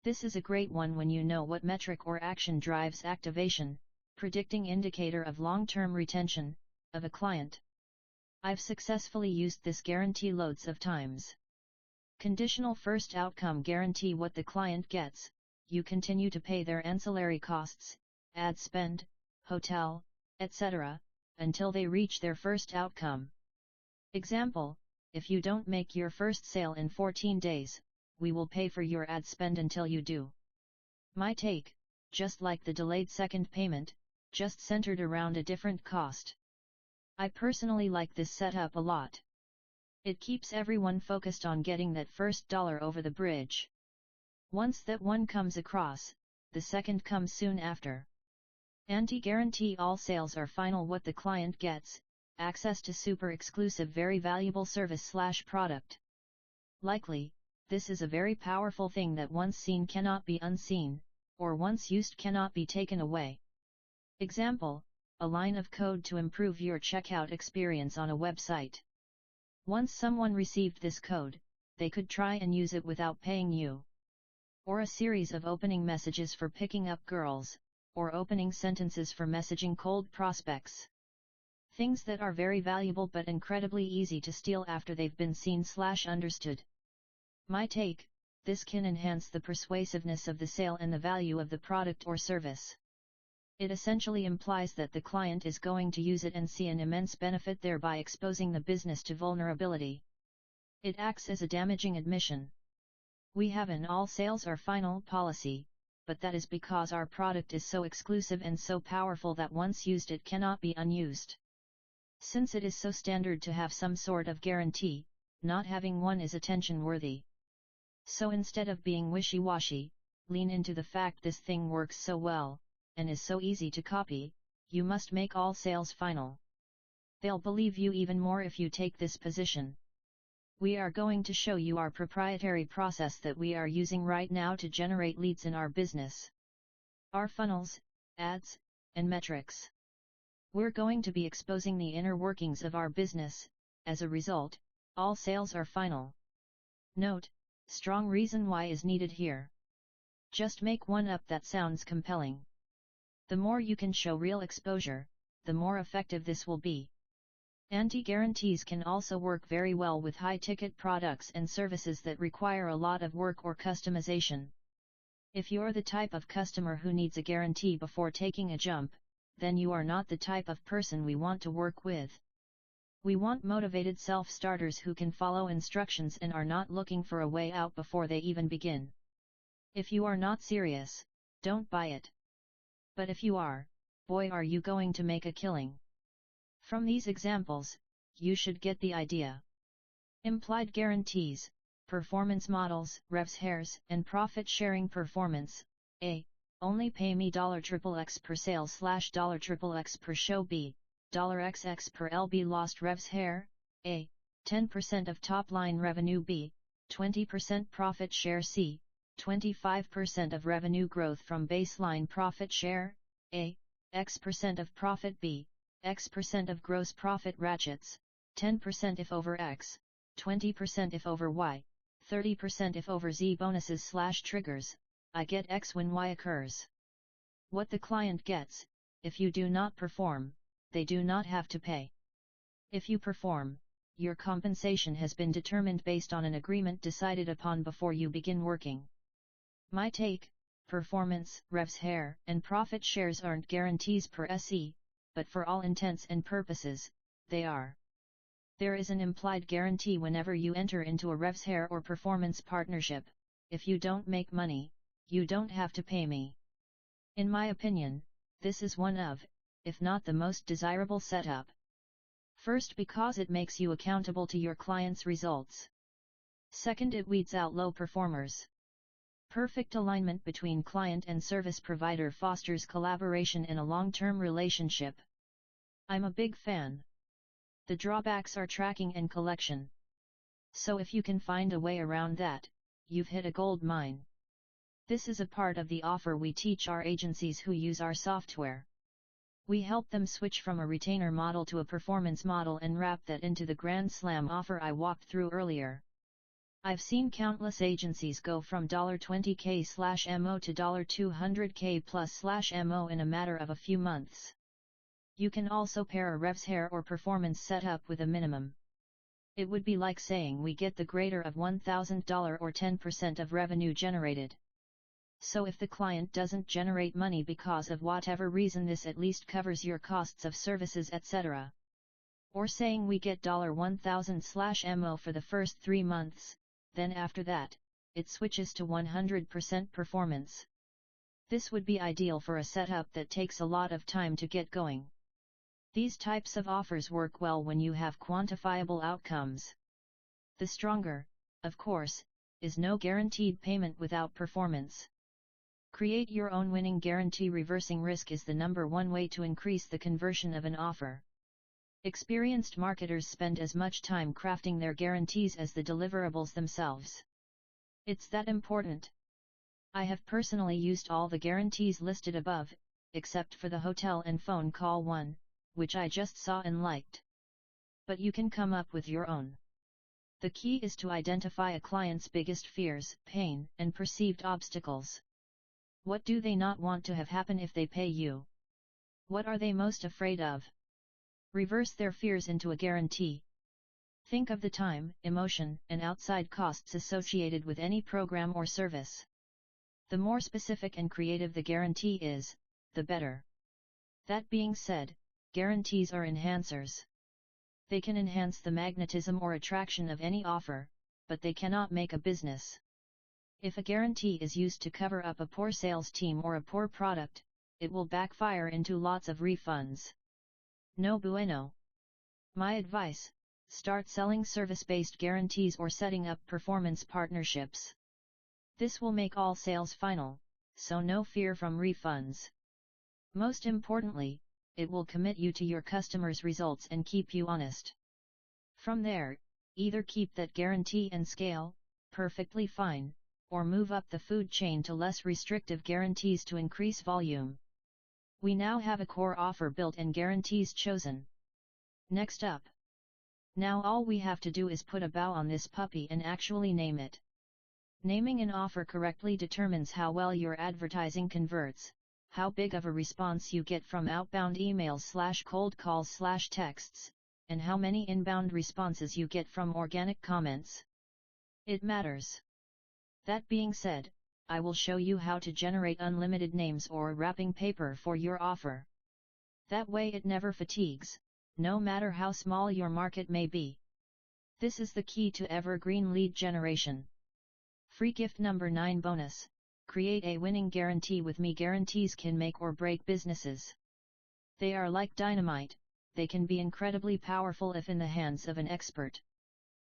This is a great one when you know what metric or action drives activation, predicting indicator of long-term retention of a client. I've successfully used this guarantee loads of times. Conditional first outcome guarantee: what the client gets, you continue to pay their ancillary costs, ad spend, hotel, etc., until they reach their first outcome. Example: if you don't make your first sale in 14 days, we will pay for your ad spend until you do. My take: just like the delayed second payment, just centered around a different cost. I personally like this setup a lot. It keeps everyone focused on getting that first dollar over the bridge. Once that one comes across, the second comes soon after. Anti-guarantee: all sales are final. What the client gets, access to super exclusive very valuable service/product. Likely, this is a very powerful thing that once seen cannot be unseen, or once used cannot be taken away. Example: a line of code to improve your checkout experience on a website. Once someone received this code, they could try and use it without paying you. Or a series of opening messages for picking up girls, or opening sentences for messaging cold prospects. Things that are very valuable but incredibly easy to steal after they've been seen/understood. My take: this can enhance the persuasiveness of the sale and the value of the product or service. It essentially implies that the client is going to use it and see an immense benefit, thereby exposing the business to vulnerability. It acts as a damaging admission. We have an all sales are final policy, but that is because our product is so exclusive and so powerful that once used it cannot be unused. Since it is so standard to have some sort of guarantee, not having one is attention-worthy. So instead of being wishy-washy, lean into the fact this thing works so well, and is so easy to copy, you must make all sales final. They'll believe you even more if you take this position. We are going to show you our proprietary process that we are using right now to generate leads in our business. Our funnels, ads, and metrics. We're going to be exposing the inner workings of our business. As a result, all sales are final. Note: strong reason why is needed here. Just make one up that sounds compelling. The more you can show real exposure, the more effective this will be. Anti-guarantees can also work very well with high-ticket products and services that require a lot of work or customization. If you're the type of customer who needs a guarantee before taking a jump, then you are not the type of person we want to work with. We want motivated self-starters who can follow instructions and are not looking for a way out before they even begin. If you are not serious, don't buy it. But if you are, boy are you going to make a killing. From these examples, you should get the idea. Implied guarantees, performance models, revs hairs, and profit sharing. Performance: A. Only pay me $XXX per sale / $XXX per show. B. $XX per LB lost revs hair. A. 10% of top line revenue. B. 20% profit share. C. 25% of revenue growth from baseline profit share. A. X% of profit. B. X% of gross profit ratchets, 10% if over X, 20% if over Y, 30% if over Z. Bonuses / triggers: I get X when Y occurs. What the client gets: if you do not perform, they do not have to pay. If you perform, your compensation has been determined based on an agreement decided upon before you begin working. My take: performance, revs hair, and profit shares aren't guarantees per se, but for all intents and purposes, they are. There is an implied guarantee whenever you enter into a revs hair or performance partnership: if you don't make money, you don't have to pay me. In my opinion, this is one of, if not the most desirable setup. First, because it makes you accountable to your client's results. Second, it weeds out low performers. Perfect alignment between client and service provider fosters collaboration in a long-term relationship. I'm a big fan. The drawbacks are tracking and collection. So if you can find a way around that, you've hit a gold mine. This is a part of the offer we teach our agencies who use our software. We help them switch from a retainer model to a performance model and wrap that into the Grand Slam offer I walked through earlier. I've seen countless agencies go from $20K/MO to $200K plus/MO in a matter of a few months. You can also pair a revs hair or performance setup with a minimum. It would be like saying we get the greater of $1,000 or 10% of revenue generated. So if the client doesn't generate money because of whatever reason, this at least covers your costs of services, etc. Or saying we get $1,000/MO for the first 3 months, then after that, it switches to 100% performance. This would be ideal for a setup that takes a lot of time to get going. These types of offers work well when you have quantifiable outcomes. The stronger, of course, is no guaranteed payment without performance. Create your own winning guarantee. Reversing risk is the #1 way to increase the conversion of an offer. Experienced marketers spend as much time crafting their guarantees as the deliverables themselves. It's that important. I have personally used all the guarantees listed above, except for the hotel and phone call one, which I just saw and liked. But you can come up with your own. The key is to identify a client's biggest fears, pain, and perceived obstacles. What do they not want to have happen if they pay you? What are they most afraid of? Reverse their fears into a guarantee. Think of the time, emotion, and outside costs associated with any program or service. The more specific and creative the guarantee is, the better. That being said, guarantees are enhancers. They can enhance the magnetism or attraction of any offer, but they cannot make a business. If a guarantee is used to cover up a poor sales team or a poor product, it will backfire into lots of refunds. No bueno. My advice: start selling service-based guarantees or setting up performance partnerships. This will make all sales final, so no fear from refunds. Most importantly, it will commit you to your customers' results and keep you honest. From there, either keep that guarantee and scale, perfectly fine, or move up the food chain to less restrictive guarantees to increase volume. We now have a core offer built and guarantees chosen. Next up. Now all we have to do is put a bow on this puppy and actually name it. Naming an offer correctly determines how well your advertising converts, how big of a response you get from outbound emails/cold calls/texts, and how many inbound responses you get from organic comments. It matters. That being said, I will show you how to generate unlimited names or wrapping paper for your offer. That way it never fatigues, no matter how small your market may be. This is the key to evergreen lead generation. Free gift number 9 bonus: create a winning guarantee with me. Guarantees can make or break businesses. They are like dynamite, they can be incredibly powerful if in the hands of an expert.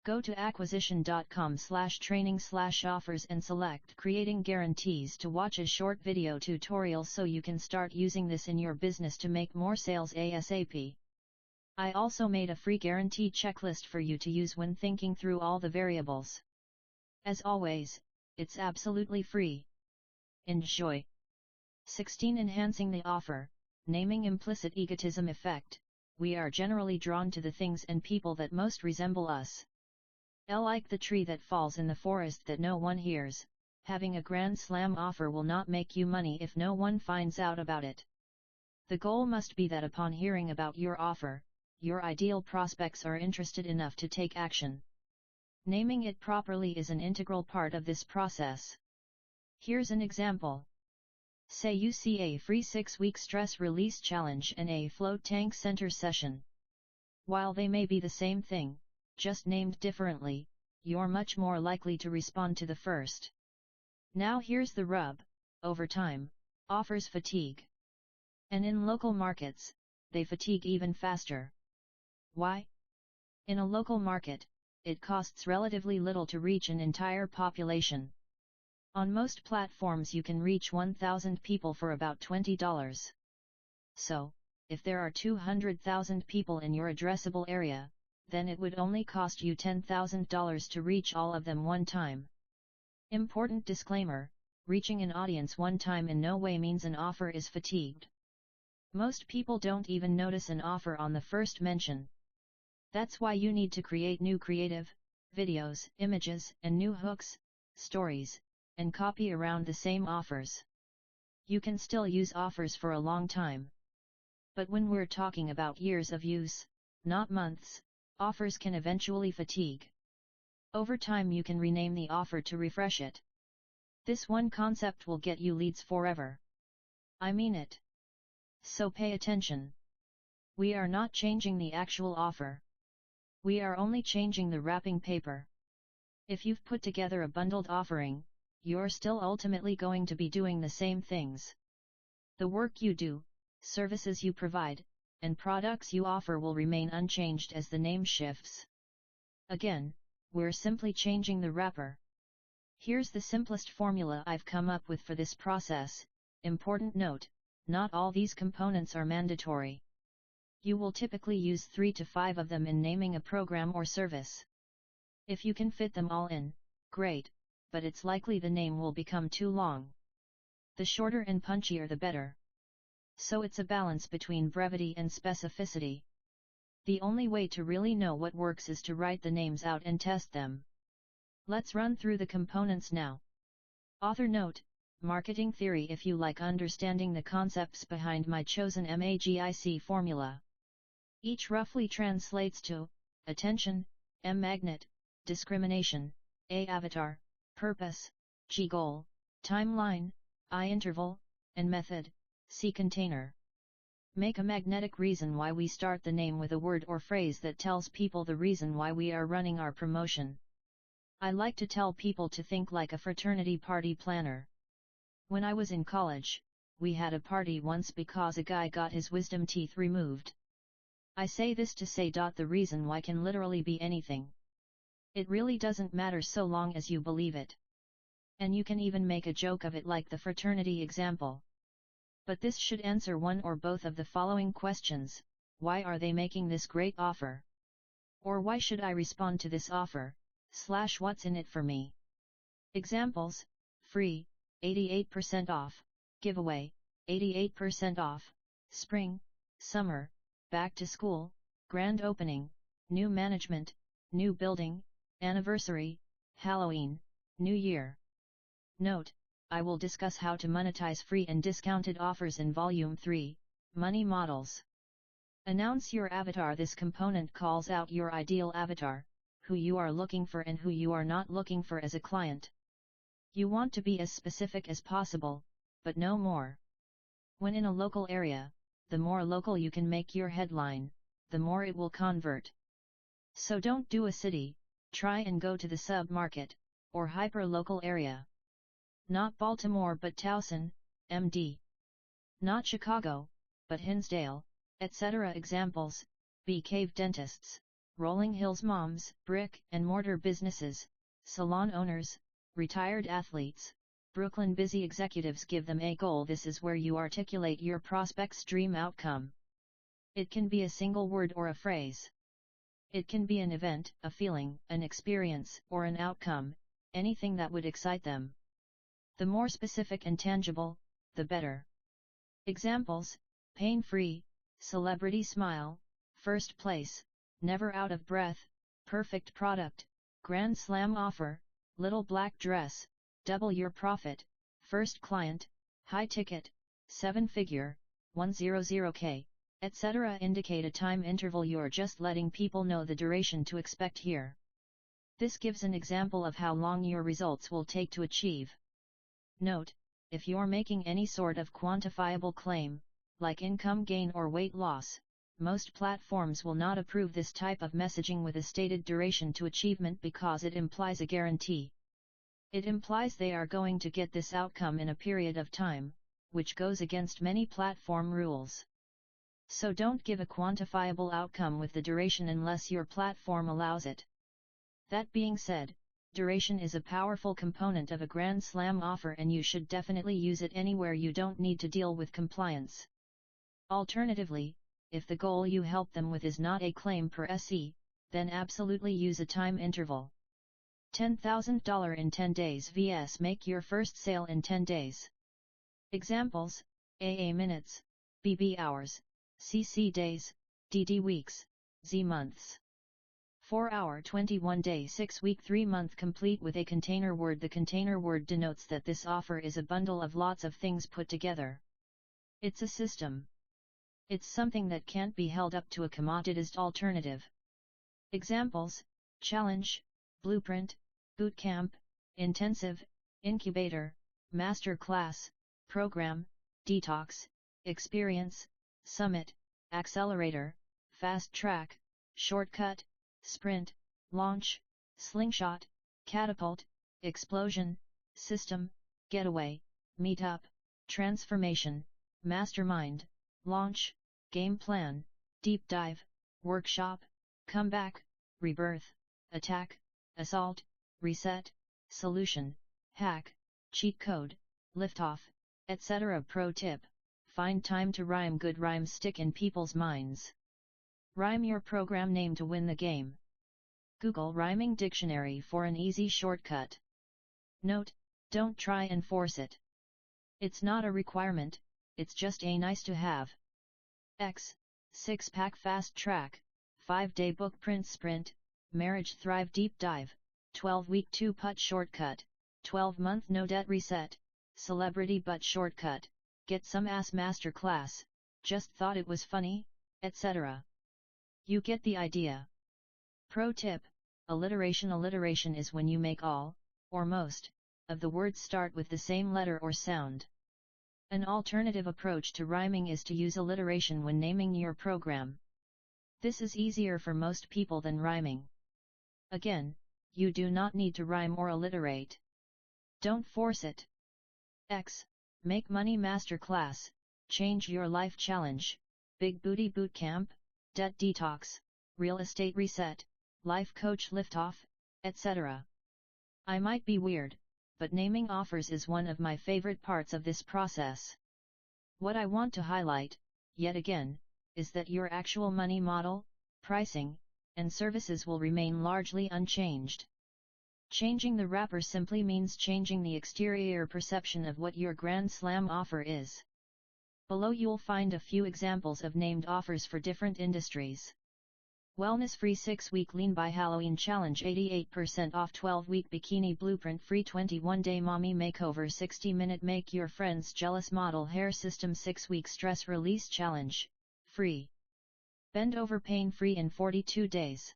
Go to acquisition.com/training/offers and select Creating Guarantees to watch a short video tutorial so you can start using this in your business to make more sales ASAP. I also made a free guarantee checklist for you to use when thinking through all the variables. As always, it's absolutely free. Enjoy. 16. Enhancing the offer. Naming implicit egotism effect. We are generally drawn to the things and people that most resemble us. Like the tree that falls in the forest that no one hears, having a grand slam offer will not make you money if no one finds out about it. The goal must be that upon hearing about your offer, your ideal prospects are interested enough to take action. Naming it properly is an integral part of this process. Here's an example. Say you see a free 6-week stress release challenge and a float tank center session. While they may be the same thing, just named differently, you're much more likely to respond to the first. Now here's the rub: over time, offers fatigue. And in local markets, they fatigue even faster. Why? In a local market, it costs relatively little to reach an entire population. On most platforms you can reach 1,000 people for about $20. So, if there are 200,000 people in your addressable area, then it would only cost you $10,000 to reach all of them one time. Important disclaimer: reaching an audience one time in no way means an offer is fatigued. Most people don't even notice an offer on the first mention. That's why you need to create new creative, videos, images, and new hooks, stories, and copy around the same offers. You can still use offers for a long time. But when we're talking about years of use, not months, offers can eventually fatigue. Over time you can rename the offer to refresh it. This one concept will get you leads forever. I mean it. So pay attention. We are not changing the actual offer. We are only changing the wrapping paper. If you've put together a bundled offering, you're still ultimately going to be doing the same things. The work you do, services you provide, and products you offer will remain unchanged as the name shifts. Again, we're simply changing the wrapper. Here's the simplest formula I've come up with for this process. Important note, not all these components are mandatory. You will typically use 3 to 5 of them in naming a program or service. If you can fit them all in, great, but it's likely the name will become too long. The shorter and punchier the better. So it's a balance between brevity and specificity. The only way to really know what works is to write the names out and test them. Let's run through the components now. Author note, marketing theory. If you like understanding the concepts behind my chosen MAGIC formula. Each roughly translates to, attention, M magnet, discrimination, A avatar, purpose, G goal, timeline, I interval, and method, C container. Make a magnetic reason why we start the name with a word or phrase that tells people the reason why we are running our promotion. I like to tell people to think like a fraternity party planner. When I was in college, we had a party once because a guy got his wisdom teeth removed. I say this to say the reason why can literally be anything. It really doesn't matter so long as you believe it. And you can even make a joke of it like the fraternity example. But this should answer one or both of the following questions: why are they making this great offer? Or why should I respond to this offer, / what's in it for me? Examples: free, 88% off, giveaway, 88% off, spring, summer, back to school, grand opening, new management, new building, anniversary, Halloween, New Year. Note, I will discuss how to monetize free and discounted offers in Volume 3, Money Models. Announce your avatar. This component calls out your ideal avatar, who you are looking for and who you are not looking for as a client. You want to be as specific as possible, but no more. When in a local area, the more local you can make your headline, the more it will convert. So don't do a city, try and go to the sub-market, or hyper-local area. Not Baltimore but Towson, MD. Not Chicago, but Hinsdale, etc. Examples: Bee Cave dentists, Rolling Hills moms, brick and mortar businesses, salon owners, retired athletes, Brooklyn busy executives. Give them a goal. This is where you articulate your prospect's dream outcome. It can be a single word or a phrase. It can be an event, a feeling, an experience, or an outcome, anything that would excite them. The more specific and tangible, the better. Examples: pain-free, celebrity smile, first place, never out of breath, perfect product, grand slam offer, little black dress, double your profit, first client, high ticket, 7-figure, 100K, etc. Indicate a time interval. You're just letting people know the duration to expect here. This gives an example of how long your results will take to achieve. Note, if you're making any sort of quantifiable claim, like income gain or weight loss, most platforms will not approve this type of messaging with a stated duration to achievement because it implies a guarantee. It implies they are going to get this outcome in a period of time, which goes against many platform rules. So don't give a quantifiable outcome with the duration unless your platform allows it. That being said, duration is a powerful component of a grand slam offer and you should definitely use it anywhere you don't need to deal with compliance. Alternatively, if the goal you help them with is not a claim per SE, then absolutely use a time interval. $10,000 in 10 days vs make your first sale in 10 days. Examples: AA minutes, BB hours, CC days, DD weeks, Z months. 4-hour 21-day 6-week 3-month complete with a container word. The container word denotes that this offer is a bundle of lots of things put together. It's a system. It's something that can't be held up to a commoditized alternative. Examples: challenge, blueprint, bootcamp, intensive, incubator, master class, program, detox, experience, summit, accelerator, fast track, shortcut, sprint, launch, slingshot, catapult, explosion, system, getaway, meetup, transformation, mastermind, launch, game plan, deep dive, workshop, comeback, rebirth, attack, assault, reset, solution, hack, cheat code, liftoff, etc. Pro tip: find time to rhyme. Good rhymes stick in people's minds. Rhyme your program name to win the game. Google Rhyming Dictionary for an easy shortcut. Note: don't try and force it. It's not a requirement, it's just a nice to have. X. 6-pack fast track, 5-day book print sprint, marriage thrive deep dive, 12-week 2-putt shortcut, 12-month no debt reset, celebrity butt shortcut, get some ass master class, just thought it was funny, etc. You get the idea. Pro tip: alliteration. Alliteration is when you make all, or most, of the words start with the same letter or sound. An alternative approach to rhyming is to use alliteration when naming your program. This is easier for most people than rhyming. Again, you do not need to rhyme or alliterate. Don't force it. X. Make Money Masterclass, Change Your Life Challenge, Big Booty Bootcamp, Debt Detox, Real Estate Reset, Life Coach Liftoff, etc. I might be weird, but naming offers is one of my favorite parts of this process. What I want to highlight, yet again, is that your actual money model, pricing, and services will remain largely unchanged. Changing the wrapper simply means changing the exterior perception of what your Grand Slam offer is. Below you'll find a few examples of named offers for different industries. Wellness free 6-week lean by Halloween challenge, 88% off 12-week bikini blueprint free 21-day mommy makeover, 60-minute make your friends jealous model hair system, 6-week stress release challenge, free. Bend over pain free in 42 days.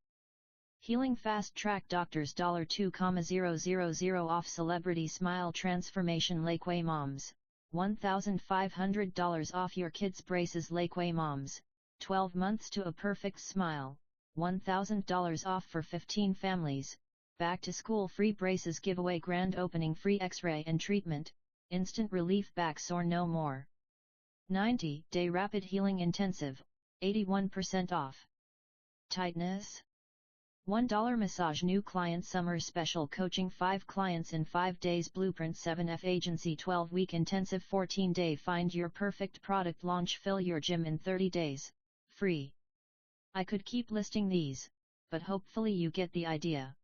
Healing fast track doctors $2,000 off celebrity smile transformation Lakeway Moms, $1,500 off your kids braces Lakeway Moms, 12 months to a perfect smile, $1,000 off for 15 families, back to school free braces giveaway grand opening free x-ray and treatment, instant relief back sore no more. 90-day rapid healing intensive, 81% off. Tightness? $1 massage new client summer special coaching 5 clients in 5 days blueprint 7F agency 12-week intensive 14-day find your perfect product launch fill your gym in 30 days, free. I could keep listing these, but hopefully you get the idea.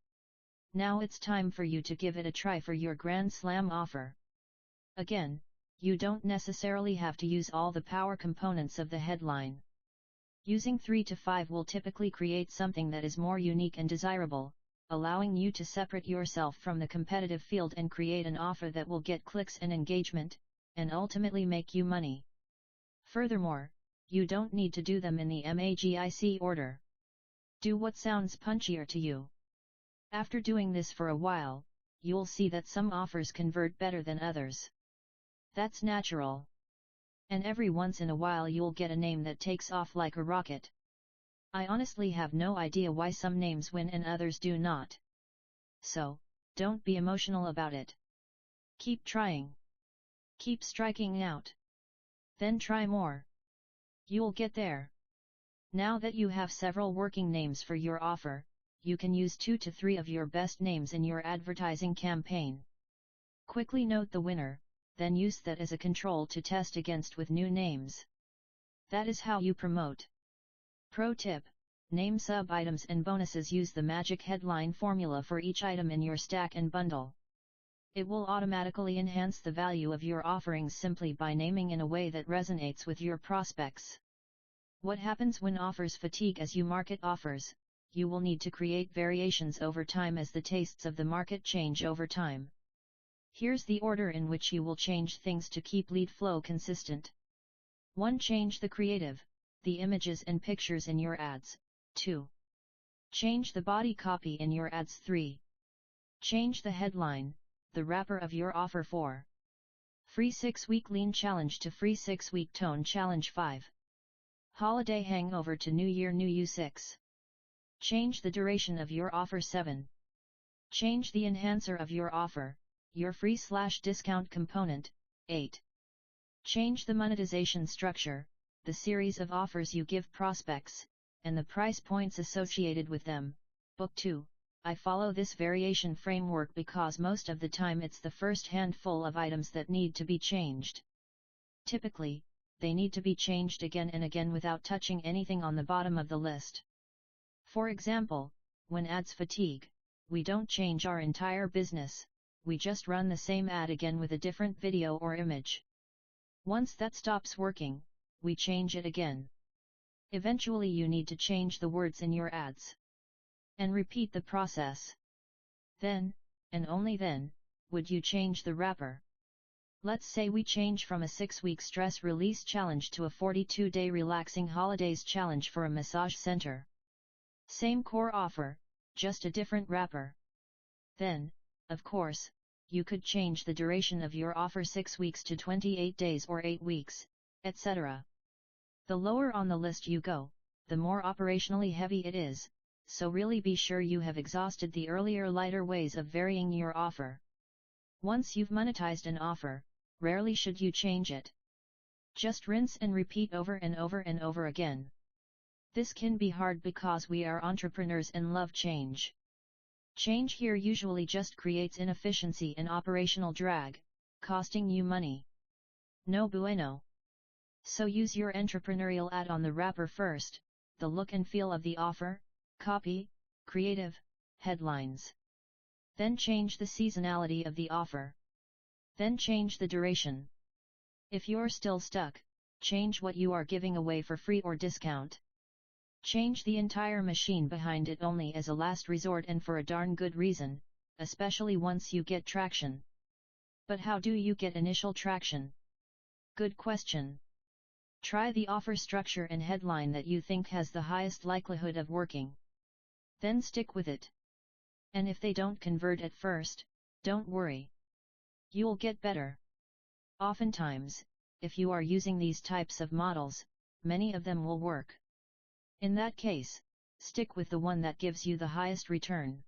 Now it's time for you to give it a try for your Grand Slam offer. Again, you don't necessarily have to use all the power components of the headline. Using 3 to 5 will typically create something that is more unique and desirable, allowing you to separate yourself from the competitive field and create an offer that will get clicks and engagement, and ultimately make you money. Furthermore, you don't need to do them in the MAGIC order. Do what sounds punchier to you. After doing this for a while, you'll see that some offers convert better than others. That's natural. And every once in a while you'll get a name that takes off like a rocket. I honestly have no idea why some names win and others do not. So, don't be emotional about it. Keep trying. Keep striking out. Then try more. You'll get there. Now that you have several working names for your offer, you can use 2 to 3 of your best names in your advertising campaign. Quickly note the winner, then use that as a control to test against with new names. That is how you promote. Pro tip: name sub-items and bonuses. Use the magic headline formula for each item in your stack and bundle. It will automatically enhance the value of your offerings simply by naming in a way that resonates with your prospects. What happens when offers fatigue? As you market offers, you will need to create variations over time as the tastes of the market change over time. Here's the order in which you will change things to keep lead flow consistent. 1. Change the creative. the images and pictures in your ads. 2. Change the body copy in your ads. 3. Change the headline, the wrapper of your offer. 4. Free 6-week lean challenge to free 6-week tone challenge. 5. Holiday hangover to New Year New You. 6. Change the duration of your offer. 7. Change the enhancer of your offer, your free/discount component. 8. Change the monetization structure, the series of offers you give prospects, and the price points associated with them. Book 2. I follow this variation framework because most of the time it's the first handful of items that need to be changed. Typically, they need to be changed again and again without touching anything on the bottom of the list. For example, when ads fatigue, we don't change our entire business, we just run the same ad again with a different video or image. Once that stops working, we change it again. Eventually you need to change the words in your ads. And repeat the process. Then, and only then, would you change the wrapper. Let's say we change from a 6-week stress release challenge to a 42-day relaxing holidays challenge for a massage center. Same core offer, just a different wrapper. Then, of course, you could change the duration of your offer 6 weeks to 28 days or 8 weeks, etc. The lower on the list you go, the more operationally heavy it is, so really be sure you have exhausted the earlier lighter ways of varying your offer. Once you've monetized an offer, rarely should you change it. Just rinse and repeat over and over and over again. This can be hard because we are entrepreneurs and love change. Change here usually just creates inefficiency and operational drag, costing you money. No bueno. So use your entrepreneurial ad on the wrapper first, the look and feel of the offer, copy, creative, headlines. Then change the seasonality of the offer. Then change the duration. If you're still stuck, change what you are giving away for free or discount. Change the entire machine behind it only as a last resort and for a darn good reason, especially once you get traction. But how do you get initial traction? Good question. Try the offer structure and headline that you think has the highest likelihood of working. Then stick with it. And if they don't convert at first, don't worry. You'll get better. Oftentimes, if you are using these types of models, many of them will work. In that case, stick with the one that gives you the highest return.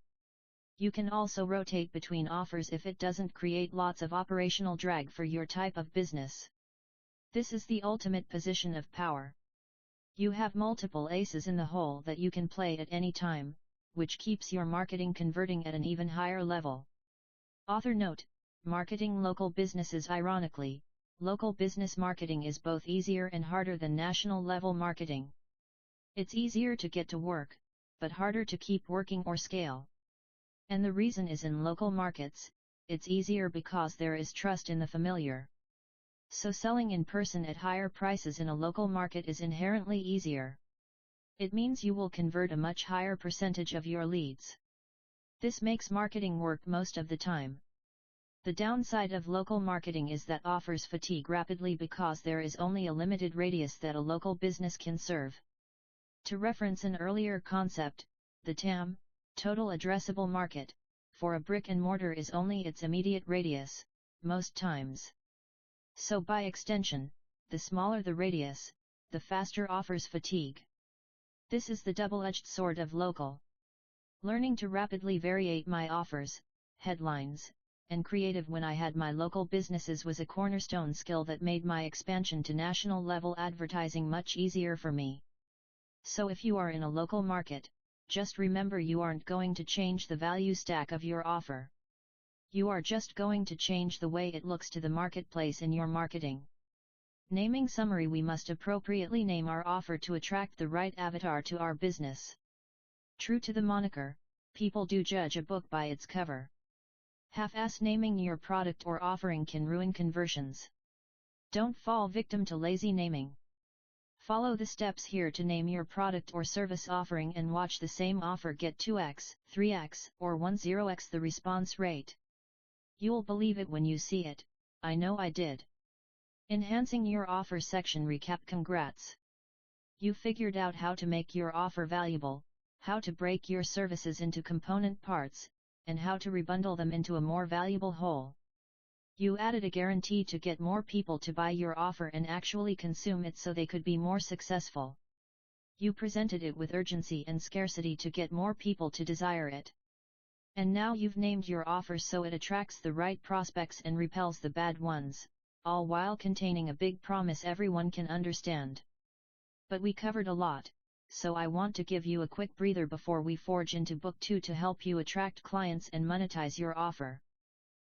You can also rotate between offers if it doesn't create lots of operational drag for your type of business. This is the ultimate position of power. You have multiple aces in the hole that you can play at any time, which keeps your marketing converting at an even higher level. Author note: marketing local businesses. Ironically, local business marketing is both easier and harder than national level marketing. It's easier to get to work, but harder to keep working or scale. And the reason is in local markets, it's easier because there is trust in the familiar. So selling in person at higher prices in a local market is inherently easier. It means you will convert a much higher percentage of your leads. This makes marketing work most of the time. The downside of local marketing is that offers fatigue rapidly because there is only a limited radius that a local business can serve. To reference an earlier concept, the TAM, total addressable market, for a brick and mortar is only its immediate radius, most times. So by extension, the smaller the radius, the faster offers fatigue. This is the double-edged sword of local. Learning to rapidly variate my offers, headlines, and creative when I had my local businesses was a cornerstone skill that made my expansion to national level advertising much easier for me. So if you are in a local market, just remember you aren't going to change the value stack of your offer. You are just going to change the way it looks to the marketplace in your marketing. Naming summary: we must appropriately name our offer to attract the right avatar to our business. True to the moniker, people do judge a book by its cover. Half-ass naming your product or offering can ruin conversions. Don't fall victim to lazy naming. Follow the steps here to name your product or service offering and watch the same offer get 2x, 3x, or 10x the response rate. You'll believe it when you see it. I know I did. Enhancing your offer section recap. Congrats! You figured out how to make your offer valuable, how to break your services into component parts, and how to rebundle them into a more valuable whole. You added a guarantee to get more people to buy your offer and actually consume it so they could be more successful. You presented it with urgency and scarcity to get more people to desire it. And now you've named your offer so it attracts the right prospects and repels the bad ones, all while containing a big promise everyone can understand. But we covered a lot, so I want to give you a quick breather before we forge into Book 2 to help you attract clients and monetize your offer.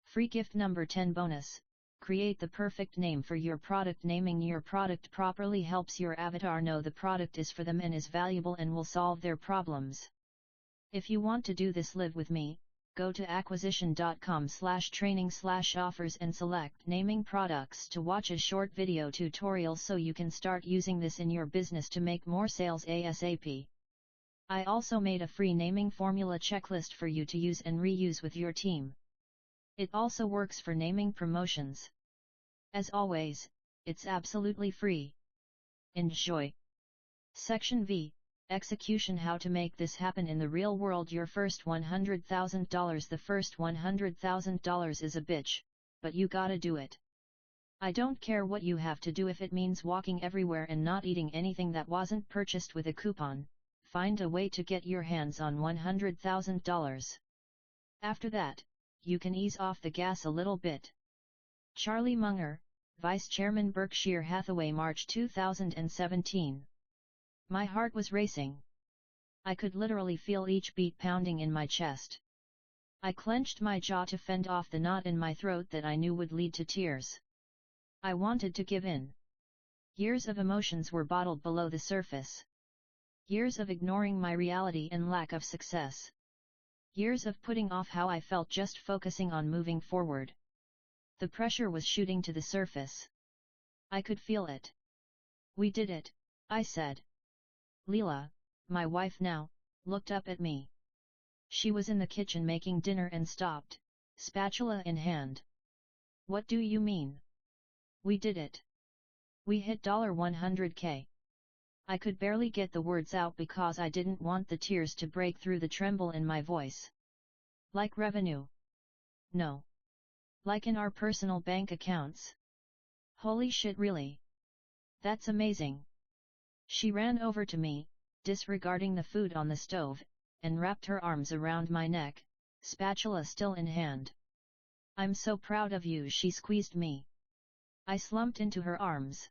Free gift number 10 bonus. Create the perfect name for your product. Naming your product properly helps your avatar know the product is for them and is valuable and will solve their problems. If you want to do this live with me, go to acquisition.com/training/offers and select naming products to watch a short video tutorial so you can start using this in your business to make more sales ASAP. I also made a free naming formula checklist for you to use and reuse with your team. It also works for naming promotions. As always, it's absolutely free. Enjoy! Section V. Execution. How to make this happen in the real world. Your first $100,000. The first $100,000 is a bitch, but you gotta do it. I don't care what you have to do if it means walking everywhere and not eating anything that wasn't purchased with a coupon. Find a way to get your hands on $100,000. After that, you can ease off the gas a little bit. Charlie Munger, Vice Chairman, Berkshire Hathaway, March 2017. My heart was racing. I could literally feel each beat pounding in my chest. I clenched my jaw to fend off the knot in my throat that I knew would lead to tears. I wanted to give in. Years of emotions were bottled below the surface. Years of ignoring my reality and lack of success. Years of putting off how I felt, just focusing on moving forward. The pressure was shooting to the surface. I could feel it. We did it, I said. Leela, my wife now, looked up at me. She was in the kitchen making dinner and stopped, spatula in hand. What do you mean? We did it. We hit $100K. I could barely get the words out because I didn't want the tears to break through the tremble in my voice. Like revenue? No. Like in our personal bank accounts? Holy shit, really? That's amazing. She ran over to me, disregarding the food on the stove, and wrapped her arms around my neck, spatula still in hand. I'm so proud of you, she squeezed me. I slumped into her arms.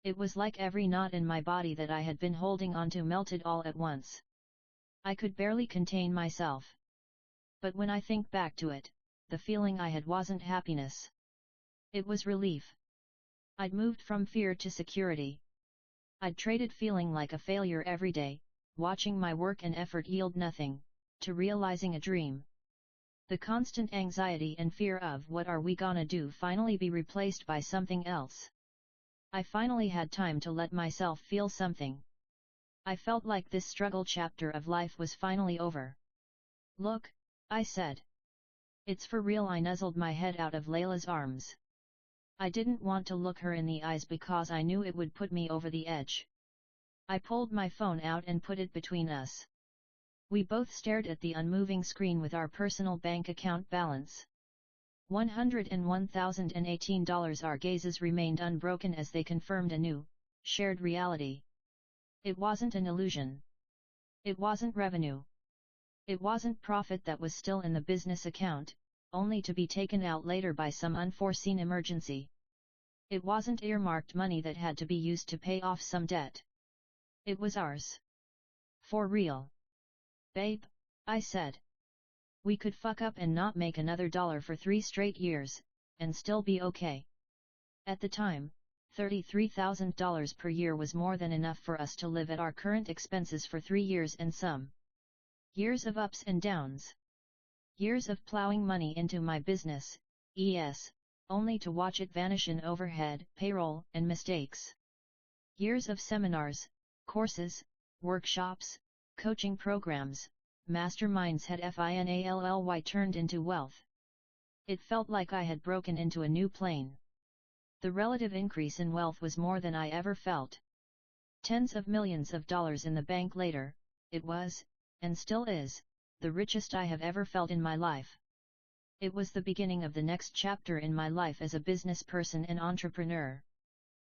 It was like every knot in my body that I had been holding onto melted all at once. I could barely contain myself. But when I think back to it, the feeling I had wasn't happiness. It was relief. I'd moved from fear to security. I'd traded feeling like a failure every day, watching my work and effort yield nothing, to realizing a dream. The constant anxiety and fear of what are we gonna do finally be replaced by something else. I finally had time to let myself feel something. I felt like this struggle chapter of life was finally over. Look, I said. It's for real. I nuzzled my head out of Layla's arms. I didn't want to look her in the eyes because I knew it would put me over the edge. I pulled my phone out and put it between us. We both stared at the unmoving screen with our personal bank account balance. $101,018. Our gazes remained unbroken as they confirmed a new, shared reality. It wasn't an illusion. It wasn't revenue. It wasn't profit that was still in the business account, only to be taken out later by some unforeseen emergency. It wasn't earmarked money that had to be used to pay off some debt. It was ours. For real. Babe, I said. We could fuck up and not make another dollar for 3 straight years, and still be okay. At the time, $33,000 per year was more than enough for us to live at our current expenses for 3 years and some. Years of ups and downs. Years of plowing money into my business, only to watch it vanish in overhead, payroll, and mistakes. Years of seminars, courses, workshops, coaching programs, masterminds had finally turned into wealth. It felt like I had broken into a new plane. The relative increase in wealth was more than I ever felt. Tens of millions of dollars in the bank later, it was, and still is, the richest I have ever felt in my life. It was the beginning of the next chapter in my life as a business person and entrepreneur.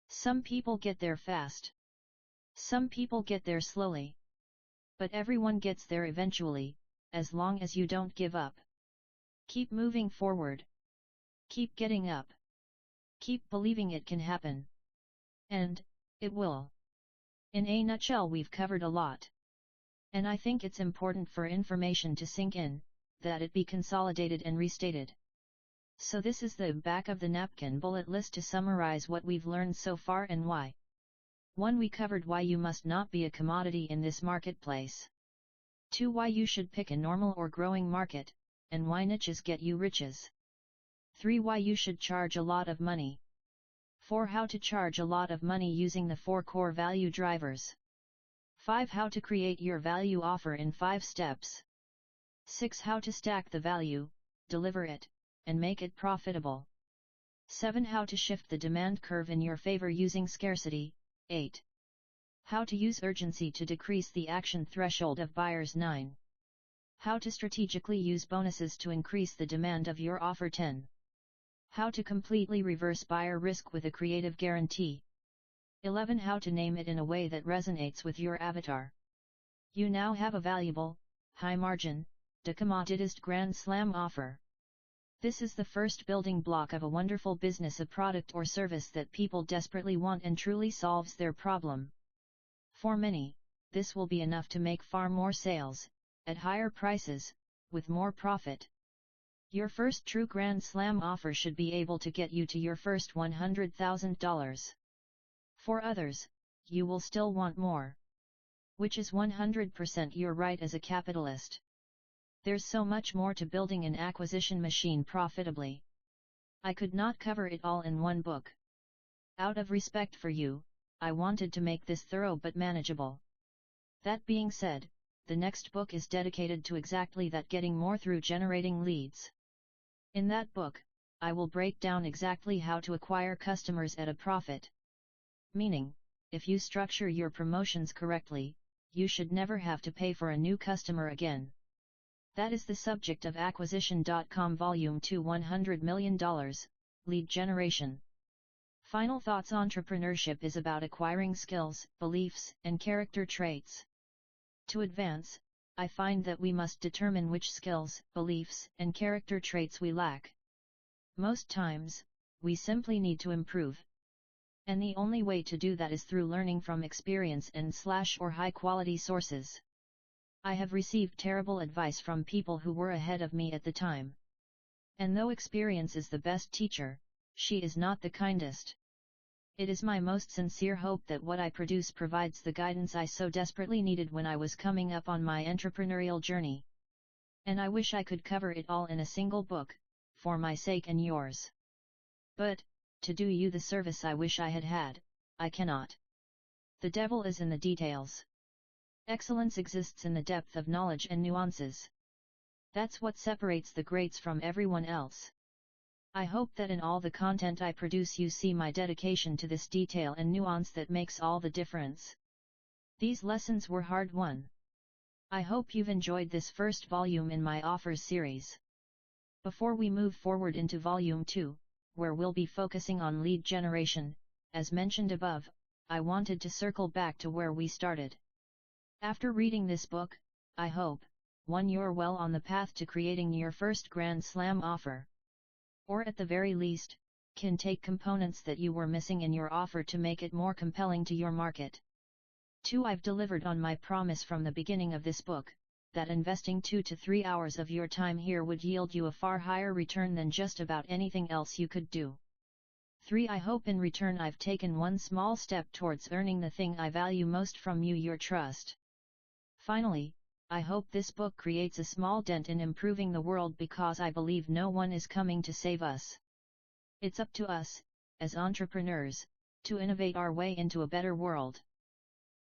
Some people get there fast. Some people get there slowly. But everyone gets there eventually, as long as you don't give up. Keep moving forward. Keep getting up. Keep believing it can happen. And, it will. In a nutshell, we've covered a lot. And I think it's important for information to sink in, that it be consolidated and restated. So this is the back of the napkin bullet list to summarize what we've learned so far and why. 1. We covered why you must not be a commodity in this marketplace. 2. Why you should pick a normal or growing market, and why niches get you riches. 3. Why you should charge a lot of money. 4. How to charge a lot of money using the 4 core value drivers. 5. How to create your value offer in 5 steps. 6. How to stack the value, deliver it, and make it profitable. 7. How to shift the demand curve in your favor using scarcity. 8. How to use urgency to decrease the action threshold of buyers. 9. How to strategically use bonuses to increase the demand of your offer. 10. How to completely reverse buyer risk with a creative guarantee. 11. How to name it in a way that resonates with your avatar. You now have a valuable, high-margin, decommoditized Grand Slam offer. This is the first building block of a wonderful business, a product or service that people desperately want and truly solves their problem. For many, this will be enough to make far more sales, at higher prices, with more profit. Your first true Grand Slam offer should be able to get you to your first $100,000. For others, you will still want more. Which is 100% your right as a capitalist. There's so much more to building an acquisition machine profitably. I could not cover it all in one book. Out of respect for you, I wanted to make this thorough but manageable. That being said, the next book is dedicated to exactly that, getting more through generating leads. In that book, I will break down exactly how to acquire customers at a profit. Meaning, if you structure your promotions correctly, you should never have to pay for a new customer again. That is the subject of Acquisition.com Volume 2, $100 million, Lead Generation. Final thoughts: entrepreneurship is about acquiring skills, beliefs, and character traits. To advance, I find that we must determine which skills, beliefs, and character traits we lack. Most times, we simply need to improve. And the only way to do that is through learning from experience and/or high-quality sources. I have received terrible advice from people who were ahead of me at the time. And though experience is the best teacher, she is not the kindest. It is my most sincere hope that what I produce provides the guidance I so desperately needed when I was coming up on my entrepreneurial journey. And I wish I could cover it all in a single book, for my sake and yours. But, to do you the service I wish I had had, I cannot. The devil is in the details. Excellence exists in the depth of knowledge and nuances. That's what separates the greats from everyone else. I hope that in all the content I produce you see my dedication to this detail and nuance that makes all the difference. These lessons were hard-won. I hope you've enjoyed this first volume in my offers series. Before we move forward into Volume 2, where we'll be focusing on lead generation, as mentioned above, I wanted to circle back to where we started. After reading this book, I hope, 1. You're well on the path to creating your first Grand Slam offer. Or at the very least, can take components that you were missing in your offer to make it more compelling to your market. 2. I've delivered on my promise from the beginning of this book, that investing 2 to 3 hours of your time here would yield you a far higher return than just about anything else you could do. 3. I hope in return I've taken one small step towards earning the thing I value most from you, your trust. Finally, I hope this book creates a small dent in improving the world, because I believe no one is coming to save us. It's up to us, as entrepreneurs, to innovate our way into a better world.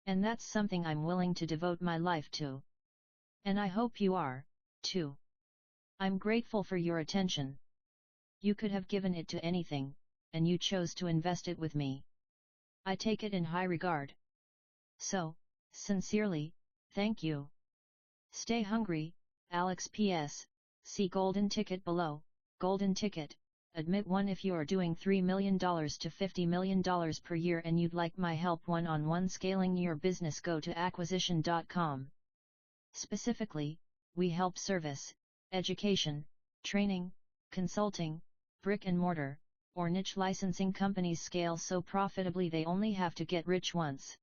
And that's something I'm willing to devote my life to. And I hope you are, too. I'm grateful for your attention. You could have given it to anything, and you chose to invest it with me. I take it in high regard. So, sincerely, thank you. Stay hungry, Alex. PS. See golden ticket below. Golden ticket. Admit one. If you're doing $3 million to $50 million per year and you'd like my help one-on-one scaling your business, go to acquisition.com. Specifically, we help service, education, training, consulting, brick and mortar, or niche licensing companies scale so profitably they only have to get rich once.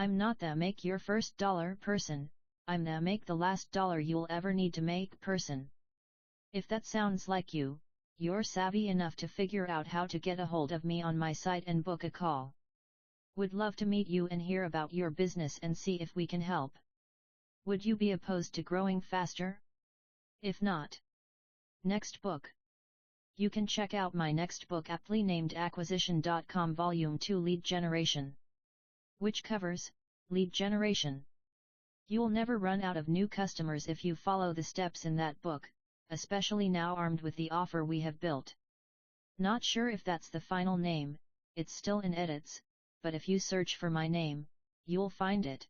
I'm not the make your first dollar person, I'm the make the last dollar you'll ever need to make person. If that sounds like you, you're savvy enough to figure out how to get a hold of me on my site and book a call. Would love to meet you and hear about your business and see if we can help. Would you be opposed to growing faster? If not, next book. You can check out my next book aptly named Acquisition.com Volume 2 Lead Generation, which covers lead generation. You'll never run out of new customers if you follow the steps in that book, especially now armed with the offer we have built. Not sure if that's the final name, it's still in edits, but if you search for my name, you'll find it.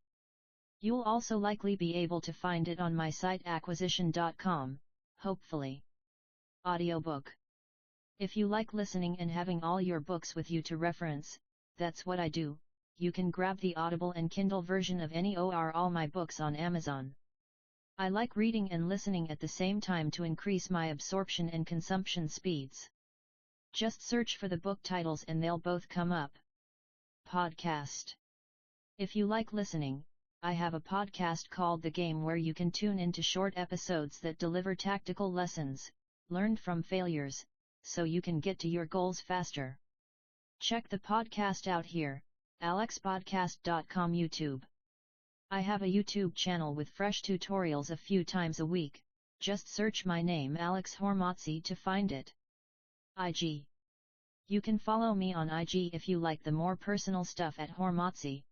You'll also likely be able to find it on my site acquisition.com, hopefully. Audiobook. If you like listening and having all your books with you to reference, that's what I do. You can grab the Audible and Kindle version of any or all my books on Amazon. I like reading and listening at the same time to increase my absorption and consumption speeds. Just search for the book titles and they'll both come up. Podcast. If you like listening, I have a podcast called The Game where you can tune into short episodes that deliver tactical lessons, learned from failures, so you can get to your goals faster. Check the podcast out here, alexpodcast.com. YouTube. I have a YouTube channel with fresh tutorials a few times a week, just search my name Alex Hormozzi to find it. IG. You can follow me on IG if you like the more personal stuff at Hormozzi.